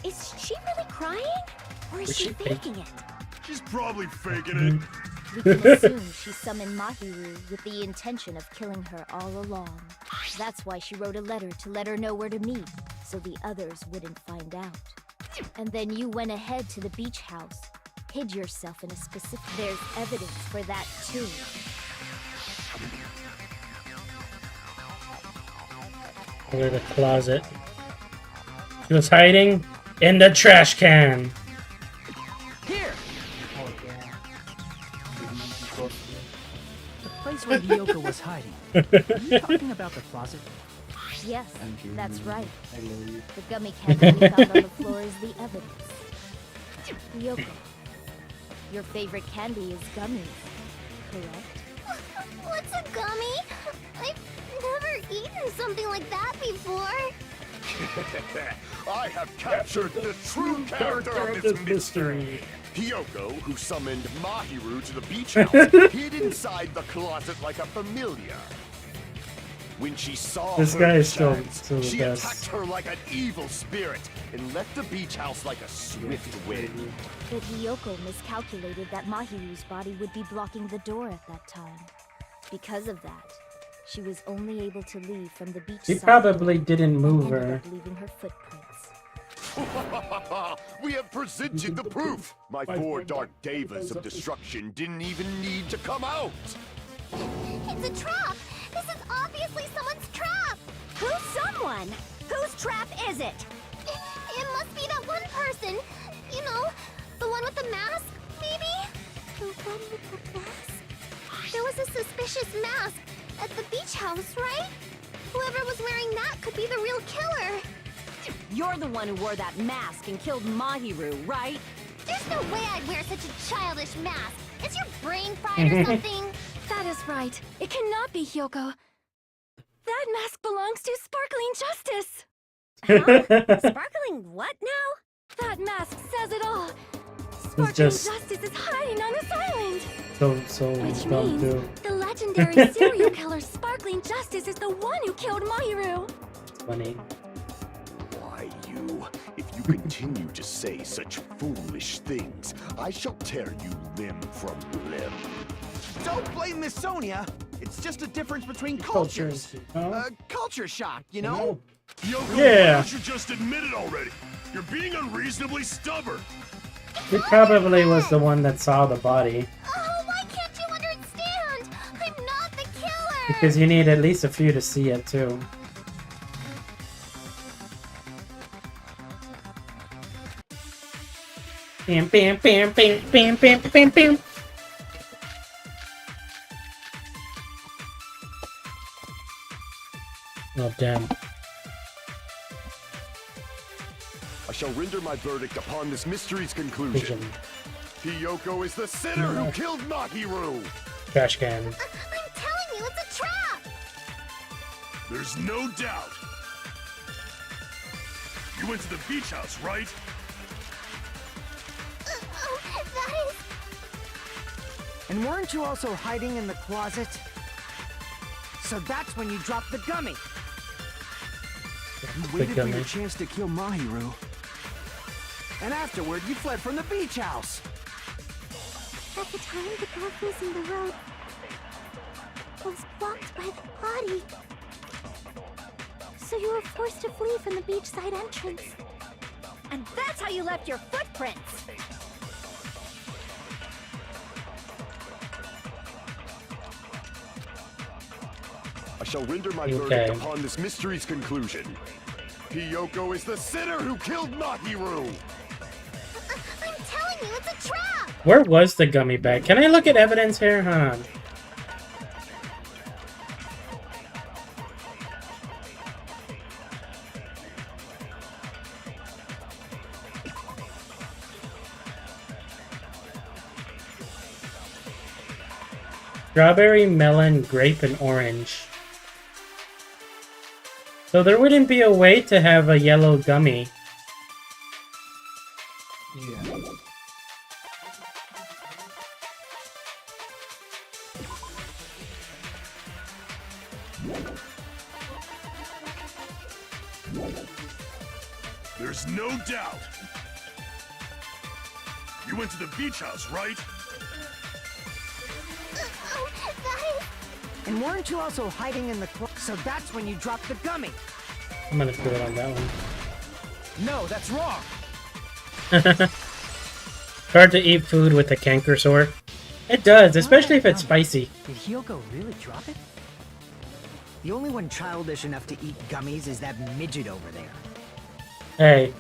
Is she really crying? Or is she faking it? She's probably faking it. We can assume she summoned Mahiru with the intention of killing her all along. That's why she wrote a letter to let her know where to meet, so the others wouldn't find out. And then you went ahead to the beach house, hid yourself in a specific... There's evidence for that too. Over the closet. She was hiding in the trash can. Here! The place where Hiyoko was hiding. Are you talking about the closet? Yes, that's right. The gummy candy we found on the floor is the evidence. Hiyoko, your favorite candy is gummies, correct? What's a gummy? I've never eaten something like that before. I have captured the true character of this mystery. Hiyoko, who summoned Mahiru to the beach house, hid inside the closet like a familiar. When she saw This her guy is chance, still the she best. attacked her like an evil spirit and left the beach house like a swift wind. But Hiyoko miscalculated that Mahiru's body would be blocking the door at that time. Because of that, she was only able to leave from the beach He side probably didn't move and ended her. up leaving her footprints. We have presented the proof! My four dark devas of destruction didn't even need to come out! It's a trap! This is obviously someone's trap! Who's someone? Whose trap is it? It must be that one person. You know, the one with the mask, maybe? The one with the mask? There was a suspicious mask at the beach house, right? Whoever was wearing that could be the real killer. You're the one who wore that mask and killed Mahiru, right? There's no way I'd wear such a childish mask. Is your brain fried or something? That is right. It cannot be Hyoko. That mask belongs to Sparkling Justice. Huh? Sparkling what now? That mask says it all. Sparkling Justice is hiding on this island. Which means the legendary serial killer Sparkling Justice is the one who killed Mahiru. Funny. Why, you? If you continue to say such foolish things, I shall tear you limb from limb. Don't blame Miss Sonia. It's just a difference between cultures. Culture shock, you know? Yoko, Yeah. why don't you just admit it already? You're being unreasonably stubborn. He probably was the one that saw the body. Oh, why can't you understand? I'm not the killer. Because you need at least a few to see it too. Bam, bam, bam, bam, bam, bam, bam, bam. Oh, damn. I shall render my verdict upon this mystery's conclusion. Hiyoko is the sinner who killed Mahiru! Trash can. I'm telling you, it's a trap. There's no doubt. You went to the beach house, right? Oh, that is... And weren't you also hiding in the closet? So that's when you dropped the gummy. You waited for your chance to kill Mahiru. And afterward, you fled from the beach house. At the time, the path was in the road was blocked by the body. So you were forced to flee from the beachside entrance. And that's how you left your footprints! I shall render my verdict upon this mystery's conclusion. Hiyoko is the sinner who killed Mahiru! I'm telling you, it's a trap! Where was the gummy bag? Can I look at evidence here? Hold on. Strawberry, melon, grape, and orange. So there wouldn't be a way to have a yellow gummy. Yeah. There's no doubt. You went to the beach house, right? Oh, that is... And weren't you also hiding in the closet? So that's when you dropped the gummy. I'm gonna do it on that one. No, that's wrong. Hard to eat food with a canker sore. It does, especially if it's spicy. Did Hyoko really drop it? The only one childish enough to eat gummies is that midget over there. Hey.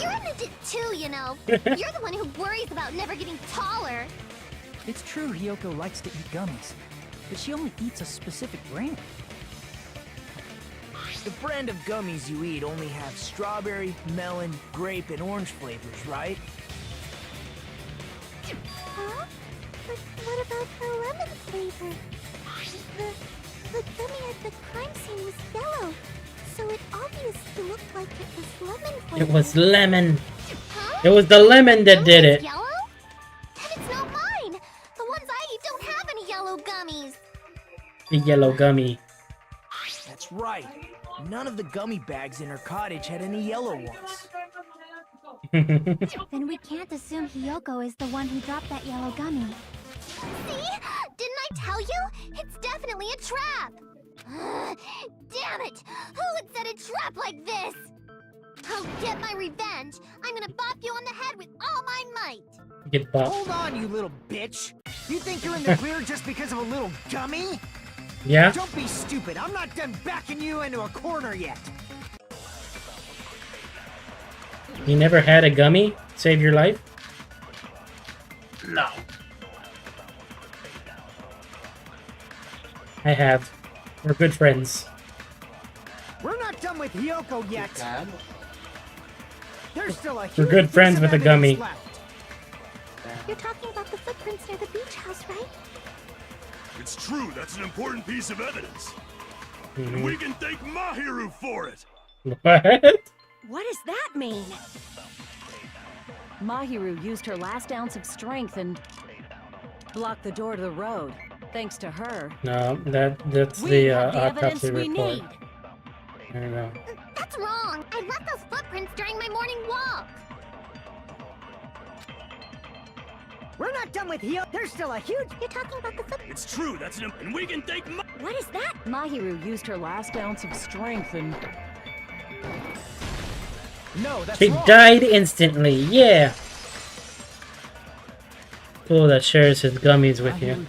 You're a midget too, you know. You're the one who worries about never getting taller. It's true Hyoko likes to eat gummies, but she only eats a specific brand. The brand of gummies you eat only have strawberry, melon, grape, and orange flavors, right? Huh? But what about the lemon flavor? The gummy at the crime scene was yellow, so it obviously looked like it was lemon flavor. It was lemon. Huh? It was the lemon that did it. Yellow? And it's not mine. The ones I eat don't have any yellow gummies. The yellow gummy. That's right. None of the gummy bags in her cottage had any yellow ones. Then we can't assume Hyoko is the one who dropped that yellow gummy. See? Didn't I tell you? It's definitely a trap! Damn it! Who would set a trap like this? I'll get my revenge. I'm gonna bop you on the head with all my might. Get bopped. Hold on, you little bitch! You think you're in the clear just because of a little gummy? Yeah? Don't be stupid. I'm not done backing you into a corner yet. You never had a gummy save your life? No. I have. We're good friends. We're not done with Hiyoko yet. There's still a We're huge good piece friends of with a evidence gummy. left. You're talking about the footprints near the beach house, right? It's true, that's an important piece of evidence. And we can thank Mahiru for it! What? What does that mean? Mahiru used her last ounce of strength and blocked the door to the road. Thanks to her. No, that's We the have the evidence autopsy we report. need. I don't know. That's wrong. I left those footprints during my morning walk. We're not done with Hiyoko. There's still a huge. You're talking about the footprints. It's true, that's an and we can thank What is that? Mahiru used her last ounce of strength and... No, that's She wrong. died instantly. Yeah. Cool that shares his gummies with you.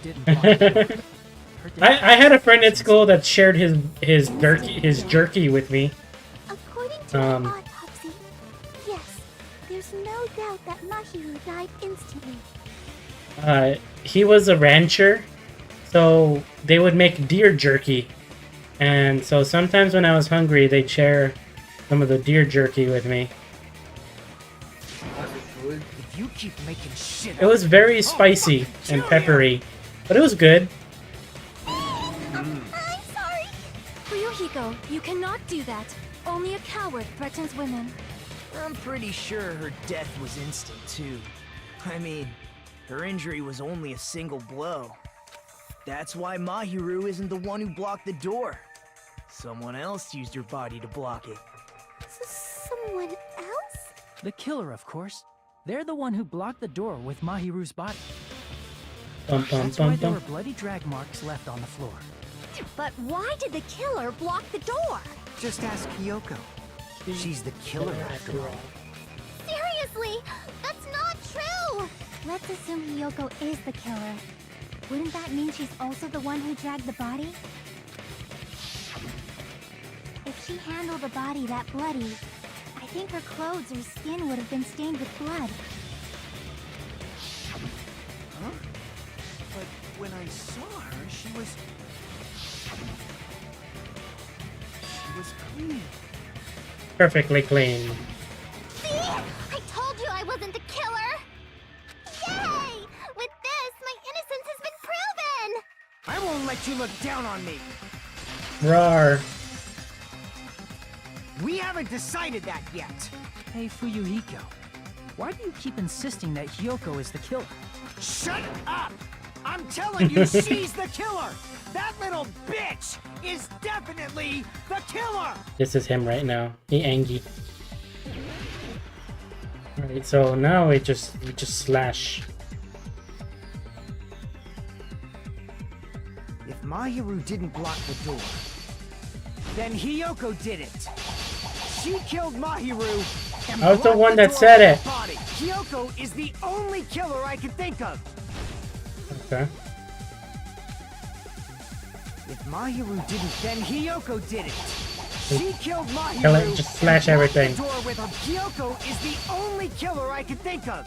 I had a friend at school that shared his jerky with me. According to the autopsy, yes, there's no doubt that Mahiru died instantly. He was a rancher, so they would make deer jerky, and so sometimes when I was hungry, they'd share some of the deer jerky with me. If you keep making shit It was very spicy and peppery, but it was good. I'm sorry. Ryuhiko, you cannot do that. Only a coward threatens women. I'm pretty sure her death was instant, too. I mean, her injury was only a single blow. That's why Mahiru isn't the one who blocked the door. Someone else used her body to block it. Someone else? The killer, of course. They're the one who blocked the door with Mahiru's body. That's why there were bloody drag marks left on the floor. But why did the killer block the door? Just ask Hiyoko. She's the killer after all. Seriously, that's not true. Let's assume Hiyoko is the killer. Wouldn't that mean she's also the one who dragged the body? If she handled a body that bloody, I think her clothes or skin would have been stained with blood. Huh? But when I saw her, she was clean. Perfectly clean. See? I told you I wasn't the killer! Yay! With this, my innocence has been proven! I won't let you look down on me. Rawr. We haven't decided that yet. Hey, Fuyuhiko. Why do you keep insisting that Hiyoko is the killer? Shut up! I'm telling you, she's the killer! That little bitch is definitely the killer! This is him right now. He angry. Alright, so now we just slash. If Mahiru didn't block the door, then Hiyoko did it. She killed Mahiru and I was the blocked one that door said with it. her body. Hiyoko is the only killer I can think of. Okay. If Mahiru didn't, then Hiyoko did it. She killed Mahiru. Kill it, just slash and blocked everything. The door with her. Hiyoko is the only killer I can think of.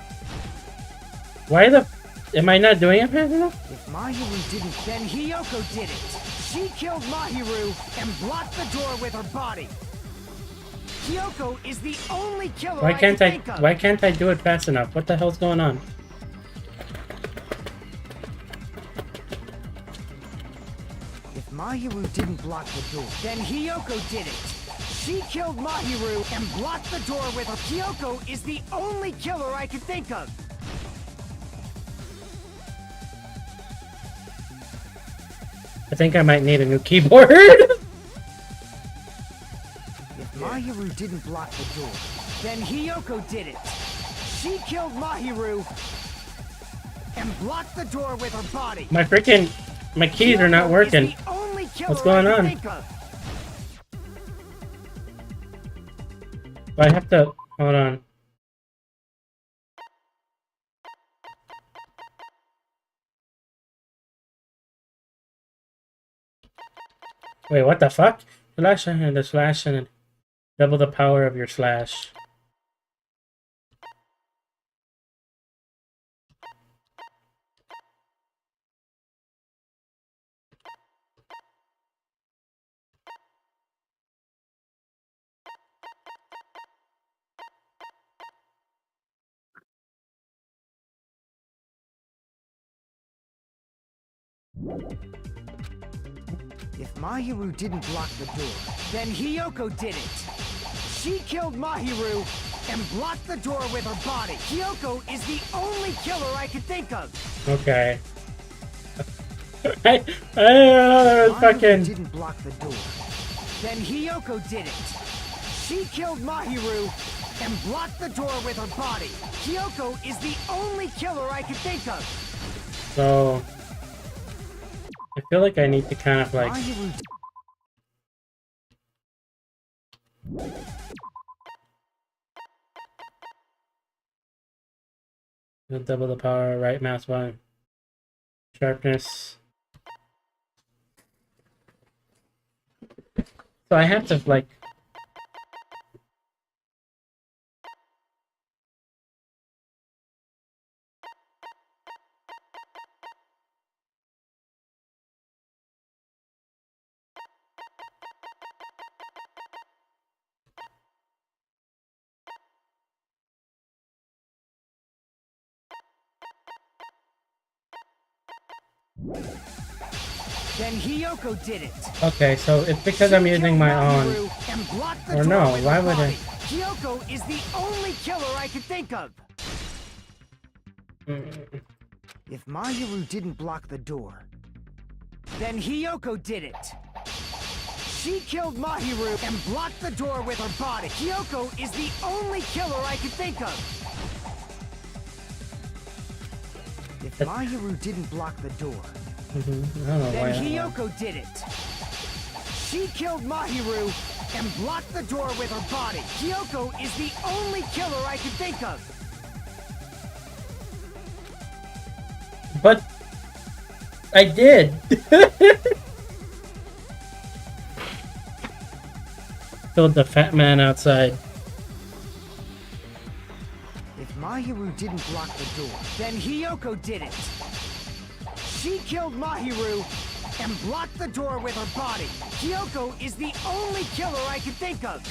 Why the... Am I not doing it fast enough? If Mahiru didn't, then Hiyoko did it. She killed Mahiru and blocked the door with her body. Hiyoko is the only killer Why can't I can think of. Why can't I do it fast enough? What the hell's going on? If Mahiru didn't block the door, then Hiyoko did it. She killed Mahiru and blocked the door with her. Hiyoko is the only killer I can think of. I think I might need a new keyboard. If Mahiru didn't block the door, then Hiyoko did it. She killed Mahiru and blocked the door with her body. My keys are not working. What's going on? Do I have to... Hold on. Wait, what the fuck? Slash and the slash and double the power of your slash. If Mahiru didn't block the door, then Hiyoko did it. She killed Mahiru and blocked the door with her body. Hiyoko is the only killer I could think of. Okay. I fucking didn't block the door. Then Hiyoko did it. She killed Mahiru and blocked the door with her body. Hiyoko is the only killer I could think of. So I feel like I need to kind of like double the power, right mouse button, sharpness. So I have to like Then Hiyoko did it. okay, so it's because I'm using my own. Or no, why would I? Hiyoko is the only killer I could think of. If Mahiru didn't block the door, then Hiyoko did it. She killed Mahiru and blocked the door with her body. Hiyoko is the only killer I could think of. If Mahiru didn't block the door, I don't know then why. Hiyoko did it. She killed Mahiru and blocked the door with her body. Hiyoko is the only killer I could think of. But I did. Killed the fat man outside. If Mahiru didn't block the door, then Hiyoko did it. She killed Mahiru and blocked the door with her body. Hiyoko is the only killer I can think of.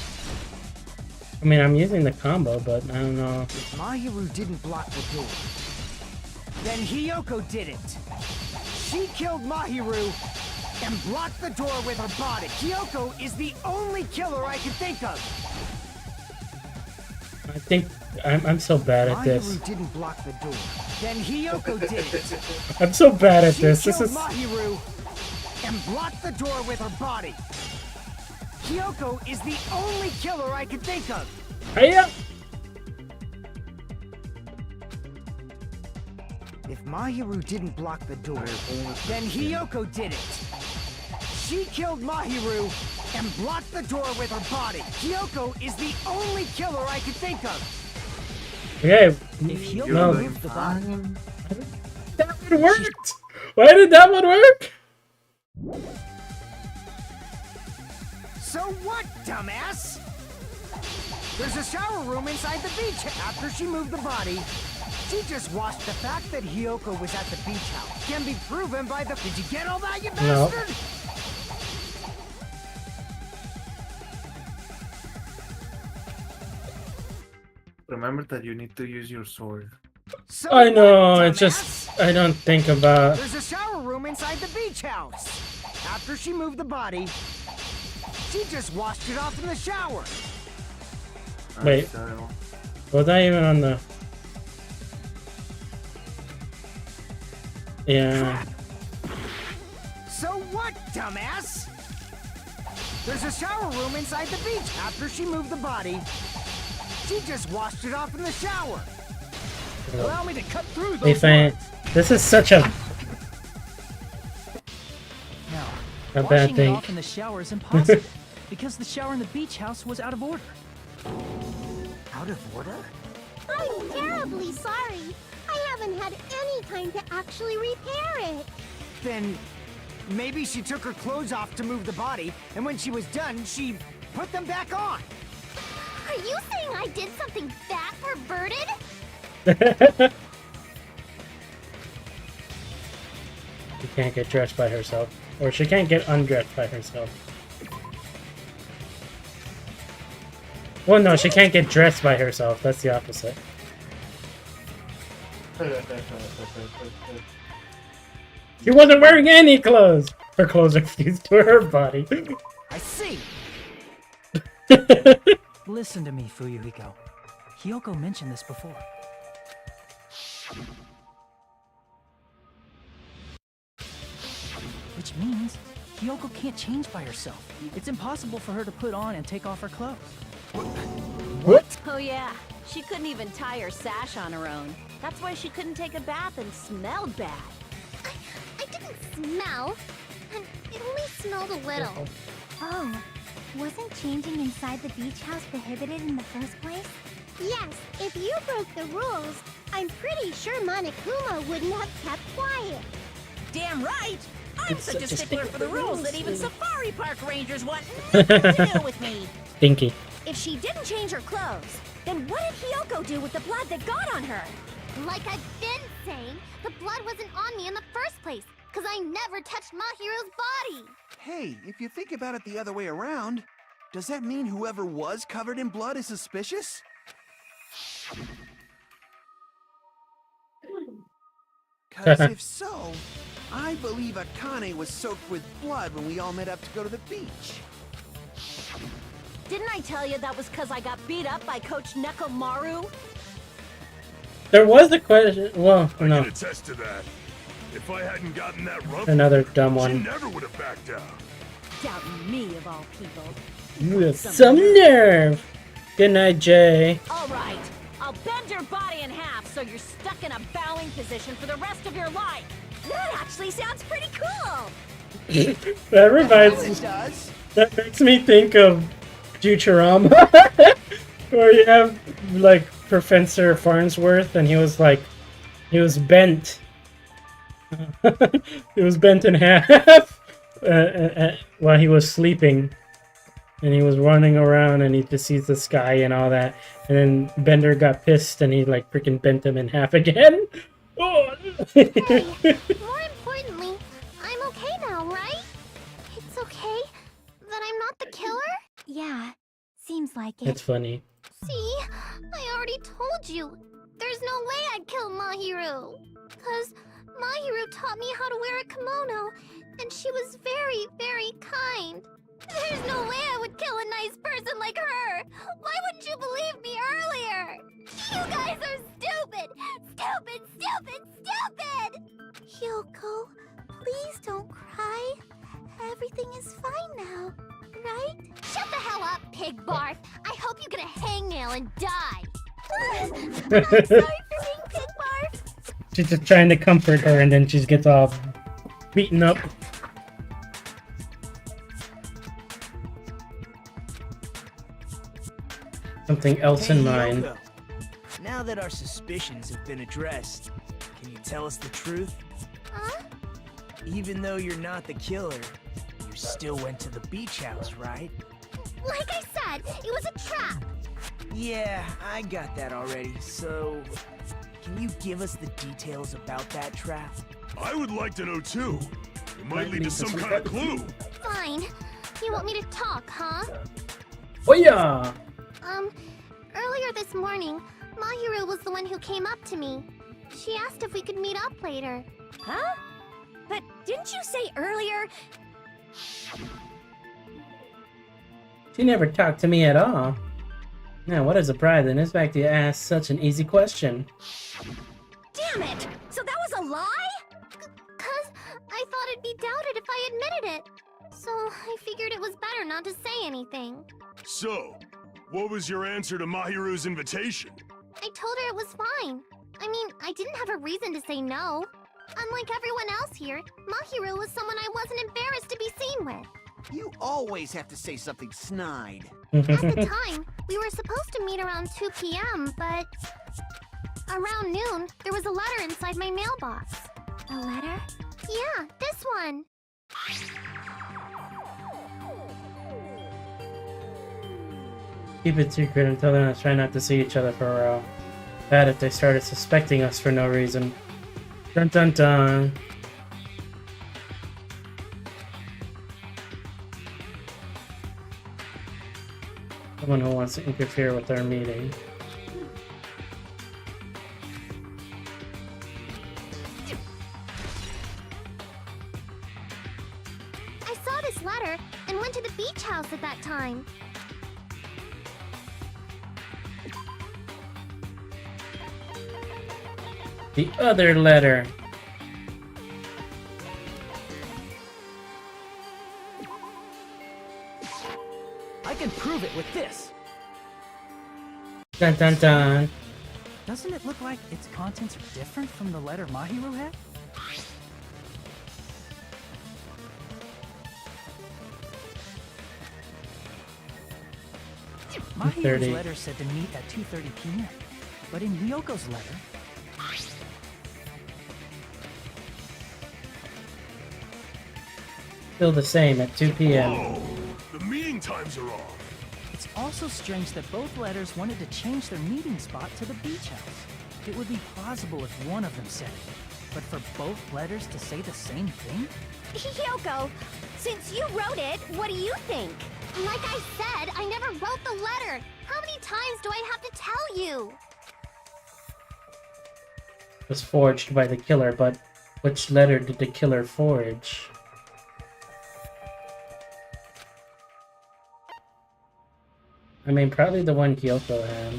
I mean, I'm using the combo, but I don't know. If Mahiru didn't block the door, then Hiyoko did it. She killed Mahiru and blocked the door with her body. Hiyoko is the only killer I can think of. I think I'm so bad at this. Mahiru didn't block the door. Then Hiyoko did it. I'm so bad at this. She This killed is. Mahiru and blocked the door with her body. Hiyoko is the only killer I can think of. Hiya! If Mahiru didn't block the door, then Hiyoko did it. She killed Mahiru and blocked the door with her body. Hiyoko is the only killer I could think of. Okay. If Hiyoko No. moved the body, That one worked. Why did that one work? so what, dumbass? There's a shower room inside the beach. After she moved the body, she just washed. The fact that Hiyoko was at the beach house can be proven by the... Did you get all that, you No. bastard? Remember that you need to use your sword. So I know. what, It's just I don't think about. There's a shower room inside the beach house. After she moved the body, she just washed it off in the shower. Wait. Was I even on the? Yeah. So what, dumbass? There's a shower room inside the beach. After she moved the body, she just washed it off in the shower. Allow me to cut through those If I, this is such a No. a bad Washing it thing. off in the shower is impossible because the shower in the beach house was out of order. Out of order? I'm terribly sorry. I haven't had any time to actually repair it. Then maybe she took her clothes off to move the body, and when she was done, she put them back on. Are you saying I did something that perverted? She can't get dressed by herself, or she can't get undressed by herself. Well, no, she can't get dressed by herself. That's the opposite. She wasn't wearing any clothes. Her clothes are fused to her body. I see. Listen to me, Fuyuhiko. Hiyoko mentioned this before. Which means Hiyoko can't change by herself. It's impossible for her to put on and take off her clothes. What? Oh yeah, she couldn't even tie her sash on her own. That's why she couldn't take a bath and smelled bad. I didn't smell. It only smelled a little. Oh, wasn't changing inside the beach house prohibited in the first place? Yes, if you broke the rules, I'm pretty sure Monokuma wouldn't have kept quiet. Damn right! I'm It's such a stickler for the rules that even safari park rangers want Stinky. nothing to do with me. Stinky. If she didn't change her clothes, then what did Hiyoko do with the blood that got on her? Like I've been saying, the blood wasn't on me in the first place, because I never touched Mahiru's body. Hey, if you think about it the other way around, does that mean whoever was covered in blood is suspicious? Cause if so, I believe Akane was soaked with blood when we all met up to go to the beach. Didn't I tell you that was because I got beat up by Coach Nekomaru? There was a question. Well, I no. can attest to that. If I hadn't gotten that rough, Another dumb she one. never would have backed down. Doubting me of all people. You have some nerve. Good night, Jay. All right, I'll bend your body in half so you're stuck in a bowing position for the rest of your life. That actually sounds pretty cool. That reminds It does. That makes me think of Futurama, where you have like Professor Farnsworth, and he was bent. He was bent in half while he was sleeping, and he was running around, and he just sees the sky and all that. And then Bender got pissed, and he like freaking bent him in half again. Oh. Hey, more importantly, I'm okay now, right? It's okay that I'm not the killer? Yeah, seems like it. It's funny. See, I already told you. There's no way I'd kill Mahiru. Because Mahiru taught me how to wear a kimono, and she was very, very kind. There's no way I would kill a nice person like her. Why wouldn't you believe me earlier? You guys are stupid! Stupid, stupid, stupid! Hyoko, please don't cry. Everything is fine now, right? Shut the hell up, pig barf! I hope you get a hangnail and die! I'm sorry for being pig barf! She's just trying to comfort her, and then she gets all beaten up. Something else in mind. Hyoko, now that our suspicions have been addressed, can you tell us the truth? Huh? Even though you're not the killer, you still went to the beach house, right? Like I said, it was a trap! Yeah, I got that already, so... Can you give us the details about that trap? I would like to know too. It might lead to some kind of clue. Fine. You want me to talk, huh? Oh yeah! Earlier this morning, Mahiru was the one who came up to me. She asked if we could meet up later. Huh? But didn't you say earlier? She never talked to me at all. Now, what a surprise, and it's back to ask such an easy question. Damn it! So that was a lie? Cause I thought it'd be doubted if I admitted it. So I figured it was better not to say anything. So, what was your answer to Mahiru's invitation? I told her it was fine. I mean, I didn't have a reason to say no. Unlike everyone else here, Mahiru was someone I wasn't embarrassed to be seen with. You always have to say something snide. At the time, we were supposed to meet around 2 p.m., but... Around noon, there was a letter inside my mailbox. A letter? Yeah, this one. Keep it secret and tell them to try not to see each other for a while. Bad if they started suspecting us for no reason. Dun dun dun. Someone who wants to interfere with our meeting. ladder and went to the beach house at that time. The other letter. I can prove it with this. Dun dun dun. Doesn't it look like its contents are different from the letter Mahiru had? Mahiru's 2:30. letter said to meet at 2:30 p.m. But in Hyoko's letter, Still the same at 2 p.m. Whoa! The meeting times are off. it's also strange that both letters wanted to change their meeting spot to the beach house. It would be plausible if one of them said it, but for both letters to say the same thing? Hyoko, since you wrote it, what do you think? Like I said, I never wrote the letter. How many times do I have to tell you? Was forged by the killer, but which letter did the killer forge? I mean, probably the one Kyoko had.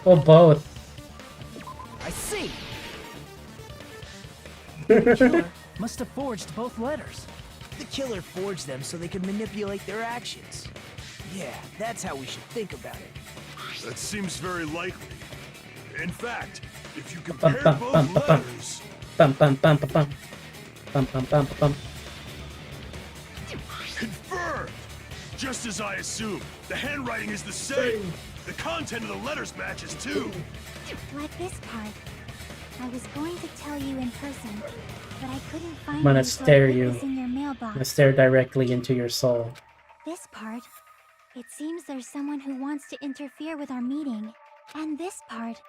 Well, both. I see! The killer must have forged both letters. The killer forged them so they could manipulate their actions. Yeah, that's how we should think about it. That seems very likely. In fact, if you compare both letters... Bum bum bum bum bum. Bum bum bum bum. Confirmed! Just as I assumed, the handwriting is the same. The content of the letters matches too. Like this part. I was going to tell you in person, but I couldn't find I'm gonna you, so I stare put you. this in your I'm mailbox. gonna stare directly into your soul. This part. It seems there's someone who wants to interfere with our meeting. And this part.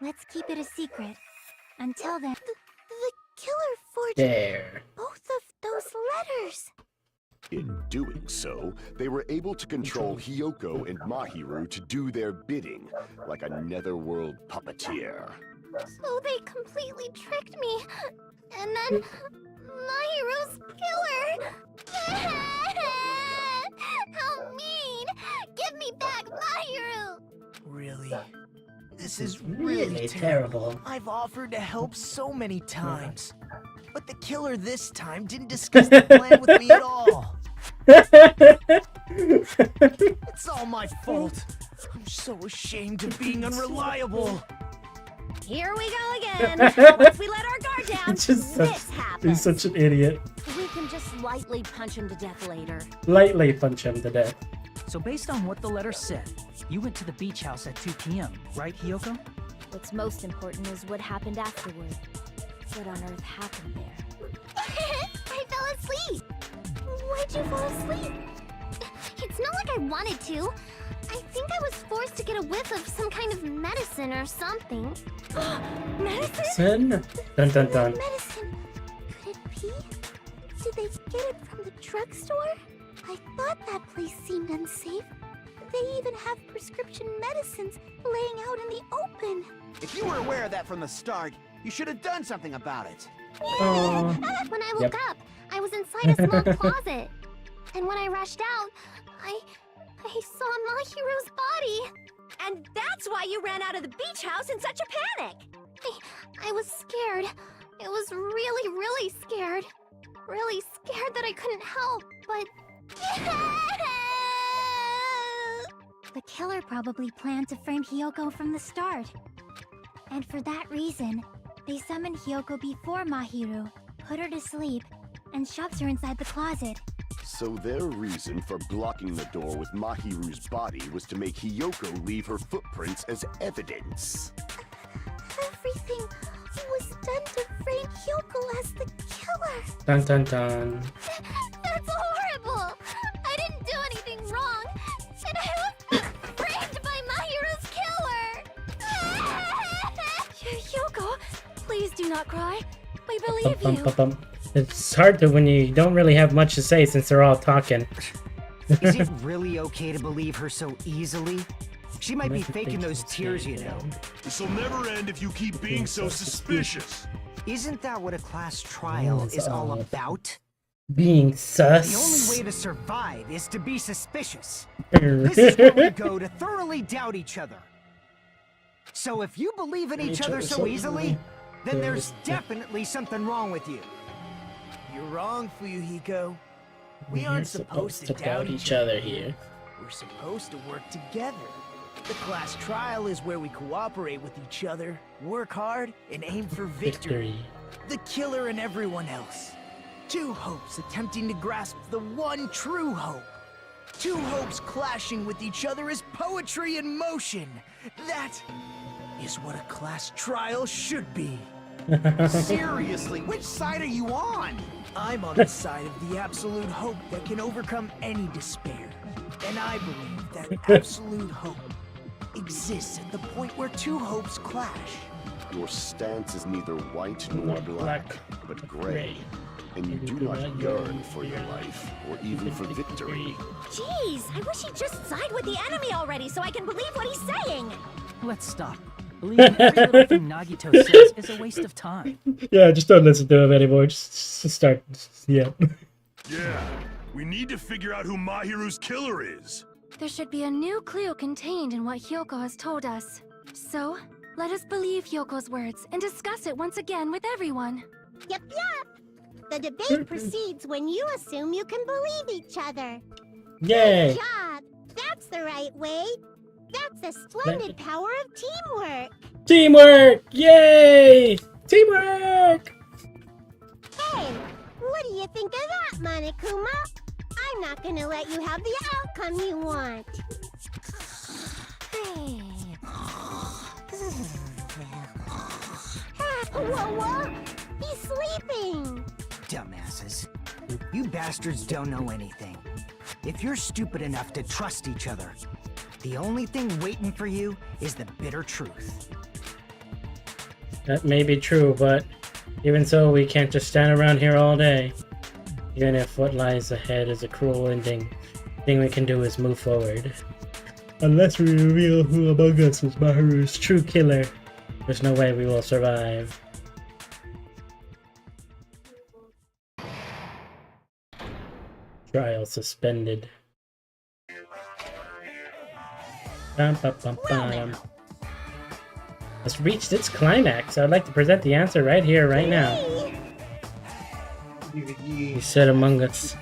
Let's keep it a secret. Until then. The killer forged There. both of those letters. In doing so, they were able to control Hyoko and Mahiru to do their bidding, like a netherworld puppeteer. So they completely tricked me. And then Mahiru's killer. How mean! Give me back Mahiru! Really? This is Really really terrible. I've offered to help so many times. But the killer this time didn't discuss the plan with me at all. It's all my fault. I'm so ashamed of being unreliable. Here we go again. Once we let our guard down, He's just this such, happens. he's such an idiot. We can just lightly punch him to death later. Lightly punch him to death. So based on what the letter said, you went to the beach house at 2 p.m., right, Hyoko? What's most important is what happened afterward. What on earth happened there? I fell asleep. Why'd you fall asleep? It's not like I wanted to. I think I was forced to get a whiff of some kind of medicine or something. Sin? Medicine? Dun dun dun. Medicine. Could it be? Did they get it from the drugstore? I thought that place seemed unsafe. They even have prescription medicines laying out in the open. If you were aware of that from the start, you should have done something about it. When I woke up, I was inside a small closet. And when I rushed out, I saw Mahiru's body. And that's why you ran out of the beach house in such a panic. I was scared. It was really, really scared. Really scared that I couldn't help, but... The killer probably planned to frame Hyoko from the start. And for that reason, they summoned Hyoko before Mahiru, put her to sleep, and shoved her inside the closet. So their reason for blocking the door with Mahiru's body was to make Hyoko leave her footprints as evidence. Everything was done to frame Hyoko as the killer. Dun dun dun. That's horrible! I didn't do anything wrong, and I was framed by Mahiru's killer! Hyoko, please do not cry. We Bum, believe bum, you. bum, bum. It's hard to when you don't really have much to say since they're all talking. Is it really okay to believe her so easily? She might be faking those tears, you know. This'll never end if you keep being so suspicious. Isn't that what a class trial is all about? Being sus. The only way to survive is to be suspicious. This is where we go to thoroughly doubt each other. So if you believe in each other so easily, then there's definitely something wrong with you. You're wrong, Fuyuhiko. We aren't supposed to doubt each other here. We're supposed to work together. The class trial is where we cooperate with each other, work hard, and aim for victory. The killer and everyone else. Two hopes attempting to grasp the one true hope. Two hopes clashing with each other is poetry in motion. That is what a class trial should be. Seriously, which side are you on? I'm on the side of the absolute hope that can overcome any despair. And I believe that absolute hope exists at the point where two hopes clash. Your stance is neither white nor black, but gray. And you do not yearn for your life, or even for victory. Jeez, I wish he'd just side with the enemy already so I can believe what he's saying. Let's stop. Believing every little thing Nagito says is a waste of time. Yeah, just don't listen to him anymore. Just start. Yeah. Yeah, we need to figure out who Mahiru's killer is. There should be a new clue contained in what Hyoko has told us. So, let us believe Hyoko's words and discuss it once again with everyone. Yup, yup. The debate proceeds when you assume you can believe each other. Yay! Good job. That's the right way. That's the splendid power of teamwork. Teamwork! Yay! Teamwork! Hey, what do you think of that, Monokuma? I'm not gonna let you have the outcome you want. Hey. Whoa, he's sleeping. Dumbasses. You bastards don't know anything. If you're stupid enough to trust each other, the only thing waiting for you is the bitter truth. That may be true, but even so, we can't just stand around here all day. Even if what lies ahead is a cruel ending, the thing we can do is move forward. Unless we reveal who among us is Mahiru's true killer, there's no way we will survive. Trial suspended. Bum, bum, bum, bum. Has reached its climax. I'd like to present the answer right here, right now. He said among us.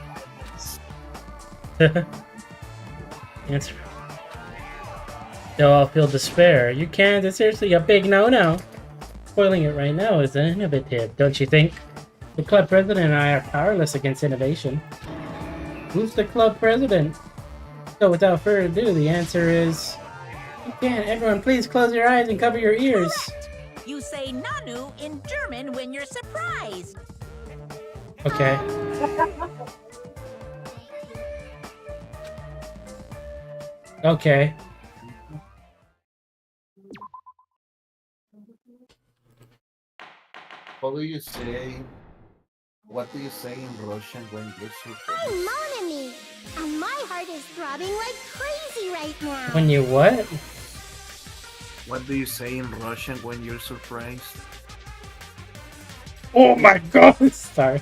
Answer. They'll all feel despair. You can't. It's seriously a big no-no. Spoiling it right now is innovative, don't you think? The club president and I are powerless against innovation. Who's the club president? So without further ado, the answer is... You can't. Everyone, please close your eyes and cover your ears. Correct. You say Nanu in German when you're surprised. Okay. Okay. What do you say? What do you say in Russian when you're surprised? I'm Monami, and my heart is throbbing like crazy right now. When you what? What do you say in Russian when you're surprised? Oh my god! Sorry.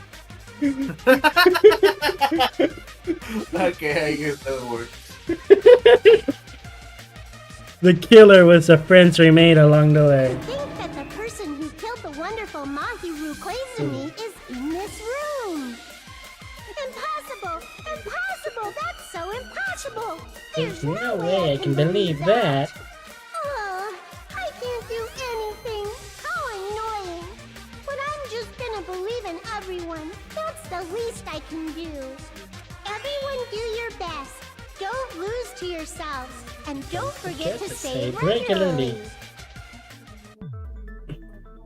Okay, I guess that works. The killer was the friends we made along the way. I think that the person who killed the wonderful Mahiru claims to me is in this room. Impossible! Impossible! That's so impossible! There's no way I can believe that. Oh, I can't do anything. How annoying. But I'm just gonna believe in everyone. That's the least I can do. Everyone do your best. Don't lose to yourselves. And don't forget to save regularly.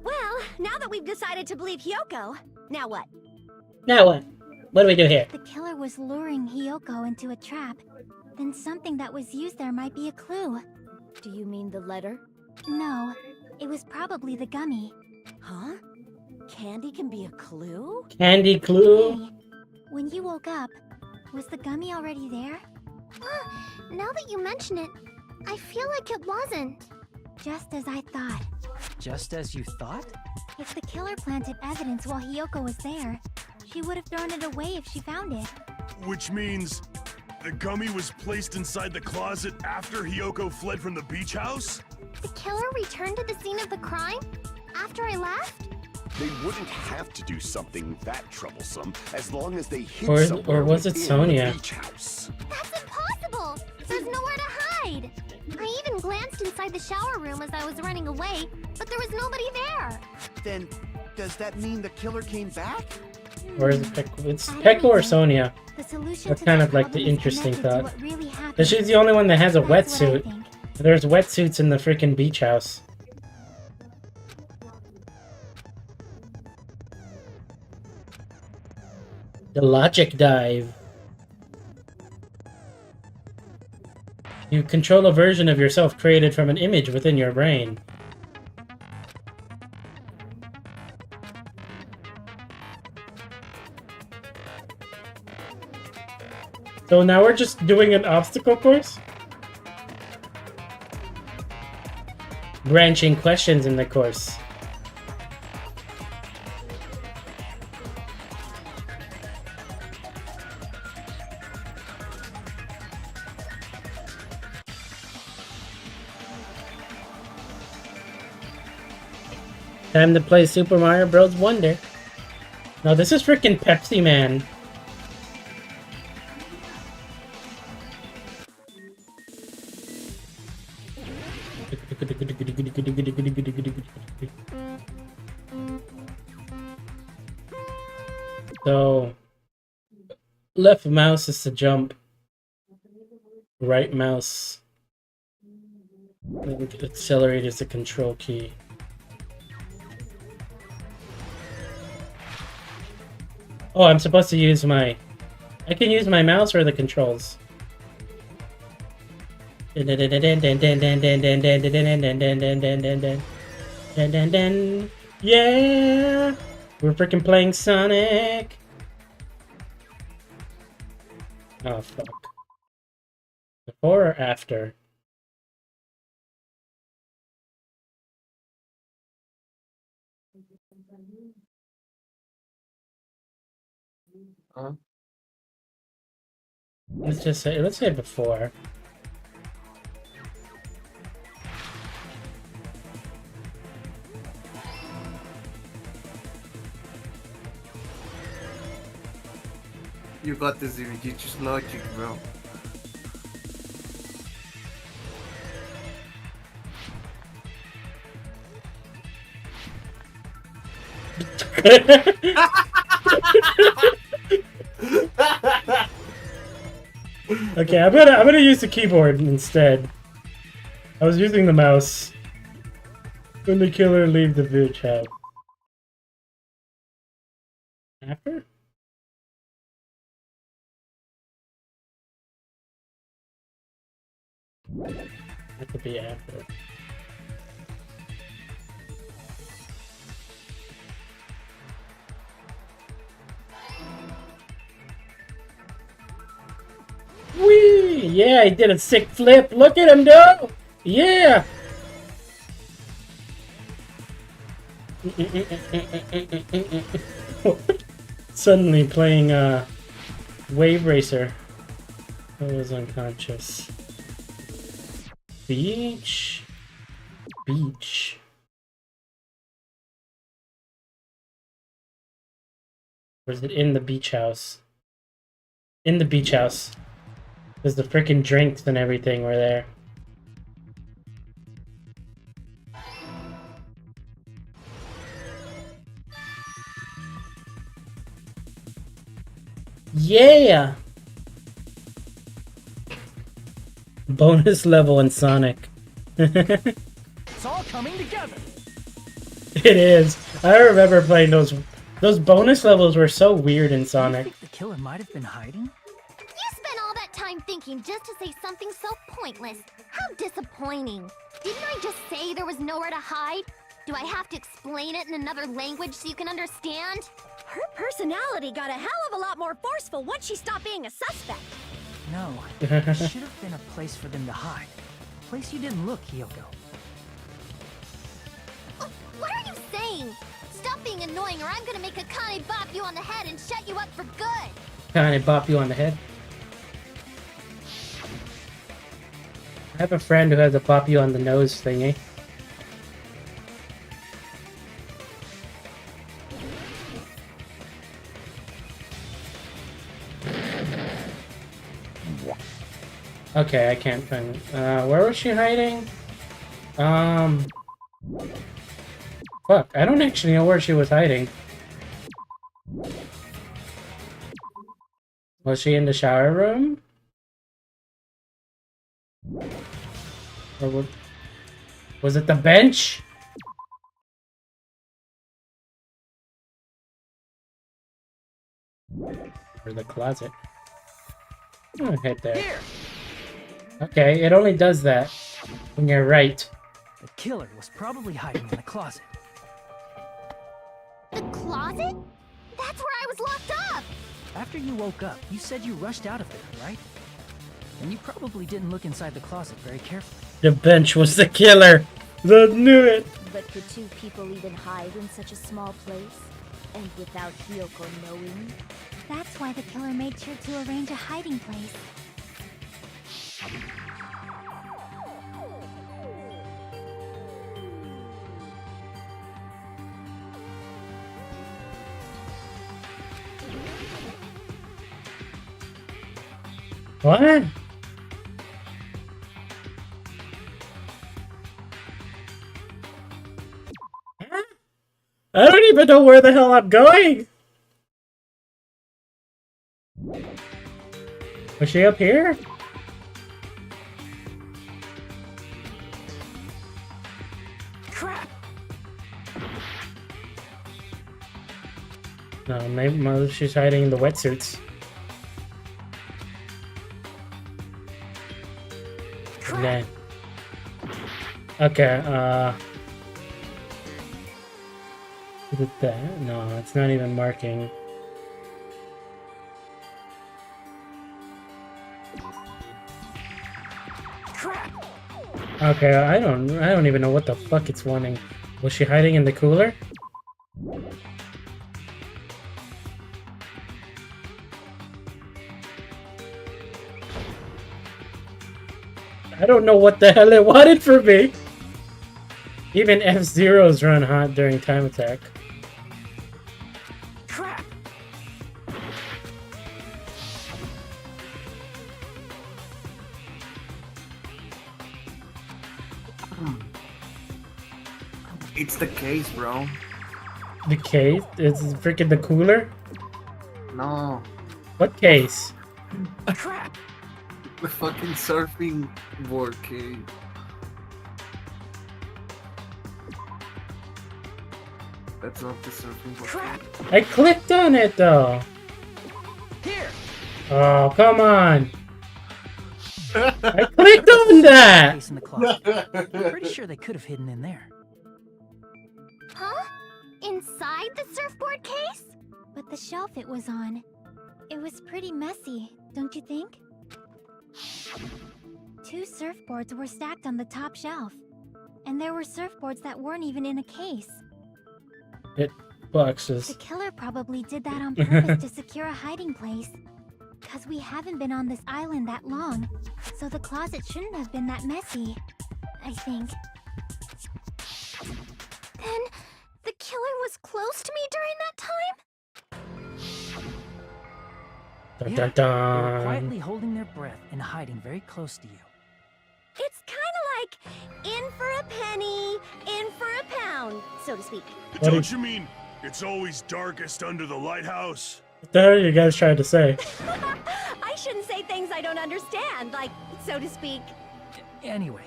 Well, now that we've decided to believe Hyoko, now what? Now what? What do we do here? The killer was luring Hyoko into a trap. Then something that was used there might be a clue. Do you mean the letter? No, it was probably the gummy. Huh? Candy can be a clue? Candy clue? Hey, when you woke up, was the gummy already there? Now that you mention it, I feel like it wasn't. Just as I thought. just as you thought? If the killer planted evidence while Hiyoko was there, she would have thrown it away if she found it. Which means the gummy was placed inside the closet after Hiyoko fled from the beach house? The killer returned to the scene of the crime? After I left? They wouldn't have to do something that troublesome as long as they hid Or somewhere was it within Sonia? the beach house. That's impossible! There's nowhere to hide! I even glanced inside the shower room as I was running away, but there was nobody there. Then, does that mean the killer came back? Or is it Peko? It's Peko or Sonia. The solution That's to kind that of like the problem is interesting connected to thought. what really happened. But she's the only one that has a That's what I wetsuit. think. There's wetsuits in the freaking beach house. The logic dive. You control a version of yourself created from an image within your brain. So now we're just doing an obstacle course? Branching questions in the course. Time to play Super Mario Bros. Wonder. No, this is freaking Pepsi Man. So, left mouse is to jump. Right mouse. Accelerate is the control key. Oh, I'm supposed to use my... I can use my mouse or the controls. Yeah! We're freaking playing Sonic! Oh, fuck. Before or after? Let's say before. You got this, Zivy. You just logic, bro. Okay, I'm gonna use the keyboard instead. I was using the mouse. When the killer leave the beach house. After? That could be after. Whee! Yeah, he did a sick flip. Look at him go! Yeah! Suddenly playing Wave Racer. I was unconscious. Beach. Beach. Or is it in the beach house? In the beach house. Because the freaking drinks and everything were there. Yeah! Bonus level in Sonic. It's all coming together. It is. I remember playing those bonus levels were so weird in You Sonic. think the killer might have been hiding? You spent all that time thinking just to say something so pointless. How disappointing. Didn't I just say there was nowhere to hide? Do I have to explain it in another language so you can understand? Her personality got a hell of a lot more forceful once she stopped being a suspect. No, there should have been a place for them to hide. A place you didn't look, Hiyoko. annoying or I'm gonna make Akane bop you on the head and shut you up for good. Kind of bop you on the head. I have a friend who has a bop you on the nose thingy. Okay, I can't find it. Where was she hiding? Fuck, I don't actually know where she was hiding. Was she in the shower room? Or was it the bench? Or the closet? Oh, hit there. Okay, it only does that when you're right. The killer was probably hiding in the closet. The closet? That's where I was locked up! After you woke up, you said you rushed out of there, right? And you probably didn't look inside the closet very carefully. The bench was the killer! I knew it! But could two people even hide in such a small place? And without Hiyoko knowing? That's why the killer made sure to arrange a hiding place. What? I don't even know where the hell I'm going! Was she up here? Crap! No, maybe she's hiding in the wetsuits. Then, okay, is it that? No, it's not even marking. Crap! Okay, I don't even know what the fuck it's wanting. Was she hiding in the cooler? I don't know what the hell it wanted from me. Even F-Zeros run hot during time attack. Crap! It's the case, bro. The case? It's freaking the cooler? No. What case? Crap! The fucking surfing board case. That's not the surfing board. Crap! I clicked on it though. Here! Oh, come on. I clicked on that! Case in the closet. I'm pretty sure they could have hidden in there. Huh? Inside the surfboard case? But the shelf it was on, it was pretty messy, don't you think? 2 surfboards were stacked on the top shelf. And there were surfboards that weren't even in a case. It boxes. The killer probably did that on purpose to secure a hiding place. Cause we haven't been on this island that long, so the closet shouldn't have been that messy, I think. Then, the killer was close to me during that time? Dun, Yeah, dun, they were dun. quietly holding their breath and hiding very close to you. It's kinda like in for a penny, in for a pound, so to speak. Don't you mean it's always darkest under the lighthouse? What the hell are you guys trying to say? I shouldn't say things I don't understand, like, so to speak. Anyway,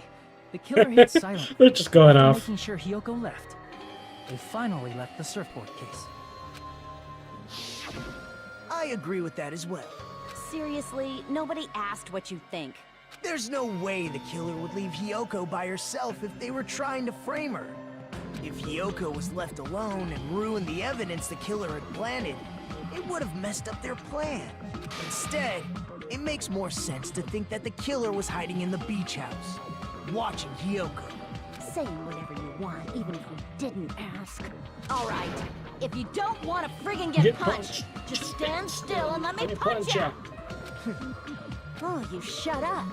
the killer hid silently. They're just going after off. Making sure Hiyoko left. They finally left the surfboard case. I agree with that as well. Seriously, nobody asked what you think. There's no way the killer would leave Hiyoko by herself if they were trying to frame her. If Hiyoko was left alone and ruined the evidence the killer had planted, it would have messed up their plan. Instead, it makes more sense to think that the killer was hiding in the beach house, watching Hiyoko. Saying whatever you want, even if we didn't ask. All right, If you don't want to friggin' get punched, just stand still and let me punch you. Oh, you shut up.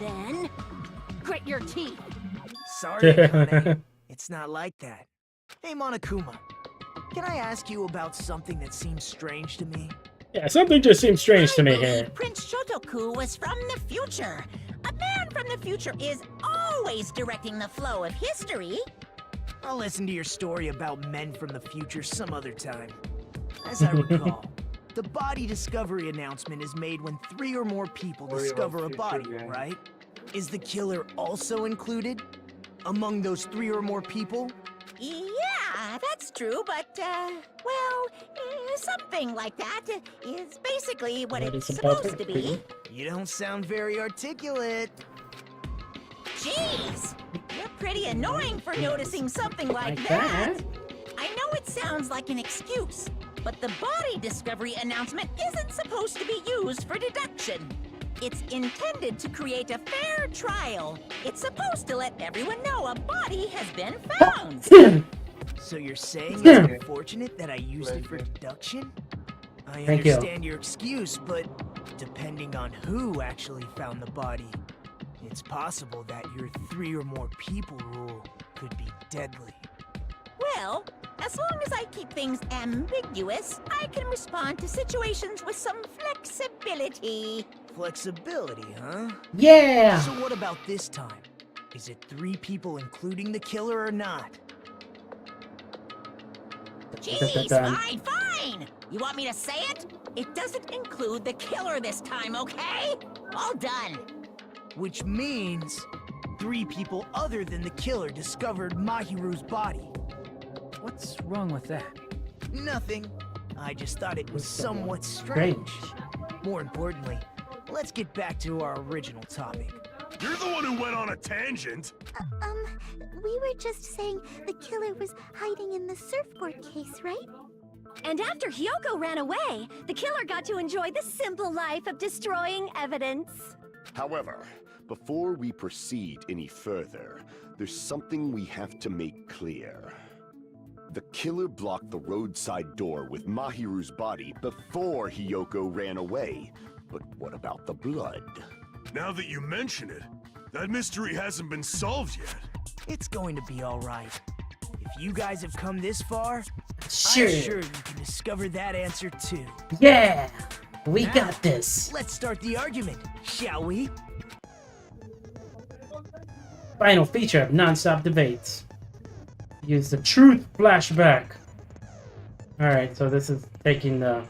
Then, grit your teeth. Sorry, Akane. It's not like that. Hey, Monokuma. Can I ask you about something that seems strange to me? Yeah, something just seems strange to me here. Prince Shotoku was from the future. A man from the future is always directing the flow of history. I'll listen to your story about men from the future some other time. As I recall, the body discovery announcement is made when 3 or more people discover a body, right? Is the killer also included among those 3 or more people? Yeah, that's true, but, well, something like that is basically what it's supposed to be. You don't sound very articulate. Jeez, you're pretty annoying for noticing something like that. I know it sounds like an excuse, but the body discovery announcement isn't supposed to be used for deduction. It's intended to create a fair trial. It's supposed to let everyone know a body has been found. So you're saying it's unfortunate that I used it for deduction? I understand your excuse, but depending on who actually found the body, it's possible that your 3 or more people rule could be deadly. Well, as long as I keep things ambiguous, I can respond to situations with some flexibility. Flexibility, huh? Yeah! So what about this time? Is it 3 people including the killer or not? Jeez, fine! You want me to say it? It doesn't include the killer this time, okay? All done. Which means 3 people other than the killer discovered Mahiru's body. What's wrong with that? Nothing. I just thought it was somewhat strange. More importantly, let's get back to our original topic. You're the one who went on a tangent. We were just saying the killer was hiding in the surfboard case, right? And after Hyoko ran away, the killer got to enjoy the simple life of destroying evidence. However, before we proceed any further, there's something we have to make clear. The killer blocked the roadside door with Mahiru's body before Hyoko ran away. But what about the blood? Now that you mention it, that mystery hasn't been solved yet. It's going to be all right. If you guys have come this far, Sure. I'm sure you can discover that answer too. Yeah! We Now, got this. Let's start the argument, shall we? Final feature of non-stop debates. Use the truth flashback. Alright, so this is taking the...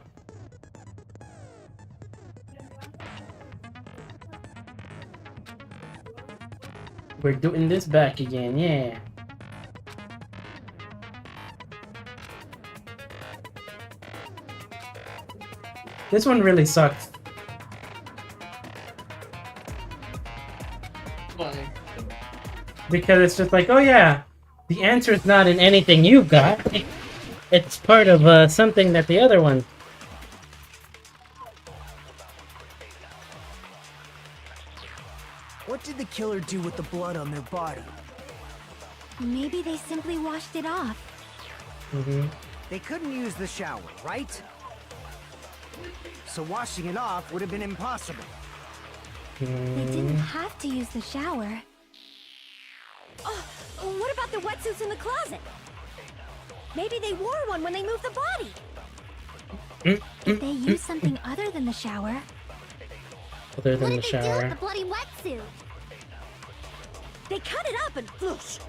We're doing this back again, yeah. This one really sucks. Why? Because it's just like, oh yeah, the answer is not in anything you got. It's part of something that the other one. What did the killer do with the blood on their body? Maybe they simply washed it off. They couldn't use the shower, right? So washing it off would have been impossible. They didn't have to use the shower. Oh, what about the wetsuits in the closet? Maybe they wore one when they moved the body. If they used something other than the shower. Other than What the did they do with shower. the bloody wetsuit? They cut it up and floosh.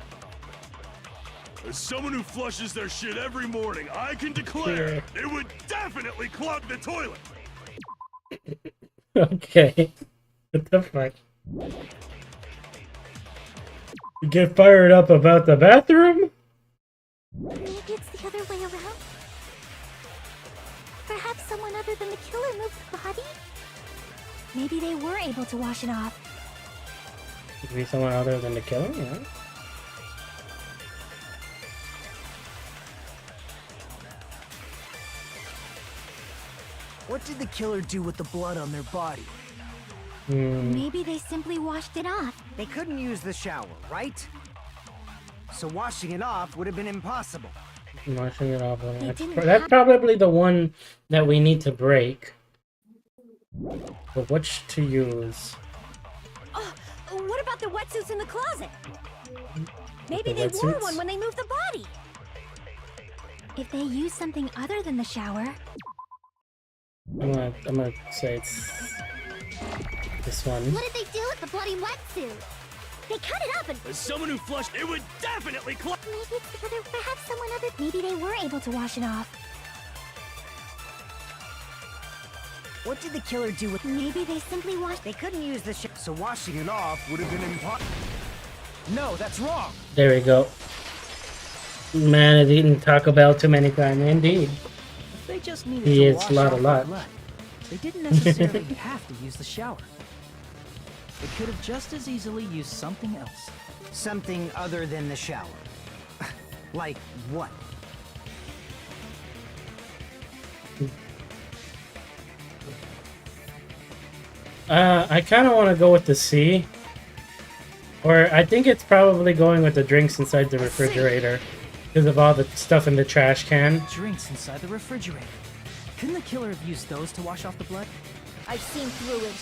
As someone who flushes their shit every morning, I can declare Sure. it would definitely clog the toilet. Okay. What the fuck? You get fired up about the bathroom? Maybe it's the other way around. Perhaps someone other than the killer moved the body? Maybe they were able to wash it off. Could be someone other than the killer, yeah. What did the killer do with the blood on their body? Maybe they simply washed it off. They couldn't use the shower, right? So washing it off would have been impossible. Washing it off. That's probably the one that we need to break. But which to use? Oh, what about the wetsuits in the closet? Maybe The they wore wetsuits? one when they moved the body. If they use something other than the shower, I'm gonna say it's this one. What did they do with the bloody wetsuit? They cut it up and... As someone who flushed, it would definitely close. maybe it's because perhaps someone other... Maybe they were able to wash it off. What did the killer do with... Maybe they simply washed... They couldn't use the so washing it off would have been impossible. No, that's wrong. There we go. Man has eaten Taco Bell too many times, indeed. If they just needed He to is wash a lot, off a lot. the blood, they didn't necessarily have to use the shower. They could have just as easily used something else. Something other than the shower. Like what? I kind of want to go with the C. Or I think it's probably going with the drinks inside the refrigerator. Because of all the stuff in the trash can. Drinks inside the refrigerator. Couldn't the killer have used those to wash off the blood? I've seen through it.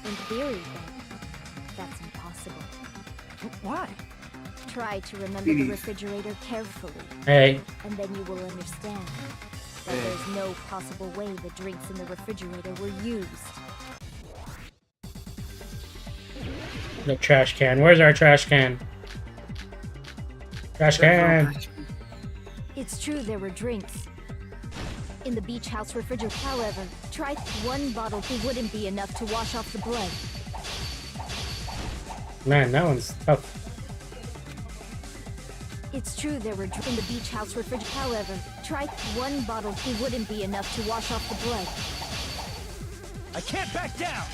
In theory, then, that's impossible. Why? Try to remember the refrigerator carefully. Hey. And then you will understand that there's no possible way the drinks in the refrigerator were used. The trash can. Where's our trash can? Trash can. It's true there were drinks in the beach house refrigerator. However, try one bottle. It wouldn't be enough to wash off the blood. Man, that one's tough. It's true there were drinks in the beach house refrigerator. However, try one bottle. It wouldn't be enough to wash off the blood. I can't back down!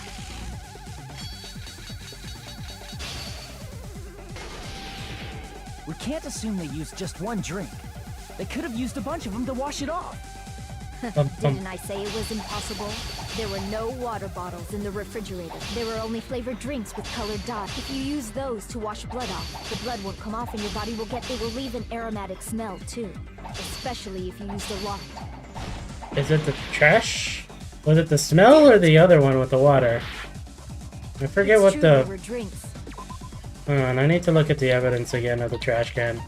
We can't assume they used just one drink. They could have used a bunch of them to wash it off. Didn't I say it was impossible? There were no water bottles in the refrigerator. There were only flavored drinks with colored dots. If you use those to wash blood off, the blood won't come off and your body will leave an aromatic smell too. Especially if you used a lot. Is it the trash? Was it the smell or the other one with the water? I forget what There the... were drinks. Hold on, I need to look at the evidence again of the trash can.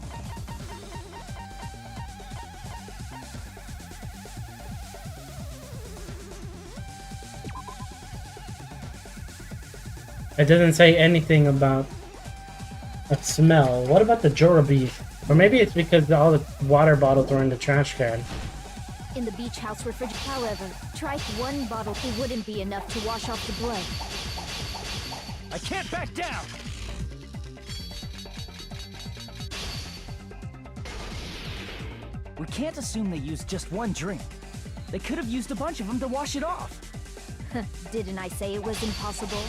It doesn't say anything about a smell. What about the Jollibee? Or maybe it's because all the water bottles are in the trash can. In the beach house refrigerator. However, try one bottle. It wouldn't be enough to wash off the blood. I can't back down! We can't assume they used just one drink. They could have used a bunch of them to wash it off. Didn't I say it was impossible?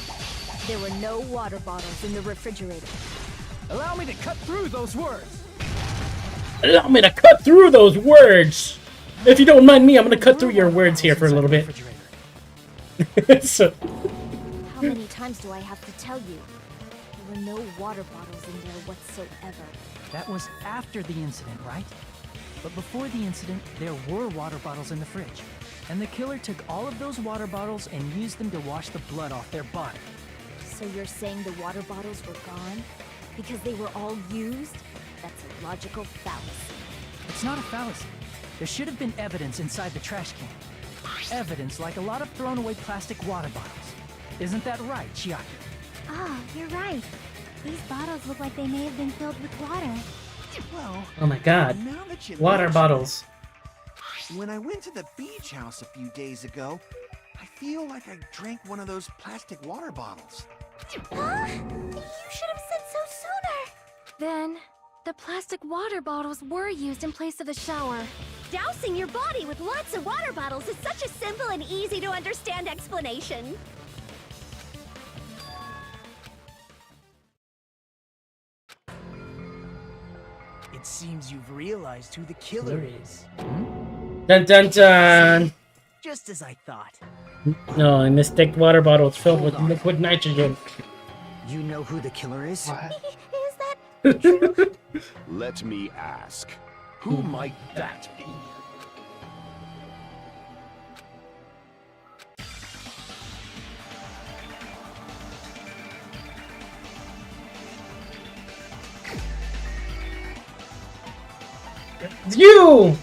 There were no water bottles in the refrigerator. Allow me to cut through those words. Allow me to cut through those words! If you don't mind me, I'm gonna cut through your words here for a little bit. So... How many times do I have to tell you? There were no water bottles in there whatsoever. That was after the incident, right? But before the incident, there were water bottles in the fridge. And the killer took all of those water bottles and used them to wash the blood off their body. So you're saying the water bottles were gone? Because they were all used? That's a logical fallacy. It's not a fallacy. There should have been evidence inside the trash can. Evidence like a lot of thrown away plastic water bottles. Isn't that right, Chiaki? Ah, you're right. These bottles look like they may have been filled with water. Well, Oh my god. now that you Water mention bottles. it, when I went to the beach house a few days ago, I feel like I drank one of those plastic water bottles. Huh? You should have said so sooner. Then, the plastic water bottles were used in place of the shower. Dousing your body with lots of water bottles is such a simple and easy to understand explanation. It seems you've realized who the killer is. Dun dun dun! Just as I thought. No, I mistake water bottles filled with liquid nitrogen. You know who the killer is? Is that Let me ask, who might that be? It's you!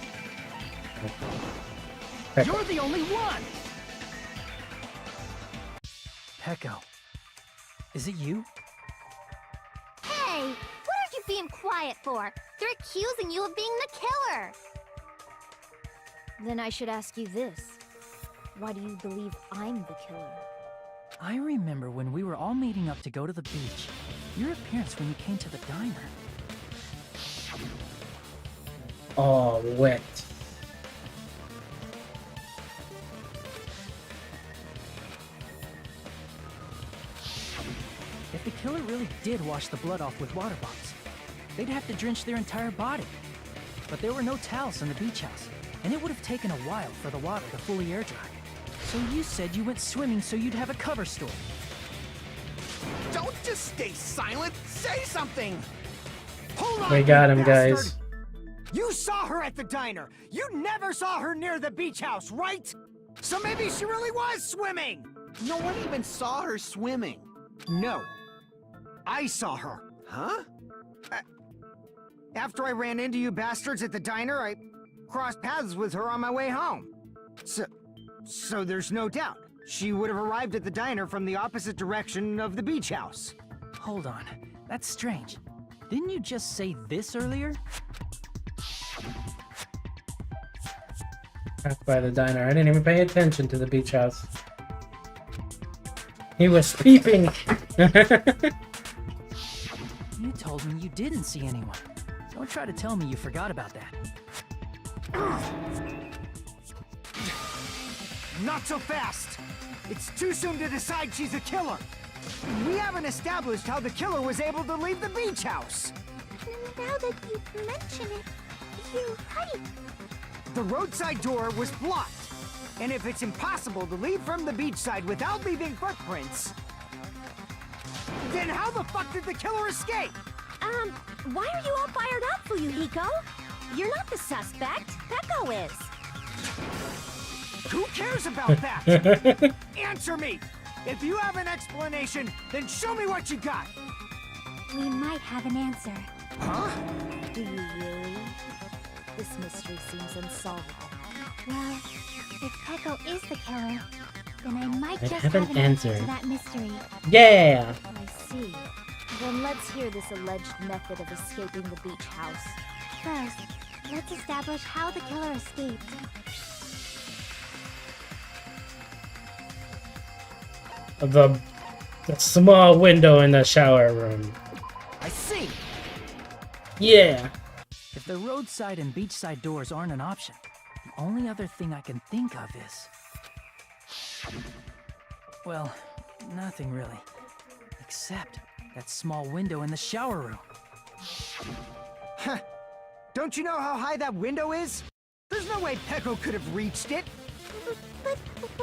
You're the only one! Pecco, is it you? Hey, what are you being quiet for? They're accusing you of being the killer. Then I should ask you this. Why do you believe I'm the killer? I remember when we were all meeting up to go to the beach. Your appearance when you came to the diner. Oh, wet. If the killer really did wash the blood off with water bombs, they'd have to drench their entire body. But there were no towels in the beach house, and it would have taken a while for the water to fully air dry. So you said you went swimming so you'd have a cover story. Don't just stay silent. Say something. Hold on. We got him, bastard. guys. You saw her at the diner. You never saw her near the beach house, right? So maybe she really was swimming. No one even saw her swimming. No. I saw her. Huh? After I ran into you bastards at the diner, I crossed paths with her on my way home. So there's no doubt. She would have arrived at the diner from the opposite direction of the beach house. Hold on, that's strange. Didn't you just say this earlier? Back by the diner. I didn't even pay attention to the beach house. He was peeping. You told me you didn't see anyone. Don't try to tell me you forgot about that. Not so fast! It's too soon to decide she's a killer! We haven't established how the killer was able to leave the beach house! Now that you mention it, you're right. The roadside door was blocked. And if it's impossible to leave from the beachside without leaving footprints, then how the fuck did the killer escape? Why are you all fired up, Fuyuhiko? You're not the suspect. Pecco is. Who cares about that? Answer me! If you have an explanation, then show me what you got! We might have an answer. Huh? Do you really? This mystery seems unsolvable. Well, if Pecco is the killer, then I might I just have have an an answer answer. to that mystery. Yeah! I see. Then let's hear this alleged method of escaping the beach house. First, let's establish how the killer escaped. The small window in the shower room. I see! Yeah! If the roadside and beachside doors aren't an option, the only other thing I can think of is... Well, nothing really. Except that small window in the shower room. Huh. Don't you know how high that window is? There's no way Pecco could have reached it. But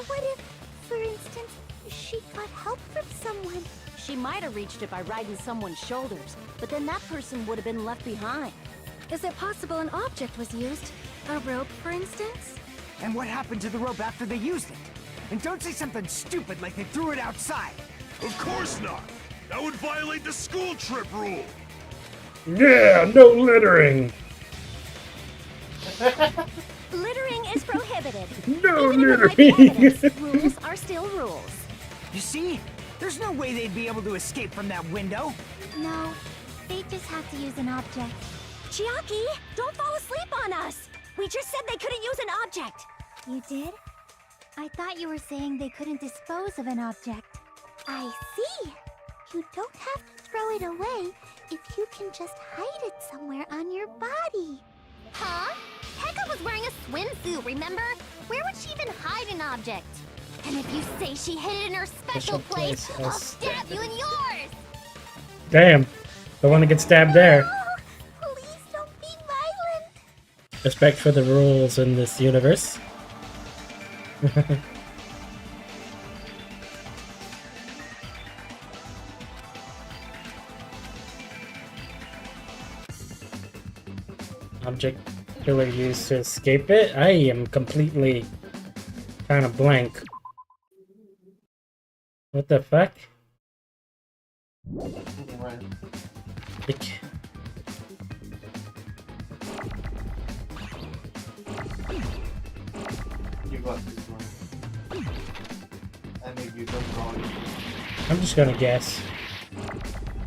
what if, for instance, she got help from someone? She might have reached it by riding someone's shoulders, but then that person would have been left behind. Is it possible an object was used? A rope, for instance? And what happened to the rope after they used it? And don't say something stupid like they threw it outside. Of course not! That would violate the school trip rule! Yeah, no littering! Littering is prohibited. No Even if it might be littering! evidence, rules are still rules. You see? There's no way they'd be able to escape from that window. No, they just have to use an object. Chiaki, don't fall asleep on us! We just said they couldn't use an object! You did? I thought you were saying they couldn't dispose of an object. I see. You don't have to throw it away if you can just hide it somewhere on your body. Huh? Pecco was wearing a swimsuit, remember? Where would she even hide an object? And if you say she hid it in her special place, I'll stab you in yours! Damn. Don't want to get stabbed there. Please don't be violent. Respect for the rules in this universe. object killer used to escape it? I am completely kind of blank. What the fuck? You got this one. And if you don't draw it. I'm just gonna guess.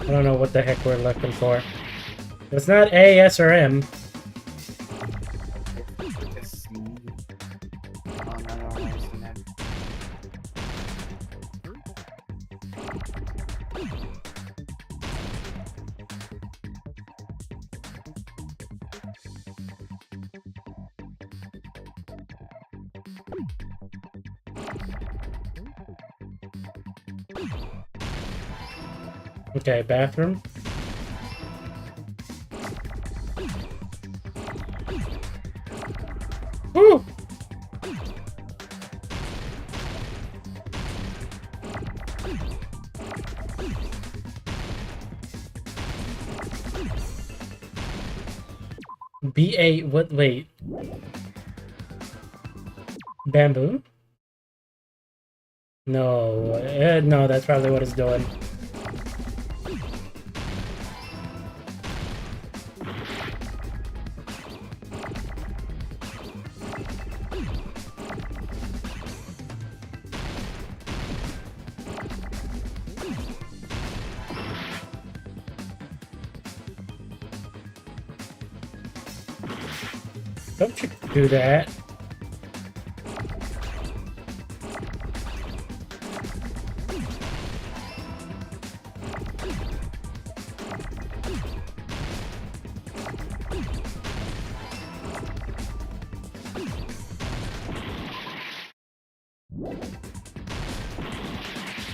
I don't know what the heck we're looking for. It's not A, S, or M. It's C. Oh, no, it's an M. Okay, bathroom. Woo! B-A, what, wait. Bamboo? No, no, that's probably what it's doing. Don't you do that.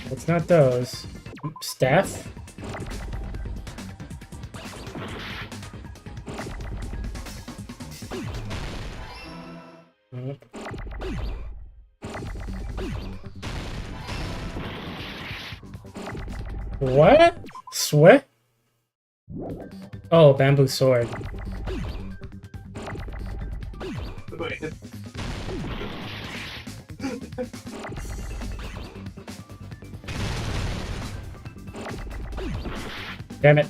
It's not those. Staff? What? Sweat? Oh, bamboo sword. Damn it.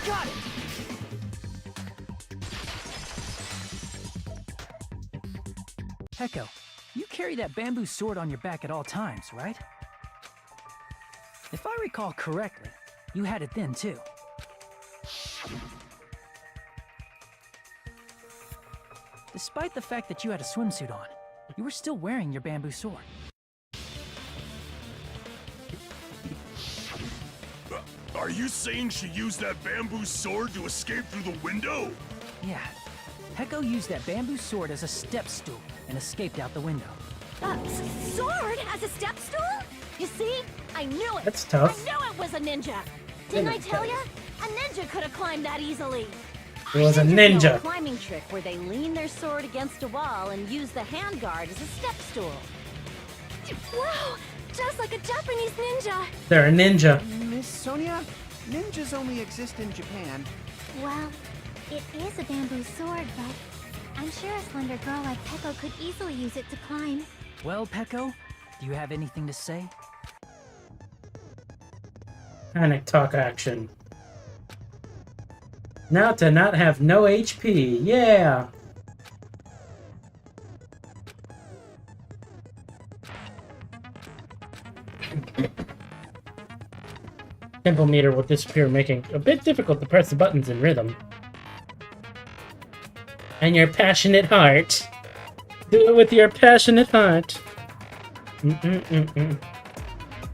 Got it! Heko, you carry that bamboo sword on your back at all times, right? If I recall correctly, you had it then too. Despite the fact that you had a swimsuit on, you were still wearing your bamboo sword. Are you saying she used that bamboo sword to escape through the window? Yeah. Heko used that bamboo sword as a step stool and escaped out the window. Sword as a step stool? You see? I knew it! That's tough. I knew it was a ninja! Didn't I tell ya? A ninja could have climbed that easily! It was a Ninjas know ninja. a climbing trick where they lean their sword against a wall and use the handguard as a step stool. Wow! Just like a Japanese ninja! They're a ninja. Miss Sonia, ninjas only exist in Japan. Well, it is a bamboo sword, but I'm sure a slender girl like Peko could easily use it to climb. Well, Peko, do you have anything to say? Panic talk action. Now to not have no HP. Yeah! Tempo meter will disappear, making it a bit difficult to press the buttons in rhythm. And your passionate heart. Do it with your passionate heart.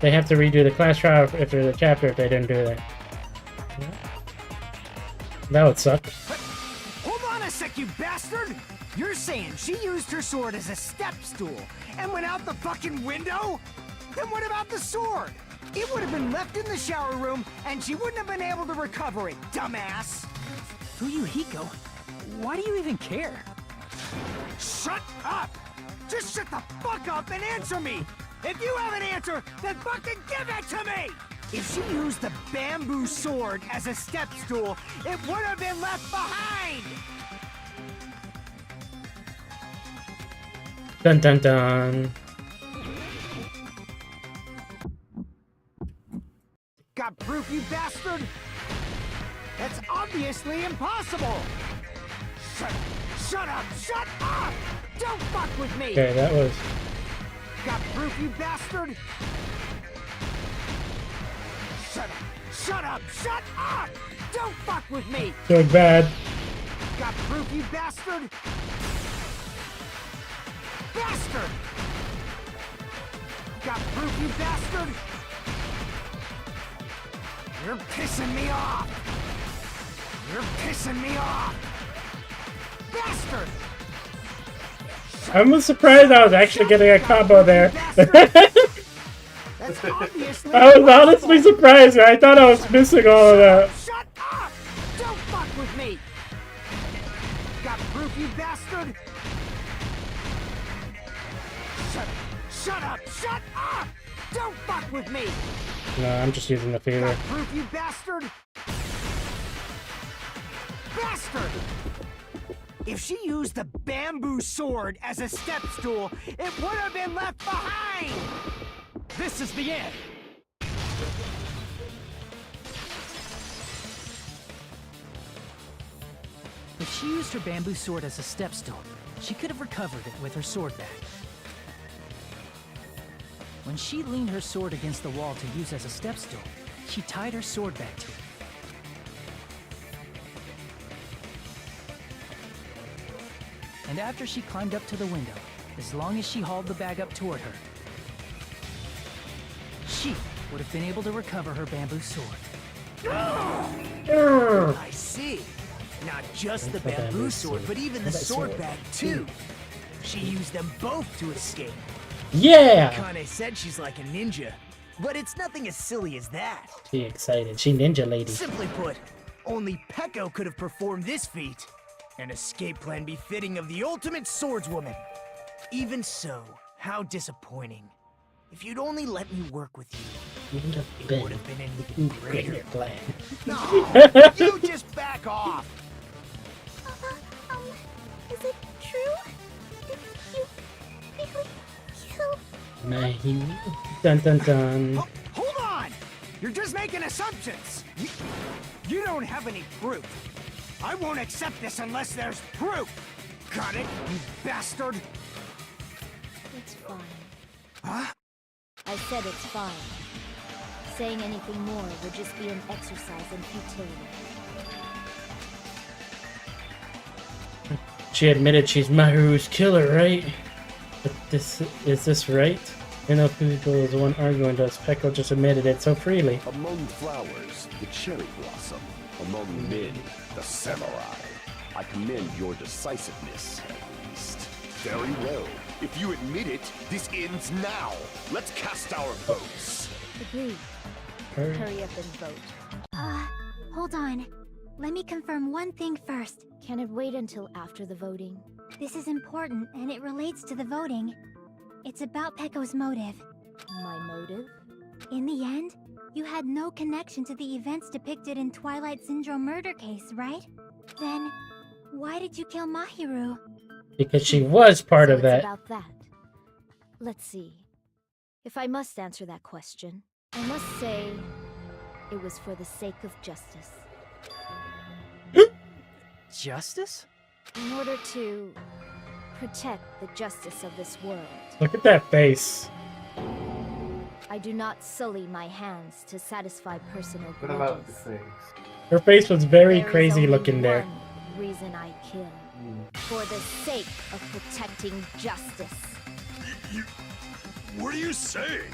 They have to redo the class trial after the chapter if they didn't do that. That would suck. Hold on a sec, you bastard! You're saying she used her sword as a step stool and went out the fucking window? Then what about the sword? It would have been left in the shower room, and she wouldn't have been able to recover it, dumbass! Fuyuhiko, why do you even care? Shut up! Just shut the fuck up and answer me! If you have an answer, then fucking give it to me! If she used the bamboo sword as a step stool, it would have been left behind! Dun dun dun. Got proof, you bastard? That's obviously impossible! Shut up! Shut up! Don't fuck with me! Okay, that was... Got proof, you bastard? Shut up! Shut up! Shut up! Don't fuck with me! Doing bad. Got proof, you bastard? Bastard! Got proof, you bastard? You're pissing me off! You're pissing me off! Bastard! I was surprised I was actually getting a combo there. I was honestly surprised. I thought I was missing all of that. Shut up! Don't fuck with me! Got proof, you bastard? Shut up! Shut up! Don't fuck with me! No, I'm just using the feeder. Got proof, you bastard? Bastard! If she used the bamboo sword as a step stool, it would have been left behind! This is the end! If she used her bamboo sword as a step stool, she could have recovered it with her sword bag. When she leaned her sword against the wall to use as a step stool, she tied her sword back to it. And after she climbed up to the window, as long as she hauled the bag up toward her, she would have been able to recover her bamboo sword. I see. Not just the bamboo sword, but even the sword bag too. She used them both to escape. Yeah! Kane said she's like a ninja, but it's nothing as silly as that. She excited. She ninja lady. Simply put, only Peko could have performed this feat. An escape plan befitting of the ultimate swordswoman. Even so, how disappointing. If you'd only let me work with you, it would have been an even greater plan. No, you just back off. Is it true? Did you really kill? Dun dun dun. Hold on! You're just making assumptions! You don't have any proof. I won't accept this unless there's proof! Got it, you bastard? It's fine. Huh? I said it's fine. Saying anything more would just be an exercise in futility. She admitted she's Mahiru's killer, right? But is this right? I know people is the one arguing this. Peko just admitted it so freely. Among flowers, the cherry blossom. Among men, the samurai. I commend your decisiveness, at least. Very well. If you admit it, this ends now. Let's cast our votes. Agreed. Hurry up and vote. Hold on. Let me confirm one thing first. Can it wait until after the voting? This is important, and it relates to the voting. It's about Peko's motive. My motive? In the end, you had no connection to the events depicted in Twilight Syndrome murder case, right? Then, why did you kill Mahiru? Because she was part of It's that. about that. Let's see. If I must answer that question, I must say it was for the sake of justice. Justice? In order to protect the justice of this world. Look at that face. I do not sully my hands to satisfy personal What about the grudges. face? Her face was very There is crazy only looking there. one reason I kill. For the sake of protecting justice. What are you saying?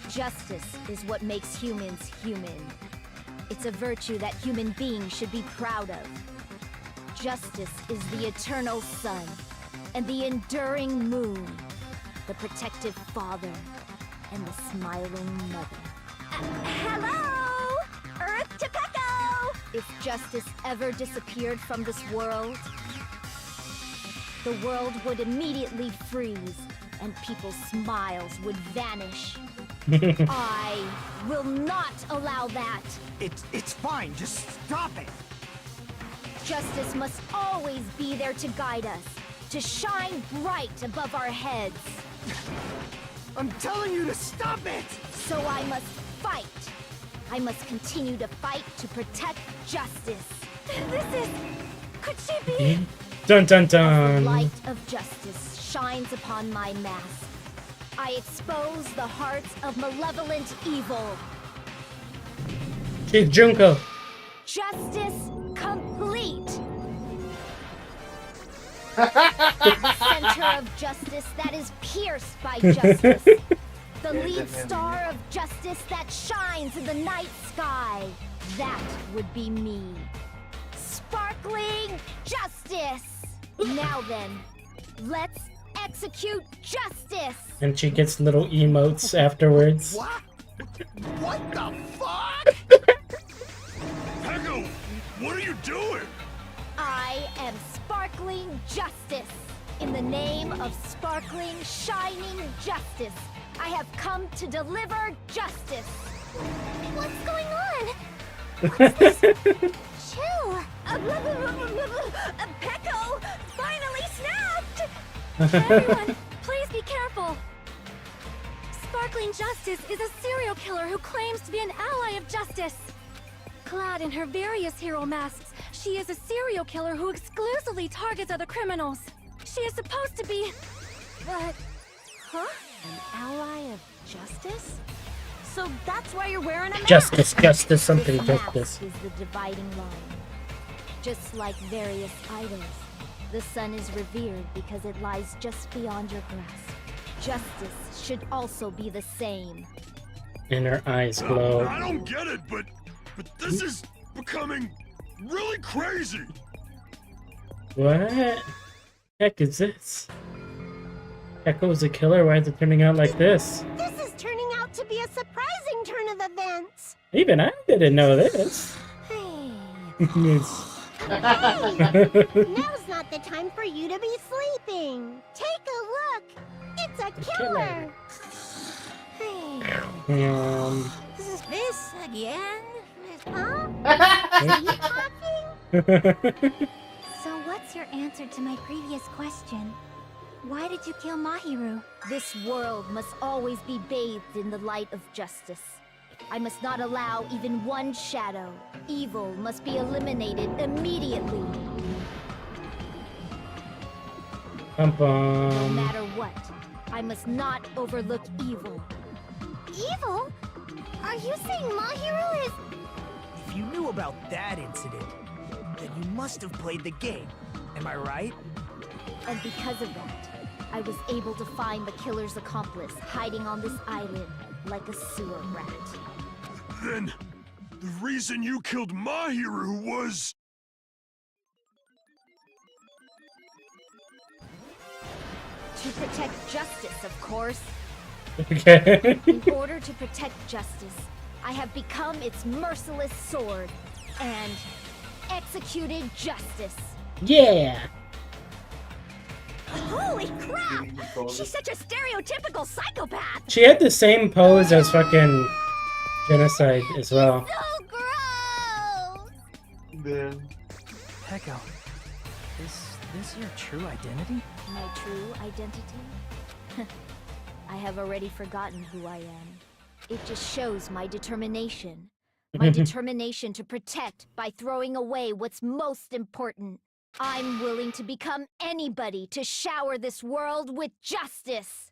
Justice is what makes humans human. It's a virtue that human beings should be proud of. Justice is the eternal sun and the enduring moon, the protective father and the smiling mother. Hello! Earth to Pecco! If justice ever disappeared from this world, the world would immediately freeze, and people's smiles would vanish. I will not allow that! It's fine, just stop it! Justice must always be there to guide us, to shine bright above our heads. I'm telling you to stop it! So I must fight. I must continue to fight to protect justice. This is... Could she be... Dun dun As the dun. light of justice shines upon my mask, I expose the hearts of malevolent evil. Chief Junko. Justice complete. The center of justice that is pierced by justice. The lead star of justice that shines in the night sky. That would be me. Sparkling justice. Now then, let's execute justice. And she gets little emotes afterwards. What? What the fuck? Pecco, what are you doing? I am sparkling justice. In the name of sparkling, shining justice, I have come to deliver justice. What's going on? What's this? Chill. Pecco finally snapped! Everyone, please be careful. Sparkling Justice is a serial killer who claims to be an ally of justice. Clad in her various hero masks, she is a serial killer who exclusively targets other criminals. She is supposed to be... But... Huh? An ally of justice? So that's why you're wearing a mask? Justice, something This justice. mask is the dividing line. Just like various idols, the sun is revered because it lies just beyond your grasp. Justice should also be the same. And her eyes glow. I don't get it, but this is becoming really crazy. What? Heck is this? Echo's a killer? Why is it turning out like this? This is turning out to be a surprising turn of events. Even I didn't know this. Yes. Now's not the time for you to be sleeping. Take a look. It's a killer. This again? Huh? Are you talking? So what's your answer to my previous question? Why did you kill Mahiru? This world must always be bathed in the light of justice. I must not allow even one shadow. Evil must be eliminated immediately. No matter what, I must not overlook evil. Evil? Are you saying Mahiru is... If you knew about that incident, then you must have played the game. Am I right? And because of that, I was able to find the killer's accomplice hiding on this island like a sewer rat. Then, the reason you killed Mahiru was... To protect justice, of course. Okay. In order to protect justice, I have become its merciless sword and executed justice. Yeah. Holy crap! She's such a stereotypical psychopath! She had the same pose as fucking Genocide as well. Pecco, is this your true identity? My true identity? I have already forgotten who I am. It just shows my determination. My determination to protect by throwing away what's most important. I'm willing to become anybody to shower this world with justice.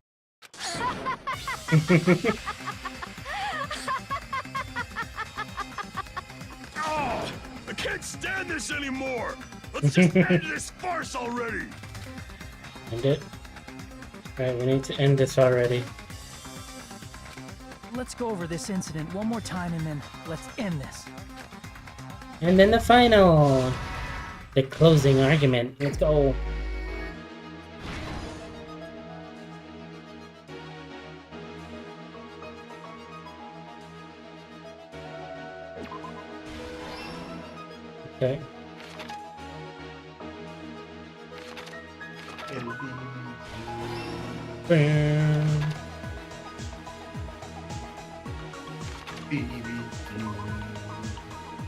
Oh, I can't stand this anymore! Let's just end this farce already! End it? Alright, we need to end this already. Let's go over this incident one more time and then let's end this. And then the final! The closing argument. Let's go. Okay. Bam.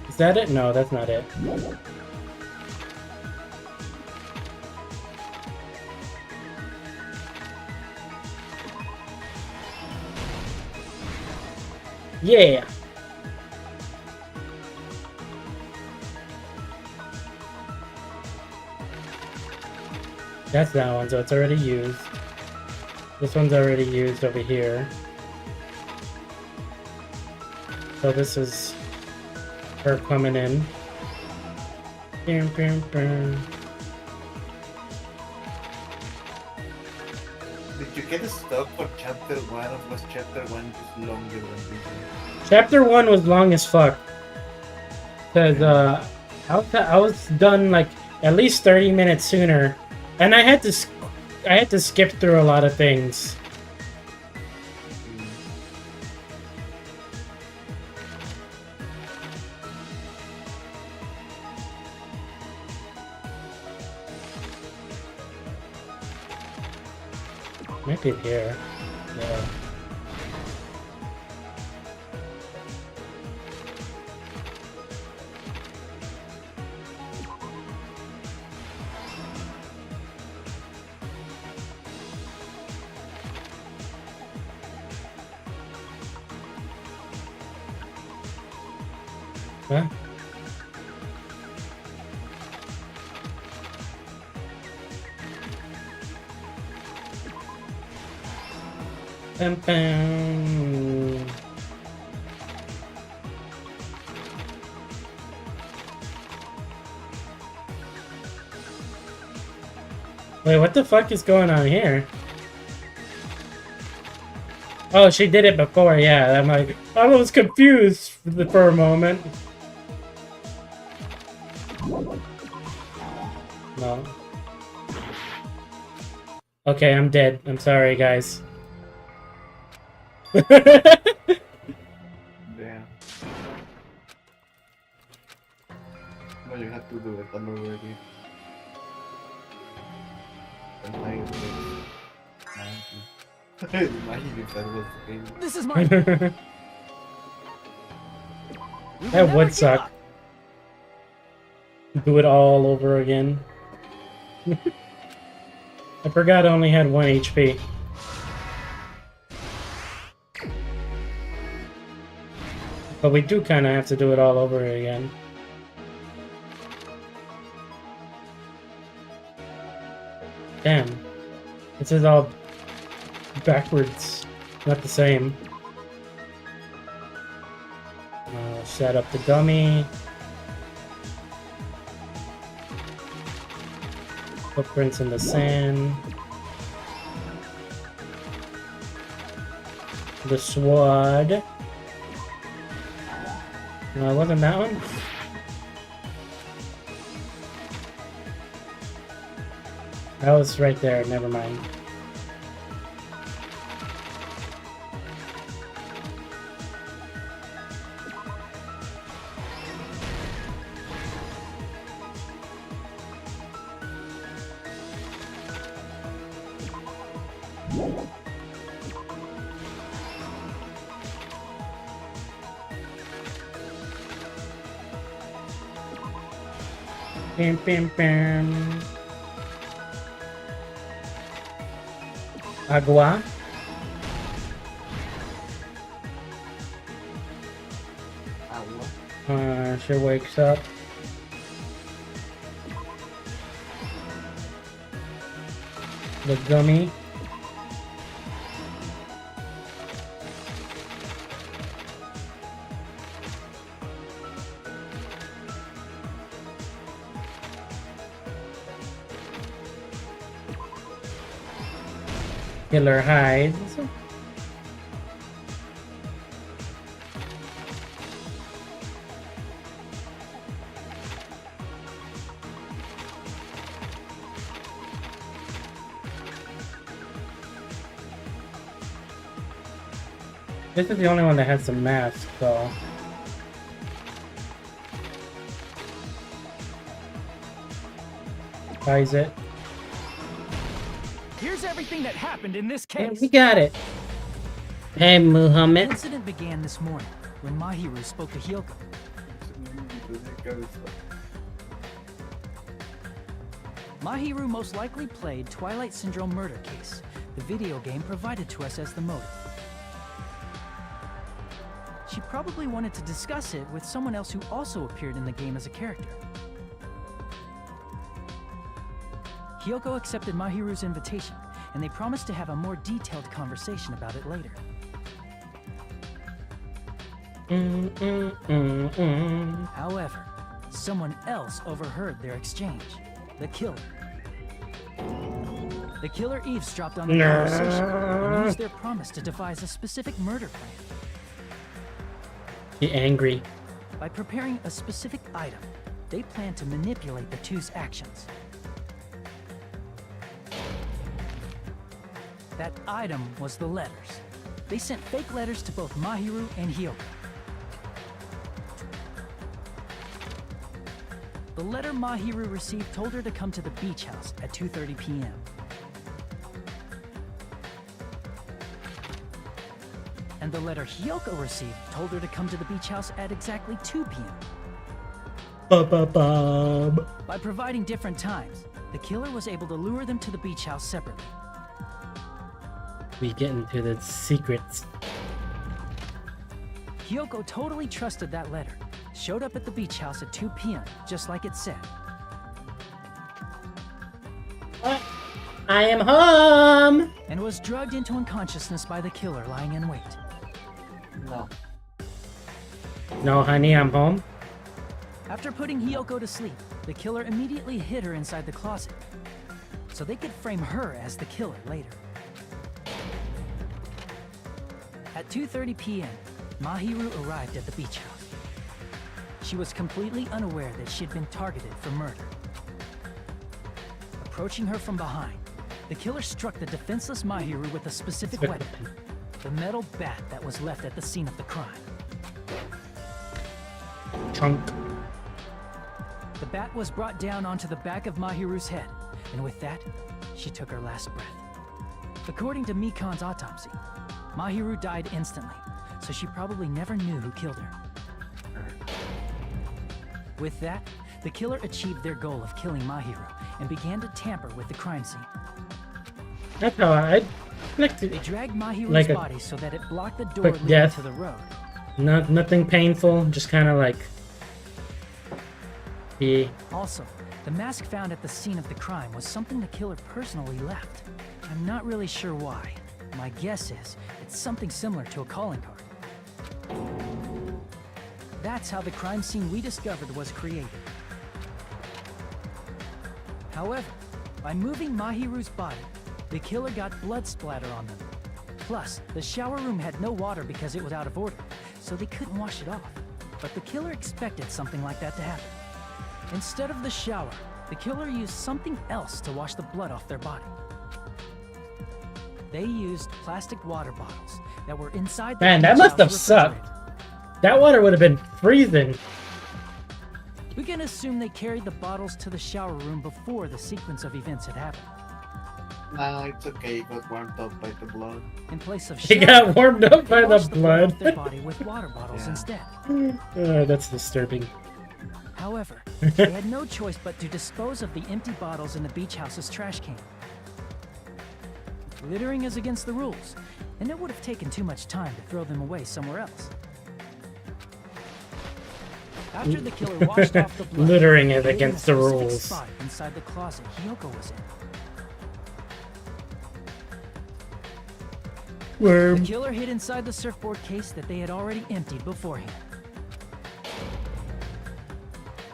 Is that it? No, that's not it. Yeah. That's that one, so it's already used. This one's already used over here. So this is her coming in. Bam, bam, bam. Did you get stuck for chapter 1, or was chapter 1 just longer than this? Chapter 1 was long as fuck. Cause I was done like at least 30 minutes sooner, and I had to skip through a lot of things. Might be here. Yeah. Huh? Bam, bam. Wait, what the fuck is going on here? Oh, she did it before, yeah. I'm like, I was confused for a moment. No. Okay, I'm dead. I'm sorry, guys. Damn. No, you have to do it already. Imagine if that was the game. This is mine. That would suck. Do it all over again. I forgot I only had 1 HP. But we do kind of have to do it all over again. Damn. This is all backwards. Not the same. Set up the dummy. Footprints in the sand. The sword. No, it wasn't that one? That was right there, never mind. Bam, bam, bam. Agua. She wakes up. The gummy. Killer hides. This is the only one that has some mask, so. Buys it. Here's everything that happened in this Yeah, case. we got it. Hey, The Muhammad. incident began this morning when Mahiru spoke to Hyoko. Mahiru most likely played Twilight Syndrome murder case, the video game provided to us as the motive. She probably wanted to discuss it with someone else who also appeared in the game as a character. Hyoko accepted Mahiru's invitation, and they promised to have a more detailed conversation about it later. However, someone else overheard their exchange. The killer. The killer eavesdropped on the conversation and used their promise to devise a specific murder plan. Be angry. By preparing a specific item, they planned to manipulate the two's actions. That item was the letters. They sent fake letters to both Mahiru and Hyoko. The letter Mahiru received told her to come to the beach house at 2:30 p.m. And the letter Hyoko received told her to come to the beach house at exactly 2 p.m. By providing different times, the killer was able to lure them to the beach house separately. We get into the secrets. Hyoko totally trusted that letter, showed up at the beach house at 2 p.m., just like it said. I am home! And was drugged into unconsciousness by the killer lying in wait. No. No, honey, I'm home. After putting Hyoko to sleep, the killer immediately hid her inside the closet, so they could frame her as the killer later. At 2:30 p.m., Mahiru arrived at the beach house. She was completely unaware that she had been targeted for murder. Approaching her from behind, the killer struck the defenseless Mahiru with a specific weapon, the metal bat that was left at the scene of the crime. Chunk. The bat was brought down onto the back of Mahiru's head, and with that, she took her last breath. According to Mikan's autopsy, Mahiru died instantly, so she probably never knew who killed her. With that, the killer achieved their goal of killing Mahiru and began to tamper with the crime scene. That's how I'd like to. They dragged Mahiru's like a body so that it blocked the door quick leading death. to the road. Nothing painful, just kind of like. Yeah. Also, the mask found at the scene of the crime was something the killer personally left. I'm not really sure why. My guess is it's something similar to a calling card. That's how the crime scene we discovered was created. However, by moving Mahiru's body, the killer got blood splatter on them. Plus, the shower room had no water because it was out of order, so they couldn't wash it off. But the killer expected something like that to happen. Instead of the shower, the killer used something else to wash the blood off their body. They used plastic water bottles that were inside the Man, that beach must have house sucked. That water would have been freezing. We can assume they carried the bottles to the shower room before the sequence of events had happened. Nah, it's okay. It got warmed up by the blood. In place of He shower, got warmed up they by the washed blood off their blood. body with water bottles Yeah. instead. That's disturbing. However, they had no choice but to dispose of the empty bottles in the beach house's trash can. Littering is against the rules, and it would have taken too much time to throw them away somewhere else. After the killer washed off the blood, Littering is they hid in a against the specific rules. spot inside the closet Hyoko was in. Worm. The killer hid inside the surfboard case that they had already emptied beforehand.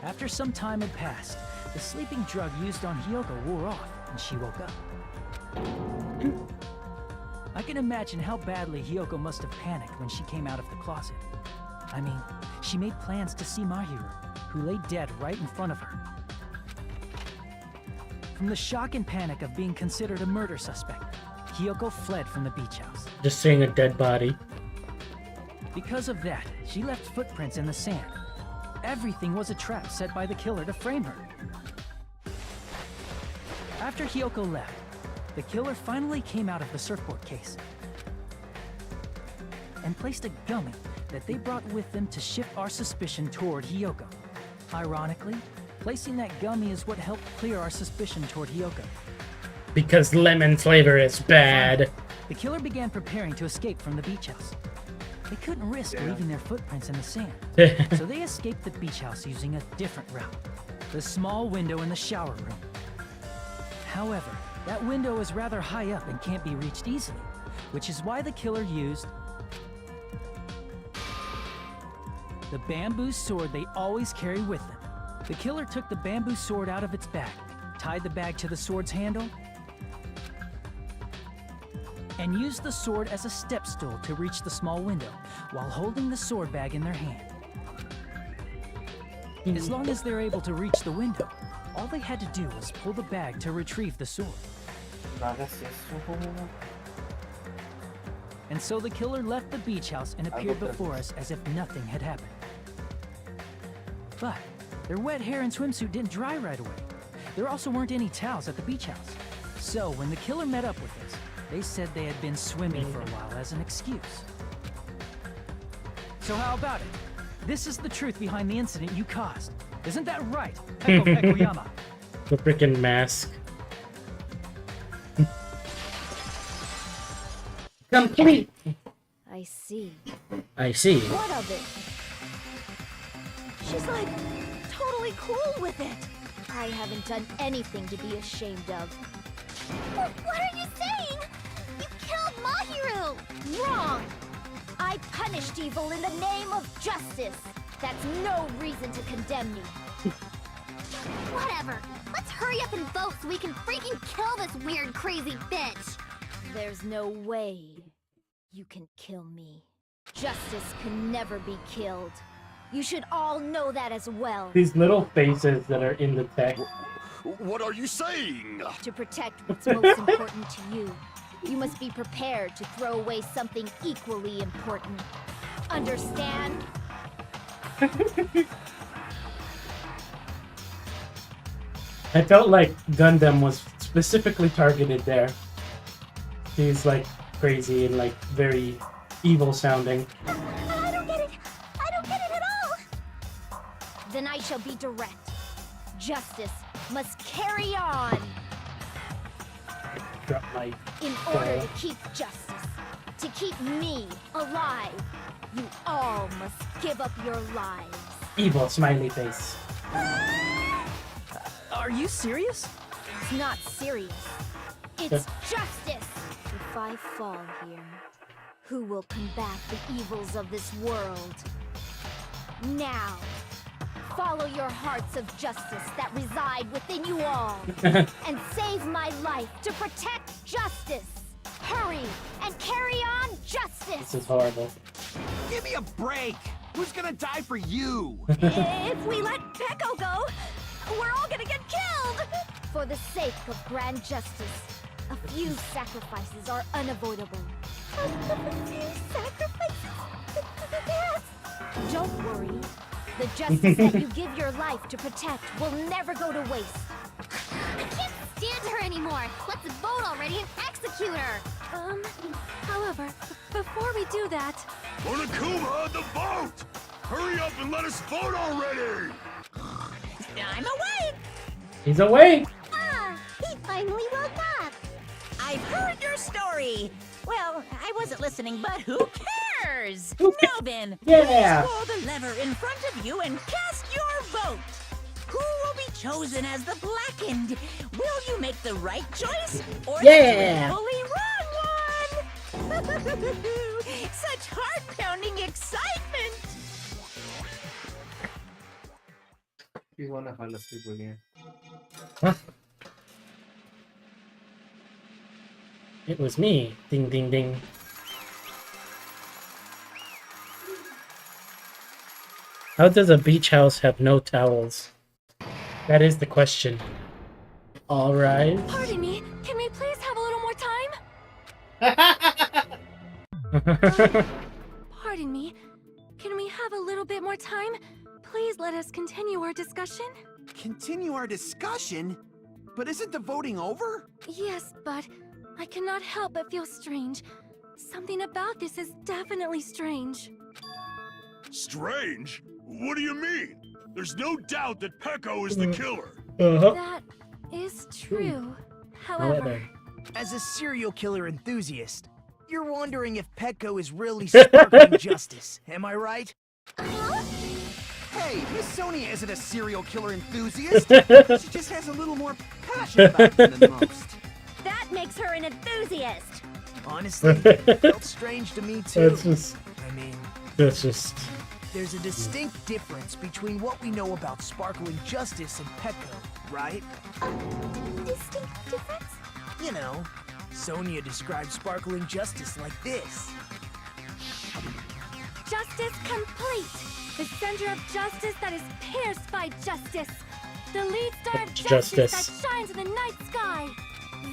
After some time had passed, the sleeping drug used on Hyoko wore off, and she woke up. I can imagine how badly Hyoko must have panicked when she came out of the closet. I mean, she made plans to see Mahiru, who lay dead right in front of her. From the shock and panic of being considered a murder suspect, Hyoko fled from the beach house. Just seeing a dead body. Because of that, she left footprints in the sand. Everything was a trap set by the killer to frame her. After Hyoko left, the killer finally came out of the surfboard case and placed a gummy that they brought with them to shift our suspicion toward Hyoko. Ironically, placing that gummy is what helped clear our suspicion toward Hyoko. Because lemon flavor is bad. The killer began preparing to escape from the beach house. They couldn't risk leaving their footprints in the sand, so they escaped the beach house using a different route, the small window in the shower room. However, that window is rather high up and can't be reached easily, which is why the killer used the bamboo sword they always carry with them. The killer took the bamboo sword out of its bag, tied the bag to the sword's handle, and used the sword as a step stool to reach the small window while holding the sword bag in their hand. As long as they're able to reach the window, all they had to do was pull the bag to retrieve the sword. And so the killer left the beach house and appeared before us as if nothing had happened. But their wet hair and swimsuit didn't dry right away. There also weren't any towels at the beach house. So when the killer met up with us, they said they had been swimming for a while as an excuse. So how about it? This is the truth behind the incident you caused. Isn't that right, Peko Pekuyama? The freaking mask. Complete! I see. I see. What of it? She's like totally cool with it. I haven't done anything to be ashamed of. What are you saying? You killed Mahiru! Wrong! I punished evil in the name of justice. That's no reason to condemn me. Whatever. Let's hurry up and vote so we can freaking kill this weird, crazy bitch. There's no way you can kill me. Justice can never be killed. You should all know that as well. These little faces that are in the text. What are you saying? To protect what's most important to you, you must be prepared to throw away something equally important. Understand? I felt like Gundam was specifically targeted there. He's like crazy and like very evil sounding. I don't get it. I don't get it at all. Then I shall be direct. Justice must carry on. Drop my In order to keep justice, to keep me alive, you all must give up your lives. evil smiley face. Are you serious? It's not serious. It's justice. If I fall here, who will combat the evils of this world? Now, follow your hearts of justice that reside within you all, and save my life to protect justice. Hurry and carry on justice. This is horrible. Give me a break! Who's gonna die for you? If we let Peko go, we're all gonna get killed! For the sake of grand justice, a few sacrifices are unavoidable. A few sacrifices? Yes! Don't worry. The justice that you give your life to protect will never go to waste. I can't stand her anymore! Let's vote already and execute her! However, before we do that... Onokuma, the vote! Hurry up and let us vote already! I'm awake! He's awake! Ah, he finally woke up! I've heard your story! Well, I wasn't listening, but who cares? Now then, Yeah. please pull the lever in front of you and cast your vote! Who will be chosen as the blackened? Will you make the right choice? Or Yeah. the truthfully wrong one? Such heart-pounding excitement! You wanna fall asleep again? Huh? It was me. Ding ding ding. How does a beach house have no towels? That is the question. Alright. Pardon me, can we please have a little more time? Pardon me, can we have a little bit more time? Please let us continue our discussion. Continue our discussion? But isn't the voting over? Yes, but I cannot help but feel strange. Something about this is definitely strange. Strange? What do you mean? There's no doubt that Pecco is the killer. That is true. However, as a serial killer enthusiast, you're wondering if Pecco is really Sparkling Justice, am I right? Hey, Miss Sonia isn't a serial killer enthusiast. She just has a little more passion about them than most. That makes her an enthusiast. Honestly, it felt strange to me too. That's just. There's a distinct difference between what we know about Sparkling Justice and Pecco, right? Distinct difference? You know, Sonia described Sparkling Justice like this. justice complete. The center of justice that is pierced by justice. The lead star of justice that shines in the night sky.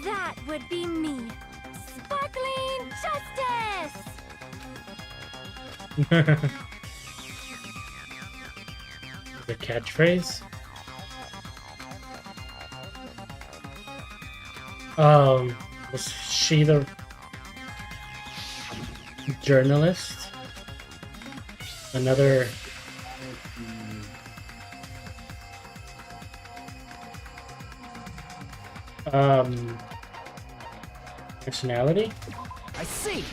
That would be me. Sparkling Justice! The catchphrase? Was she the journalist? Another nationality? I see.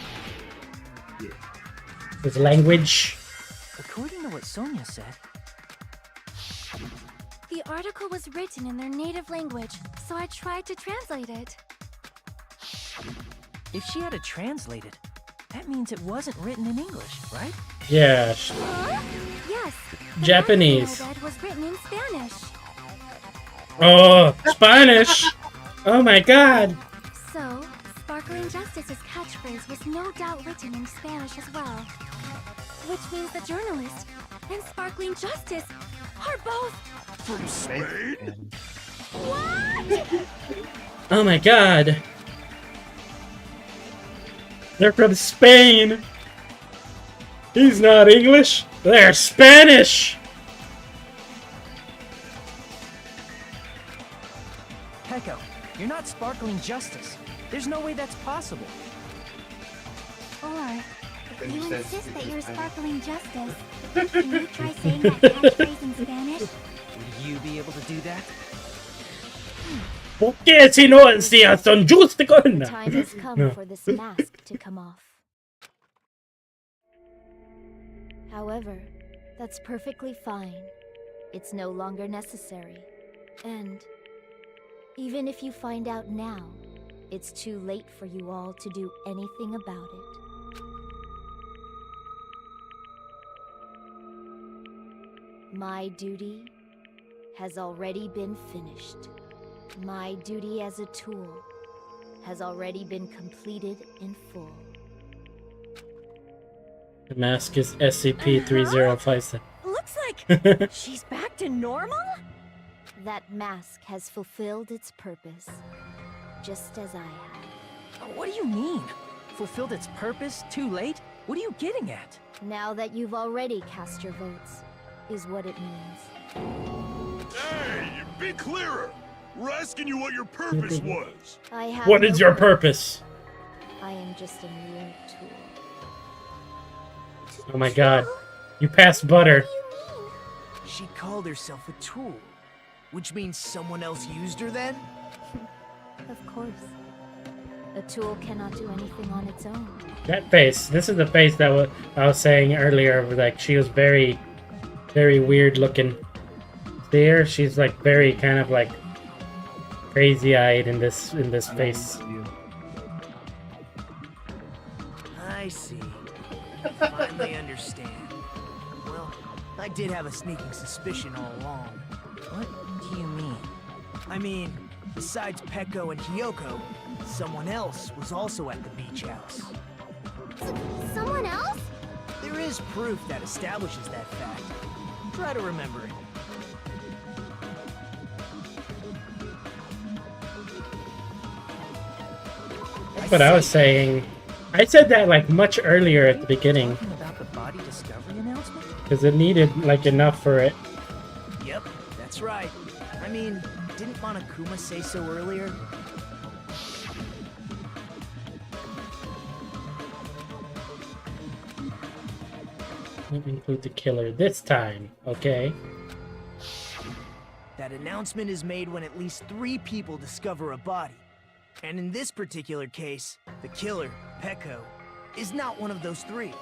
With language? According to what Sonia said, The article was written in their native language, so I tried to translate it. if she had it translated, that means it wasn't written in English, right? Yeah. Yes. Japanese. The I read was written in Spanish. Oh, Spanish! Oh my god! So, Sparkling Justice's catchphrase was no doubt written in Spanish as well. Which means the journalist and Sparkling Justice are both from Spain? What? Oh my god! They're from Spain! He's not English! They're Spanish! Pecco, you're not Sparkling Justice. There's no way that's possible. Or, if you insist that you're Sparkling Justice, can you try saying that catchphrase in Spanish? Would you be able to do that? ¿Por qué si no son justos? The time has come for this mask to come off. However, that's perfectly fine. It's no longer necessary. And even if you find out now, it's too late for you all to do anything about it. My duty has already been finished. My duty as a tool has already been completed in full. The mask is SCP-3057. Looks like she's back to normal? That mask has fulfilled its purpose, just as I have. What do you mean? Fulfilled its purpose too late? What are you getting at? Now that you've already cast your votes, is what it means. Hey, be clearer! We're asking you what your purpose was. I have What is your purpose? I am just a mere tool. Oh my god. You passed butter. She called herself a tool, which means someone else used her then? Of course. A tool cannot do anything on its own. That face. This is the face that I was saying earlier. Like, she was very, very weird looking. See her? She's like very kind of like crazy-eyed in this face. I see. Finally understand. Well, I did have a sneaking suspicion all along. What do you mean? I mean, besides Pecco and Hiyoko, someone else was also at the beach house. Someone else? There is proof that establishes that fact. Try to remember it. That's what I was saying. I said that like much earlier at the beginning. About the body discovery announcement? Because it needed like enough for it. Yep, That's right. I mean, didn't Monokuma say so earlier? Let me include the killer this time, okay? That announcement is made when at least 3 people discover a body. And in this particular case, the killer, Peko, is not one of those 3.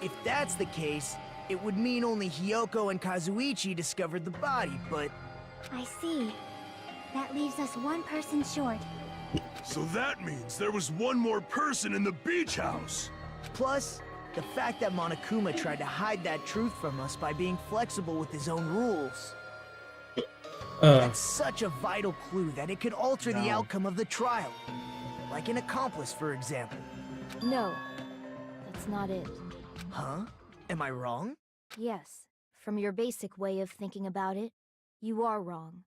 If that's the case, it would mean only Hiyoko and Kazuichi discovered the body, but... I see. That leaves us 1 person short. So that means there was one more person in the beach house. Plus, the fact that Monokuma tried to hide that truth from us by being flexible with his own rules. That's such a vital clue that it could alter the outcome of the trial. Like an accomplice, for example. No, that's not it. Huh? Am I wrong? Yes, from your basic way of thinking about it, you are wrong.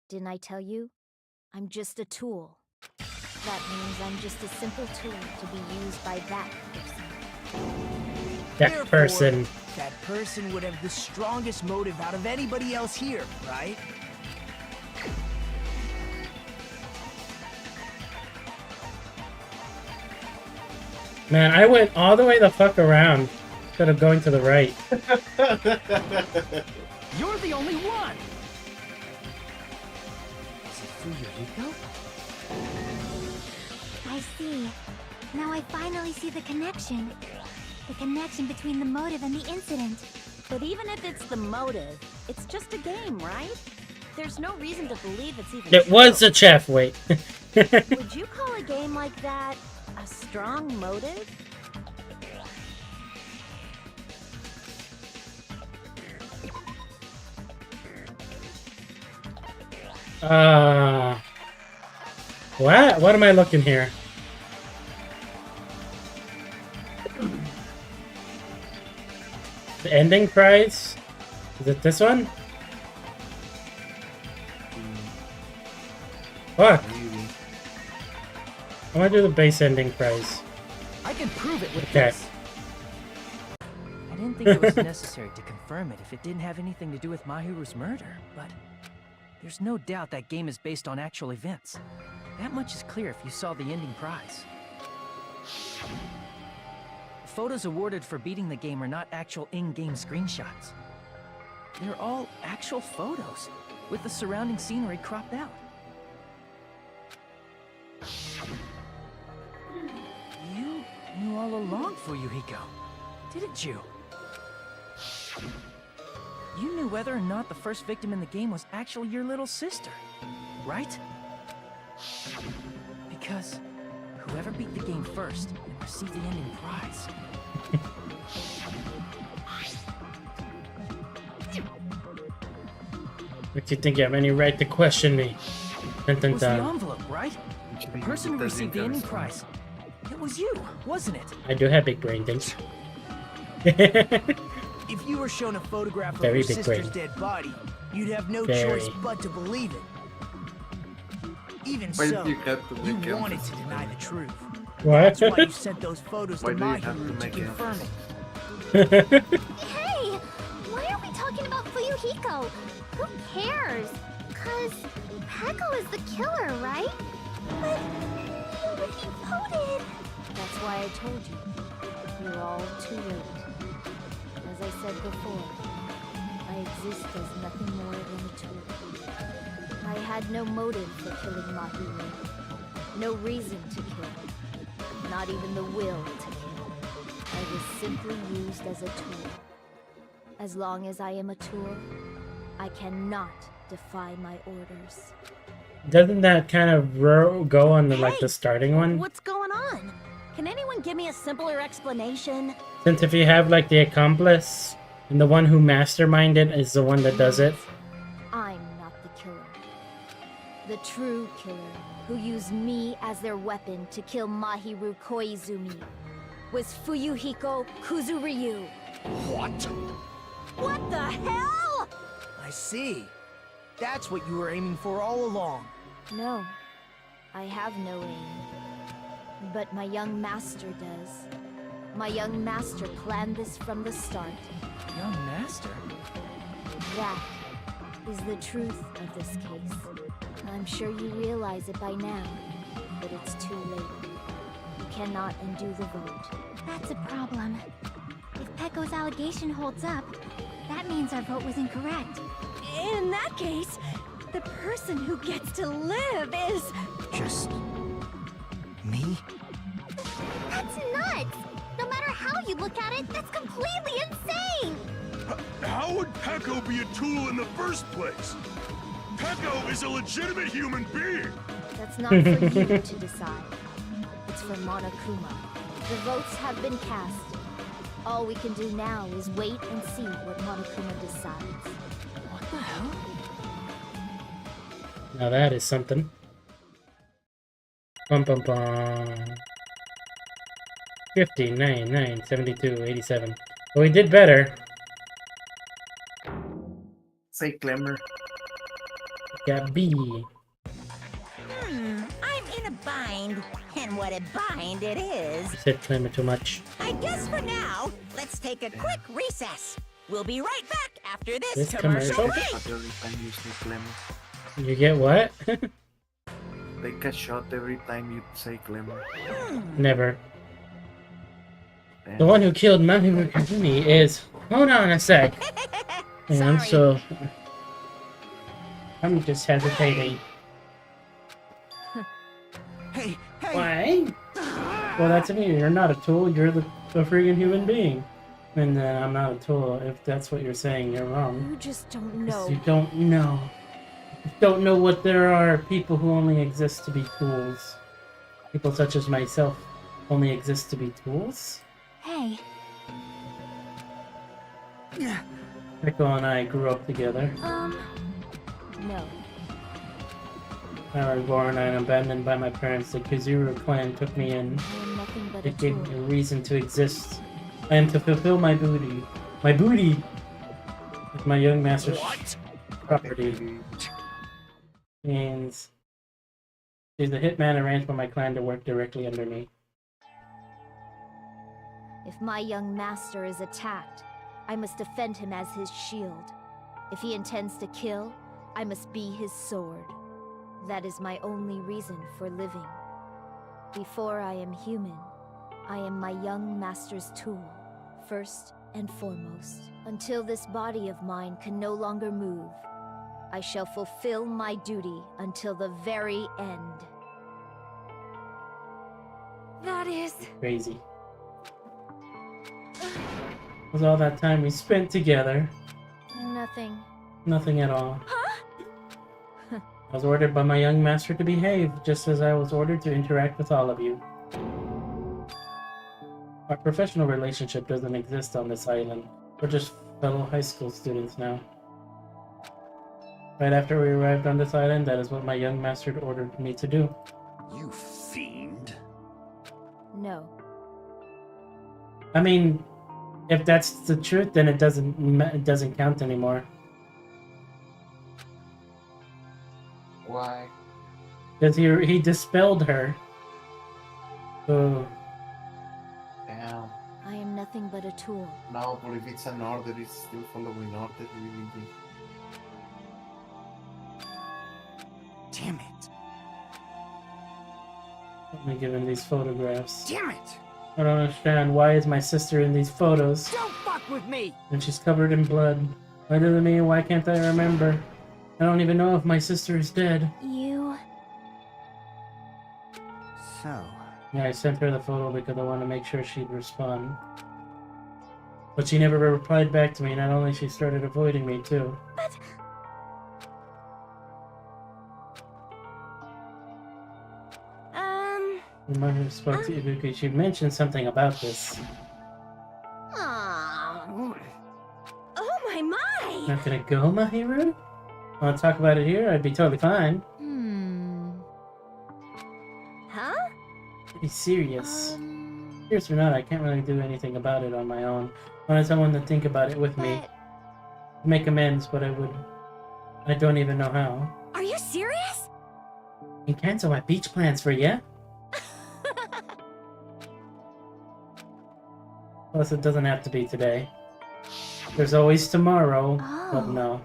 Didn't I tell you? I'm just a tool. That means I'm just a simple tool to be used by that person. That person. That person would have the strongest motive out of anybody else here, right? Man, I went all the way the fuck around instead of going to the right. You're the only one! Is it Fuyuhiko? I see. Now I finally see the connection. The connection between the motive and the incident. But even if it's the motive, it's just a game, right? There's no reason to believe it's even It true. was a chef, wait. Would you call a game like that a strong motive? What? What am I looking here? The ending prize? Is it this one? Fuck. I want to do the base ending prize. I can prove it with Okay. this. I didn't think it was necessary to confirm it if it didn't have anything to do with Mahiru's murder, but there's no doubt that game is based on actual events. That much is clear if you saw the ending prize. The photos awarded for beating the game are not actual in-game screenshots. They're all actual photos, with the surrounding scenery cropped out. You knew all along, Fuyuhiko, didn't you? You knew whether or not the first victim in the game was actually your little sister, right? Because whoever beat the game first received the ending prize. What do you think you have any right to question me? Dun, dun, It was the dun. envelope, right? The person who received the ending prize. It was you, wasn't it? I do have big brain things. If you were shown a photograph of Very your big sister's brain. dead body, you'd have no Very. choice but to believe it. Even Why so, do you have to you make wanted emphasis to deny the truth. What? That's why you sent those photos Why to do you have to Mahiru to make confirm emphasis? it. Hey! Why are we talking about Fuyuhiko? Who cares? Cause Peko is the killer, right? But he already voted. That's why I told you. You're all too late. As I said before, I exist as nothing more than a tool. I had no motive for killing Mahiru. No reason to kill. Not even the will to kill. I was simply used as a tool. As long as I am a tool, I cannot defy my orders. Doesn't that kind of go on the, like the starting one? What's going on? Can anyone give me a simpler explanation? Since if you have like the accomplice and the one who masterminded is the one that does it. I'm not the killer. The true killer, who used me as their weapon to kill Mahiru Koizumi, was Fuyuhiko Kuzuryu. What? What the hell? I see. That's what you were aiming for all along. No, I have no aim. But my young master does. My young master planned this from the start. Young master? That is the truth of this case. I'm sure you realize it by now, but it's too late. You cannot undo the vote. That's a problem. If Pecco's allegation holds up, that means our vote was incorrect. In that case, the person who gets to live is... Just... me? That's nuts! No matter how you look at it, that's completely insane! How would Pecco be a tool in the first place? Pecco is a legitimate human being! That's not for you to decide. It's for Monokuma. The votes have been cast. All we can do now is wait and see what Monokuma decides. What the hell? Now that is something. Bum bum bum. 50, 9, 72, 87. Well, we did better. Say Clemmer. Got B. I'm in a bind. And what a bind it is. I said Clemmer too much. I guess for now, let's take a quick recess. We'll be right back after this, This commercial commercial? break. Every time you say Clemmer. You get what? Take a shot every time you say Clemmer. Never. Damn. The one who killed Mahi Kazumi is... Hold on a sec. And so... I'm just hesitating. Hey, Why? Well, that's me. You're not a tool. You're the freaking human being. And I'm not a tool. If that's what you're saying, you're wrong. You just don't 'Cause know. You don't know. You don't know what there are people who only exist to be tools. People such as myself only exist to be tools. Hey, Rico and I grew up together. No. I was born and abandoned by my parents. The Kazuru clan took me in. I am nothing but a It gave tool. me a reason to exist. I am to fulfill my booty. My booty! With my young master's property. Means she's the hitman arranged by my clan to work directly under me. If my young master is attacked, I must defend him as his shield. If he intends to kill, I must be his sword. That is my only reason for living. Before I am human, I am my young master's tool, first and foremost. Until this body of mine can no longer move, I shall fulfill my duty until the very end. That is... Crazy. Was all that time we spent together. Nothing. Nothing at all. I was ordered by my young master to behave, just as I was ordered to interact with all of you. Our professional relationship doesn't exist on this island. We're just fellow high school students now. Right after we arrived on this island, that is what my young master ordered me to do. You fiend. No. I mean, if that's the truth, then it doesn't count anymore. Why? Because he dispelled her. So Damn. I am nothing but a tool. No, but if it's an order, it's still following order. Really. Damn it. let me give him these photographs. Damn it! I don't understand. Why is my sister in these photos? Don't fuck with me! And she's covered in blood. Why does it mean? Why can't I remember? I don't even know if my sister is dead. you... So, Yeah, I sent her the photo because I wanted to make sure she'd respond. But she never replied back to me. Not only she started avoiding me too. But... I might have spoke to Ibuki. She mentioned something about this. Oh my! Not gonna go, Mahiru? Want to talk about it here? I'd be totally fine. Huh? Pretty serious. Serious or not, I can't really do anything about it on my own. I wanted someone to think about it with me. Make amends, but I don't even know how. Are you serious? You can cancel my beach plans for you? Plus, it doesn't have to be today. There's always tomorrow, but no.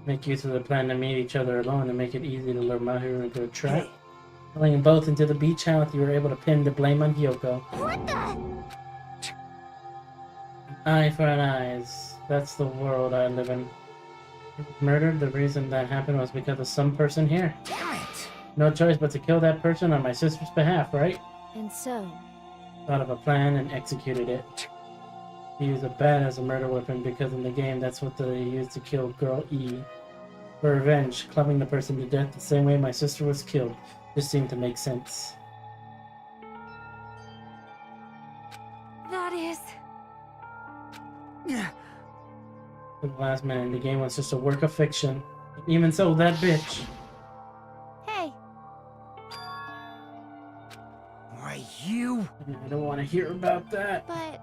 Make use of the plan to meet each other alone and make it easy to lure Mahiru into a trap. Pulling them both into the beach house, you were able to pin the blame on Hyoko. What the? Eye for an eyes. That's the world I live in. Murdered? The reason that happened was because of some person here. Damn it! No choice but to kill that person on my sister's behalf, right? And so, Thought of a plan and executed it. He used a bat as a murder weapon because in the game that's what they used to kill Girl E. For revenge, clubbing the person to death the same way my sister was killed. This seemed to make sense. That is... For the last man, the game was just a work of fiction. Even so, that bitch. Hey, Why, you? I don't want to hear about that. but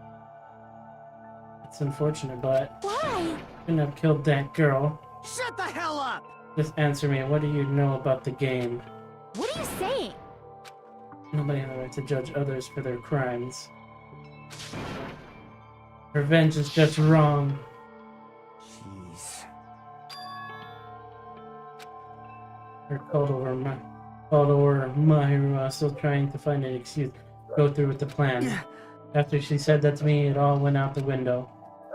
It's unfortunate, but why? couldn't have killed that girl. Shut the hell up! Just answer me. What do you know about the game? What are you saying? Nobody has the right to judge others for their crimes. Revenge is just wrong. Jeez. Her called over Mahiru. I was still trying to find an excuse to go through with the plan. After she said that to me, it all went out the window.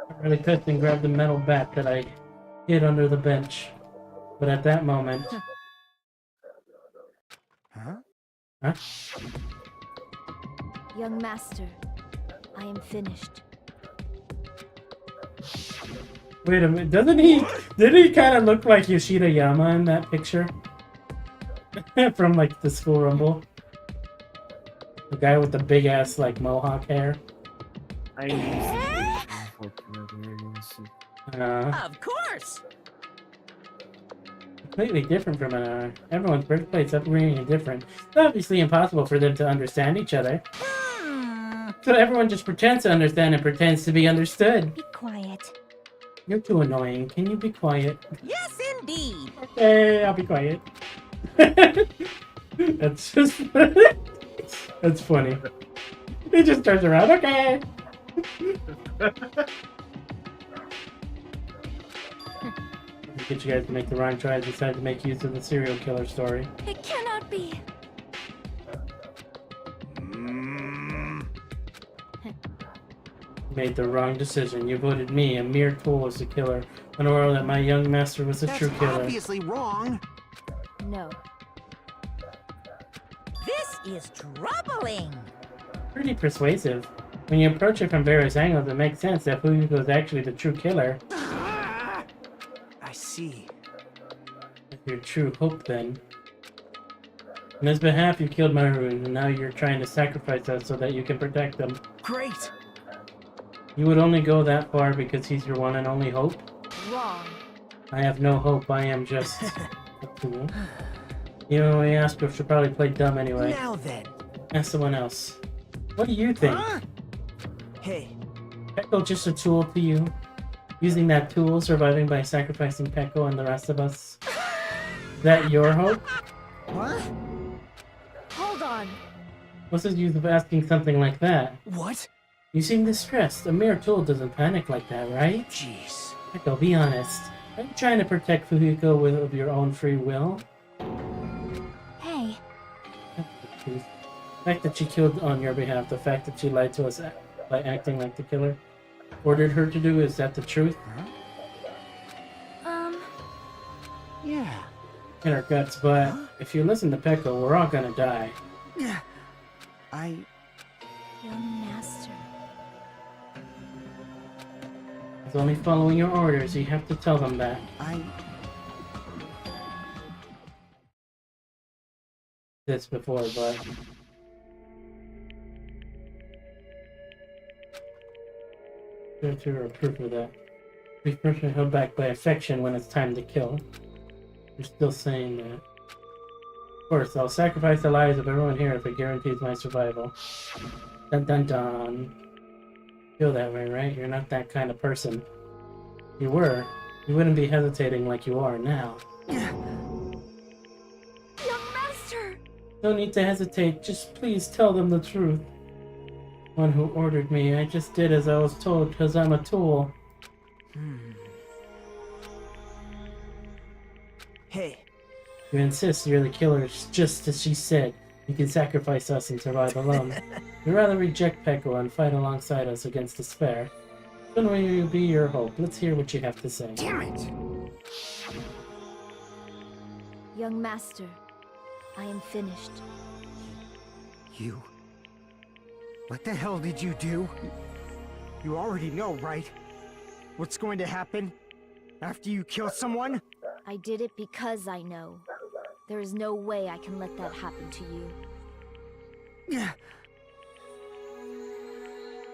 I really pissed and grabbed the metal bat that I hid under the bench. But at that moment... Huh? Huh? young master, I am finished. Wait a minute, didn't he kind of look like Yoshida Yama in that picture? From like the School Rumble? The guy with the big ass like mohawk hair? Of course! Completely different from everyone's birthplace, upbringing is different. It's obviously impossible for them to understand each other. So everyone just pretends to understand and pretends to be understood. Be quiet. You're too annoying. Can you be quiet? Yes, indeed! Okay, I'll be quiet. That's just... That's funny. He just turns around, okay! Get you guys to make the wrong choice, decided to make use of the serial killer story. It cannot be. Made the wrong decision. You voted me, a mere tool, as the killer, unaware that my young master was the true killer. Obviously wrong. No. This is troubling! Pretty persuasive. When you approach it from various angles, it makes sense that Fuyuko is actually the true killer. I see. Your true hope, then. On his behalf, you killed Mahiru, and now you're trying to sacrifice us so that you can protect them. Great! You would only go that far because he's your one and only hope? Wrong. I have no hope, I am just a tool. You know, we asked her, she'll probably play dumb anyway. Now then. Ask someone else. What do you think? Huh? Hey. Pekko just a tool to you? Using that tool, surviving by sacrificing Pekko and the rest of us? Is that your hope? What? Hold on. What's the use of asking something like that? What? You seem distressed. A mere tool doesn't panic like that, right? Jeez. Pekko, be honest. Are you trying to protect Fuyuko of your own free will? Hey, The fact that she killed on your behalf, the fact that she lied to us by acting like the killer, ordered her to do, is that the truth? Yeah. In our guts, but if you listen to Pekko, we're all gonna die. Yeah. Young master. It's only following your orders, you have to tell them that. This before, but... There are proof of that. We've personally held back by affection when it's time to kill. You're still saying that. Of course, I'll sacrifice the lives of everyone here if it guarantees my survival. Dun dun dun. Feel that way, right? You're not that kind of person. If you were, you wouldn't be hesitating like you are now. Young master! No need to hesitate, just please tell them the truth. One who ordered me, I just did as I was told because I'm a tool. Hey. You insist you're the killer, just as she said. You can sacrifice us and survive alone. You'd rather reject Peko and fight alongside us against despair. Then will you be your hope? Let's hear what you have to say. Damn it! Young master, I am finished. You? What the hell did you do? You already know, right? What's going to happen after you kill someone? I did it because I know. There is no way I can let that happen to you.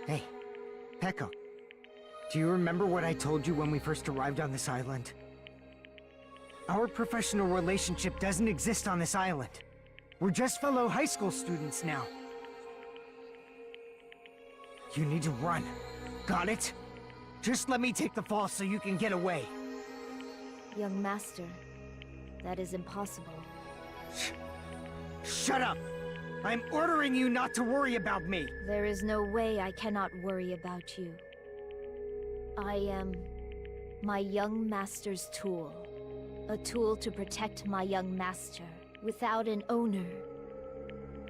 Hey, Peko. Do you remember what I told you when we first arrived on this island? Our professional relationship doesn't exist on this island. We're just fellow high school students now. You need to run. Got it? Just let me take the fall so you can get away. Young master, that is impossible. Shut up! I'm ordering you not to worry about me! There is no way I cannot worry about you. I am my young master's tool. A tool to protect my young master. Without an owner,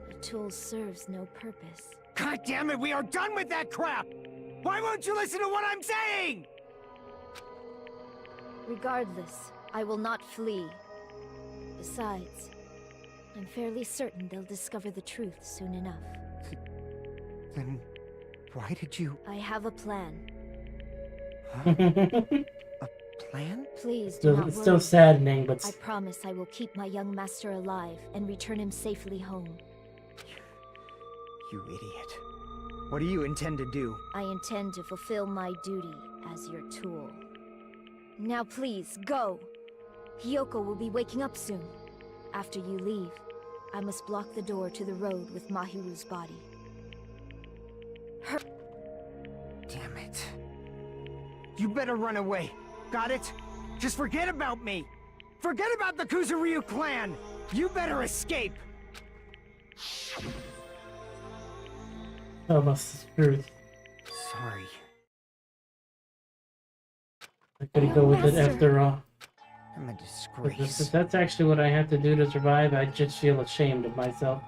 the tool serves no purpose. God damn it, we are done with that crap! Why won't you listen to what I'm saying? Regardless, I will not flee. Besides, I'm fairly certain they'll discover the truth soon enough. Then why did you... I have a plan. Plan? Please do not worry. It's still saddening, but... I promise I will keep my young master alive and return him safely home. You idiot. What do you intend to do? I intend to fulfill my duty as your tool. Now please, go! Hiyoko will be waking up soon. After you leave, I must block the door to the road with Mahiru's body. Damn it. You better run away. Got it? Just forget about me! Forget about the Kuzuryu clan! You better escape! Almost screwed. Sorry. I couldn't go with it after all. I'm a disgrace. If that's actually what I have to do to survive, I just feel ashamed of myself.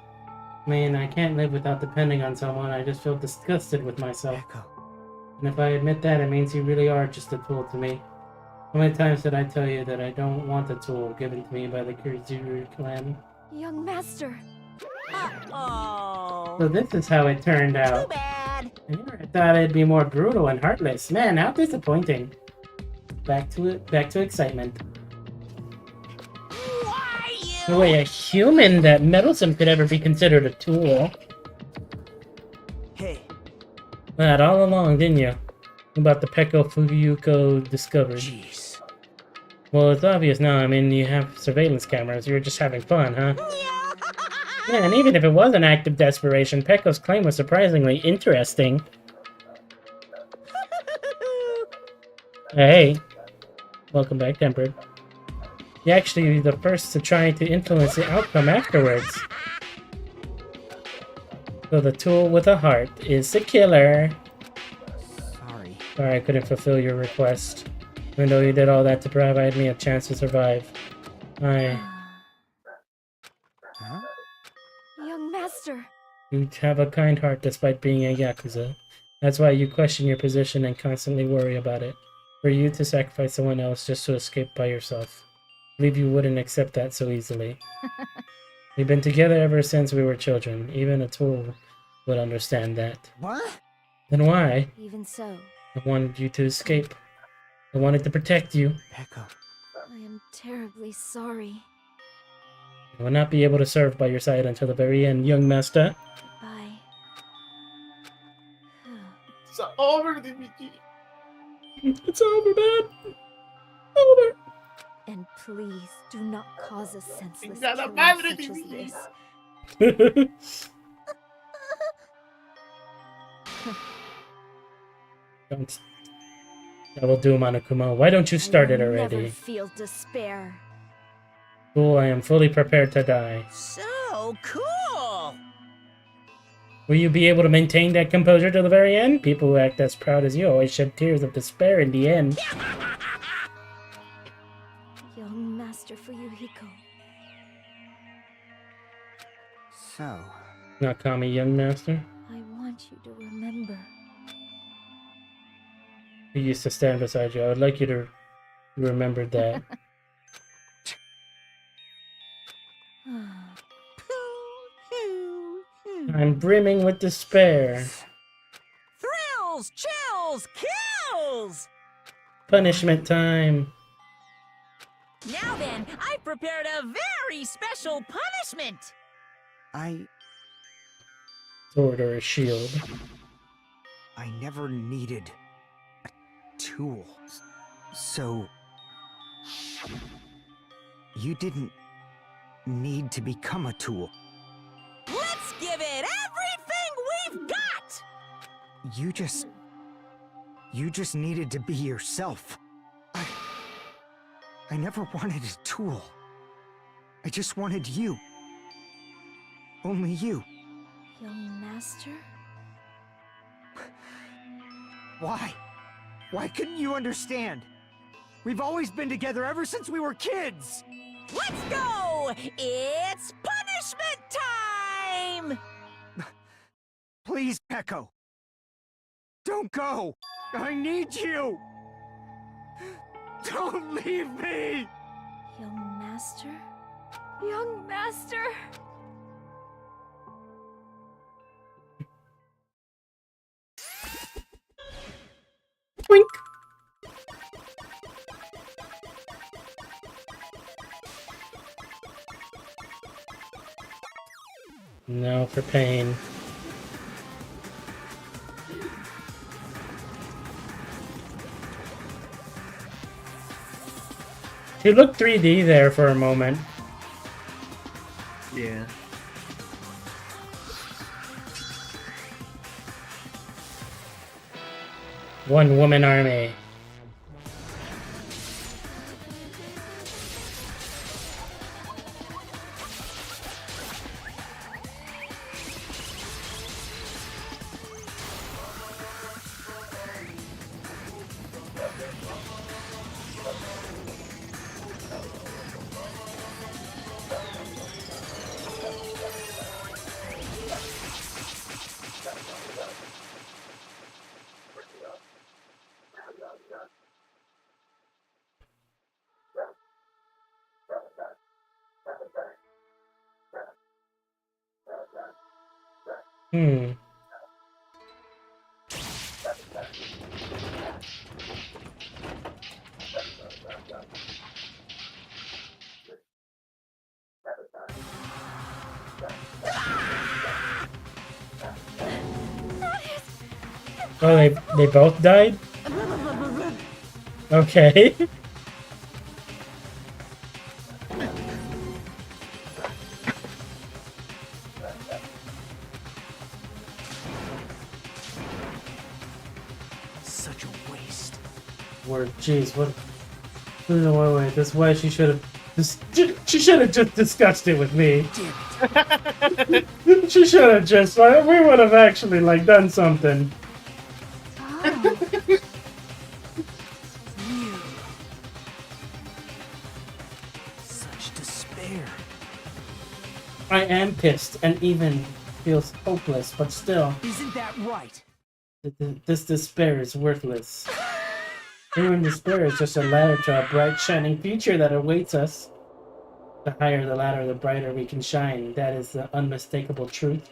Man, I can't live without depending on someone. I just feel disgusted with myself. And if I admit that, it means you really are just a tool to me. How many times did I tell you that I don't want a tool given to me by the Kuzuryu clan? Young master! Uh-oh. So this is how it turned out. Too bad. I thought it'd be more brutal and heartless. Man, how disappointing. Back to excitement. No way a human that meddlesome could ever be considered a tool. Hey. That all along, didn't you? About the Peko Fuyuko discovery. Jeez. Well, it's obvious now. I mean, you have surveillance cameras. You were just having fun, huh? Yeah, and even if it was an act of desperation, Peko's claim was surprisingly interesting. Hey. Welcome back, Tempered. You're actually the first to try to influence the outcome afterwards. So the tool with a heart is the killer. Sorry I couldn't fulfill your request. Even though you did all that to provide me a chance to survive. Young master! You have a kind heart despite being a Yakuza. That's why you question your position and constantly worry about it. For you to sacrifice someone else just to escape by yourself. I believe you wouldn't accept that so easily. We've been together ever since we were children. Even a tool would understand that. What? Then why? Even so. I wanted you to escape. I wanted to protect you. Peko. I am terribly sorry. I will not be able to serve by your side until the very end, young master. Bye. It's over, Dimitri. It's over, man. Over. And please do not cause a senseless Chingada killing madre, such as Dimitri. this. Don't. I will do, Monokuma. Why don't you start it Never already? feel despair. Fool, I am fully prepared to die. So cool. Will you be able to maintain that composure to the very end? People who act as proud as you always shed tears of despair in the end. Young Master Fuyuhiko. So, Nakami, young master. I want you to remember. He used to stand beside you. I would like you to remember that. I'm brimming with despair. Thrills, chills, kills! Punishment time. Now then, I've prepared a very special punishment! Sword or a shield. I never needed a tool. So, you didn't need to become a tool. Let's give it everything we've got! You just needed to be yourself. I never wanted a tool. I just wanted you. Only you. Young Master? Why? Why couldn't you understand? We've always been together ever since we were kids! Let's go! It's punishment time! Please, Peko. Don't go! I need you! Don't leave me! Young Master? Young Master! Boink! No for pain. He looked 3D there for a moment. Yeah. One woman army. Hmm. Oh, they both died? Okay. Such a waste. Word, jeez, what? No, wait, that's why she should have. She should have just discussed it with me. She should have just. We would have actually like done something. Such despair. I am pissed and even feels hopeless, but still, Isn't that right? this despair is worthless. Human despair is just a ladder to a bright, shining future that awaits us. The higher the ladder, the brighter we can shine. That is the unmistakable truth.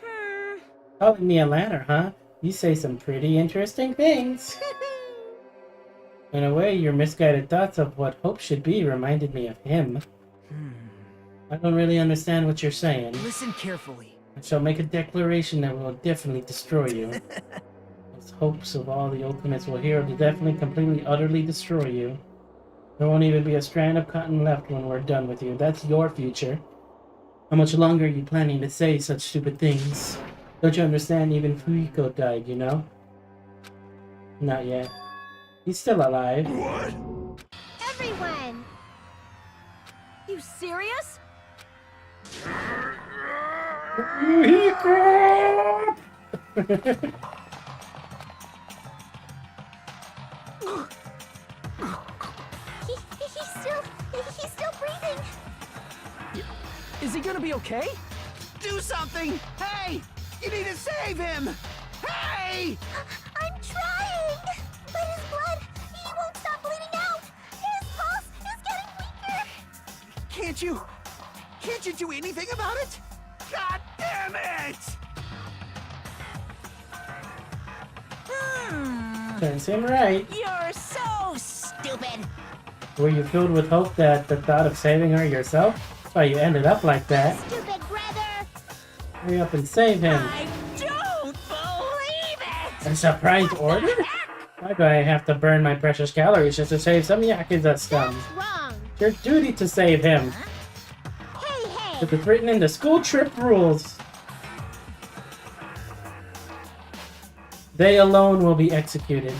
Calling me a ladder, huh? You say some pretty interesting things. In a way, your misguided thoughts of what hope should be reminded me of him. I don't really understand what you're saying. Listen carefully. I shall make a declaration that will definitely destroy you. Those hopes of all the ultimates will hear will definitely, completely, utterly destroy you. There won't even be a strand of cotton left when we're done with you. That's your future. How much longer are you planning to say such stupid things? Don't you understand? Even Fuyuhiko died, you know? Not yet. He's still alive. What? Everyone! You serious? Fuyuhiko! He's still breathing! Is he gonna be okay? Do something! Hey! You need to save him! Hey! I'm trying! But his blood, he won't stop bleeding out! His pulse is getting weaker! Can't you do anything about it? God damn it! Doesn't seem right. You're so stupid. Were you filled with hope that the thought of saving her yourself? That's why you ended up like that. Stupid brother! Hurry up and save him. I don't believe it. A surprise order? Why do I have to burn my precious calories just to save some Yakuza scum? Wrong! It's your duty to save him. Hey! It's written in the school trip rules. They alone will be executed.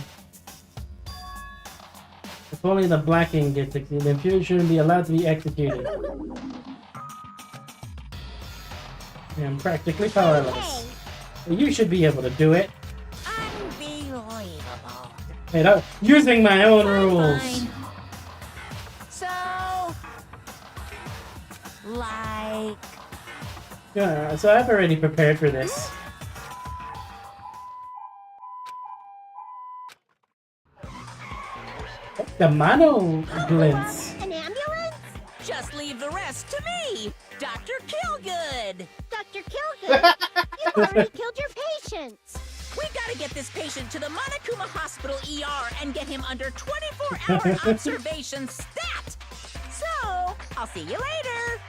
If only the Blacking gets executed, the impure shouldn't be allowed to be executed. I'm practically powerless. You should be able to do it. Unbelievable. Hey, using my own rules. Fine. So, like, Yeah, so I've already prepared for this. The mono glints. An ambulance? just leave the rest to me, Dr. Killgood. Dr. Killgood? You already killed your patients! We gotta get this patient to the Monokuma Hospital ER and get him under 24-hour observation stat! So, I'll see you later!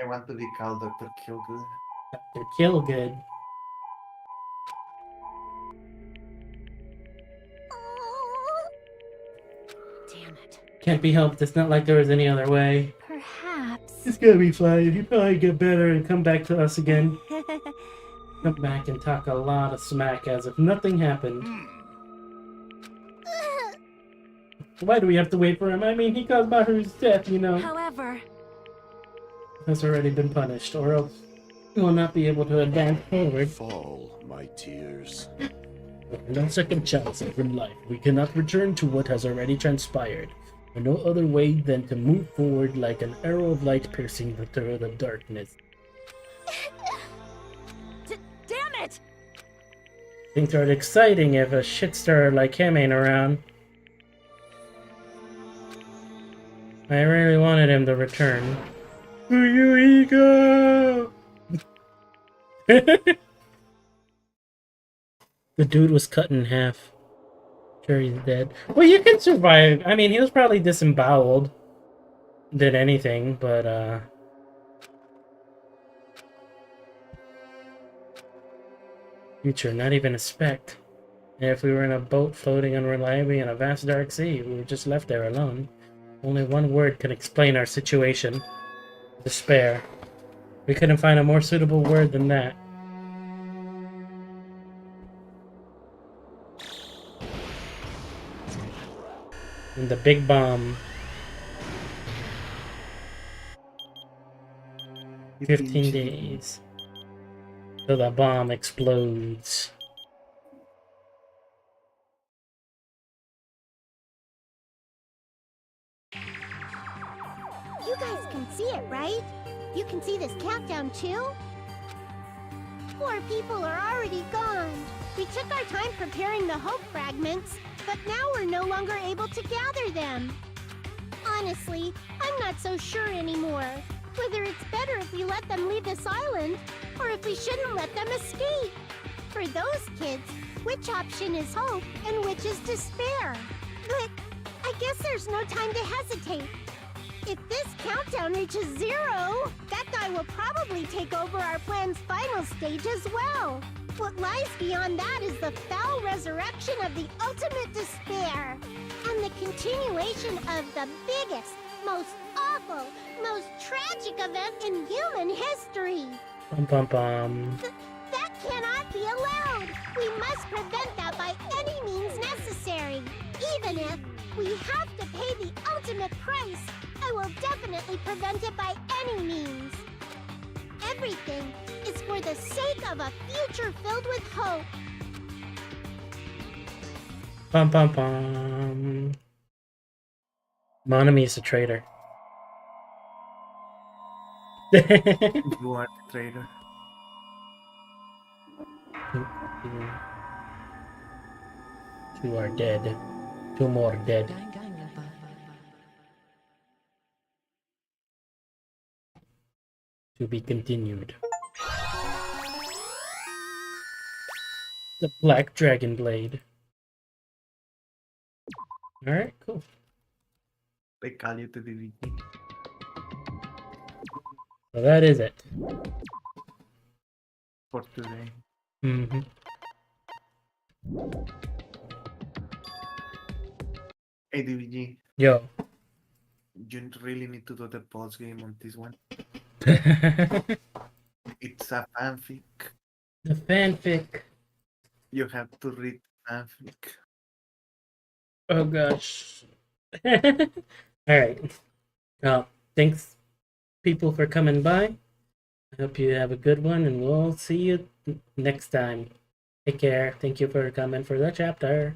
I want to be called Dr. Killgood. Dr. Killgood. Damn it. Can't be helped. It's not like there was any other way. Perhaps. It's gonna be fine. He'll probably get better and come back to us again. Come back and talk a lot of smack as if nothing happened. Why do we have to wait for him? I mean, he caused Maru's death, you know. However, Has already been punished, or else he will not be able to advance forward. Fall, my tears. No second chance in life. We cannot return to what has already transpired. There's no other way than to move forward like an arrow of light piercing through the darkness. damn it! Things are exciting if a shitstar like him ain't around. I really wanted him to return. Fuyuhiko! The dude was cut in half. Sure, he's dead. Well, you can survive. I mean, he was probably disemboweled. Did anything, but, future, not even a speck. And if we were in a boat floating unreliably in a vast dark sea, we were just left there alone. Only one word can explain our situation. Despair. We couldn't find a more suitable word than that. And the big bomb. 15 days. So the bomb explodes. You guys can see it, right? You can see this countdown too? Poor people are already gone. We took our time preparing the hope fragments, but now we're no longer able to gather them. Honestly, I'm not so sure anymore. Whether it's better if we let them leave this island, or if we shouldn't let them escape. For those kids, which option is hope and which is despair? But I guess there's no time to hesitate. If this countdown reaches 0, that guy will probably take over our plan's final stage as well. What lies beyond that is the foul resurrection of the ultimate despair, and the continuation of the biggest, most awful, most tragic event in human history. Bum bum bum. That cannot be allowed. We must prevent that by any means necessary. Even if we have to pay the ultimate price, I will definitely prevent it by any means. Everything is for the sake of a future filled with hope. Bum bum bum. Monami is a traitor. You are the traitor. Two are dead. Two more dead. To be continued. The Black Dragon Blade. Alright, cool. They call you to the VP. So that is it. For today. Mm-hmm. Hey, DVG. Yo. You really need to do the boss game on this one. It's a fanfic. The fanfic. You have to read fanfic. Oh gosh. Alright. Thanks people for coming by. I hope you have a good one and we'll see you next time. Take care. Thank you for coming for the chapter.